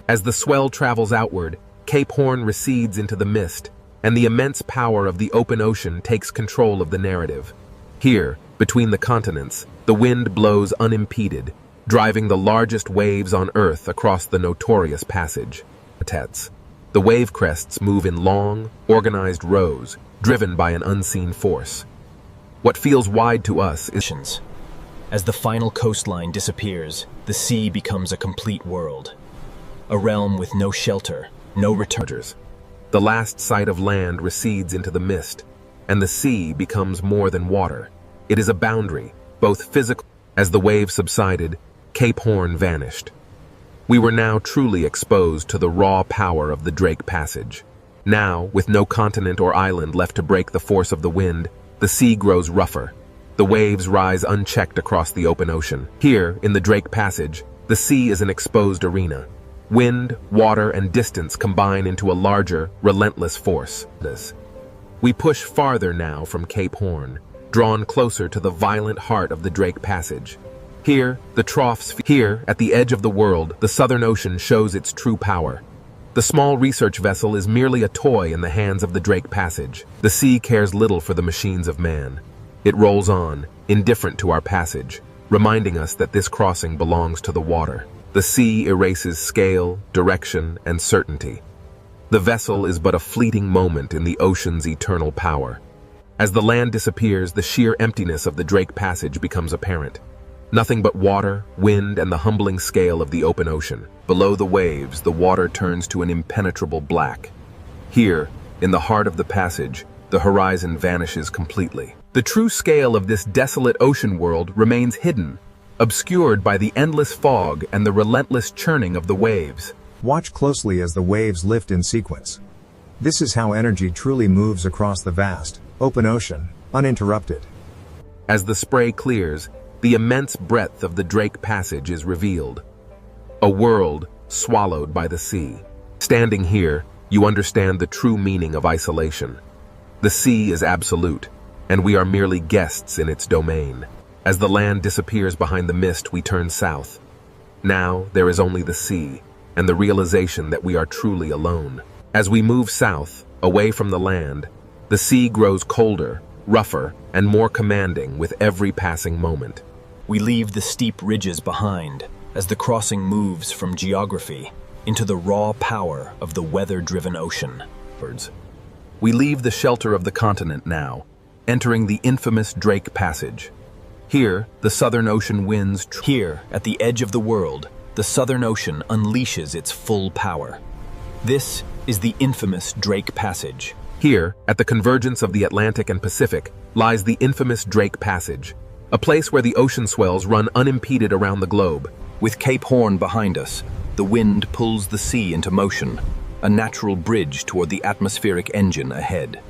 As the swell travels outward, Cape Horn recedes into the mist, and the immense power of the open ocean takes control of the narrative. Here, between the continents, the wind blows unimpeded, driving the largest waves on Earth across the notorious passage. The wave crests move in long, organized rows, driven by an unseen force. What feels wide to us is... As the final coastline disappears, the sea becomes a complete world. A realm with no shelter, no returns. The last sight of land recedes into the mist, and the sea becomes more than water. It is a boundary, both physical. As the waves subsided, Cape Horn vanished. We were now truly exposed to the raw power of the Drake Passage. Now, with no continent or island left to break the force of the wind, the sea grows rougher. The waves rise unchecked across the open ocean. Here, in the Drake Passage, the sea is an exposed arena. Wind, water, and distance combine into a larger, relentless force. We push farther now from Cape Horn, drawn closer to the violent heart of the Drake Passage. Here, here, at the edge of the world, the Southern Ocean shows its true power. The small research vessel is merely a toy in the hands of the Drake Passage. The sea cares little for the machines of man. It rolls on, indifferent to our passage, reminding us that this crossing belongs to the water. The sea erases scale, direction, and certainty. The vessel is but a fleeting moment in the ocean's eternal power. As the land disappears, the sheer emptiness of the Drake Passage becomes apparent. Nothing but water, wind, and the humbling scale of the open ocean. Below the waves, the water turns to an impenetrable black. Here, in the heart of the passage, the horizon vanishes completely. The true scale of this desolate ocean world remains hidden, obscured by the endless fog and the relentless churning of the waves. Watch closely as the waves lift in sequence. This is how energy truly moves across the vast, open ocean, uninterrupted. As the spray clears, the immense breadth of the Drake Passage is revealed. A world swallowed by the sea. Standing here, you understand the true meaning of isolation. The sea is absolute, and we are merely guests in its domain. As the land disappears behind the mist, we turn south. Now, there is only the sea, and the realization that we are truly alone. As we move south, away from the land, the sea grows colder, rougher, and more commanding with every passing moment. We leave the steep ridges behind as the crossing moves from geography into the raw power of the weather-driven ocean. We leave the shelter of the continent now, entering the infamous Drake Passage. Here, the Southern Ocean winds. Here, at the edge of the world, the Southern Ocean unleashes its full power. This is the infamous Drake Passage. Here, at the convergence of the Atlantic and Pacific, lies the infamous Drake Passage, a place where the ocean swells run unimpeded around the globe. With Cape Horn behind us, the wind pulls the sea into motion, a natural bridge toward the atmospheric engine ahead.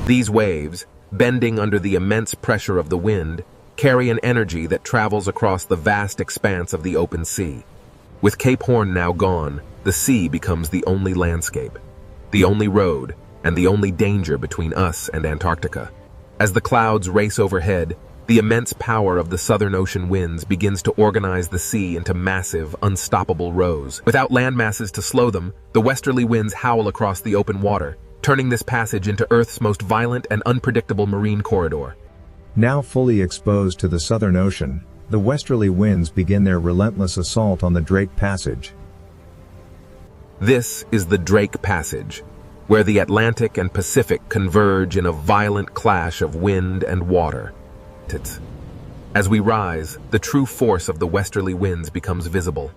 These waves, bending under the immense pressure of the wind, carry an energy that travels across the vast expanse of the open sea. With Cape Horn now gone, the sea becomes the only landscape, the only road, and the only danger between us and Antarctica. As the clouds race overhead, the immense power of the Southern Ocean winds begins to organize the sea into massive, unstoppable rows. Without land masses to slow them, the westerly winds howl across the open water, turning this passage into Earth's most violent and unpredictable marine corridor. Now fully exposed to the Southern Ocean, the westerly winds begin their relentless assault on the Drake Passage. This is the Drake Passage, where the Atlantic and Pacific converge in a violent clash of wind and water. As we rise, the true force of the westerly winds becomes visible.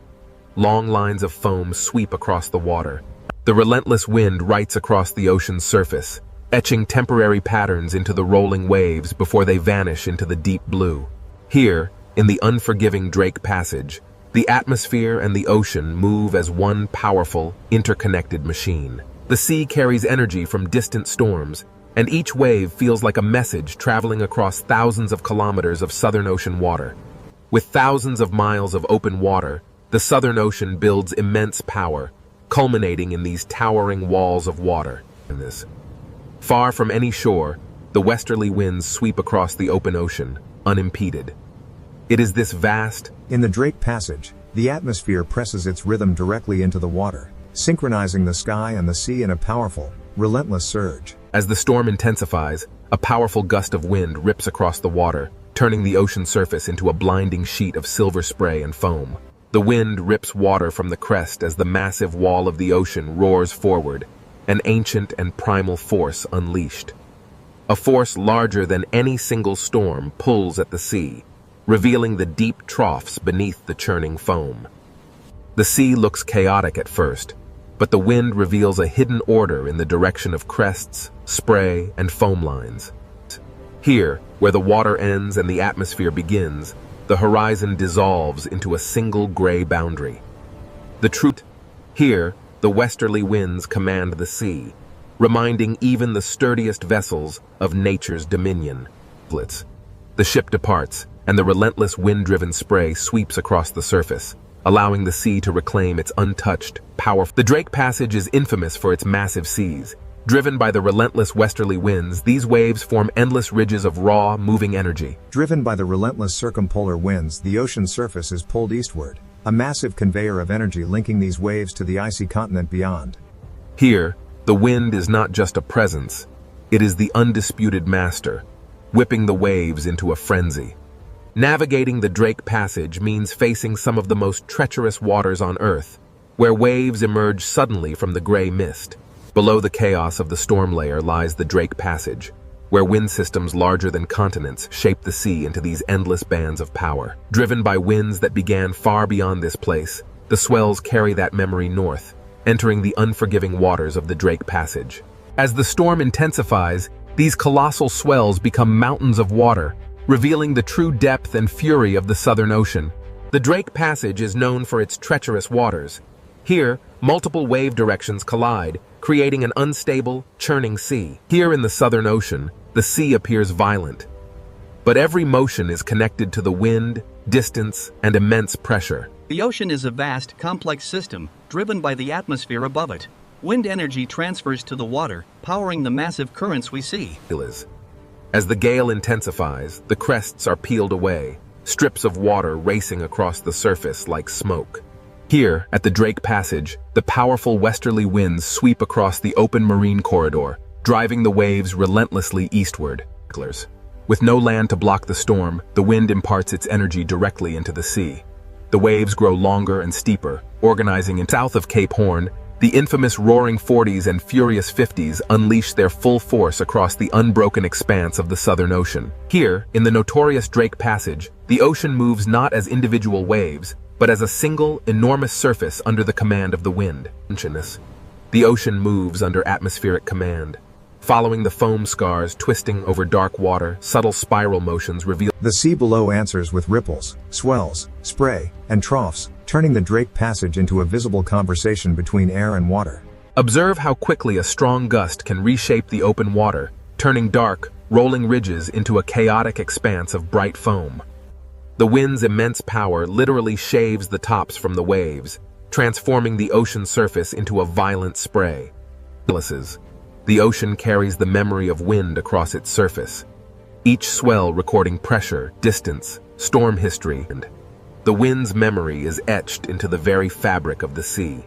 Long lines of foam sweep across the water. The relentless wind writes across the ocean's surface, etching temporary patterns into the rolling waves before they vanish into the deep blue. Here, in the unforgiving Drake Passage, the atmosphere and the ocean move as one powerful, interconnected machine. The sea carries energy from distant storms, and each wave feels like a message traveling across thousands of kilometers of Southern Ocean water. With thousands of miles of open water, the Southern Ocean builds immense power, culminating in these towering walls of water. Far from any shore, the westerly winds sweep across the open ocean, unimpeded. It is this vast... In the Drake Passage, the atmosphere presses its rhythm directly into the water, synchronizing the sky and the sea in a powerful, relentless surge. As the storm intensifies, a powerful gust of wind rips across the water, turning the ocean surface into a blinding sheet of silver spray and foam. The wind rips water from the crest as the massive wall of the ocean roars forward, an ancient and primal force unleashed. A force larger than any single storm pulls at the sea, revealing the deep troughs beneath the churning foam. The sea looks chaotic at first, but the wind reveals a hidden order in the direction of crests, spray, and foam lines. Here, where the water ends and the atmosphere begins, the horizon dissolves into a single gray boundary. The truth, here, the westerly winds command the sea, reminding even the sturdiest vessels of nature's dominion. The ship departs, and the relentless wind-driven spray sweeps across the surface, allowing the sea to reclaim its untouched, powerful... The Drake Passage is infamous for its massive seas. Driven by the relentless westerly winds, these waves form endless ridges of raw, moving energy. Driven by the relentless circumpolar winds, the ocean surface is pulled eastward, a massive conveyor of energy linking these waves to the icy continent beyond. Here, the wind is not just a presence, it is the undisputed master, whipping the waves into a frenzy. Navigating the Drake Passage means facing some of the most treacherous waters on Earth, where waves emerge suddenly from the gray mist. Below the chaos of the storm layer lies the Drake Passage, where wind systems larger than continents shape the sea into these endless bands of power. Driven by winds that began far beyond this place, the swells carry that memory north, entering the unforgiving waters of the Drake Passage. As the storm intensifies, these colossal swells become mountains of water, revealing the true depth and fury of the Southern Ocean. The Drake Passage is known for its treacherous waters. Here, multiple wave directions collide, creating an unstable, churning sea. Here in the Southern Ocean, the sea appears violent. But every motion is connected to the wind, distance, and immense pressure. The ocean is a vast, complex system, driven by the atmosphere above it. Wind energy transfers to the water, powering the massive currents we see. As the gale intensifies, the crests are peeled away, strips of water racing across the surface like smoke. Here, at the Drake Passage, the powerful westerly winds sweep across the open marine corridor, driving the waves relentlessly eastward. With no land to block the storm, the wind imparts its energy directly into the sea. The waves grow longer and steeper, organizing in south of Cape Horn. The infamous Roaring Forties and Furious 50s unleash their full force across the unbroken expanse of the Southern Ocean. Here, in the notorious Drake Passage, the ocean moves not as individual waves, but as a single, enormous surface under the command of the wind. The ocean moves under atmospheric command. Following the foam scars twisting over dark water, subtle spiral motions reveal... The sea below answers with ripples, swells, spray, and troughs, turning the Drake Passage into a visible conversation between air and water. Observe how quickly a strong gust can reshape the open water, turning dark, rolling ridges into a chaotic expanse of bright foam. The wind's immense power literally shaves the tops from the waves, transforming the ocean surface into a violent spray. The ocean carries the memory of wind across its surface. each swell recording pressure, distance, storm history, and the wind's memory is etched into the very fabric of the sea.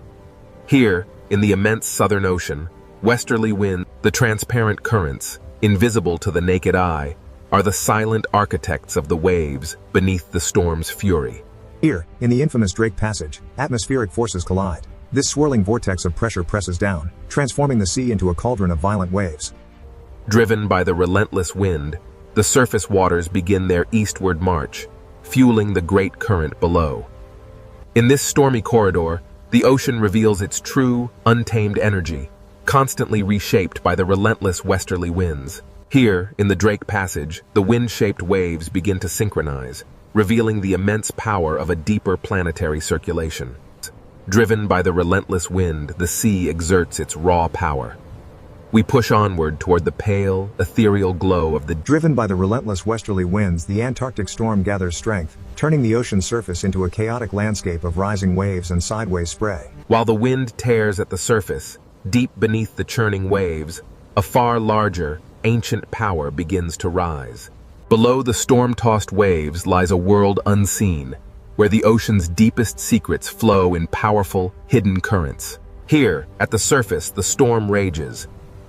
Here, in the immense southern ocean, westerly wind, the transparent currents, invisible to the naked eye, are the silent architects of the waves beneath the storm's fury. Here, in the infamous Drake Passage, atmospheric forces collide. This swirling vortex of pressure presses down, transforming the sea into a cauldron of violent waves. Driven by the relentless wind, the surface waters begin their eastward march, fueling the great current below. In this stormy corridor, the ocean reveals its true, untamed energy, constantly reshaped by the relentless westerly winds. Here, in the Drake Passage, the wind-shaped waves begin to synchronize, revealing the immense power of a deeper planetary circulation. Driven by the relentless wind, the sea exerts its raw power. We push onward toward the pale, ethereal glow of the... Driven by the relentless westerly winds, the Antarctic storm gathers strength, turning the ocean surface into a chaotic landscape of rising waves and sideways spray. While the wind tears at the surface, deep beneath the churning waves, a far larger, ancient power begins to rise. Below the storm-tossed waves lies a world unseen, where the ocean's deepest secrets flow in powerful, hidden currents. Here, at the surface, the storm rages,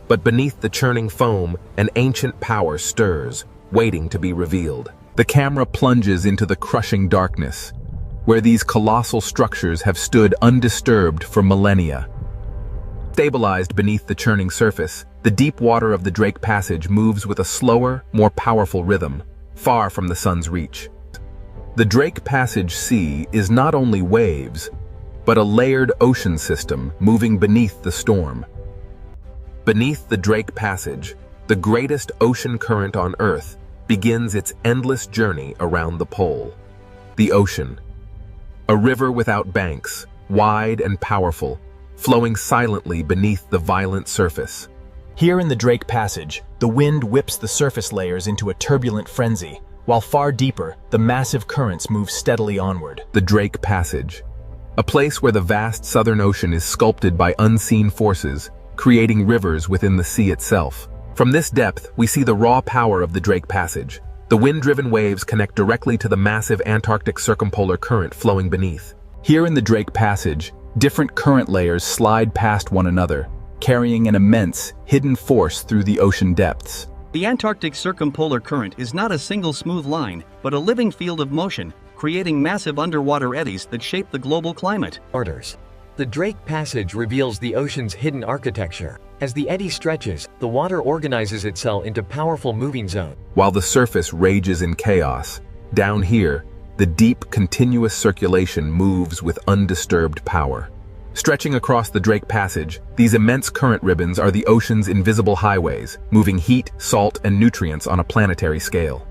but beneath the churning foam, an ancient power stirs, waiting to be revealed. The camera plunges into the crushing darkness, where these colossal structures have stood undisturbed for millennia. Stabilized beneath the churning surface, the deep water of the Drake Passage moves with a slower, more powerful rhythm, far from the sun's reach. The Drake Passage Sea is not only waves, but a layered ocean system moving beneath the storm. Beneath the Drake Passage, the greatest ocean current on Earth begins its endless journey around the pole. The ocean. A river without banks, wide and powerful, flowing silently beneath the violent surface. Here in the Drake Passage, the wind whips the surface layers into a turbulent frenzy, while far deeper, the massive currents move steadily onward. The Drake Passage. A place where the vast southern ocean is sculpted by unseen forces, creating rivers within the sea itself. From this depth, we see the raw power of the Drake Passage. The wind-driven waves connect directly to the massive Antarctic circumpolar current flowing beneath. Here in the Drake Passage, different current layers slide past one another, carrying an immense, hidden force through the ocean depths. The Antarctic circumpolar current is not a single smooth line, but a living field of motion, creating massive underwater eddies that shape the global climate. The Drake Passage reveals the ocean's hidden architecture. As the eddy stretches, the water organizes itself into powerful moving zones. While the surface rages in chaos, down here, the deep, continuous circulation moves with undisturbed power. Stretching across the Drake Passage, these immense current ribbons are the ocean's invisible highways, moving heat, salt, and nutrients on a planetary scale.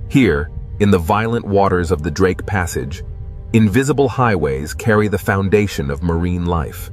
Here, in the violent waters of the Drake Passage, invisible highways carry the foundation of marine life.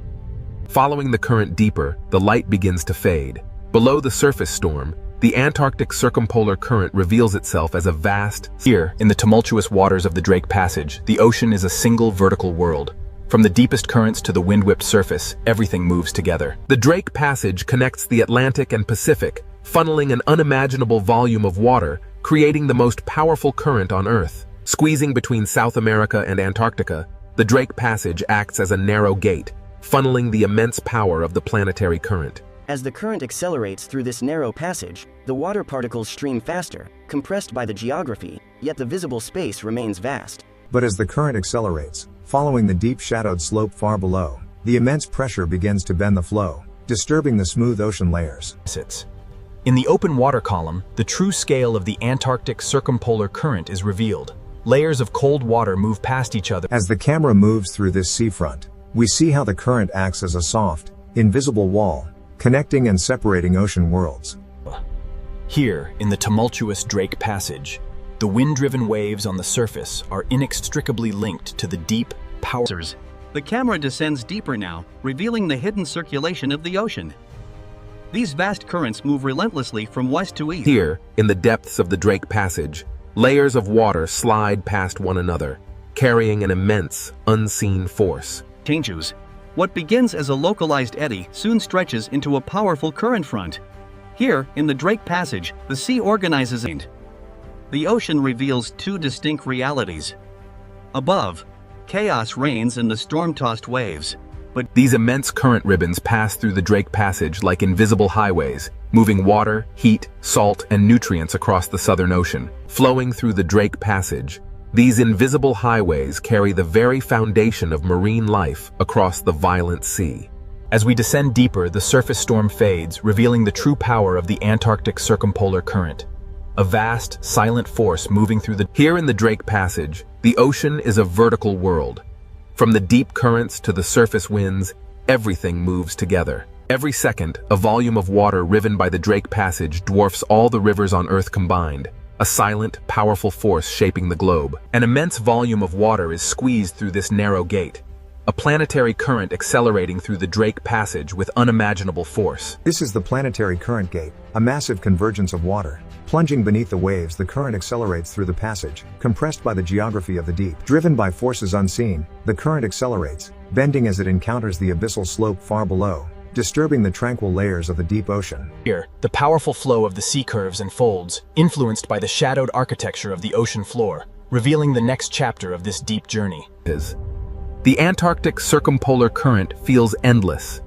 Following the current deeper, the light begins to fade. Below the surface storm, the Antarctic circumpolar current reveals itself as a vast... Here, in the tumultuous waters of the Drake Passage, the ocean is a single vertical world. From the deepest currents to the wind-whipped surface, everything moves together. The Drake Passage connects the Atlantic and Pacific, funneling an unimaginable volume of water, creating the most powerful current on Earth. Squeezing between South America and Antarctica, the Drake Passage acts as a narrow gate, funneling the immense power of the planetary current. As the current accelerates through this narrow passage, the water particles stream faster, compressed by the geography, yet the visible space remains vast. But as the current accelerates, following the deep shadowed slope far below, the immense pressure begins to bend the flow, disturbing the smooth ocean layers. In the open water column, the true scale of the Antarctic circumpolar current is revealed. Layers of cold water move past each other. As the camera moves through this seafront, we see how the current acts as a soft, invisible wall, connecting and separating ocean worlds. Here, in the tumultuous Drake Passage, the wind-driven waves on the surface are inextricably linked to the deep powers. The camera descends deeper now, revealing the hidden circulation of the ocean. These vast currents move relentlessly from west to east. Here, in the depths of the Drake Passage, layers of water slide past one another, carrying an immense, unseen force. Changes. What begins as a localized eddy soon stretches into a powerful current front. Here, in the Drake Passage, the sea organizes. the ocean reveals two distinct realities. Above, chaos reigns in the storm-tossed waves. But these immense current ribbons pass through the Drake Passage like invisible highways, moving water, heat, salt, and nutrients across the Southern Ocean. Flowing through the Drake Passage, these invisible highways carry the very foundation of marine life across the violent sea. As we descend deeper, the surface storm fades, revealing the true power of the Antarctic Circumpolar Current. A vast, silent force moving through the... Here in the Drake Passage, the ocean is a vertical world. From the deep currents to the surface winds, everything moves together. Every second, a volume of water riven by the Drake Passage dwarfs all the rivers on Earth combined, a silent, powerful force shaping the globe. An immense volume of water is squeezed through this narrow gate, a planetary current accelerating through the Drake Passage with unimaginable force. This is the planetary current gate, a massive convergence of water. Plunging beneath the waves, the current accelerates through the passage, compressed by the geography of the deep. Driven by forces unseen, the current accelerates, bending as it encounters the abyssal slope far below, disturbing the tranquil layers of the deep ocean. Here, the powerful flow of the sea curves and folds, influenced by the shadowed architecture of the ocean floor, revealing the next chapter of this deep journey. The Antarctic Circumpolar Current feels endless.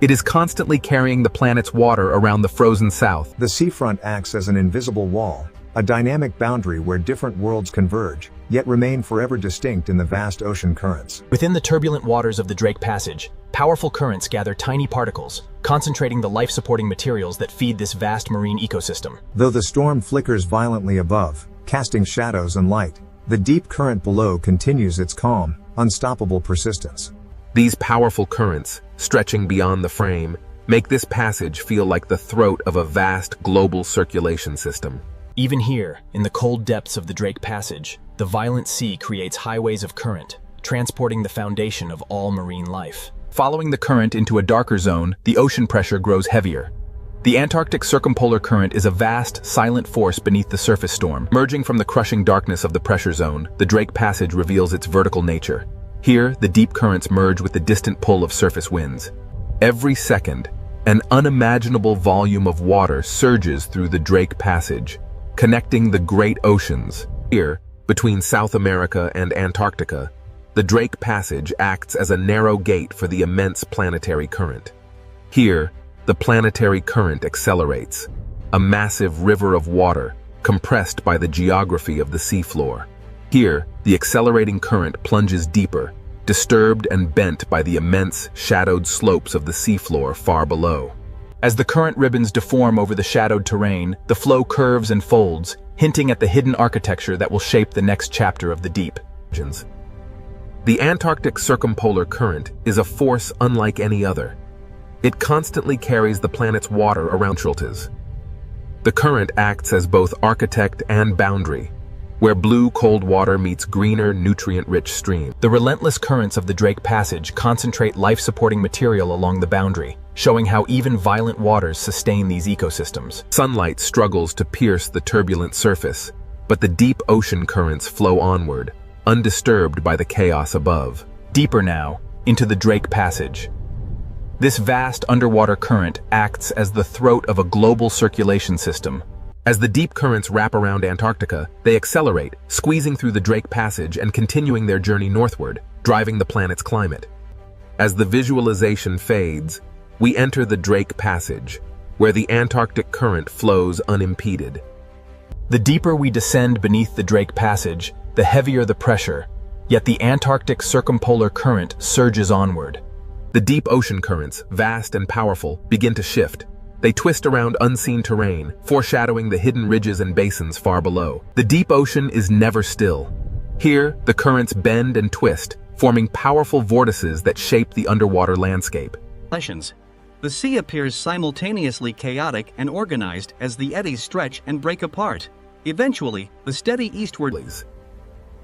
It is constantly carrying the planet's water around the frozen south. The seafront acts as an invisible wall, a dynamic boundary where different worlds converge, yet remain forever distinct in the vast ocean currents. Within the turbulent waters of the Drake Passage, powerful currents gather tiny particles, concentrating the life-supporting materials that feed this vast marine ecosystem. Though the storm flickers violently above, casting shadows and light, the deep current below continues its calm, unstoppable persistence. These powerful currents, stretching beyond the frame, make this passage feel like the throat of a vast global circulation system. Even here, in the cold depths of the Drake Passage, the violent sea creates highways of current, transporting the foundation of all marine life. Following the current into a darker zone, the ocean pressure grows heavier. The Antarctic Circumpolar Current is a vast, silent force beneath the surface storm. Emerging from the crushing darkness of the pressure zone, the Drake Passage reveals its vertical nature. Here, the deep currents merge with the distant pull of surface winds. Every second, an unimaginable volume of water surges through the Drake Passage, connecting the great oceans. Here, between South America and Antarctica, the Drake Passage acts as a narrow gate for the immense planetary current. Here, the planetary current accelerates, a massive river of water compressed by the geography of the seafloor. Here, the accelerating current plunges deeper, disturbed and bent by the immense, shadowed slopes of the seafloor far below. As the current ribbons deform over the shadowed terrain, the flow curves and folds, hinting at the hidden architecture that will shape the next chapter of the deep. The Antarctic Circumpolar Current is a force unlike any other. It constantly carries the planet's water around Schultes. The current acts as both architect and boundary, where blue cold water meets greener, nutrient-rich stream. The relentless currents of the Drake Passage concentrate life-supporting material along the boundary, showing how even violent waters sustain these ecosystems. Sunlight struggles to pierce the turbulent surface, but the deep ocean currents flow onward, undisturbed by the chaos above. Deeper now, into the Drake Passage. This vast underwater current acts as the throat of a global circulation system. As the deep currents wrap around Antarctica, they accelerate, squeezing through the Drake Passage and continuing their journey northward, driving the planet's climate. As the visualization fades, we enter the Drake Passage, where the Antarctic current flows unimpeded. The deeper we descend beneath the Drake Passage, the heavier the pressure, yet the Antarctic Circumpolar Current surges onward. The deep ocean currents, vast and powerful, begin to shift. They twist around unseen terrain, foreshadowing the hidden ridges and basins far below. The deep ocean is never still. Here, the currents bend and twist, forming powerful vortices that shape the underwater landscape. The sea appears simultaneously chaotic and organized as the eddies stretch and break apart. Eventually, the steady eastward.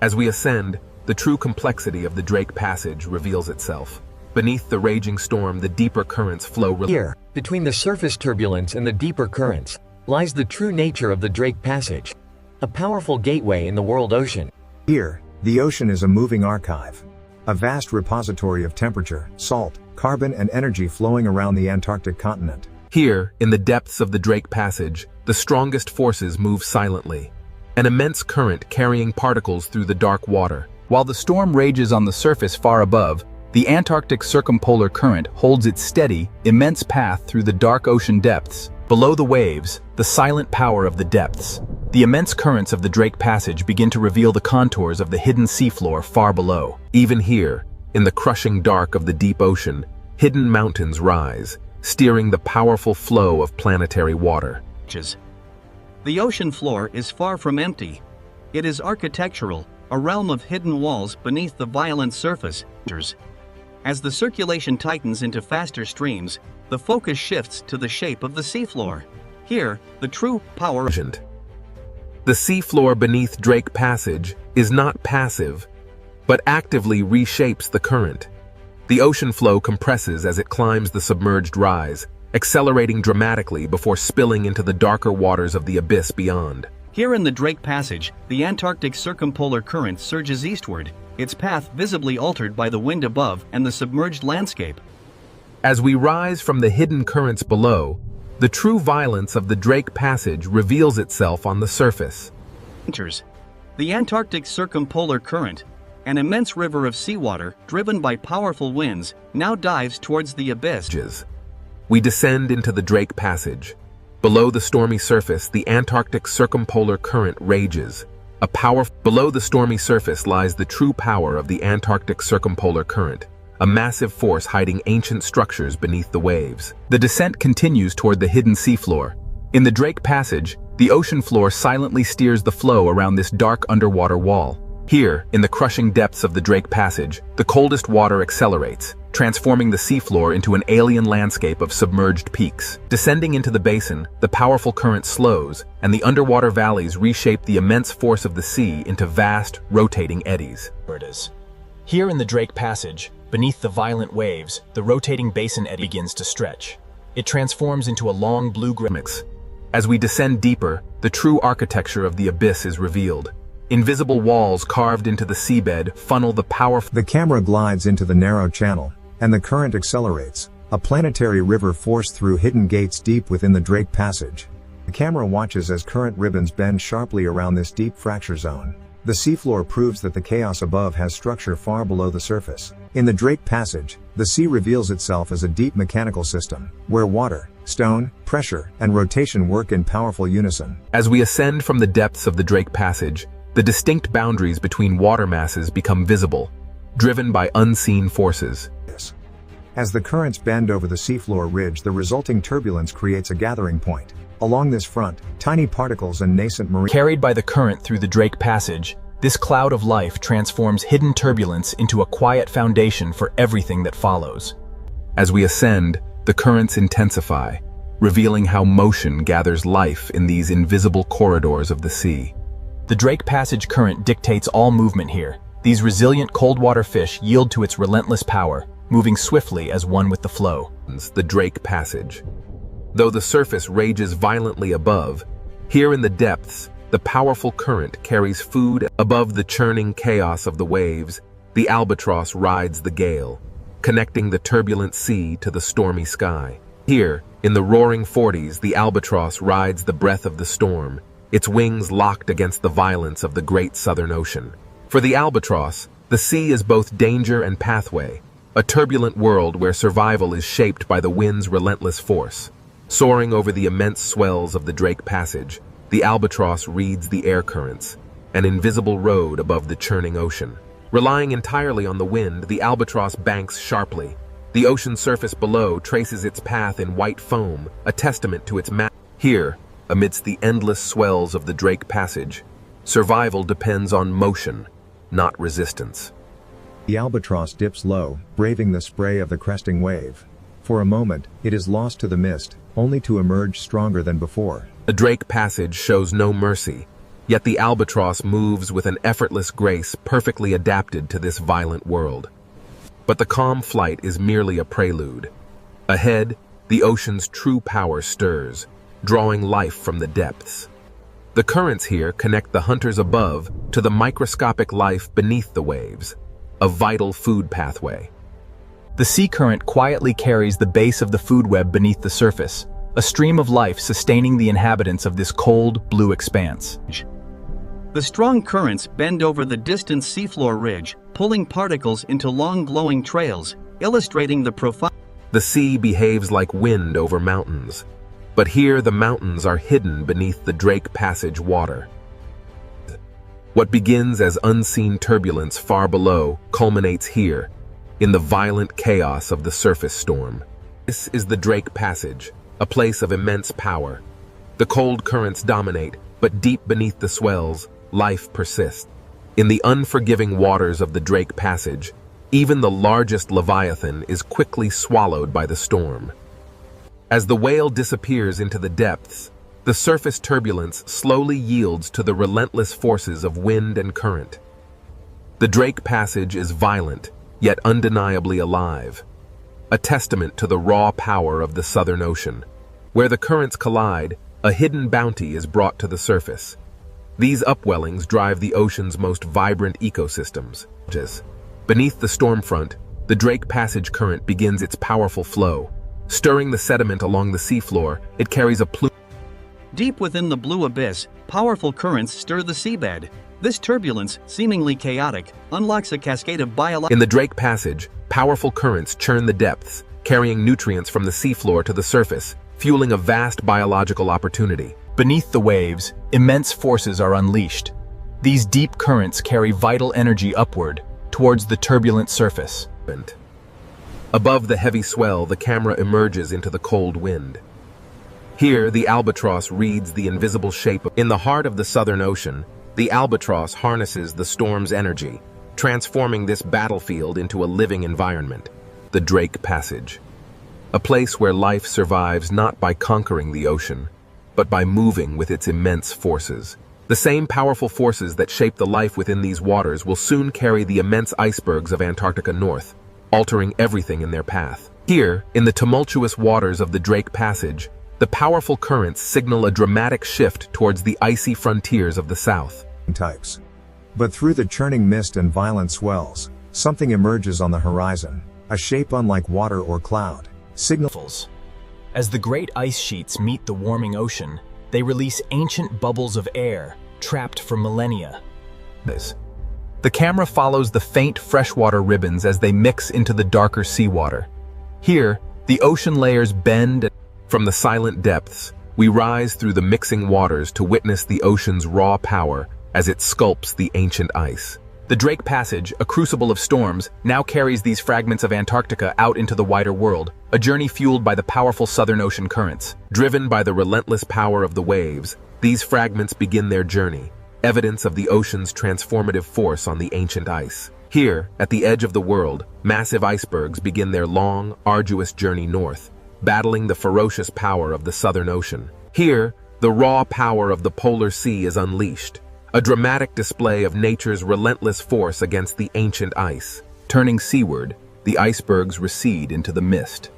As we ascend, the true complexity of the Drake Passage reveals itself. Beneath the raging storm, the deeper currents flow. Here, between the surface turbulence and the deeper currents, lies the true nature of the Drake Passage, a powerful gateway in the world ocean. Here, the ocean is a moving archive, a vast repository of temperature, salt, carbon and energy flowing around the Antarctic continent. Here, in the depths of the Drake Passage, the strongest forces move silently. an immense current carrying particles through the dark water. While the storm rages on the surface far above, the Antarctic circumpolar current holds its steady, immense path through the dark ocean depths. Below the waves, the silent power of the depths. The immense currents of the Drake Passage begin to reveal the contours of the hidden seafloor far below. Even here, in the crushing dark of the deep ocean, hidden mountains rise, steering the powerful flow of planetary water. The ocean floor is far from empty. It is architectural, a realm of hidden walls beneath the violent surface. As the circulation tightens into faster streams, the focus shifts to the shape of the seafloor. Here, the true power of the seafloor beneath Drake Passage is not passive, but actively reshapes the current. The ocean flow compresses as it climbs the submerged rise, accelerating dramatically before spilling into the darker waters of the abyss beyond. Here in the Drake Passage, the Antarctic circumpolar current surges eastward, its path visibly altered by the wind above and the submerged landscape. As we rise from the hidden currents below, the true violence of the Drake Passage reveals itself on the surface. The Antarctic circumpolar current, an immense river of seawater driven by powerful winds, now dives towards the abyss. We descend into the Drake Passage. Below the stormy surface, the Antarctic circumpolar current rages. Below the stormy surface lies the true power of the Antarctic circumpolar current, a massive force hiding ancient structures beneath the waves. The descent continues toward the hidden seafloor. In the Drake Passage, the ocean floor silently steers the flow around this dark underwater wall. Here, in the crushing depths of the Drake Passage, the coldest water accelerates, transforming the seafloor into an alien landscape of submerged peaks. Descending into the basin, the powerful current slows, and the underwater valleys reshape the immense force of the sea into vast, rotating eddies. Here in the Drake Passage, beneath the violent waves, the rotating basin eddy begins to stretch. It transforms into a long blue-gray. As we descend deeper, the true architecture of the abyss is revealed. Invisible walls carved into the seabed funnel the powerful. The camera glides into the narrow channel, and the current accelerates, a planetary river forced through hidden gates deep within the Drake Passage. The camera watches as current ribbons bend sharply around this deep fracture zone. The seafloor proves that the chaos above has structure far below the surface. In the Drake Passage, the sea reveals itself as a deep mechanical system, where water, stone, pressure, and rotation work in powerful unison. As we ascend from the depths of the Drake Passage, the distinct boundaries between water masses become visible, driven by unseen forces. As the currents bend over the seafloor ridge, the resulting turbulence creates a gathering point. Along this front, tiny particles and nascent marine. Carried by the current through the Drake Passage, this cloud of life transforms hidden turbulence into a quiet foundation for everything that follows. As we ascend, the currents intensify, revealing how motion gathers life in these invisible corridors of the sea. The Drake Passage current dictates all movement here. These resilient cold-water fish yield to its relentless power, moving swiftly as one with the flow. The Drake Passage. Though the surface rages violently above, here in the depths, the powerful current carries food. Above the churning chaos of the waves, the albatross rides the gale, connecting the turbulent sea to the stormy sky. Here, in the roaring 40s, the albatross rides the breath of the storm, its wings locked against the violence of the great southern ocean. For the albatross, the sea is both danger and pathway, a turbulent world where survival is shaped by the wind's relentless force. Soaring over the immense swells of the Drake Passage, the albatross reads the air currents, an invisible road above the churning ocean. Relying entirely on the wind, the albatross banks sharply. The ocean surface below traces its path in white foam, a testament to its Here, amidst the endless swells of the Drake Passage, survival depends on motion, not resistance. The albatross dips low, braving the spray of the cresting wave. For a moment, it is lost to the mist, only to emerge stronger than before. The Drake Passage shows no mercy, yet the albatross moves with an effortless grace perfectly adapted to this violent world. But the calm flight is merely a prelude. Ahead, the ocean's true power stirs, drawing life from the depths. The currents here connect the hunters above to the microscopic life beneath the waves, a vital food pathway. The sea current quietly carries the base of the food web beneath the surface, a stream of life sustaining the inhabitants of this cold, blue expanse. The strong currents bend over the distant seafloor ridge, pulling particles into long glowing trails, illustrating the profound. The sea behaves like wind over mountains, but here the mountains are hidden beneath the Drake Passage water. What begins as unseen turbulence far below culminates here, in the violent chaos of the surface storm. This is the Drake Passage, a place of immense power. The cold currents dominate, but deep beneath the swells, life persists. In the unforgiving waters of the Drake Passage, even the largest leviathan is quickly swallowed by the storm. As the whale disappears into the depths, the surface turbulence slowly yields to the relentless forces of wind and current. The Drake Passage is violent, yet undeniably alive, a testament to the raw power of the Southern Ocean. Where the currents collide, a hidden bounty is brought to the surface. These upwellings drive the ocean's most vibrant ecosystems. Beneath the storm front, the Drake Passage current begins its powerful flow. Stirring the sediment along the seafloor, it carries a plume. Deep within the blue abyss, powerful currents stir the seabed. This turbulence, seemingly chaotic, unlocks a cascade of In the Drake Passage, powerful currents churn the depths, carrying nutrients from the seafloor to the surface, fueling a vast biological opportunity. Beneath the waves, immense forces are unleashed. These deep currents carry vital energy upward, towards the turbulent surface. Above the heavy swell, the camera emerges into the cold wind. Here, the albatross reads the invisible shape. In the heart of the Southern Ocean, the albatross harnesses the storm's energy, transforming this battlefield into a living environment, the Drake Passage. A place where life survives not by conquering the ocean, but by moving with its immense forces. The same powerful forces that shape the life within these waters will soon carry the immense icebergs of Antarctica north, altering everything in their path. Here, in the tumultuous waters of the Drake Passage, the powerful currents signal a dramatic shift towards the icy frontiers of the south. Types. But through the churning mist and violent swells, something emerges on the horizon, a shape unlike water or cloud. Signals. As the great ice sheets meet the warming ocean, they release ancient bubbles of air, trapped for millennia. The camera follows the faint freshwater ribbons as they mix into the darker seawater. Here, the ocean layers bend. From the silent depths, we rise through the mixing waters to witness the ocean's raw power as it sculpts the ancient ice. The Drake Passage, a crucible of storms, now carries these fragments of Antarctica out into the wider world, a journey fueled by the powerful Southern Ocean currents. Driven by the relentless power of the waves, these fragments begin their journey, evidence of the ocean's transformative force on the ancient ice. Here, at the edge of the world, massive icebergs begin their long, arduous journey north, battling the ferocious power of the Southern Ocean. Here, the raw power of the polar sea is unleashed, a dramatic display of nature's relentless force against the ancient ice. Turning seaward, the icebergs recede into the mist.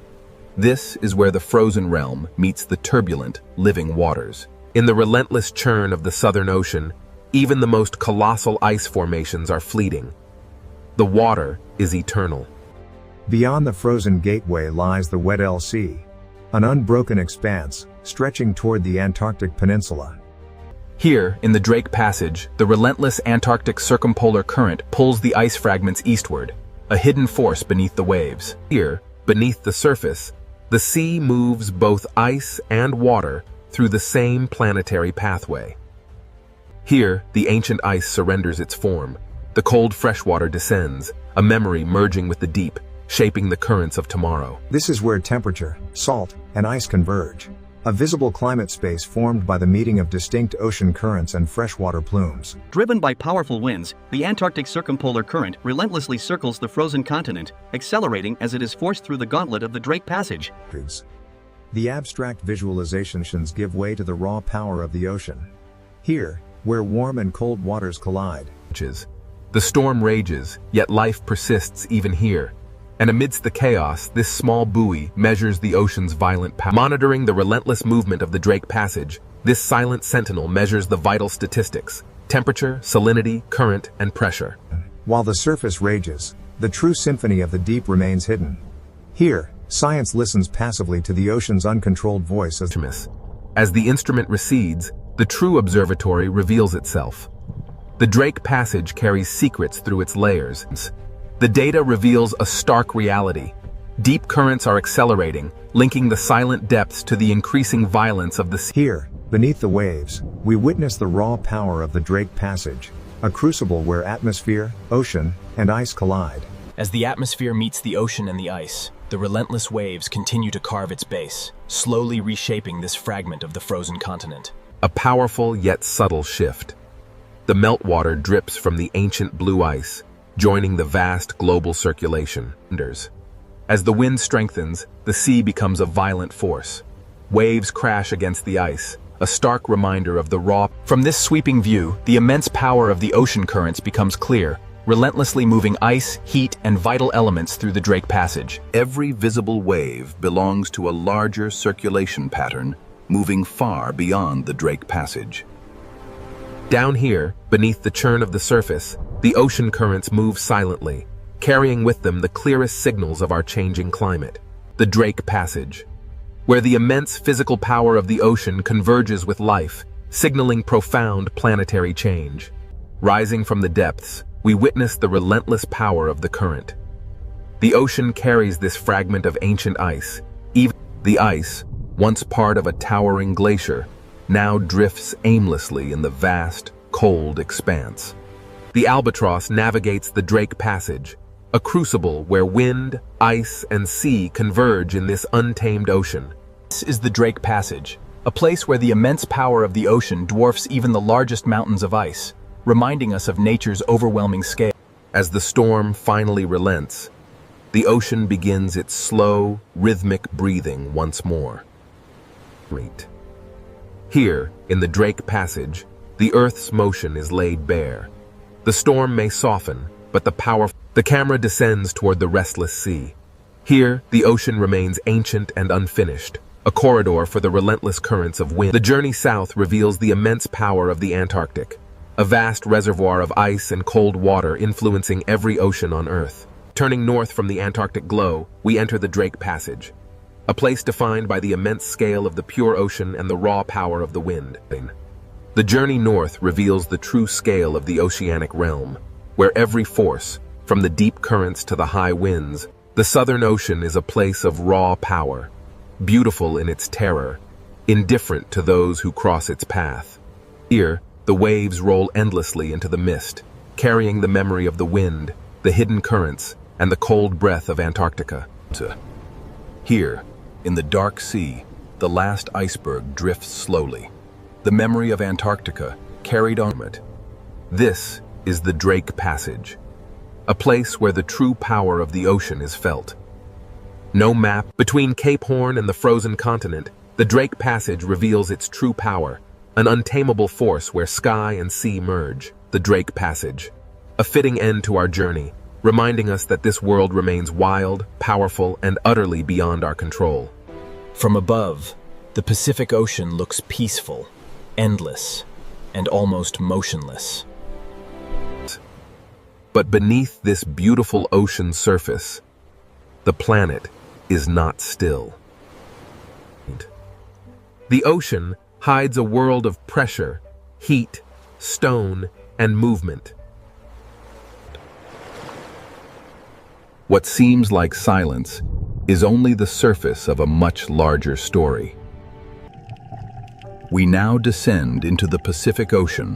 This is where the frozen realm meets the turbulent, living waters. In the relentless churn of the Southern Ocean, even the most colossal ice formations are fleeting. The water is eternal. Beyond the frozen gateway lies the Weddell Sea, an unbroken expanse, stretching toward the Antarctic Peninsula. Here, in the Drake Passage, the relentless Antarctic circumpolar current pulls the ice fragments eastward, a hidden force beneath the waves. Here, beneath the surface, the sea moves both ice and water through the same planetary pathway. Here, the ancient ice surrenders its form. The cold freshwater descends, a memory merging with the deep, shaping the currents of tomorrow. This is where temperature, salt, and ice converge. A visible climate space formed by the meeting of distinct ocean currents and freshwater plumes. Driven by powerful winds, the Antarctic circumpolar current relentlessly circles the frozen continent, accelerating as it is forced through the gauntlet of the Drake Passage. The abstract visualizations give way to the raw power of the ocean. Here, where warm and cold waters collide. The storm rages, yet life persists even here. And amidst the chaos, this small buoy measures the ocean's violent power. Monitoring the relentless movement of the Drake Passage, this silent sentinel measures the vital statistics: temperature, salinity, current, and pressure. While the surface rages, the true symphony of the deep remains hidden. Here, science listens passively to the ocean's uncontrolled voice as the instrument recedes, the true observatory reveals itself. The Drake Passage carries secrets through its layers. The data reveals a stark reality. Deep currents are accelerating, linking the silent depths to the increasing violence of the sea. Here, beneath the waves, we witness the raw power of the Drake Passage, a crucible where atmosphere, ocean, and ice collide. As the atmosphere meets the ocean and the ice, the relentless waves continue to carve its base, slowly reshaping this fragment of the frozen continent. A powerful yet subtle shift. The meltwater drips from the ancient blue ice, joining the vast global circulation. As the wind strengthens, the sea becomes a violent force. Waves crash against the ice, a stark reminder of the raw. From this sweeping view, the immense power of the ocean currents becomes clear, relentlessly moving ice, heat, and vital elements through the Drake Passage. Every visible wave belongs to a larger circulation pattern, moving far beyond the Drake Passage. Down here, beneath the churn of the surface, the ocean currents move silently, carrying with them the clearest signals of our changing climate. The Drake Passage, where the immense physical power of the ocean converges with life, signaling profound planetary change. Rising from the depths, we witness the relentless power of the current. The ocean carries this fragment of ancient ice. Even the ice, once part of a towering glacier, now drifts aimlessly in the vast, cold expanse. The albatross navigates the Drake Passage, a crucible where wind, ice, and sea converge in this untamed ocean. This is the Drake Passage, a place where the immense power of the ocean dwarfs even the largest mountains of ice, reminding us of nature's overwhelming scale. As the storm finally relents, the ocean begins its slow, rhythmic breathing once more. Here, in the Drake Passage, the Earth's motion is laid bare. The storm may soften, but the camera descends toward the restless sea. Here, the ocean remains ancient and unfinished, a corridor for the relentless currents of wind. The journey south reveals the immense power of the Antarctic, a vast reservoir of ice and cold water influencing every ocean on Earth. Turning north from the Antarctic glow, we enter the Drake Passage, a place defined by the immense scale of the pure ocean and the raw power of the wind. The journey north reveals the true scale of the oceanic realm, where every force, from the deep currents to the high winds, the Southern Ocean is a place of raw power, beautiful in its terror, indifferent to those who cross its path. Here, the waves roll endlessly into the mist, carrying the memory of the wind, the hidden currents, and the cold breath of Antarctica. Here, in the dark sea, the last iceberg drifts slowly, the memory of Antarctica carried on it. This is the Drake Passage, a place where the true power of the ocean is felt. No map between Cape Horn and the frozen continent, the Drake Passage reveals its true power, an untamable force where sky and sea merge. The Drake Passage, a fitting end to our journey, reminding us that this world remains wild, powerful, and utterly beyond our control. From above, the Pacific Ocean looks peaceful, endless, and almost motionless. But beneath this beautiful ocean surface, the planet is not still. The ocean hides a world of pressure, heat, stone, and movement. What seems like silence is only the surface of a much larger story. We now descend into the Pacific Ocean,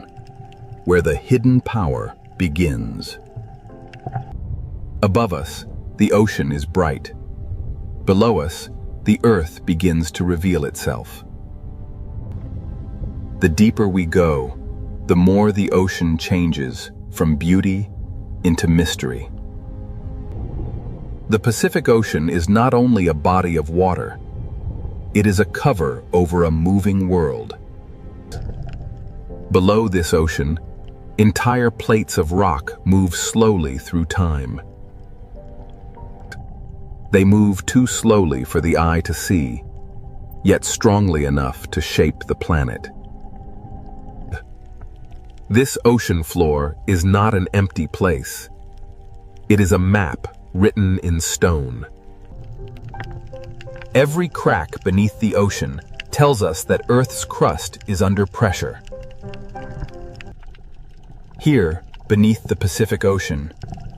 where the hidden power begins. Above us, the ocean is bright. Below us, the earth begins to reveal itself. The deeper we go, the more the ocean changes from beauty into mystery. The Pacific Ocean is not only a body of water, it is a cover over a moving world. Below this ocean, entire plates of rock move slowly through time. They move too slowly for the eye to see, yet strongly enough to shape the planet. This ocean floor is not an empty place. It is a map written in stone. Every crack beneath the ocean tells us that Earth's crust is under pressure. Here, beneath the Pacific Ocean,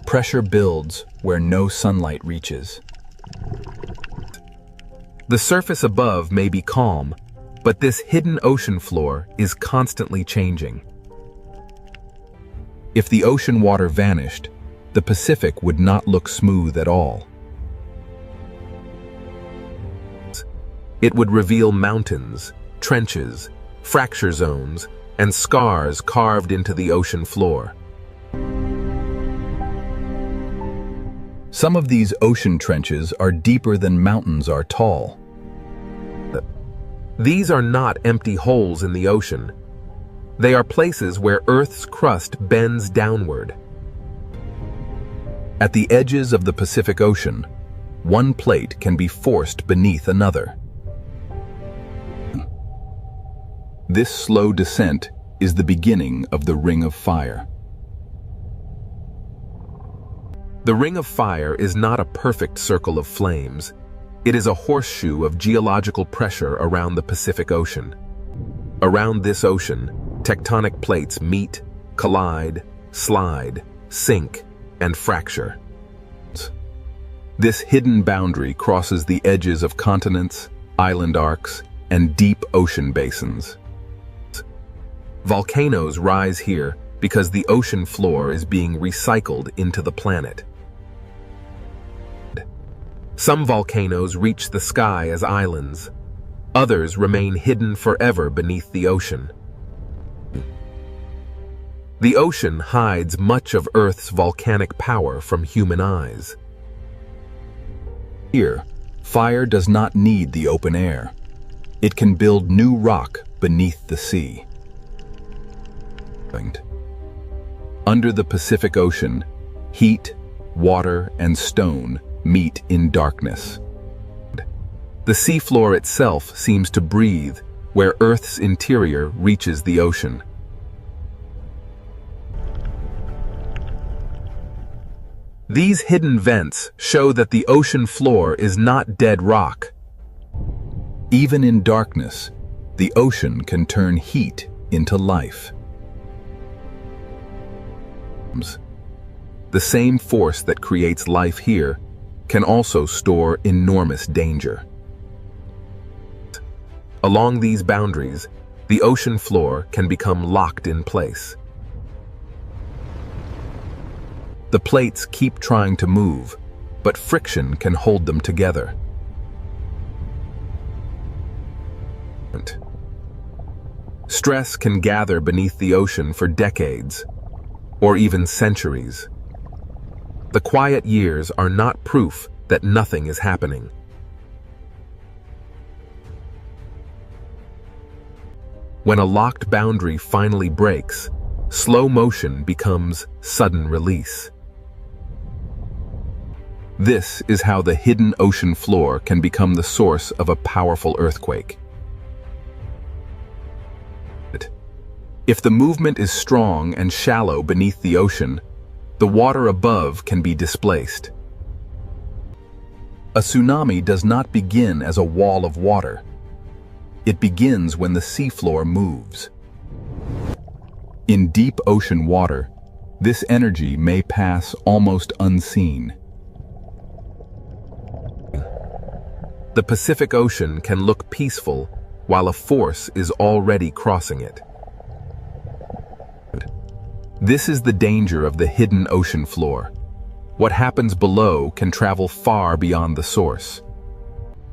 pressure builds where no sunlight reaches. The surface above may be calm, but this hidden ocean floor is constantly changing. If the ocean water vanished, the Pacific would not look smooth at all. It would reveal mountains, trenches, fracture zones, and scars carved into the ocean floor. Some of these ocean trenches are deeper than mountains are tall. These are not empty holes in the ocean. They are places where Earth's crust bends downward. At the edges of the Pacific Ocean, one plate can be forced beneath another. This slow descent is the beginning of the Ring of Fire. The Ring of Fire is not a perfect circle of flames. It is a horseshoe of geological pressure around the Pacific Ocean. Around this ocean, tectonic plates meet, collide, slide, sink, and fracture. This hidden boundary crosses the edges of continents, island arcs, and deep ocean basins. Volcanoes rise here because the ocean floor is being recycled into the planet. Some volcanoes reach the sky as islands. Others remain hidden forever beneath the ocean. The ocean hides much of Earth's volcanic power from human eyes. Here, fire does not need the open air. It can build new rock beneath the sea. Under the Pacific Ocean, heat, water, and stone meet in darkness. The seafloor itself seems to breathe where Earth's interior reaches the ocean. These hidden vents show that the ocean floor is not dead rock. Even in darkness, the ocean can turn heat into life. The same force that creates life here can also store enormous danger. Along these boundaries, the ocean floor can become locked in place. The plates keep trying to move, but friction can hold them together. Stress can gather beneath the ocean for decades, or even centuries. The quiet years are not proof that nothing is happening. When a locked boundary finally breaks, slow motion becomes sudden release. This is how the hidden ocean floor can become the source of a powerful earthquake. If the movement is strong and shallow beneath the ocean, the water above can be displaced. A tsunami does not begin as a wall of water. It begins when the seafloor moves. In deep ocean water, this energy may pass almost unseen. The Pacific Ocean can look peaceful while a force is already crossing it. This is the danger of the hidden ocean floor. What happens below can travel far beyond the source.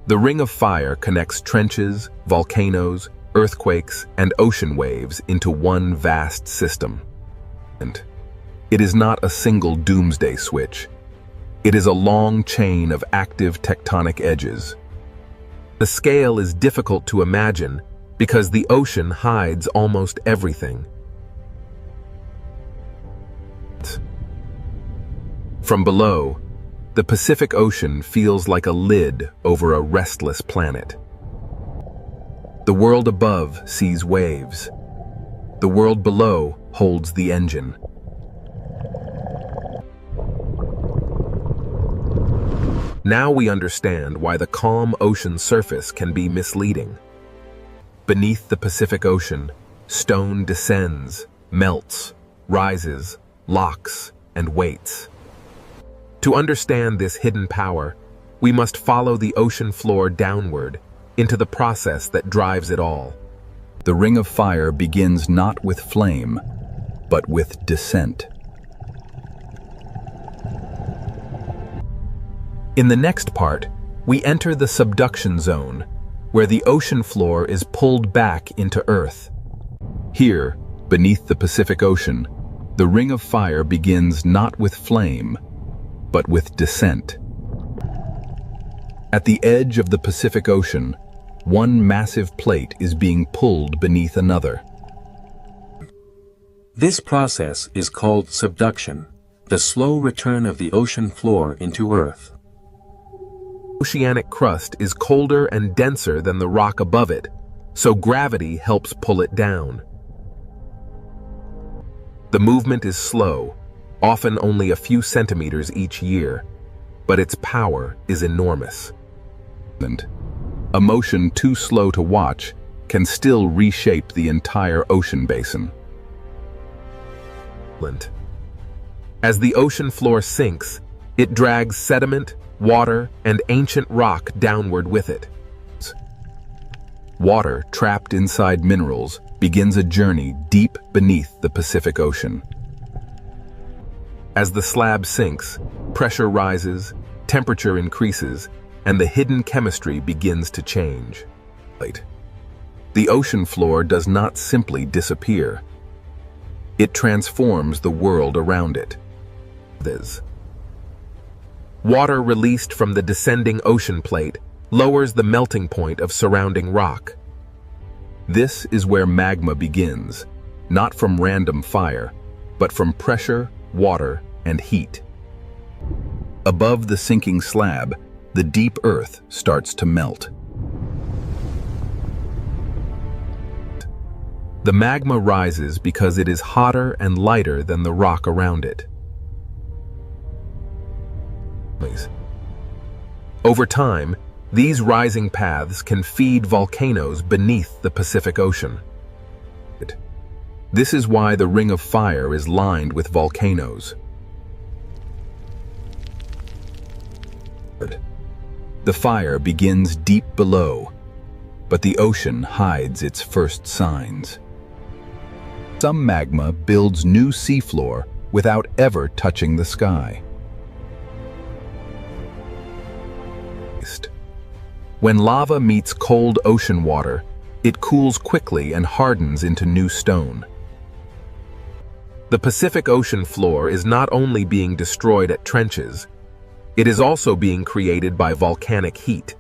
The Ring of Fire connects trenches, volcanoes, earthquakes, and ocean waves into one vast system. And it is not a single doomsday switch. It is a long chain of active tectonic edges. The scale is difficult to imagine because the ocean hides almost everything. From below, the Pacific Ocean feels like a lid over a restless planet. The world above sees waves. The world below holds the engine. Now we understand why the calm ocean surface can be misleading. Beneath the Pacific Ocean, stone descends, melts, rises, locks, and waits. To understand this hidden power, we must follow the ocean floor downward into the process that drives it all. The ring of fire begins not with flame, but with descent. In the next part, we enter the subduction zone, where the ocean floor is pulled back into Earth. Here, beneath the Pacific Ocean, the ring of fire begins not with flame, but with descent. At the edge of the Pacific Ocean, one massive plate is being pulled beneath another. This process is called subduction, the slow return of the ocean floor into Earth. Oceanic crust is colder and denser than the rock above it, so gravity helps pull it down. The movement is slow, often only a few centimeters each year, but its power is enormous. A motion too slow to watch can still reshape the entire ocean basin. As the ocean floor sinks, it drags sediment, water, and ancient rock downward with it. Water trapped inside minerals begins a journey deep beneath the Pacific Ocean. As the slab sinks, pressure rises, temperature increases, and the hidden chemistry begins to change. The ocean floor does not simply disappear. It transforms the world around it. Water released from the descending ocean plate lowers the melting point of surrounding rock. This is where magma begins, not from random fire, but from pressure, water, and heat. Above the sinking slab, the deep earth starts to melt. The magma rises because it is hotter and lighter than the rock around it. Over time, these rising paths can feed volcanoes beneath the Pacific Ocean. This is why the Ring of Fire is lined with volcanoes. The fire begins deep below, but the ocean hides its first signs. Some magma builds new seafloor without ever touching the sky. When lava meets cold ocean water, it cools quickly and hardens into new stone. The Pacific Ocean floor is not only being destroyed at trenches, it is also being created by volcanic heat.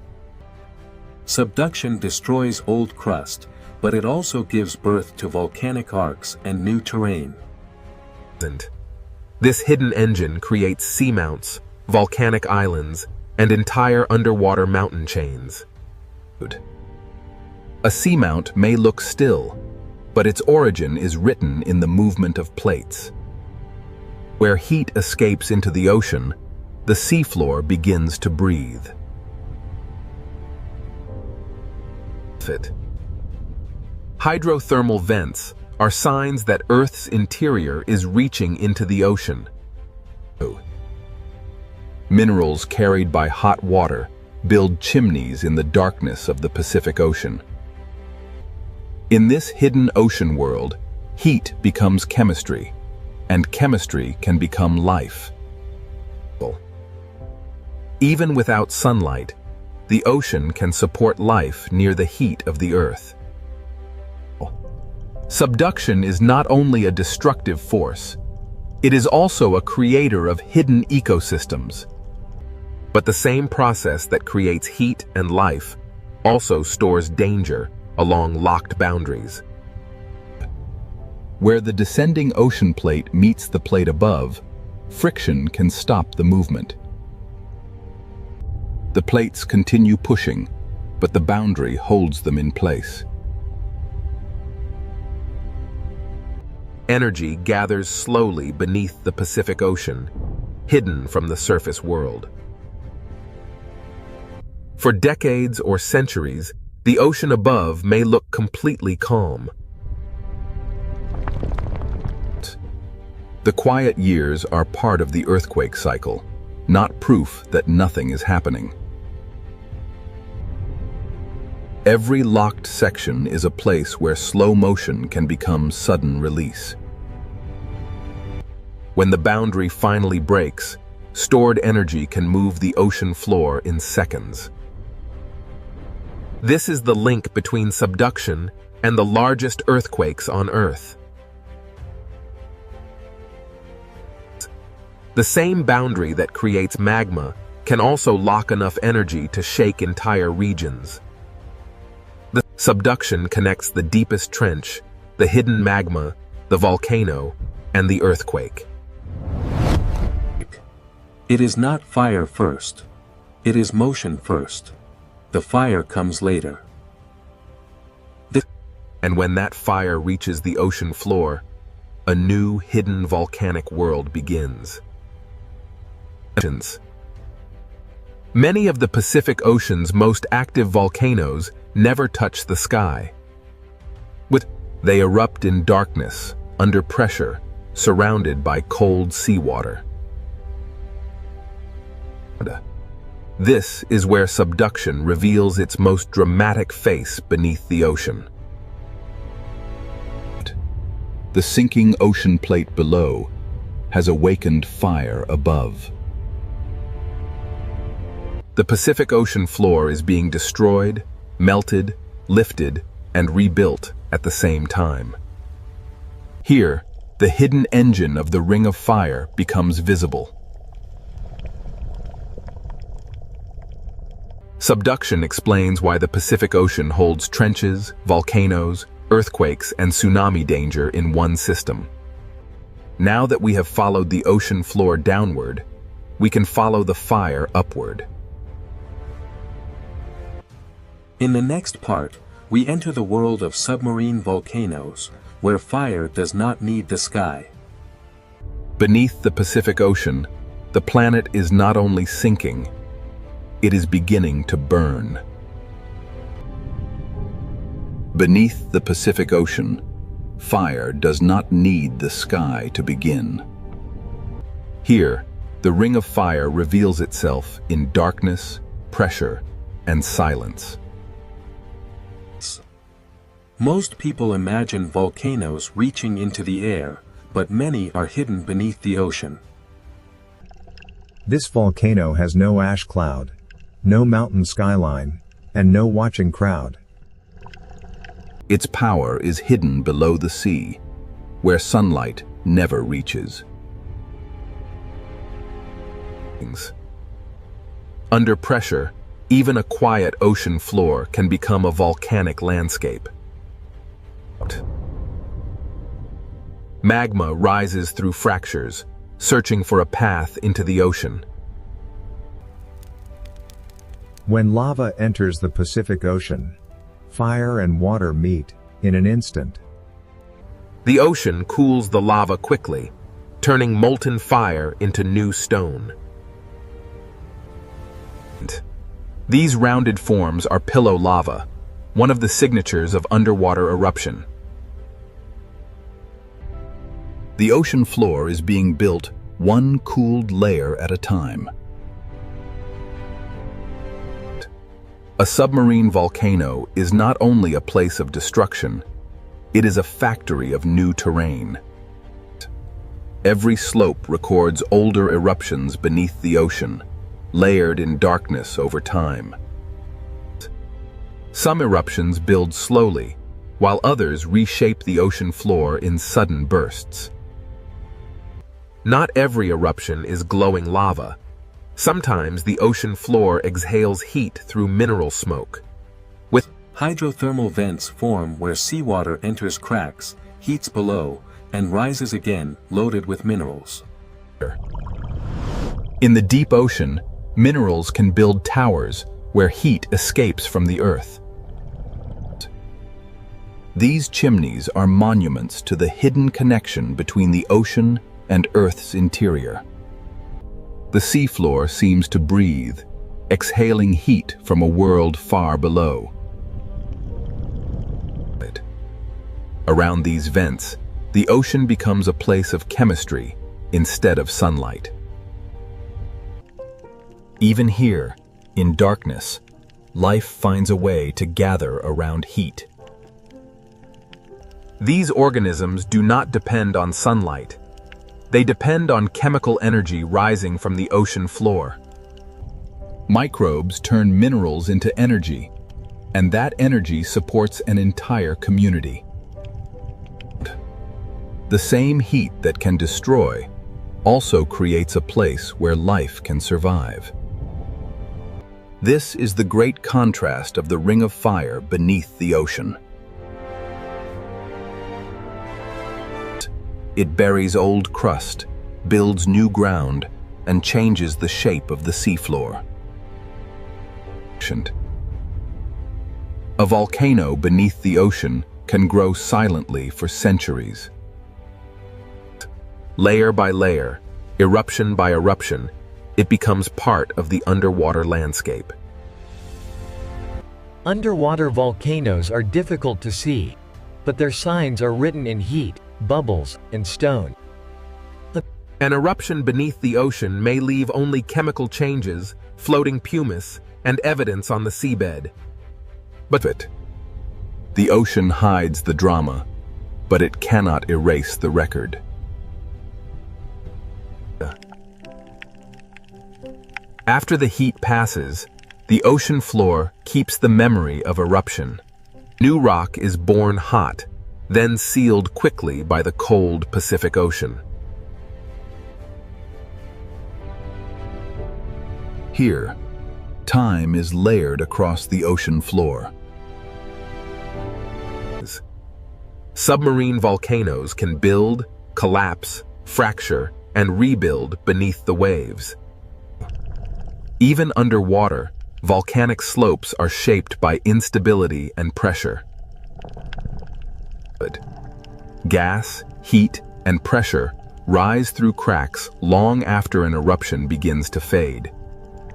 Subduction destroys old crust, but it also gives birth to volcanic arcs and new terrain. This hidden engine creates seamounts, volcanic islands, and entire underwater mountain chains. A seamount may look still, but its origin is written in the movement of plates. Where heat escapes into the ocean, the seafloor begins to breathe. Hydrothermal vents are signs that Earth's interior is reaching into the ocean. Minerals carried by hot water build chimneys in the darkness of the Pacific Ocean. In this hidden ocean world, heat becomes chemistry, and chemistry can become life. Even without sunlight, the ocean can support life near the heat of the Earth. Subduction is not only a destructive force, it is also a creator of hidden ecosystems. But the same process that creates heat and life also stores danger along locked boundaries. Where the descending ocean plate meets the plate above, friction can stop the movement. The plates continue pushing, but the boundary holds them in place. Energy gathers slowly beneath the Pacific Ocean, hidden from the surface world. For decades or centuries, the ocean above may look completely calm. The quiet years are part of the earthquake cycle, not proof that nothing is happening. Every locked section is a place where slow motion can become sudden release. When the boundary finally breaks, stored energy can move the ocean floor in seconds. This is the link between subduction and the largest earthquakes on Earth. The same boundary that creates magma can also lock enough energy to shake entire regions. The subduction connects the deepest trench, the hidden magma, the volcano, and the earthquake. It is not fire first. It is motion first. The fire comes later. And when that fire reaches the ocean floor, a new hidden volcanic world begins. Many of the Pacific Ocean's most active volcanoes never touch the sky. They erupt in darkness, under pressure, surrounded by cold seawater. This is where subduction reveals its most dramatic face beneath the ocean. The sinking ocean plate below has awakened fire above. The Pacific Ocean floor is being destroyed, melted, lifted, and rebuilt at the same time. Here, the hidden engine of the Ring of Fire becomes visible. Subduction explains why the Pacific Ocean holds trenches, volcanoes, earthquakes, and tsunami danger in one system. Now that we have followed the ocean floor downward, we can follow the fire upward. In the next part, we enter the world of submarine volcanoes, where fire does not need the sky. Beneath the Pacific Ocean, the planet is not only sinking, it is beginning to burn. Beneath the Pacific Ocean, fire does not need the sky to begin. Here, the Ring of Fire reveals itself in darkness, pressure, and silence. Most people imagine volcanoes reaching into the air, but many are hidden beneath the ocean. This volcano has no ash cloud, no mountain skyline, and no watching crowd. Its power is hidden below the sea, where sunlight never reaches. Under pressure, even a quiet ocean floor can become a volcanic landscape. Magma rises through fractures, searching for a path into the ocean. When lava enters the Pacific Ocean, fire and water meet in an instant. The ocean cools the lava quickly, turning molten fire into new stone. These rounded forms are pillow lava, one of the signatures of underwater eruption. The ocean floor is being built one cooled layer at a time. A submarine volcano is not only a place of destruction, it is a factory of new terrain. Every slope records older eruptions beneath the ocean, layered in darkness over time. Some eruptions build slowly, while others reshape the ocean floor in sudden bursts. Not every eruption is glowing lava. Sometimes the ocean floor exhales heat through mineral smoke. Hydrothermal vents form where seawater enters cracks, heats below, and rises again, loaded with minerals. In the deep ocean, minerals can build towers where heat escapes from the earth. These chimneys are monuments to the hidden connection between the ocean and Earth's interior. The seafloor seems to breathe, exhaling heat from a world far below. Around these vents, The ocean becomes a place of chemistry instead of sunlight. Even here, in darkness, life finds a way to gather around heat. These organisms do not depend on sunlight. They depend on chemical energy rising from the ocean floor. Microbes turn minerals into energy, and that energy supports an entire community. The same heat that can destroy also creates a place where life can survive. This is the great contrast of the ring of fire beneath the ocean. It buries old crust, builds new ground, and changes the shape of the seafloor. A volcano beneath the ocean can grow silently for centuries. Layer by layer, eruption by eruption, it becomes part of the underwater landscape. Underwater volcanoes are difficult to see, but their signs are written in heat, bubbles, and stone. An eruption beneath the ocean may leave only chemical changes, floating pumice, and evidence on the seabed. But the ocean hides the drama, but it cannot erase the record. After the heat passes, the ocean floor keeps the memory of eruption. New rock is born hot, then sealed quickly by the cold Pacific Ocean. Here, time is layered across the ocean floor. Submarine volcanoes can build, collapse, fracture, and rebuild beneath the waves. Even underwater, volcanic slopes are shaped by instability and pressure. Gas, heat, and pressure rise through cracks long after an eruption begins to fade.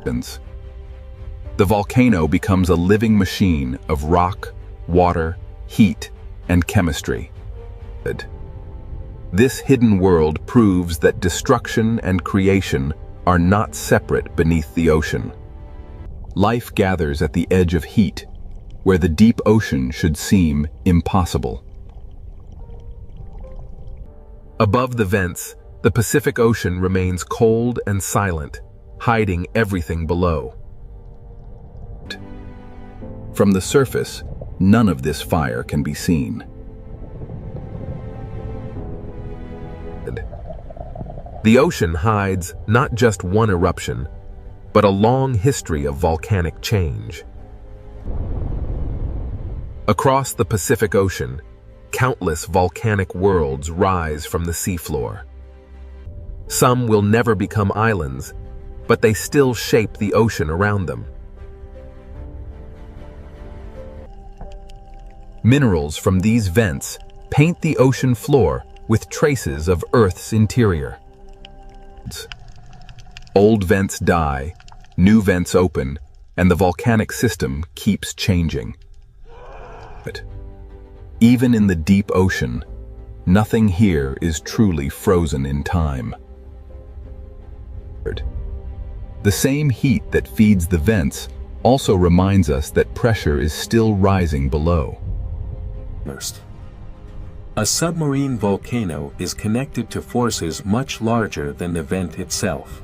The volcano becomes a living machine of rock, water, heat, and chemistry. This hidden world proves that destruction and creation are not separate beneath the ocean. Life gathers at the edge of heat, where the deep ocean should seem impossible. Above the vents, the Pacific Ocean remains cold and silent, hiding everything below. From the surface, none of this fire can be seen. The ocean hides not just one eruption, but a long history of volcanic change. Across the Pacific Ocean, countless volcanic worlds rise from the seafloor. Some will never become islands, but they still shape the ocean around them. Minerals from these vents paint the ocean floor with traces of Earth's interior. Old vents die, new vents open, and the volcanic system keeps changing. But even in the deep ocean, nothing here is truly frozen in time. The same heat that feeds the vents also reminds us that pressure is still rising below. A submarine volcano is connected to forces much larger than the vent itself.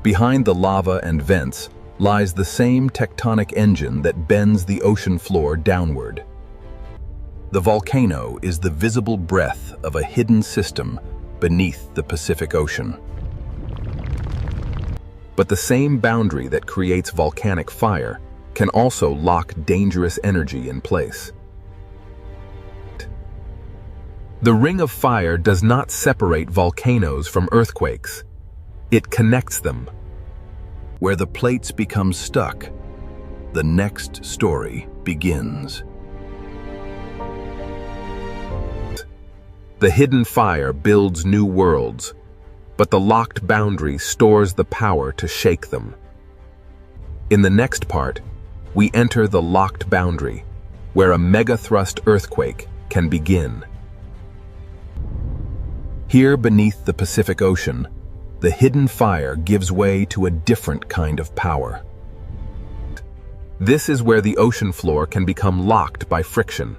Behind the lava and vents lies the same tectonic engine that bends the ocean floor downward. The volcano is the visible breath of a hidden system beneath the Pacific Ocean. But the same boundary that creates volcanic fire can also lock dangerous energy in place. The Ring of Fire does not separate volcanoes from earthquakes. It connects them. Where the plates become stuck, the next story begins. The hidden fire builds new worlds, but the locked boundary stores the power to shake them. In the next part, we enter the locked boundary, where a megathrust earthquake can begin. Here beneath the Pacific Ocean, the hidden fire gives way to a different kind of power. This is where the ocean floor can become locked by friction.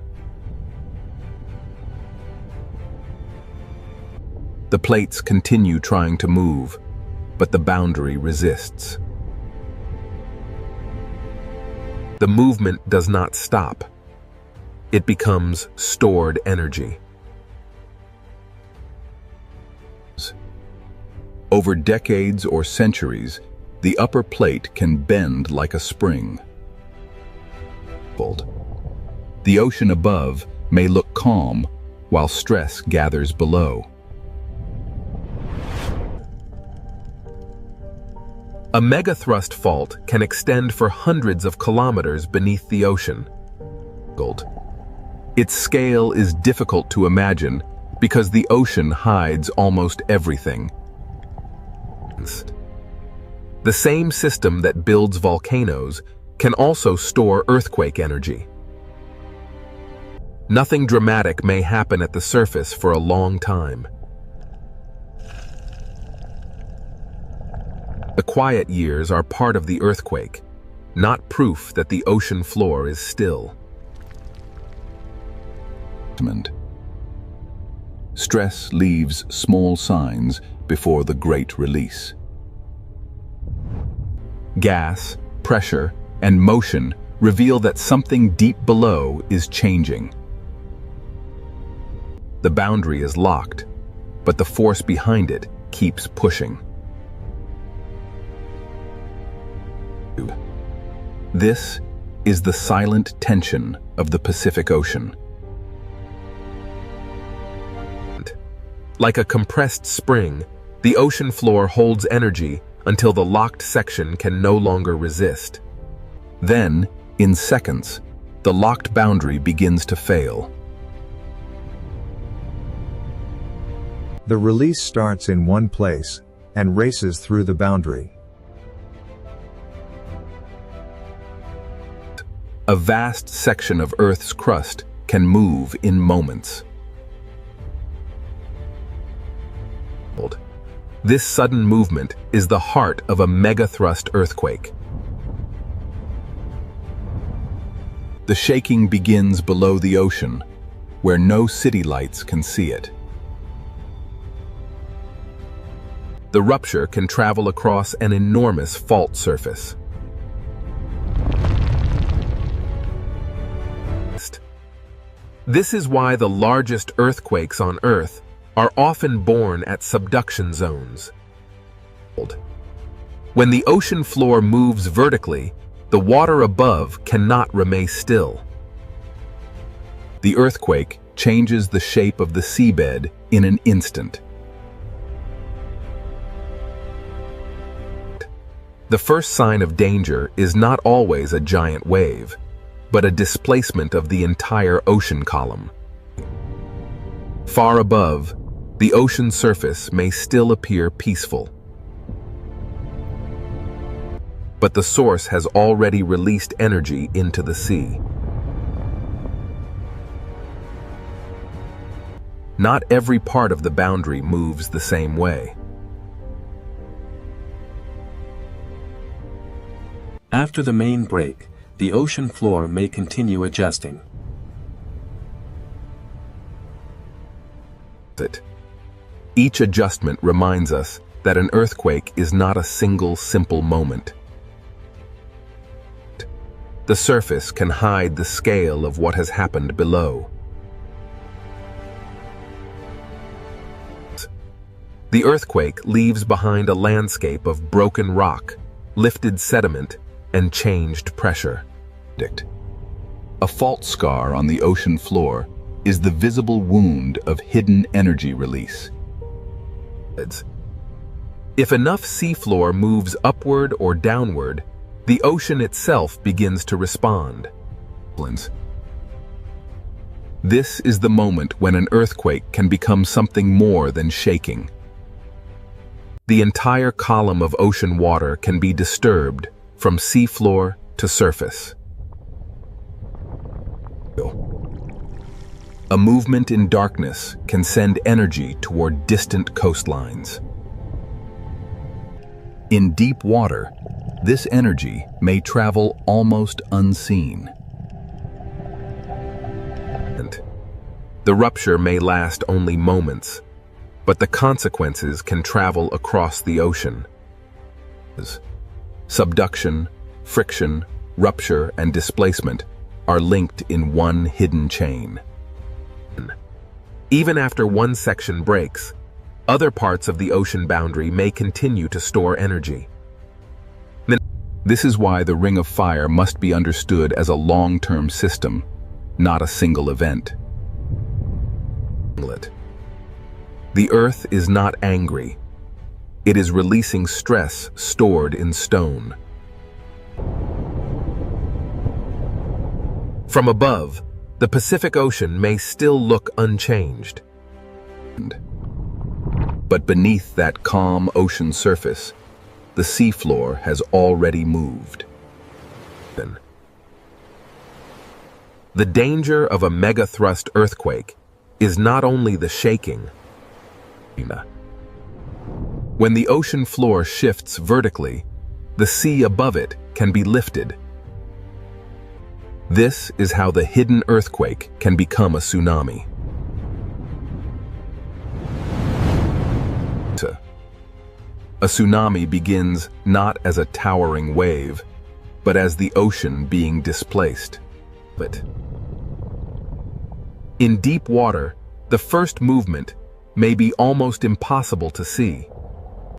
The plates continue trying to move, but the boundary resists. The movement does not stop. It becomes stored energy. Over decades or centuries, the upper plate can bend like a spring. The ocean above may look calm while stress gathers below. A megathrust fault can extend for hundreds of kilometers beneath the ocean. Its scale is difficult to imagine because the ocean hides almost everything. The same system that builds volcanoes can also store earthquake energy. Nothing dramatic may happen at the surface for a long time. The quiet years are part of the earthquake, not proof that the ocean floor is still. Stress leaves small signs before the great release. Gas, pressure, and motion reveal that something deep below is changing. The boundary is locked, but the force behind it keeps pushing. This is the silent tension of the Pacific Ocean. Like a compressed spring, the ocean floor holds energy until the locked section can no longer resist. Then, in seconds, the locked boundary begins to fail. The release starts in one place and races through the boundary. A vast section of Earth's crust can move in moments. This sudden movement is the heart of a megathrust earthquake. The shaking begins below the ocean, where no city lights can see it. The rupture can travel across an enormous fault surface. This is why the largest earthquakes on Earth are often born at subduction zones. When the ocean floor moves vertically, the water above cannot remain still. The earthquake changes the shape of the seabed in an instant. The first sign of danger is not always a giant wave, but a displacement of the entire ocean column. Far above, the ocean surface may still appear peaceful. But the source has already released energy into the sea. Not every part of the boundary moves the same way. After the main break, the ocean floor may continue adjusting. Each adjustment reminds us that an earthquake is not a single simple moment. The surface can hide the scale of what has happened below. The earthquake leaves behind a landscape of broken rock, lifted sediment, and changed pressure. A fault scar on the ocean floor is the visible wound of hidden energy release. If enough seafloor moves upward or downward, the ocean itself begins to respond. This is the moment when an earthquake can become something more than shaking. The entire column of ocean water can be disturbed from seafloor to surface. A movement in darkness can send energy toward distant coastlines. In deep water, this energy may travel almost unseen. The rupture may last only moments, but the consequences can travel across the ocean. Subduction, friction, rupture, and displacement are linked in one hidden chain. Even after one section breaks, other parts of the ocean boundary may continue to store energy. This is why the Ring of Fire must be understood as a long-term system, not a single event. The Earth is not angry. It is releasing stress stored in stone. From above, the Pacific Ocean may still look unchanged. But beneath that calm ocean surface, the seafloor has already moved. The danger of a megathrust earthquake is not only the shaking. When the ocean floor shifts vertically, the sea above it can be lifted. This is how the hidden earthquake can become a tsunami. A tsunami begins not as a towering wave, but as the ocean being displaced. In deep water, the first movement may be almost impossible to see.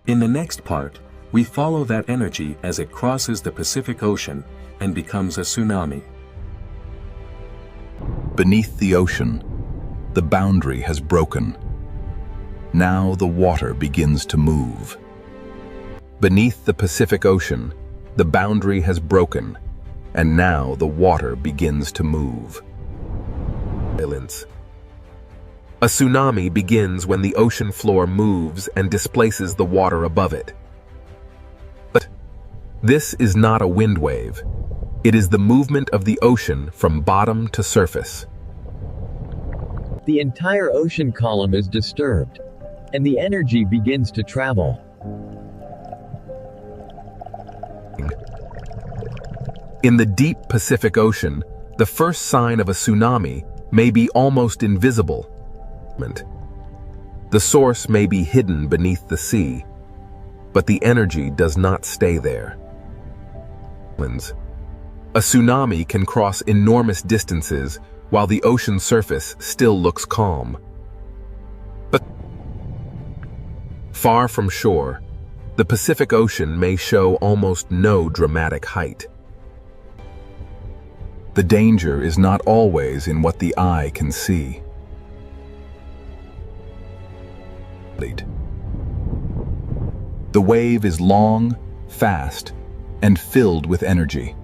In the next part, we follow that energy as it crosses the Pacific Ocean and becomes a tsunami. Beneath the ocean, the boundary has broken. Now the water begins to move. Beneath the Pacific Ocean, the boundary has broken, and now the water begins to move. A tsunami begins when the ocean floor moves and displaces the water above it. But this is not a wind wave. It is the movement of the ocean from bottom to surface. The entire ocean column is disturbed, and the energy begins to travel. In the deep Pacific Ocean, the first sign of a tsunami may be almost invisible. The source may be hidden beneath the sea, but the energy does not stay there. A tsunami can cross enormous distances while the ocean surface still looks calm. But far from shore, the Pacific Ocean may show almost no dramatic height. The danger is not always in what the eye can see. The wave is long, fast, and filled with energy.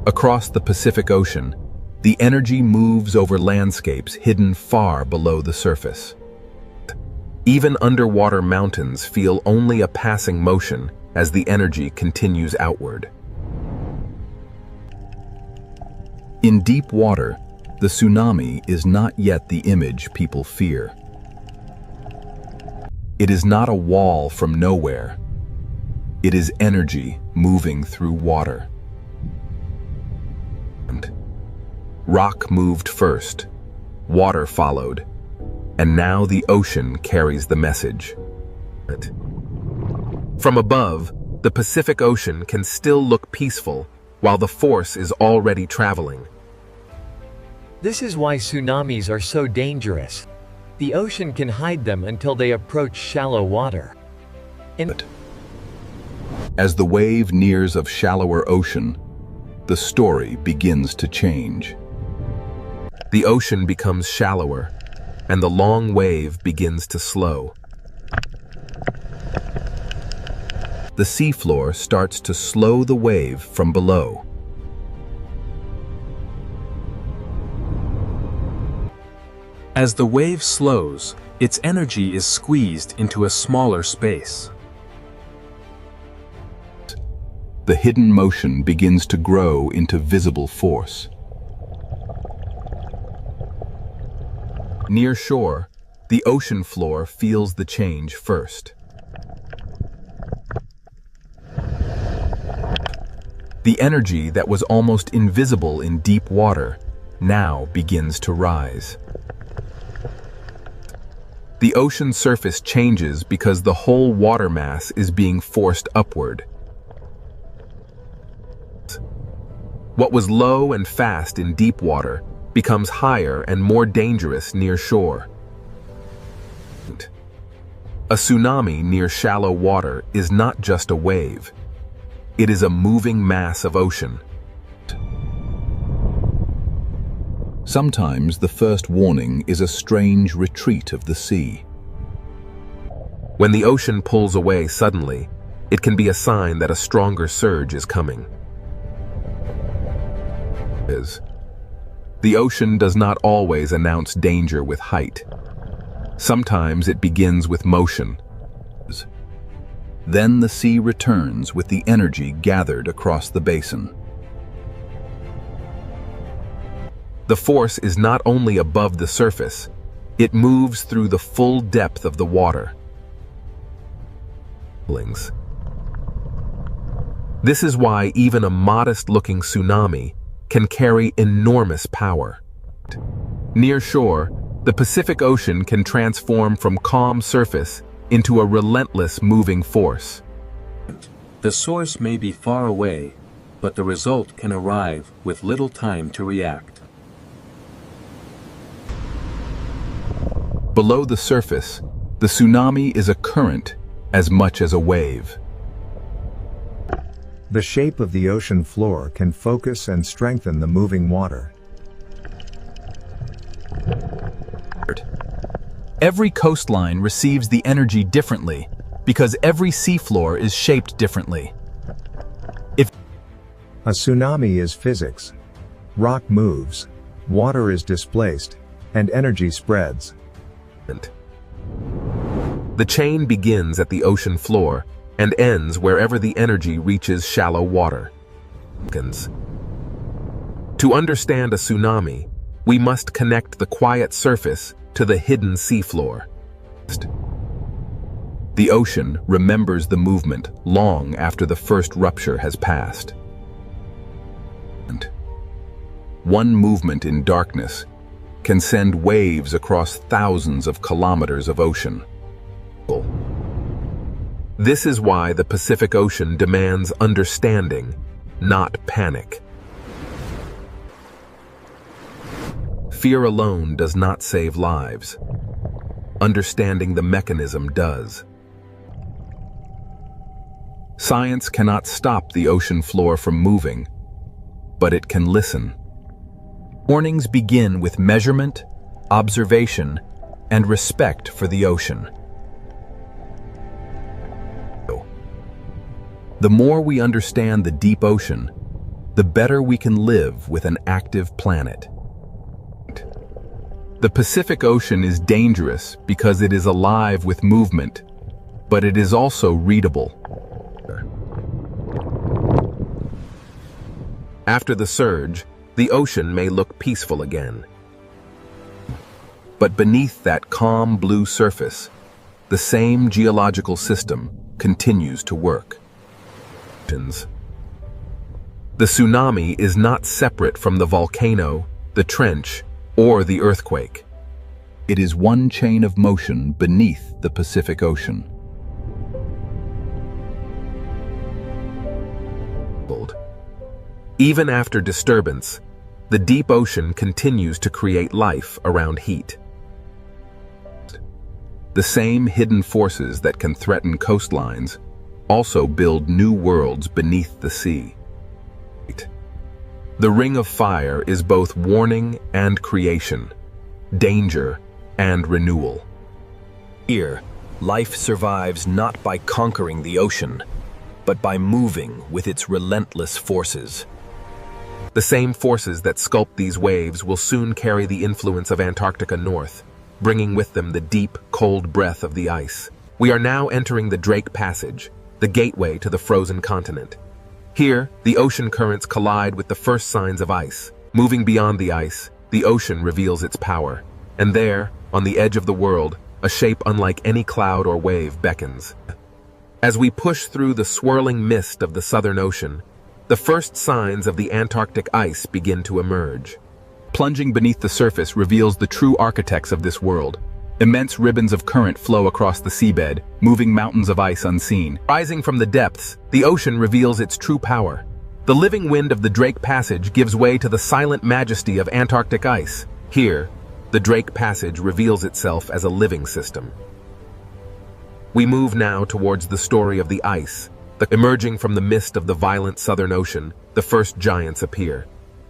Across the Pacific Ocean, the energy moves over landscapes hidden far below the surface. Even underwater mountains feel only a passing motion as the energy continues outward. In deep water, the tsunami is not yet the image people fear. It is not a wall from nowhere. It is energy moving through water. Rock moved first, water followed, and now the ocean carries the message. From above, the Pacific Ocean can still look peaceful while the force is already traveling. This is why tsunamis are so dangerous. The ocean can hide them until they approach shallow water. As the wave nears of shallower ocean, the story begins to change. The ocean becomes shallower, and the long wave begins to slow. The seafloor starts to slow the wave from below. As the wave slows, its energy is squeezed into a smaller space. The hidden motion begins to grow into visible force. Near shore, the ocean floor feels the change first. The energy that was almost invisible in deep water now begins to rise. The ocean surface changes because the whole water mass is being forced upward. What was low and fast in deep water becomes higher and more dangerous near shore. A tsunami near shallow water is not just a wave. It is a moving mass of ocean. Sometimes the first warning is a strange retreat of the sea. When the ocean pulls away suddenly, it can be a sign that a stronger surge is coming. The ocean does not always announce danger with height. Sometimes it begins with motion. Then the sea returns with the energy gathered across the basin. The force is not only above the surface, it moves through the full depth of the water. This is why even a modest-looking tsunami can carry enormous power. Near shore, the Pacific Ocean can transform from calm surface into a relentless moving force. The source may be far away, but the result can arrive with little time to react. Below the surface, the tsunami is a current as much as a wave. The shape of the ocean floor can focus and strengthen the moving water. Every coastline receives the energy differently because every seafloor is shaped differently. A tsunami is physics. Rock moves, water is displaced, and energy spreads. The chain begins at the ocean floor and ends wherever the energy reaches shallow water. To understand a tsunami, we must connect the quiet surface to the hidden seafloor. The ocean remembers the movement long after the first rupture has passed. One movement in darkness can send waves across thousands of kilometers of ocean. This is why the Pacific Ocean demands understanding, not panic. Fear alone does not save lives. Understanding the mechanism does. Science cannot stop the ocean floor from moving, but it can listen. Warnings begin with measurement, observation, and respect for the ocean. The more we understand the deep ocean, the better we can live with an active planet. The Pacific Ocean is dangerous because it is alive with movement, but it is also readable. After the surge, the ocean may look peaceful again. But beneath that calm blue surface, the same geological system continues to work. The tsunami is not separate from the volcano, the trench, or the earthquake. It is one chain of motion beneath the Pacific Ocean. Even after disturbance, the deep ocean continues to create life around heat. The same hidden forces that can threaten coastlines also build new worlds beneath the sea. The Ring of Fire is both warning and creation, danger and renewal. Here, life survives not by conquering the ocean, but by moving with its relentless forces. The same forces that sculpt these waves will soon carry the influence of Antarctica north, bringing with them the deep, cold breath of the ice. We are now entering the Drake Passage, the gateway to the frozen continent. Here, the ocean currents collide with the first signs of ice. Moving beyond the ice, the ocean reveals its power. And there, On the edge of the world, a shape unlike any cloud or wave beckons. As we push through the swirling mist of the Southern Ocean, the first signs of the Antarctic ice begin to emerge. Plunging beneath the surface reveals the true architects of this world. Immense ribbons of current flow across the seabed, moving mountains of ice unseen. Rising from the depths, the ocean reveals its true power. The living wind of the Drake Passage gives way to the silent majesty of Antarctic ice. Here, the Drake Passage reveals itself as a living system. We move now towards the story of the ice. Emerging from the mist of the violent Southern Ocean, the first giants appear.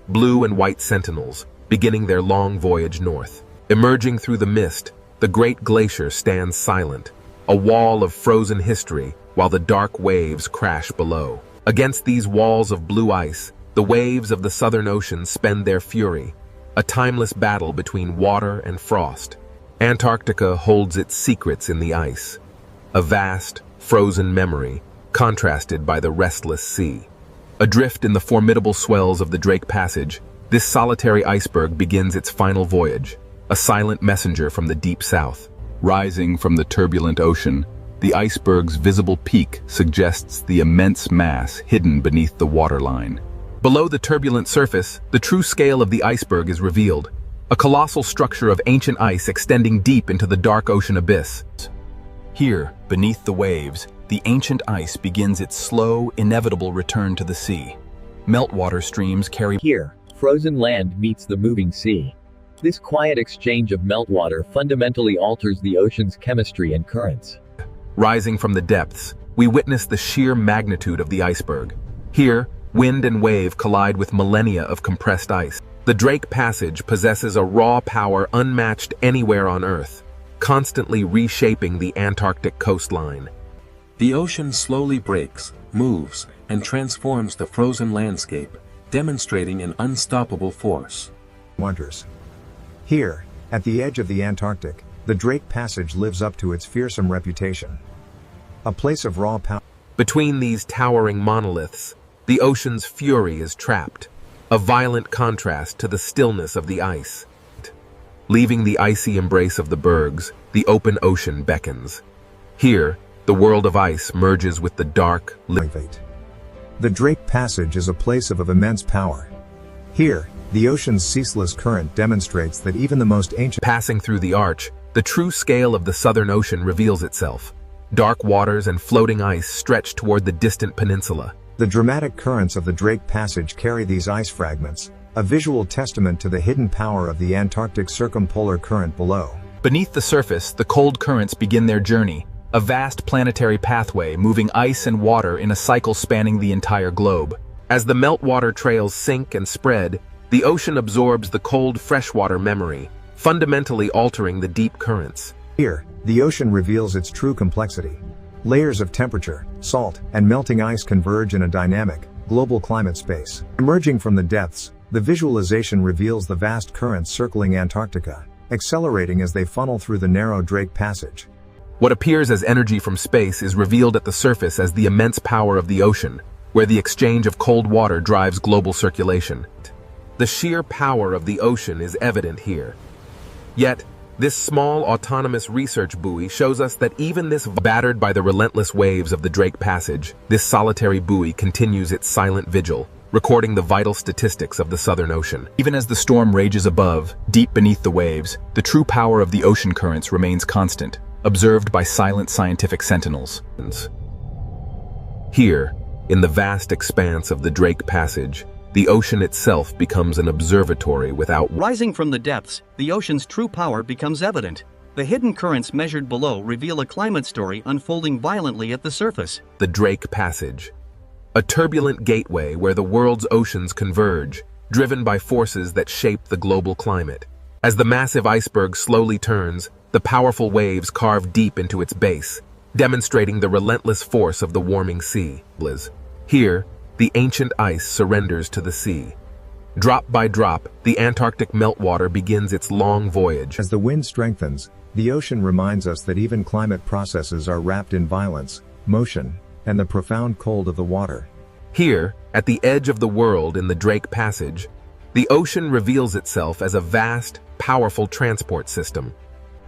Blue and white sentinels, beginning their long voyage north. Emerging through the mist, the great glacier stands silent, a wall of frozen history, while the dark waves crash below. Against these walls of blue ice, the waves of the Southern Ocean spend their fury, a timeless battle between water and frost. Antarctica holds its secrets in the ice, a vast, frozen memory, contrasted by the restless sea. Adrift in the formidable swells of the Drake Passage, this solitary iceberg begins its final voyage, a silent messenger from the deep south. Rising from the turbulent ocean, the iceberg's visible peak suggests the immense mass hidden beneath the waterline. Below the turbulent surface, the true scale of the iceberg is revealed, a colossal structure of ancient ice extending deep into the dark ocean abyss. Here, beneath the waves, the ancient ice begins its slow, inevitable return to the sea. Meltwater streams carry. Here, frozen land meets the moving sea. This quiet exchange of meltwater fundamentally alters the ocean's chemistry and currents. Rising from the depths, we witness the sheer magnitude of the iceberg. Here, wind and wave collide with millennia of compressed ice. The Drake Passage possesses a raw power unmatched anywhere on Earth, constantly reshaping the Antarctic coastline. The ocean slowly breaks, moves, and transforms the frozen landscape, demonstrating an unstoppable force. Wonders. Here, at the edge of the Antarctic, the Drake Passage lives up to its fearsome reputation. A place of raw power. Between these towering monoliths, the ocean's fury is trapped, a violent contrast to the stillness of the ice. Leaving the icy embrace of the bergs, the open ocean beckons. Here, the world of ice merges with the dark, The Drake Passage is a place of immense power. Here, the ocean's ceaseless current demonstrates that even the most ancient. Passing through the arch, the true scale of the Southern Ocean reveals itself. Dark waters and floating ice stretch toward the distant peninsula. The dramatic currents of the Drake Passage carry these ice fragments, a visual testament to the hidden power of the Antarctic circumpolar current below. Beneath the surface, the cold currents begin their journey, a vast planetary pathway moving ice and water in a cycle spanning the entire globe. As the meltwater trails sink and spread, the ocean absorbs the cold freshwater memory, fundamentally altering the deep currents. Here, the ocean reveals its true complexity. Layers of temperature, salt, and melting ice converge in a dynamic, global climate space. Emerging from the depths, the visualization reveals the vast currents circling Antarctica, accelerating as they funnel through the narrow Drake Passage. What appears as energy from space is revealed at the surface as the immense power of the ocean, where the exchange of cold water drives global circulation. The sheer power of the ocean is evident here. Yet, this small autonomous research buoy shows us that even this battered by the relentless waves of the Drake Passage, this solitary buoy continues its silent vigil, recording the vital statistics of the Southern Ocean. Even as the storm rages above, deep beneath the waves, the true power of the ocean currents remains constant, observed by silent scientific sentinels. Here, in the vast expanse of the Drake Passage, the ocean itself becomes an observatory without. Rising from the depths, the ocean's true power becomes evident. The hidden currents measured below reveal a climate story unfolding violently at the surface. The Drake Passage, a turbulent gateway where the world's oceans converge, driven by forces that shape the global climate. As the massive iceberg slowly turns, the powerful waves carve deep into its base, demonstrating the relentless force of the warming sea. Here, the ancient ice surrenders to the sea. Drop by drop, the Antarctic meltwater begins its long voyage. As the wind strengthens, the ocean reminds us that even climate processes are wrapped in violence, motion, and the profound cold of the water. Here, at the edge of the world in the Drake Passage, the ocean reveals itself as a vast, powerful transport system.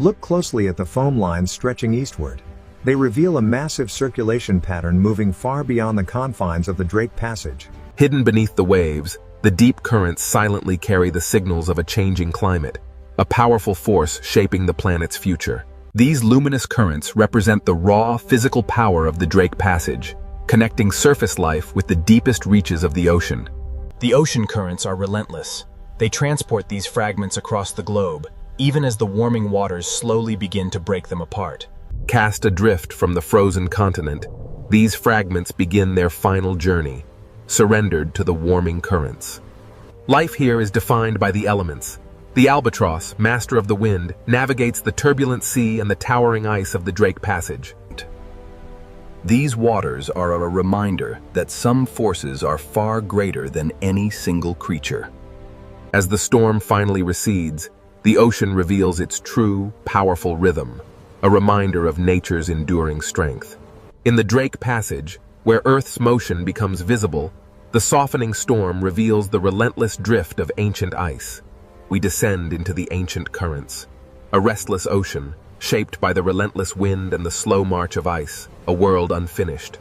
Look closely at the foam lines stretching eastward. They reveal a massive circulation pattern moving far beyond the confines of the Drake Passage. Hidden beneath the waves, the deep currents silently carry the signals of a changing climate, a powerful force shaping the planet's future. These luminous currents represent the raw, physical power of the Drake Passage, connecting surface life with the deepest reaches of the ocean. The ocean currents are relentless. They transport these fragments across the globe, even as the warming waters slowly begin to break them apart. Cast adrift from the frozen continent, these fragments begin their final journey, surrendered to the warming currents. Life here is defined by the elements. The albatross, master of the wind, navigates the turbulent sea and the towering ice of the Drake Passage. These waters are a reminder that some forces are far greater than any single creature. As the storm finally recedes, the ocean reveals its true, powerful rhythm, a reminder of nature's enduring strength. In the Drake Passage, where Earth's motion becomes visible, the softening storm reveals the relentless drift of ancient ice. We descend into the ancient currents, a restless ocean, shaped by the relentless wind and the slow march of ice, a world unfinished.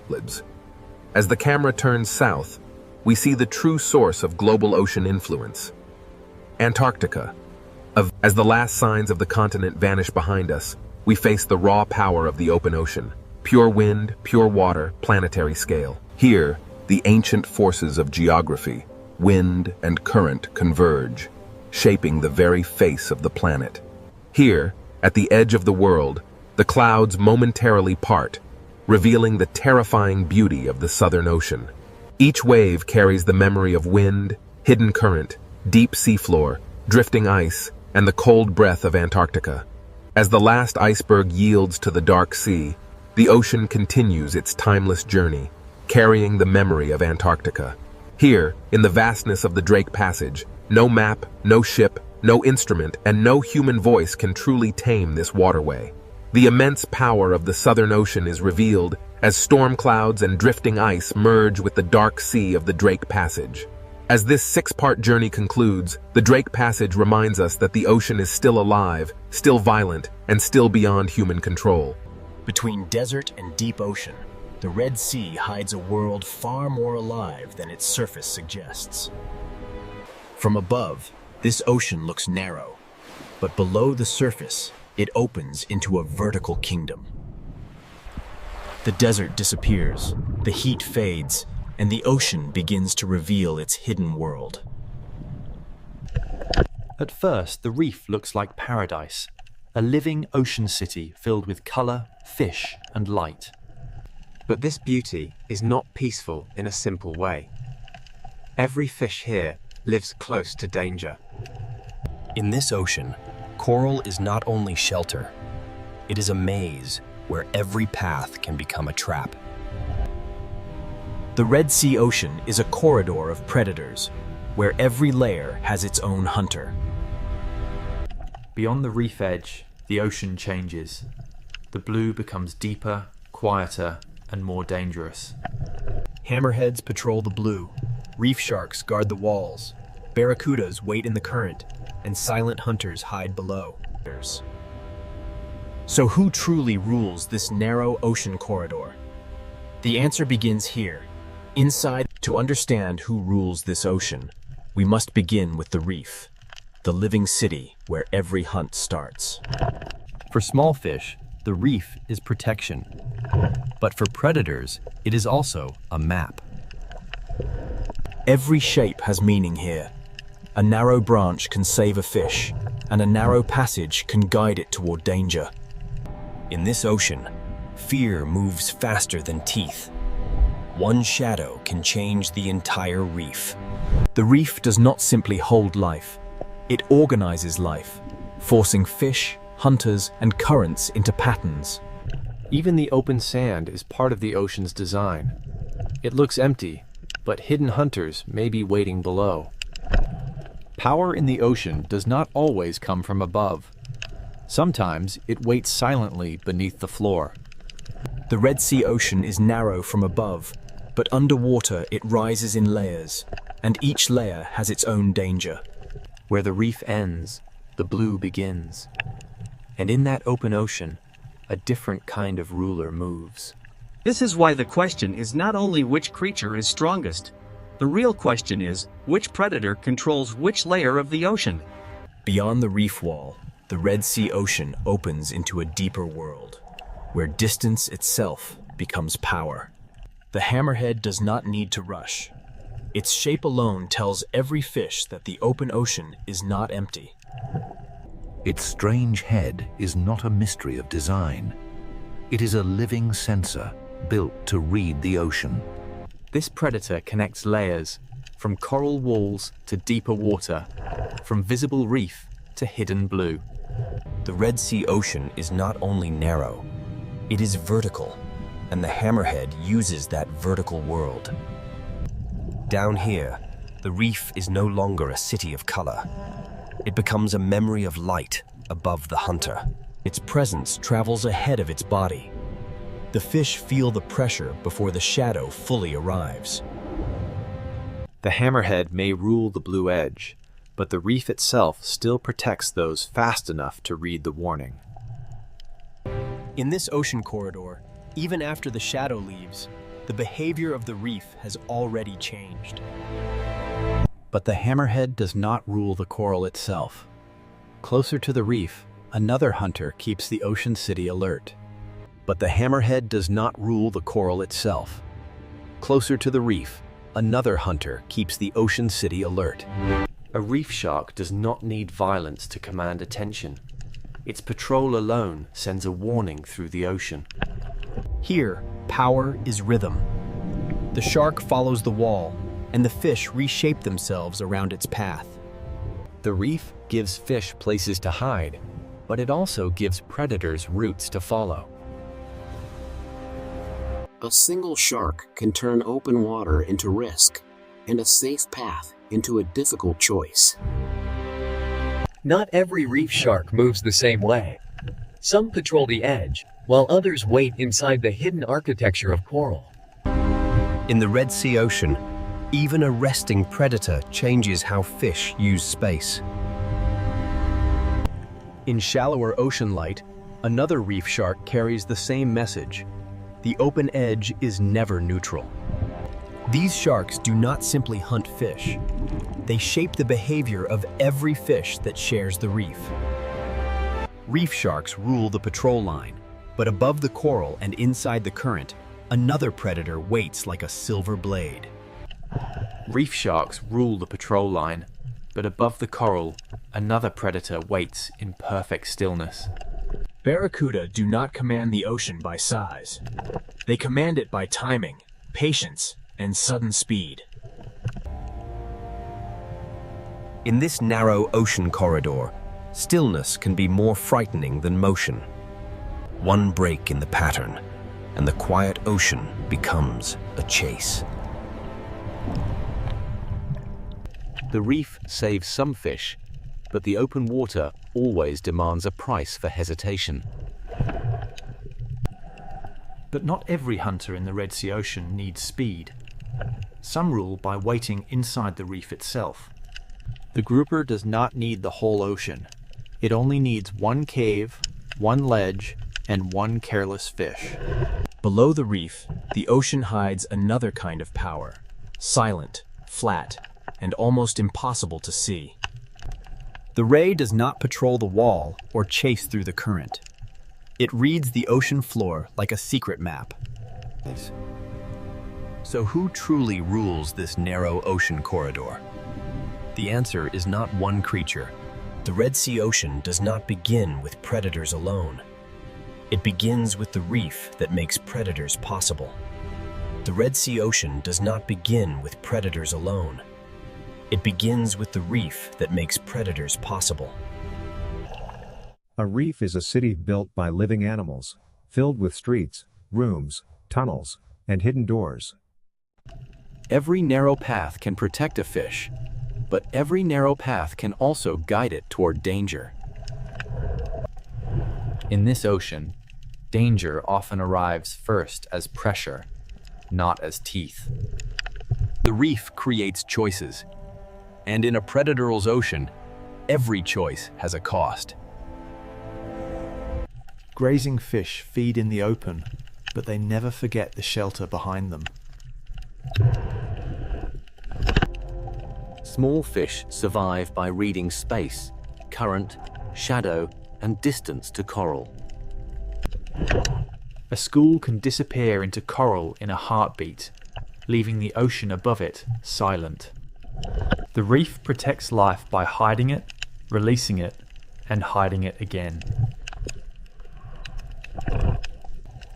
As the camera turns south, we see the true source of global ocean influence. Antarctica. As the last signs of the continent vanish behind us, we face the raw power of the open ocean. Pure wind, pure water, planetary scale. Here, the ancient forces of geography, wind and current converge, shaping the very face of the planet. Here, at the edge of the world, the clouds momentarily part, revealing the terrifying beauty of the Southern Ocean. Each wave carries the memory of wind, hidden current, deep seafloor, drifting ice, and the cold breath of Antarctica. As the last iceberg yields to the dark sea, the ocean continues its timeless journey, carrying the memory of Antarctica. Here, in the vastness of the Drake Passage, no map, no ship, no instrument, and no human voice can truly tame this waterway. The immense power of the Southern Ocean is revealed as storm clouds and drifting ice merge with the dark sea of the Drake Passage. As this six-part journey concludes, the Drake Passage reminds us that the ocean is still alive, still violent, and still beyond human control. Between desert and deep ocean, the Red Sea hides a world far more alive than its surface suggests. From above, this ocean looks narrow, but below the surface, it opens into a vertical kingdom. The desert disappears, the heat fades, and the ocean begins to reveal its hidden world. At first, the reef looks like paradise, a living ocean city filled with color, fish, and light. But this beauty is not peaceful in a simple way. Every fish here lives close to danger. In this ocean, coral is not only shelter, it is a maze where every path can become a trap. The Red Sea Ocean is a corridor of predators, where every layer has its own hunter. Beyond the reef edge, the ocean changes. The blue becomes deeper, quieter, and more dangerous. Hammerheads patrol the blue, reef sharks guard the walls, barracudas wait in the current, and silent hunters hide below. So who truly rules this narrow ocean corridor? The answer begins here. Inside, to understand who rules this ocean, we must begin with the reef, the living city where every hunt starts. For small fish, the reef is protection. But for predators, it is also a map. Every shape has meaning here. A narrow branch can save a fish, and a narrow passage can guide it toward danger. In this ocean, fear moves faster than teeth. One shadow can change the entire reef. The reef does not simply hold life, it organizes life, forcing fish, hunters, and currents into patterns. Even the open sand is part of the ocean's design. It looks empty, but hidden hunters may be waiting below. Power in the ocean does not always come from above. Sometimes it waits silently beneath the floor. The Red Sea Ocean is narrow from above, but underwater it rises in layers, and each layer has its own danger. Where the reef ends, the blue begins. And in that open ocean, a different kind of ruler moves. This is why the question is not only which creature is strongest. The real question is, which predator controls which layer of the ocean? Beyond the reef wall, the Red Sea Ocean opens into a deeper world, where distance itself becomes power. The hammerhead does not need to rush. Its shape alone tells every fish that the open ocean is not empty. Its strange head is not a mystery of design. It is a living sensor built to read the ocean. This predator connects layers, from coral walls to deeper water, from visible reef to hidden blue. The Red Sea Ocean is not only narrow, it is vertical, and the hammerhead uses that vertical world. Down here, the reef is no longer a city of color. It becomes a memory of light above the hunter. Its presence travels ahead of its body. The fish feel the pressure before the shadow fully arrives. The hammerhead may rule the blue edge, but the reef itself still protects those fast enough to read the warning. In this ocean corridor, even after the shadow leaves, the behavior of the reef has already changed. But the hammerhead does not rule the coral itself. Closer to the reef, another hunter keeps the ocean city alert. But the hammerhead does not rule the coral itself. Closer to the reef, another hunter keeps the ocean city alert. A reef shark does not need violence to command attention. Its patrol alone sends a warning through the ocean. Here, power is rhythm. The shark follows the wall, and the fish reshape themselves around its path. The reef gives fish places to hide, but it also gives predators routes to follow. A single shark can turn open water into risk, and a safe path into a difficult choice. Not every reef shark moves the same way. Some patrol the edge, while others wait inside the hidden architecture of coral. In the Red Sea Ocean, even a resting predator changes how fish use space. In shallower ocean light, another reef shark carries the same message. The open edge is never neutral. These sharks do not simply hunt fish. They shape the behavior of every fish that shares the reef. Reef sharks rule the patrol line, but above the coral and inside the current, another predator waits like a silver blade. Reef sharks rule the patrol line, but above the coral, another predator waits in perfect stillness. Barracuda do not command the ocean by size. They command it by timing, patience, and sudden speed. In this narrow ocean corridor, stillness can be more frightening than motion. One break in the pattern, and the quiet ocean becomes a chase. The reef saves some fish, but the open water always demands a price for hesitation. But not every hunter in the Red Sea Ocean needs speed. Some rule by waiting inside the reef itself. The grouper does not need the whole ocean. It only needs one cave, one ledge, and one careless fish. Below the reef, the ocean hides another kind of power, silent, flat, and almost impossible to see. The ray does not patrol the wall or chase through the current. It reads the ocean floor like a secret map. So who truly rules this narrow ocean corridor? The answer is not one creature. The Red Sea Ocean does not begin with predators alone. It begins with the reef that makes predators possible. The Red Sea Ocean does not begin with predators alone. It begins with the reef that makes predators possible. A reef is a city built by living animals, filled with streets, rooms, tunnels, and hidden doors. Every narrow path can protect a fish, but every narrow path can also guide it toward danger. In this ocean, danger often arrives first as pressure, not as teeth. The reef creates choices, and in a predator's ocean, every choice has a cost. Grazing fish feed in the open, but they never forget the shelter behind them. Small fish survive by reading space, current, shadow, and distance to coral. A school can disappear into coral in a heartbeat, leaving the ocean above it silent. The reef protects life by hiding it, releasing it, and hiding it again.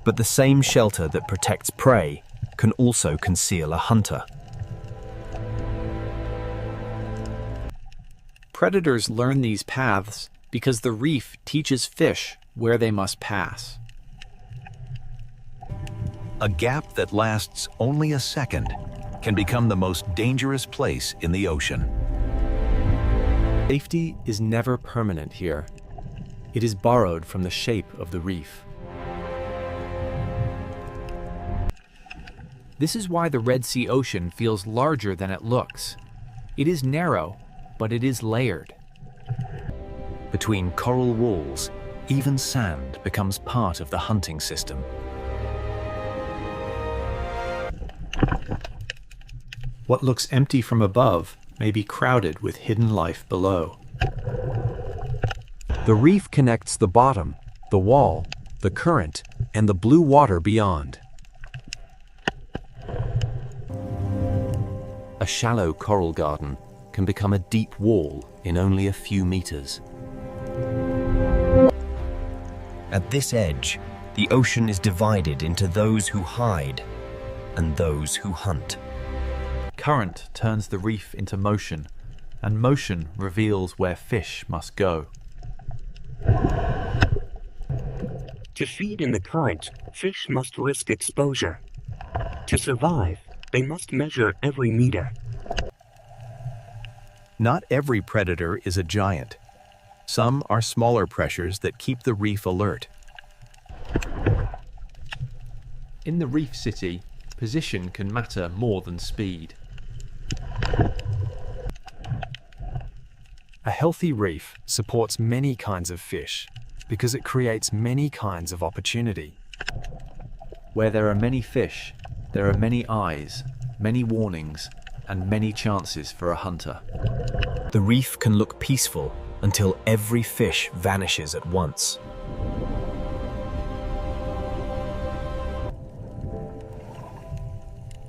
But the same shelter that protects prey can also conceal a hunter. Predators learn these paths because the reef teaches fish where they must pass. A gap that lasts only a second can become the most dangerous place in the ocean. Safety is never permanent here. It is borrowed from the shape of the reef. This is why the Red Sea Ocean feels larger than it looks. It is narrow, but it is layered. Between coral walls, even sand becomes part of the hunting system. What looks empty from above may be crowded with hidden life below. The reef connects the bottom, the wall, the current, and the blue water beyond. A shallow coral garden can become a deep wall in only a few meters. At this edge, the ocean is divided into those who hide and those who hunt. Current turns the reef into motion, and motion reveals where fish must go. To feed in the current, fish must risk exposure. To survive, they must measure every meter. Not every predator is a giant. Some are smaller pressures that keep the reef alert. In the reef city, position can matter more than speed. A healthy reef supports many kinds of fish because it creates many kinds of opportunity. Where there are many fish, there are many eyes, many warnings, and many chances for a hunter. The reef can look peaceful until every fish vanishes at once.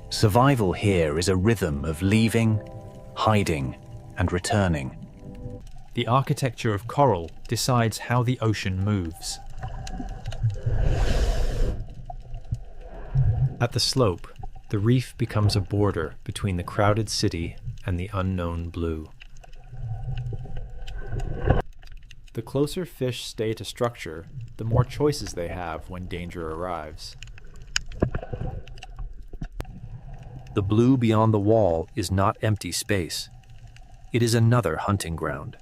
Survival here is a rhythm of leaving, hiding, and returning. The architecture of coral decides how the ocean moves. At the slope, the reef becomes a border between the crowded city and the unknown blue. The closer fish stay to structure, the more choices they have when danger arrives. The blue beyond the wall is not empty space. It is another hunting ground.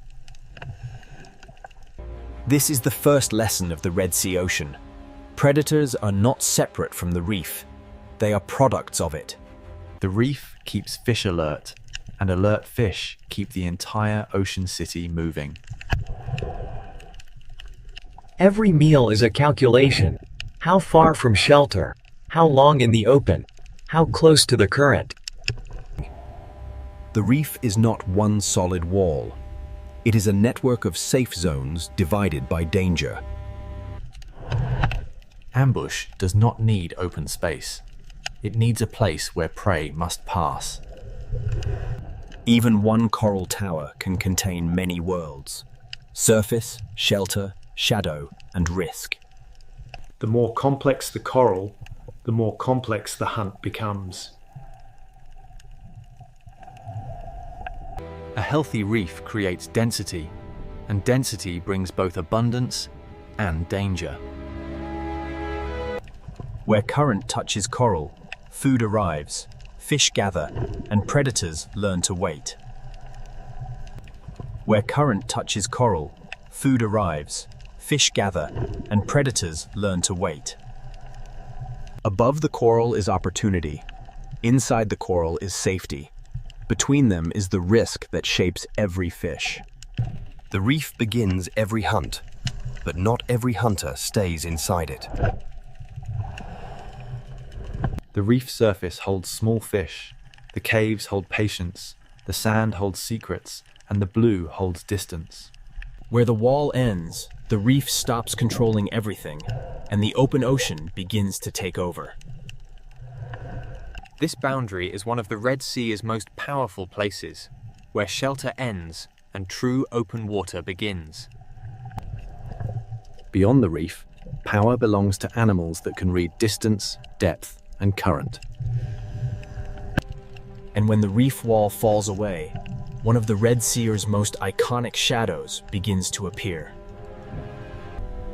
This is the first lesson of the Red Sea Ocean. Predators are not separate from the reef. They are products of it. The reef keeps fish alert, and alert fish keep the entire ocean city moving. Every meal is a calculation. How far from shelter? How long in the open? How close to the current? The reef is not one solid wall. It is a network of safe zones divided by danger. Ambush does not need open space. It needs a place where prey must pass. Even one coral tower can contain many worlds: surface, shelter, shadow, and risk. The more complex the coral, the more complex the hunt becomes. A healthy reef creates density, and density brings both abundance and danger. Where current touches coral, food arrives, fish gather, and predators learn to wait. Where current touches coral, food arrives, fish gather, and predators learn to wait. Above the coral is opportunity. Inside the coral is safety. Between them is the risk that shapes every fish. The reef begins every hunt, but not every hunter stays inside it. The reef surface holds small fish, the caves hold patience, the sand holds secrets, and the blue holds distance. Where the wall ends, the reef stops controlling everything, and the open ocean begins to take over. This boundary is one of the Red Sea's most powerful places, where shelter ends and true open water begins. Beyond the reef, power belongs to animals that can read distance, depth, and current. And when the reef wall falls away, one of the Red Sea's most iconic shadows begins to appear.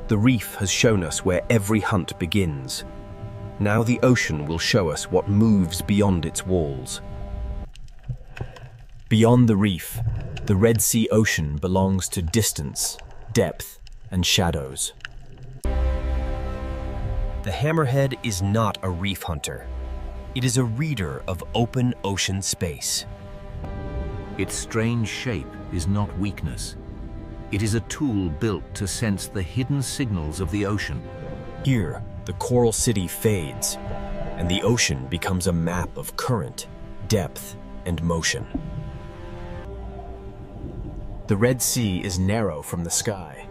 The reef has shown us where every hunt begins. Now the ocean will show us what moves beyond its walls. Beyond the reef, the Red Sea Ocean belongs to distance, depth, and shadows. The hammerhead is not a reef hunter. It is a reader of open ocean space. Its strange shape is not weakness. It is a tool built to sense the hidden signals of the ocean. Here, the coral city fades, and the ocean becomes a map of current, depth, and motion. The Red Sea is narrow from the sky,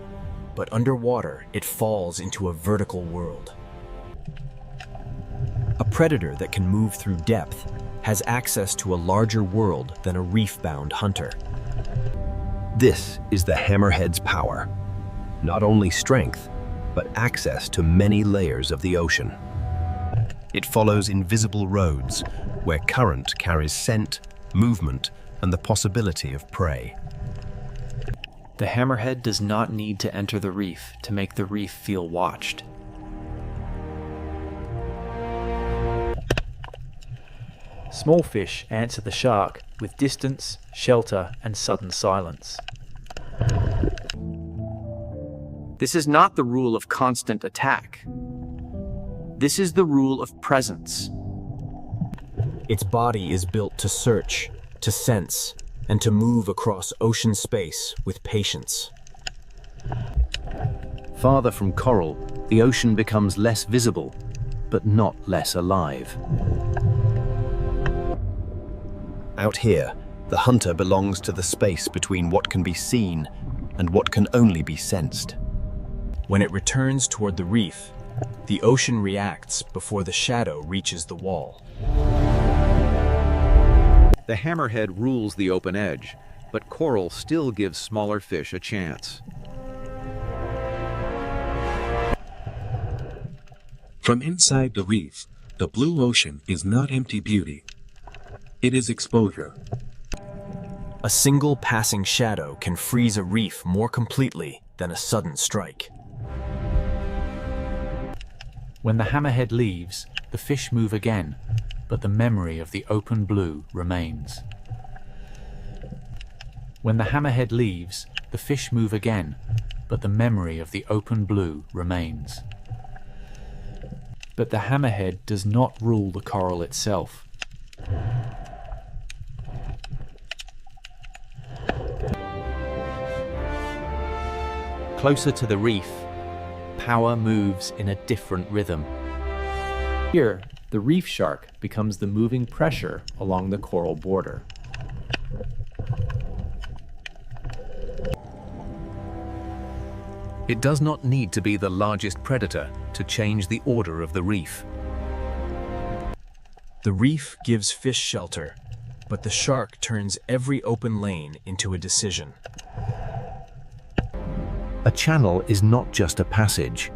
but underwater it falls into a vertical world. A predator that can move through depth has access to a larger world than a reef-bound hunter. This is the hammerhead's power. Not only strength, but access to many layers of the ocean. It follows invisible roads where current carries scent, movement, and the possibility of prey. The hammerhead does not need to enter the reef to make the reef feel watched. Small fish answer the shark with distance, shelter, and sudden silence. This is not the rule of constant attack. This is the rule of presence. Its body is built to search, to sense, and to move across ocean space with patience. Farther from coral, the ocean becomes less visible, but not less alive. Out here, the hunter belongs to the space between what can be seen and what can only be sensed. When it returns toward the reef, the ocean reacts before the shadow reaches the wall. The hammerhead rules the open edge, but coral still gives smaller fish a chance. From inside the reef, the blue ocean is not empty beauty. It is exposure. A single passing shadow can freeze a reef more completely than a sudden strike. When the hammerhead leaves, the fish move again, but the memory of the open blue remains. When the hammerhead leaves, the fish move again, but the memory of the open blue remains. But the hammerhead does not rule the coral itself. Closer to the reef, power moves in a different rhythm. Here, the reef shark becomes the moving pressure along the coral border. It does not need to be the largest predator to change the order of the reef. The reef gives fish shelter, but the shark turns every open lane into a decision. A channel is not just a passage.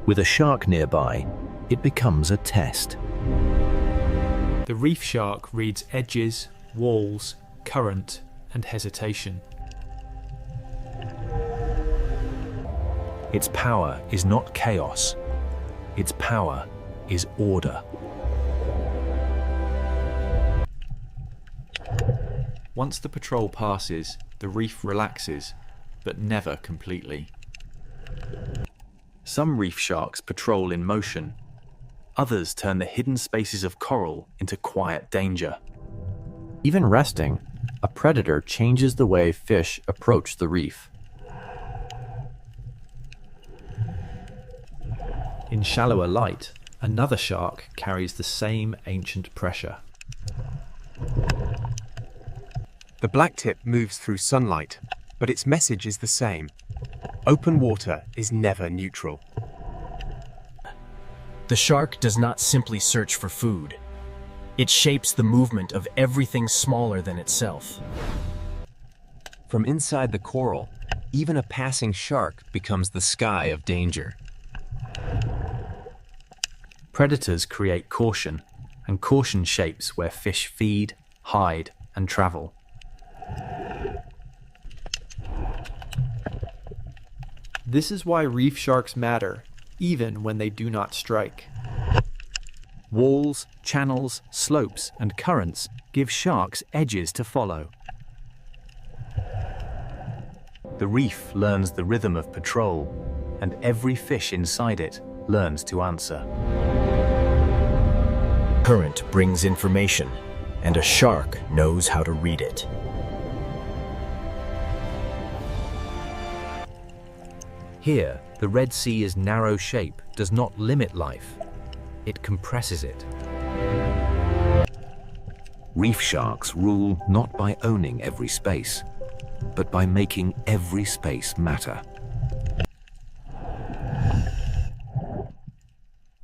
With a shark nearby, it becomes a test. The reef shark reads edges, walls, current, and hesitation. Its power is not chaos. Its power is order. Once the patrol passes, the reef relaxes, but never completely. Some reef sharks patrol in motion. Others turn the hidden spaces of coral into quiet danger. Even resting, a predator changes the way fish approach the reef. In shallower light, another shark carries the same ancient pressure. The blacktip moves through sunlight, but its message is the same. Open water is never neutral. The shark does not simply search for food. It shapes the movement of everything smaller than itself. From inside the coral, even a passing shark becomes the sky of danger. Predators create caution, and caution shapes where fish feed, hide, and travel. This is why reef sharks matter, even when they do not strike. Walls, channels, slopes, and currents give sharks edges to follow. The reef learns the rhythm of patrol, and every fish inside it learns to answer. Current brings information, and a shark knows how to read it. Here, the Red Sea's narrow shape does not limit life. It compresses it. Reef sharks rule not by owning every space, but by making every space matter.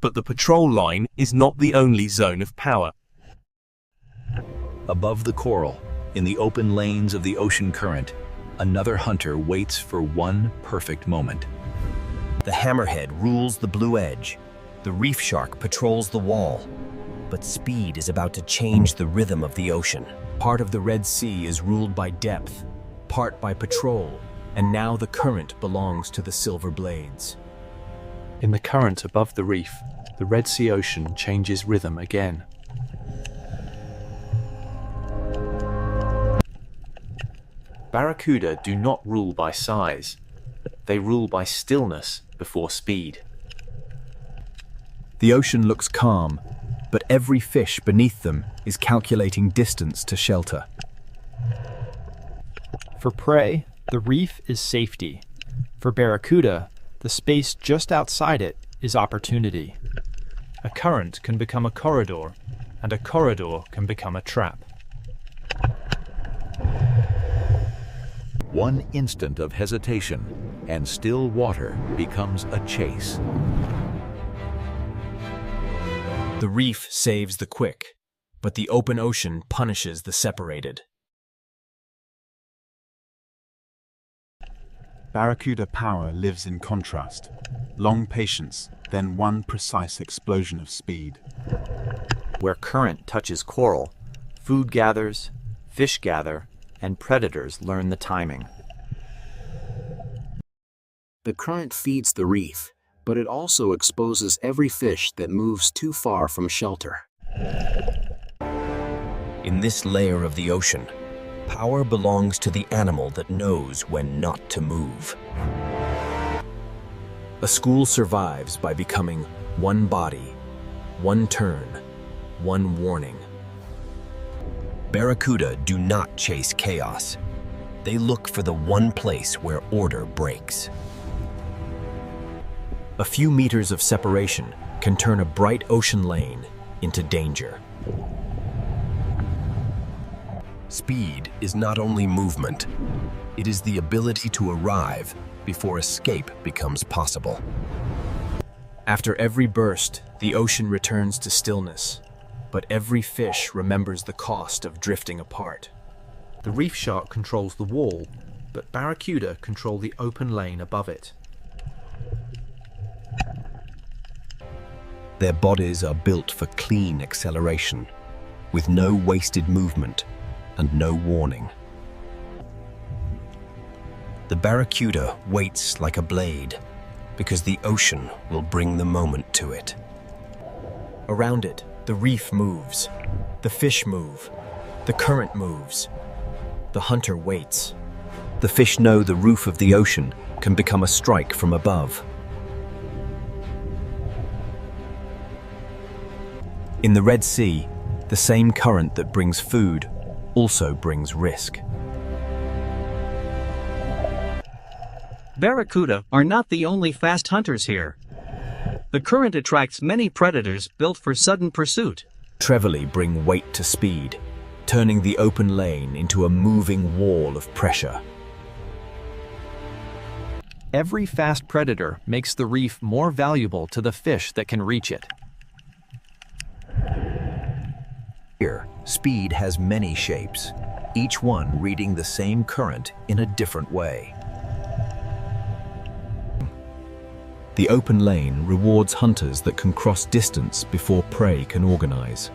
But the patrol line is not the only zone of power. Above the coral, in the open lanes of the ocean current, another hunter waits for one perfect moment. The hammerhead rules the blue edge. The reef shark patrols the wall. But speed is about to change the rhythm of the ocean. Part of the Red Sea is ruled by depth, part by patrol, and now the current belongs to the silver blades. In the current above the reef, the Red Sea Ocean changes rhythm again. Barracuda do not rule by size. They rule by stillness before speed. The ocean looks calm, but every fish beneath them is calculating distance to shelter. For prey, the reef is safety. For barracuda, the space just outside it is opportunity. A current can become a corridor, and a corridor can become a trap. One instant of hesitation, and still water becomes a chase. The reef saves the quick, but the open ocean punishes the separated. Barracuda power lives in contrast. Long patience, then one precise explosion of speed. Where current touches coral, food gathers, fish gather, and predators learn the timing. The current feeds the reef, but it also exposes every fish that moves too far from shelter. In this layer of the ocean, power belongs to the animal that knows when not to move. A school survives by becoming one body, one turn, one warning. Barracuda do not chase chaos. They look for the one place where order breaks. A few meters of separation can turn a bright ocean lane into danger. Speed is not only movement, it is the ability to arrive before escape becomes possible. After every burst, the ocean returns to stillness, but every fish remembers the cost of drifting apart. The reef shark controls the wall, but barracuda control the open lane above it. Their bodies are built for clean acceleration, with no wasted movement and no warning. The barracuda waits like a blade, because the ocean will bring the moment to it. Around it, the reef moves, the fish move, the current moves. The hunter waits. The fish know the roof of the ocean can become a strike from above. In the Red Sea, the same current that brings food also brings risk. Barracuda are not the only fast hunters here. The current attracts many predators built for sudden pursuit. Trevally bring weight to speed, turning the open lane into a moving wall of pressure. Every fast predator makes the reef more valuable to the fish that can reach it. Here, speed has many shapes, each one reading the same current in a different way. The open lane rewards hunters that can cross distance before prey can organize.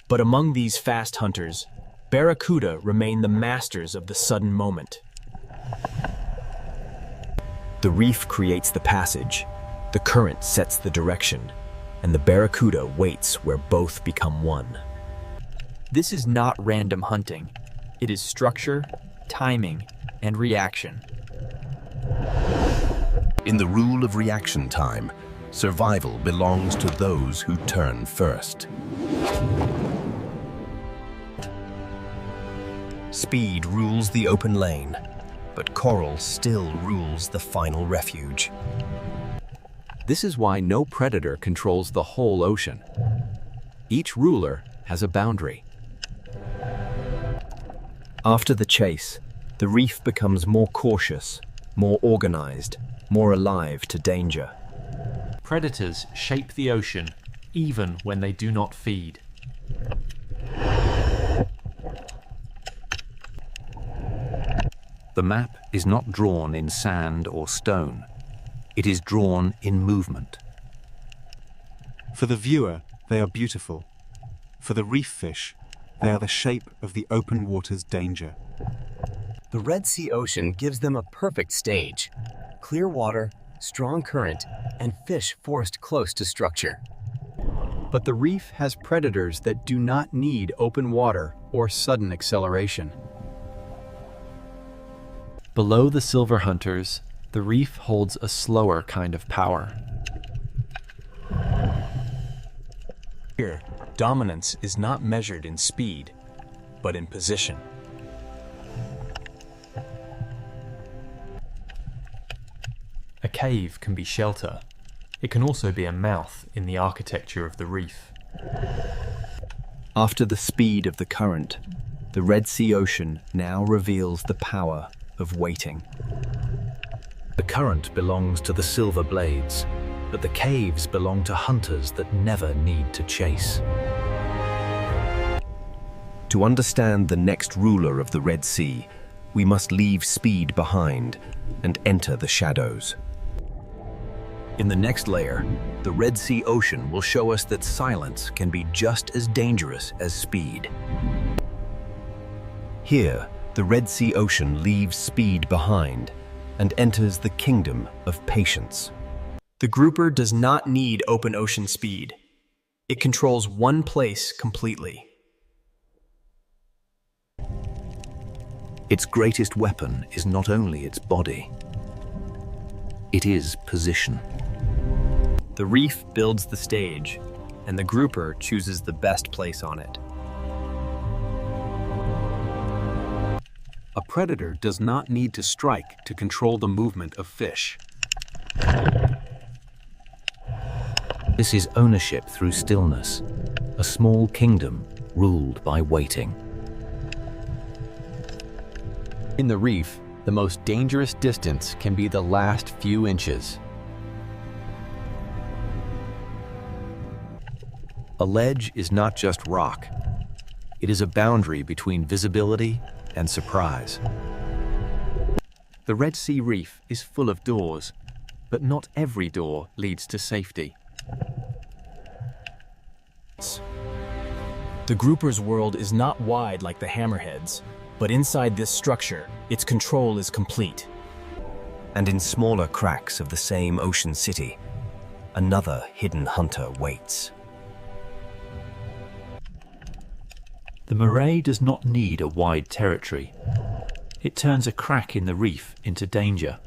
But among these fast hunters, barracuda remain the masters of the sudden moment. The reef creates the passage, the current sets the direction, and the barracuda waits where both become one. This is not random hunting. It is structure, timing, and reaction. In the rule of reaction time, survival belongs to those who turn first. Speed rules the open lane, but coral still rules the final refuge. This is why no predator controls the whole ocean. Each ruler has a boundary. After the chase, the reef becomes more cautious, more organized, more alive to danger. Predators shape the ocean even when they do not feed. The map is not drawn in sand or stone. It is drawn in movement. For the viewer, they are beautiful. For the reef fish, they are the shape of the open water's danger. The Red Sea Ocean gives them a perfect stage. Clear water, strong current, and fish forced close to structure. But the reef has predators that do not need open water or sudden acceleration. Below the silver hunters, the reef holds a slower kind of power. Here, dominance is not measured in speed, but in position. A cave can be shelter. It can also be a mouth in the architecture of the reef. After the speed of the current, the Red Sea Ocean now reveals the power of waiting. The current belongs to the silver blades, but the caves belong to hunters that never need to chase. To understand the next ruler of the Red Sea, we must leave speed behind and enter the shadows. In the next layer, the Red Sea Ocean will show us that silence can be just as dangerous as speed. Here, the Red Sea Ocean leaves speed behind and enters the kingdom of patience. The grouper does not need open ocean speed. It controls one place completely. Its greatest weapon is not only its body, it is position. The reef builds the stage, and the grouper chooses the best place on it. A predator does not need to strike to control the movement of fish. This is ownership through stillness, a small kingdom ruled by waiting. In the reef, the most dangerous distance can be the last few inches. A ledge is not just rock. It is a boundary between visibility and surprise. The Red Sea Reef is full of doors, but not every door leads to safety. The grouper's world is not wide like the hammerheads, but inside this structure, its control is complete. And in smaller cracks of the same ocean city, another hidden hunter waits. The moray does not need a wide territory. It turns a crack in the reef into danger.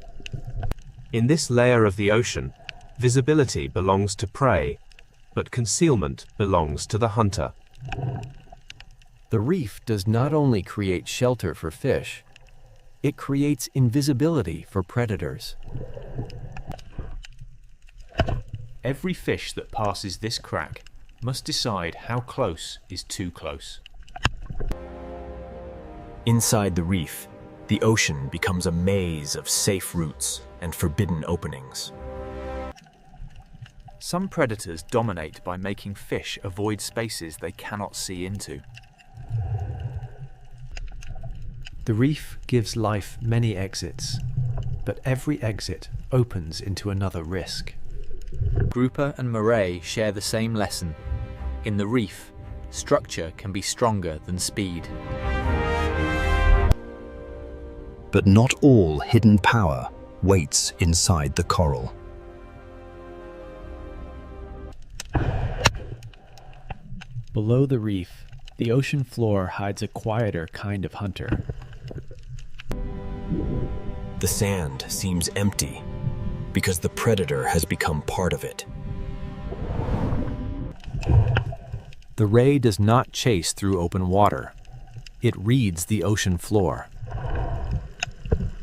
In this layer of the ocean, visibility belongs to prey, but concealment belongs to the hunter. The reef does not only create shelter for fish, it creates invisibility for predators. Every fish that passes this crack must decide how close is too close. Inside the reef, the ocean becomes a maze of safe routes and forbidden openings. Some predators dominate by making fish avoid spaces they cannot see into. The reef gives life many exits, but every exit opens into another risk. Grouper and moray share the same lesson. In the reef, structure can be stronger than speed. But not all hidden power waits inside the coral. Below the reef, the ocean floor hides a quieter kind of hunter. The sand seems empty because the predator has become part of it. The ray does not chase through open water. It reads the ocean floor.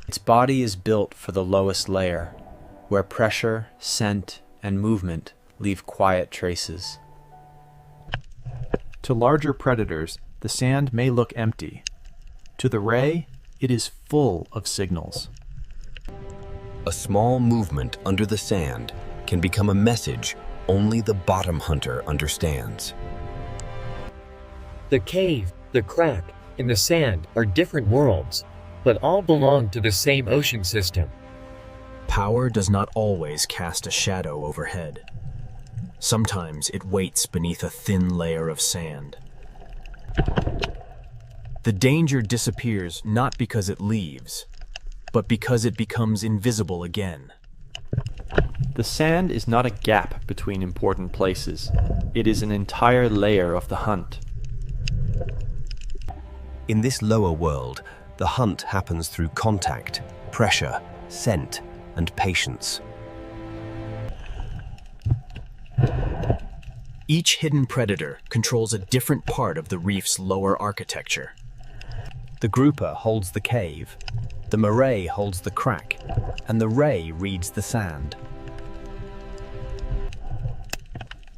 Its body is built for the lowest layer, where pressure, scent, and movement leave quiet traces. To larger predators, the sand may look empty. To the ray, it is full of signals. A small movement under the sand can become a message only the bottom hunter understands. The cave, the crack, and the sand are different worlds, but all belong to the same ocean system. Power does not always cast a shadow overhead. Sometimes it waits beneath a thin layer of sand. The danger disappears not because it leaves, but because it becomes invisible again. The sand is not a gap between important places. It is an entire layer of the hunt. In this lower world, the hunt happens through contact, pressure, scent, and patience. Each hidden predator controls a different part of the reef's lower architecture. The grouper holds the cave, the moray holds the crack, and the ray reads the sand.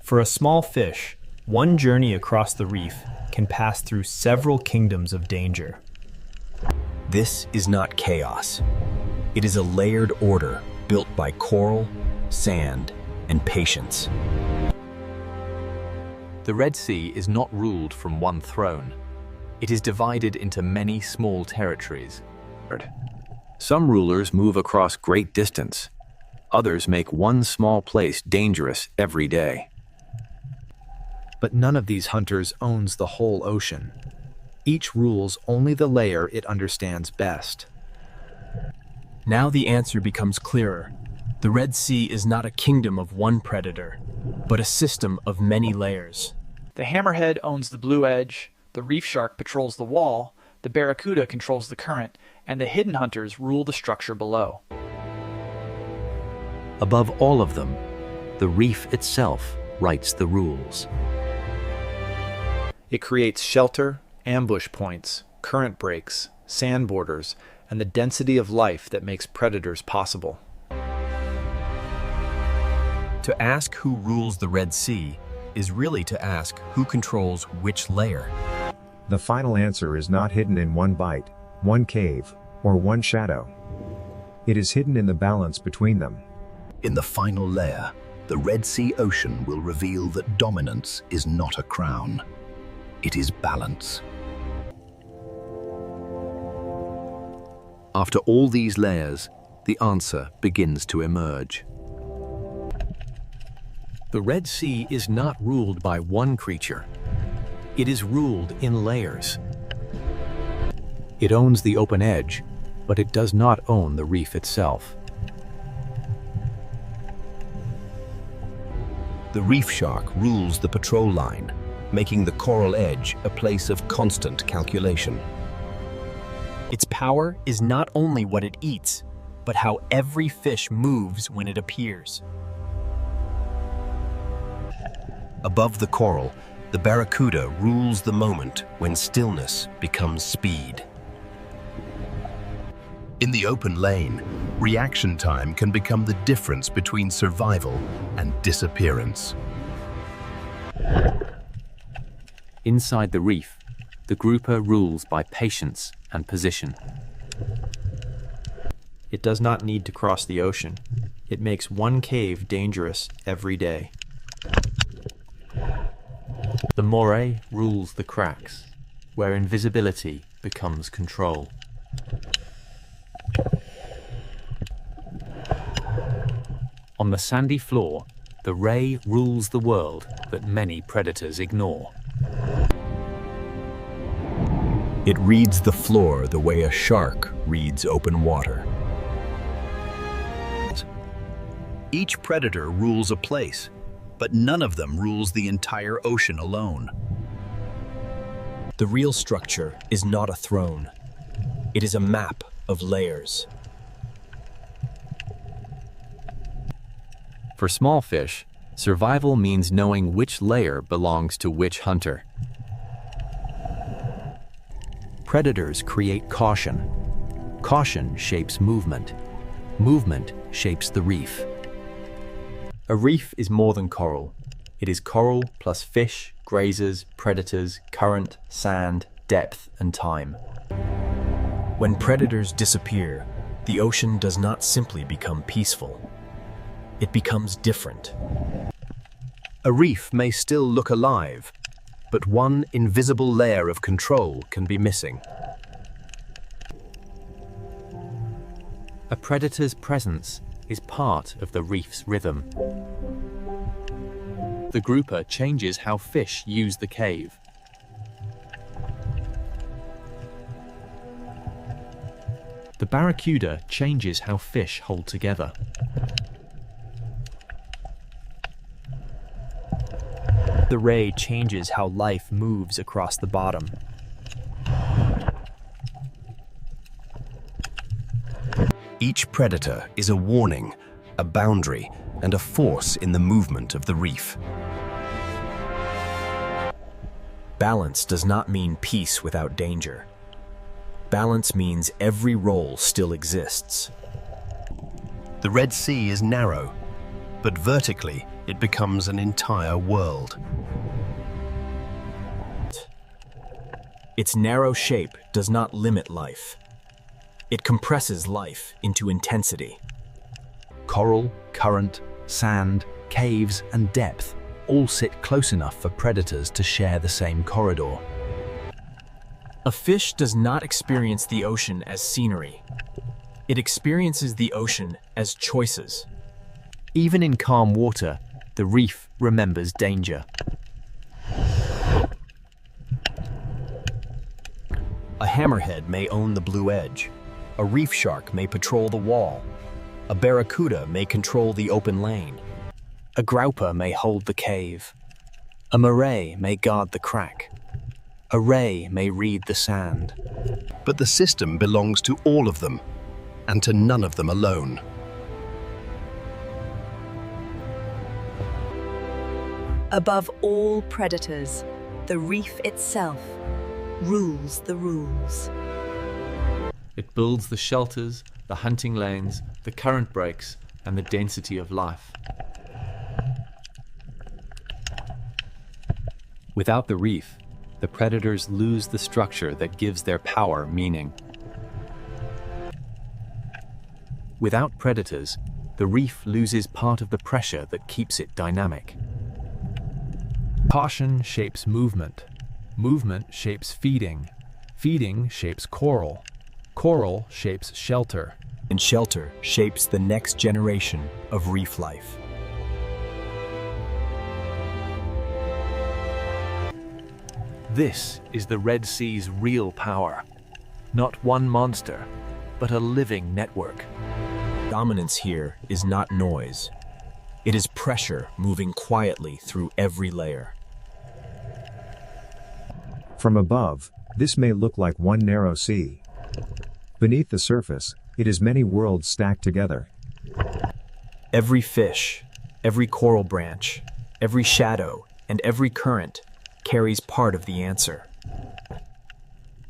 For a small fish, one journey across the reef can pass through several kingdoms of danger. This is not chaos. It is a layered order built by coral, sand, and patience. The Red Sea is not ruled from one throne. It is divided into many small territories. Some rulers move across great distance. Others make one small place dangerous every day. But none of these hunters owns the whole ocean. Each rules only the layer it understands best. Now the answer becomes clearer. The Red Sea is not a kingdom of one predator, but a system of many layers. The hammerhead owns the blue edge, the reef shark patrols the wall, the barracuda controls the current, and the hidden hunters rule the structure below. Above all of them, the reef itself writes the rules. It creates shelter, ambush points, current breaks, sand borders, and the density of life that makes predators possible. To ask who rules the Red Sea is really to ask who controls which layer. The final answer is not hidden in one bite, one cave, or one shadow. It is hidden in the balance between them. In the final layer, the Red Sea Ocean will reveal that dominance is not a crown. It is balance. After all these layers, the answer begins to emerge. The Red Sea is not ruled by one creature. It is ruled in layers. It owns the open edge, but it does not own the reef itself. The reef shark rules the patrol line, making the coral edge a place of constant calculation. Its power is not only what it eats, but how every fish moves when it appears. Above the coral, the barracuda rules the moment when stillness becomes speed. In the open lane, reaction time can become the difference between survival and disappearance. Inside the reef, the grouper rules by patience and position. It does not need to cross the ocean. It makes one cave dangerous every day. The moray rules the cracks, where invisibility becomes control. On the sandy floor, the ray rules the world that many predators ignore. It reads the floor the way a shark reads open water. Each predator rules a place, but none of them rules the entire ocean alone. The real structure is not a throne. It is a map of layers. For small fish, survival means knowing which layer belongs to which hunter. Predators create caution. Caution shapes movement. Movement shapes the reef. A reef is more than coral. It is coral plus fish, grazers, predators, current, sand, depth, and time. When predators disappear, the ocean does not simply become peaceful. It becomes different. A reef may still look alive, but one invisible layer of control can be missing. A predator's presence is part of the reef's rhythm. The grouper changes how fish use the cave. The barracuda changes how fish hold together. The ray changes how life moves across the bottom. Each predator is a warning, a boundary, and a force in the movement of the reef. Balance does not mean peace without danger. Balance means every role still exists. The Red Sea is narrow, but vertically it becomes an entire world. Its narrow shape does not limit life. It compresses life into intensity. Coral, current, sand, caves, and depth all sit close enough for predators to share the same corridor. A fish does not experience the ocean as scenery. It experiences the ocean as choices. Even in calm water, the reef remembers danger. A hammerhead may own the blue edge. A reef shark may patrol the wall. A barracuda may control the open lane. A grouper may hold the cave. A moray may guard the crack. A ray may read the sand. But the system belongs to all of them, and to none of them alone. Above all predators, the reef itself rules the rules. It builds the shelters, the hunting lanes, the current breaks, and the density of life. Without the reef, the predators lose the structure that gives their power meaning. Without predators, the reef loses part of the pressure that keeps it dynamic. Caution shapes movement. Movement shapes feeding. Feeding shapes coral. Coral shapes shelter. And shelter shapes the next generation of reef life. This is the Red Sea's real power. Not one monster, but a living network. Dominance here is not noise. It is pressure moving quietly through every layer. From above, this may look like one narrow sea. Beneath the surface, it is many worlds stacked together. Every fish, every coral branch, every shadow, and every current carries part of the answer.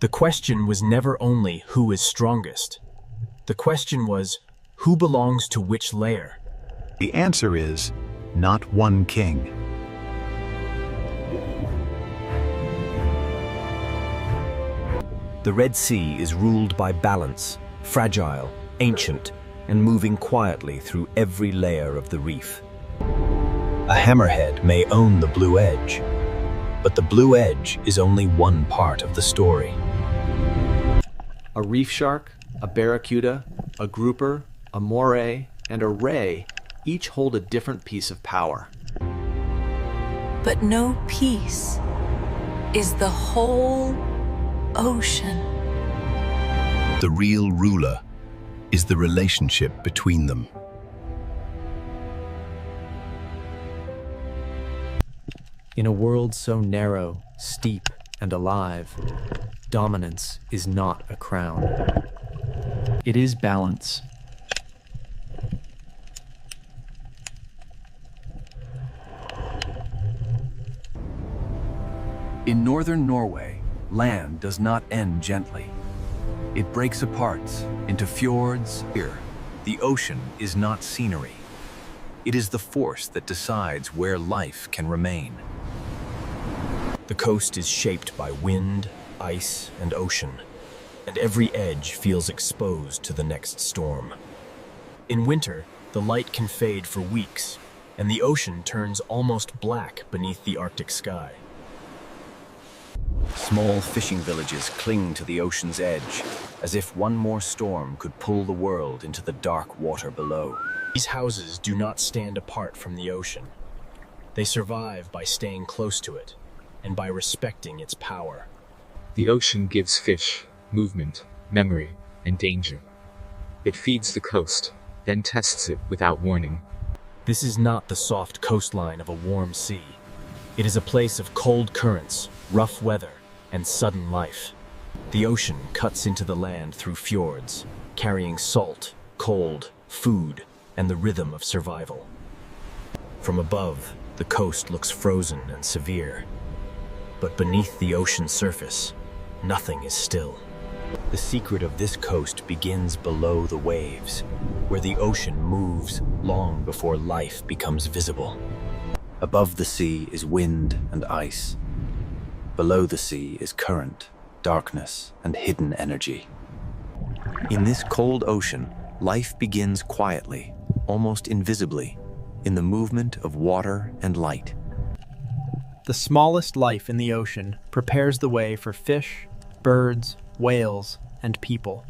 The question was never only who is strongest. The question was, who belongs to which layer? The answer is, not one king. The Red Sea is ruled by balance, fragile, ancient, and moving quietly through every layer of the reef. A hammerhead may own the blue edge, but the blue edge is only one part of the story. A reef shark, a barracuda, a grouper, a moray, and a ray each hold a different piece of power. But no piece is the whole ocean. The real ruler is the relationship between them. In a world so narrow, steep, and alive, dominance is not a crown. It is balance. In northern Norway, land does not end gently. It breaks apart into fjords. Here, the ocean is not scenery. It is the force that decides where life can remain. The coast is shaped by wind, ice, and ocean, and every edge feels exposed to the next storm. In winter, the light can fade for weeks, and the ocean turns almost black beneath the Arctic sky. Small fishing villages cling to the ocean's edge, as if one more storm could pull the world into the dark water below. These houses do not stand apart from the ocean. They survive by staying close to it, and by respecting its power. The ocean gives fish movement, memory, and danger. It feeds the coast, then tests it without warning. This is not the soft coastline of a warm sea. It is a place of cold currents, rough weather, and sudden life. The ocean cuts into the land through fjords, carrying salt, cold, food, and the rhythm of survival. From above, the coast looks frozen and severe. But beneath the ocean surface, nothing is still. The secret of this coast begins below the waves, where the ocean moves long before life becomes visible. Above the sea is wind and ice. Below the sea is current, darkness, and hidden energy. In this cold ocean, life begins quietly, almost invisibly, in the movement of water and light. The smallest life in the ocean prepares the way for fish, birds, whales, and people.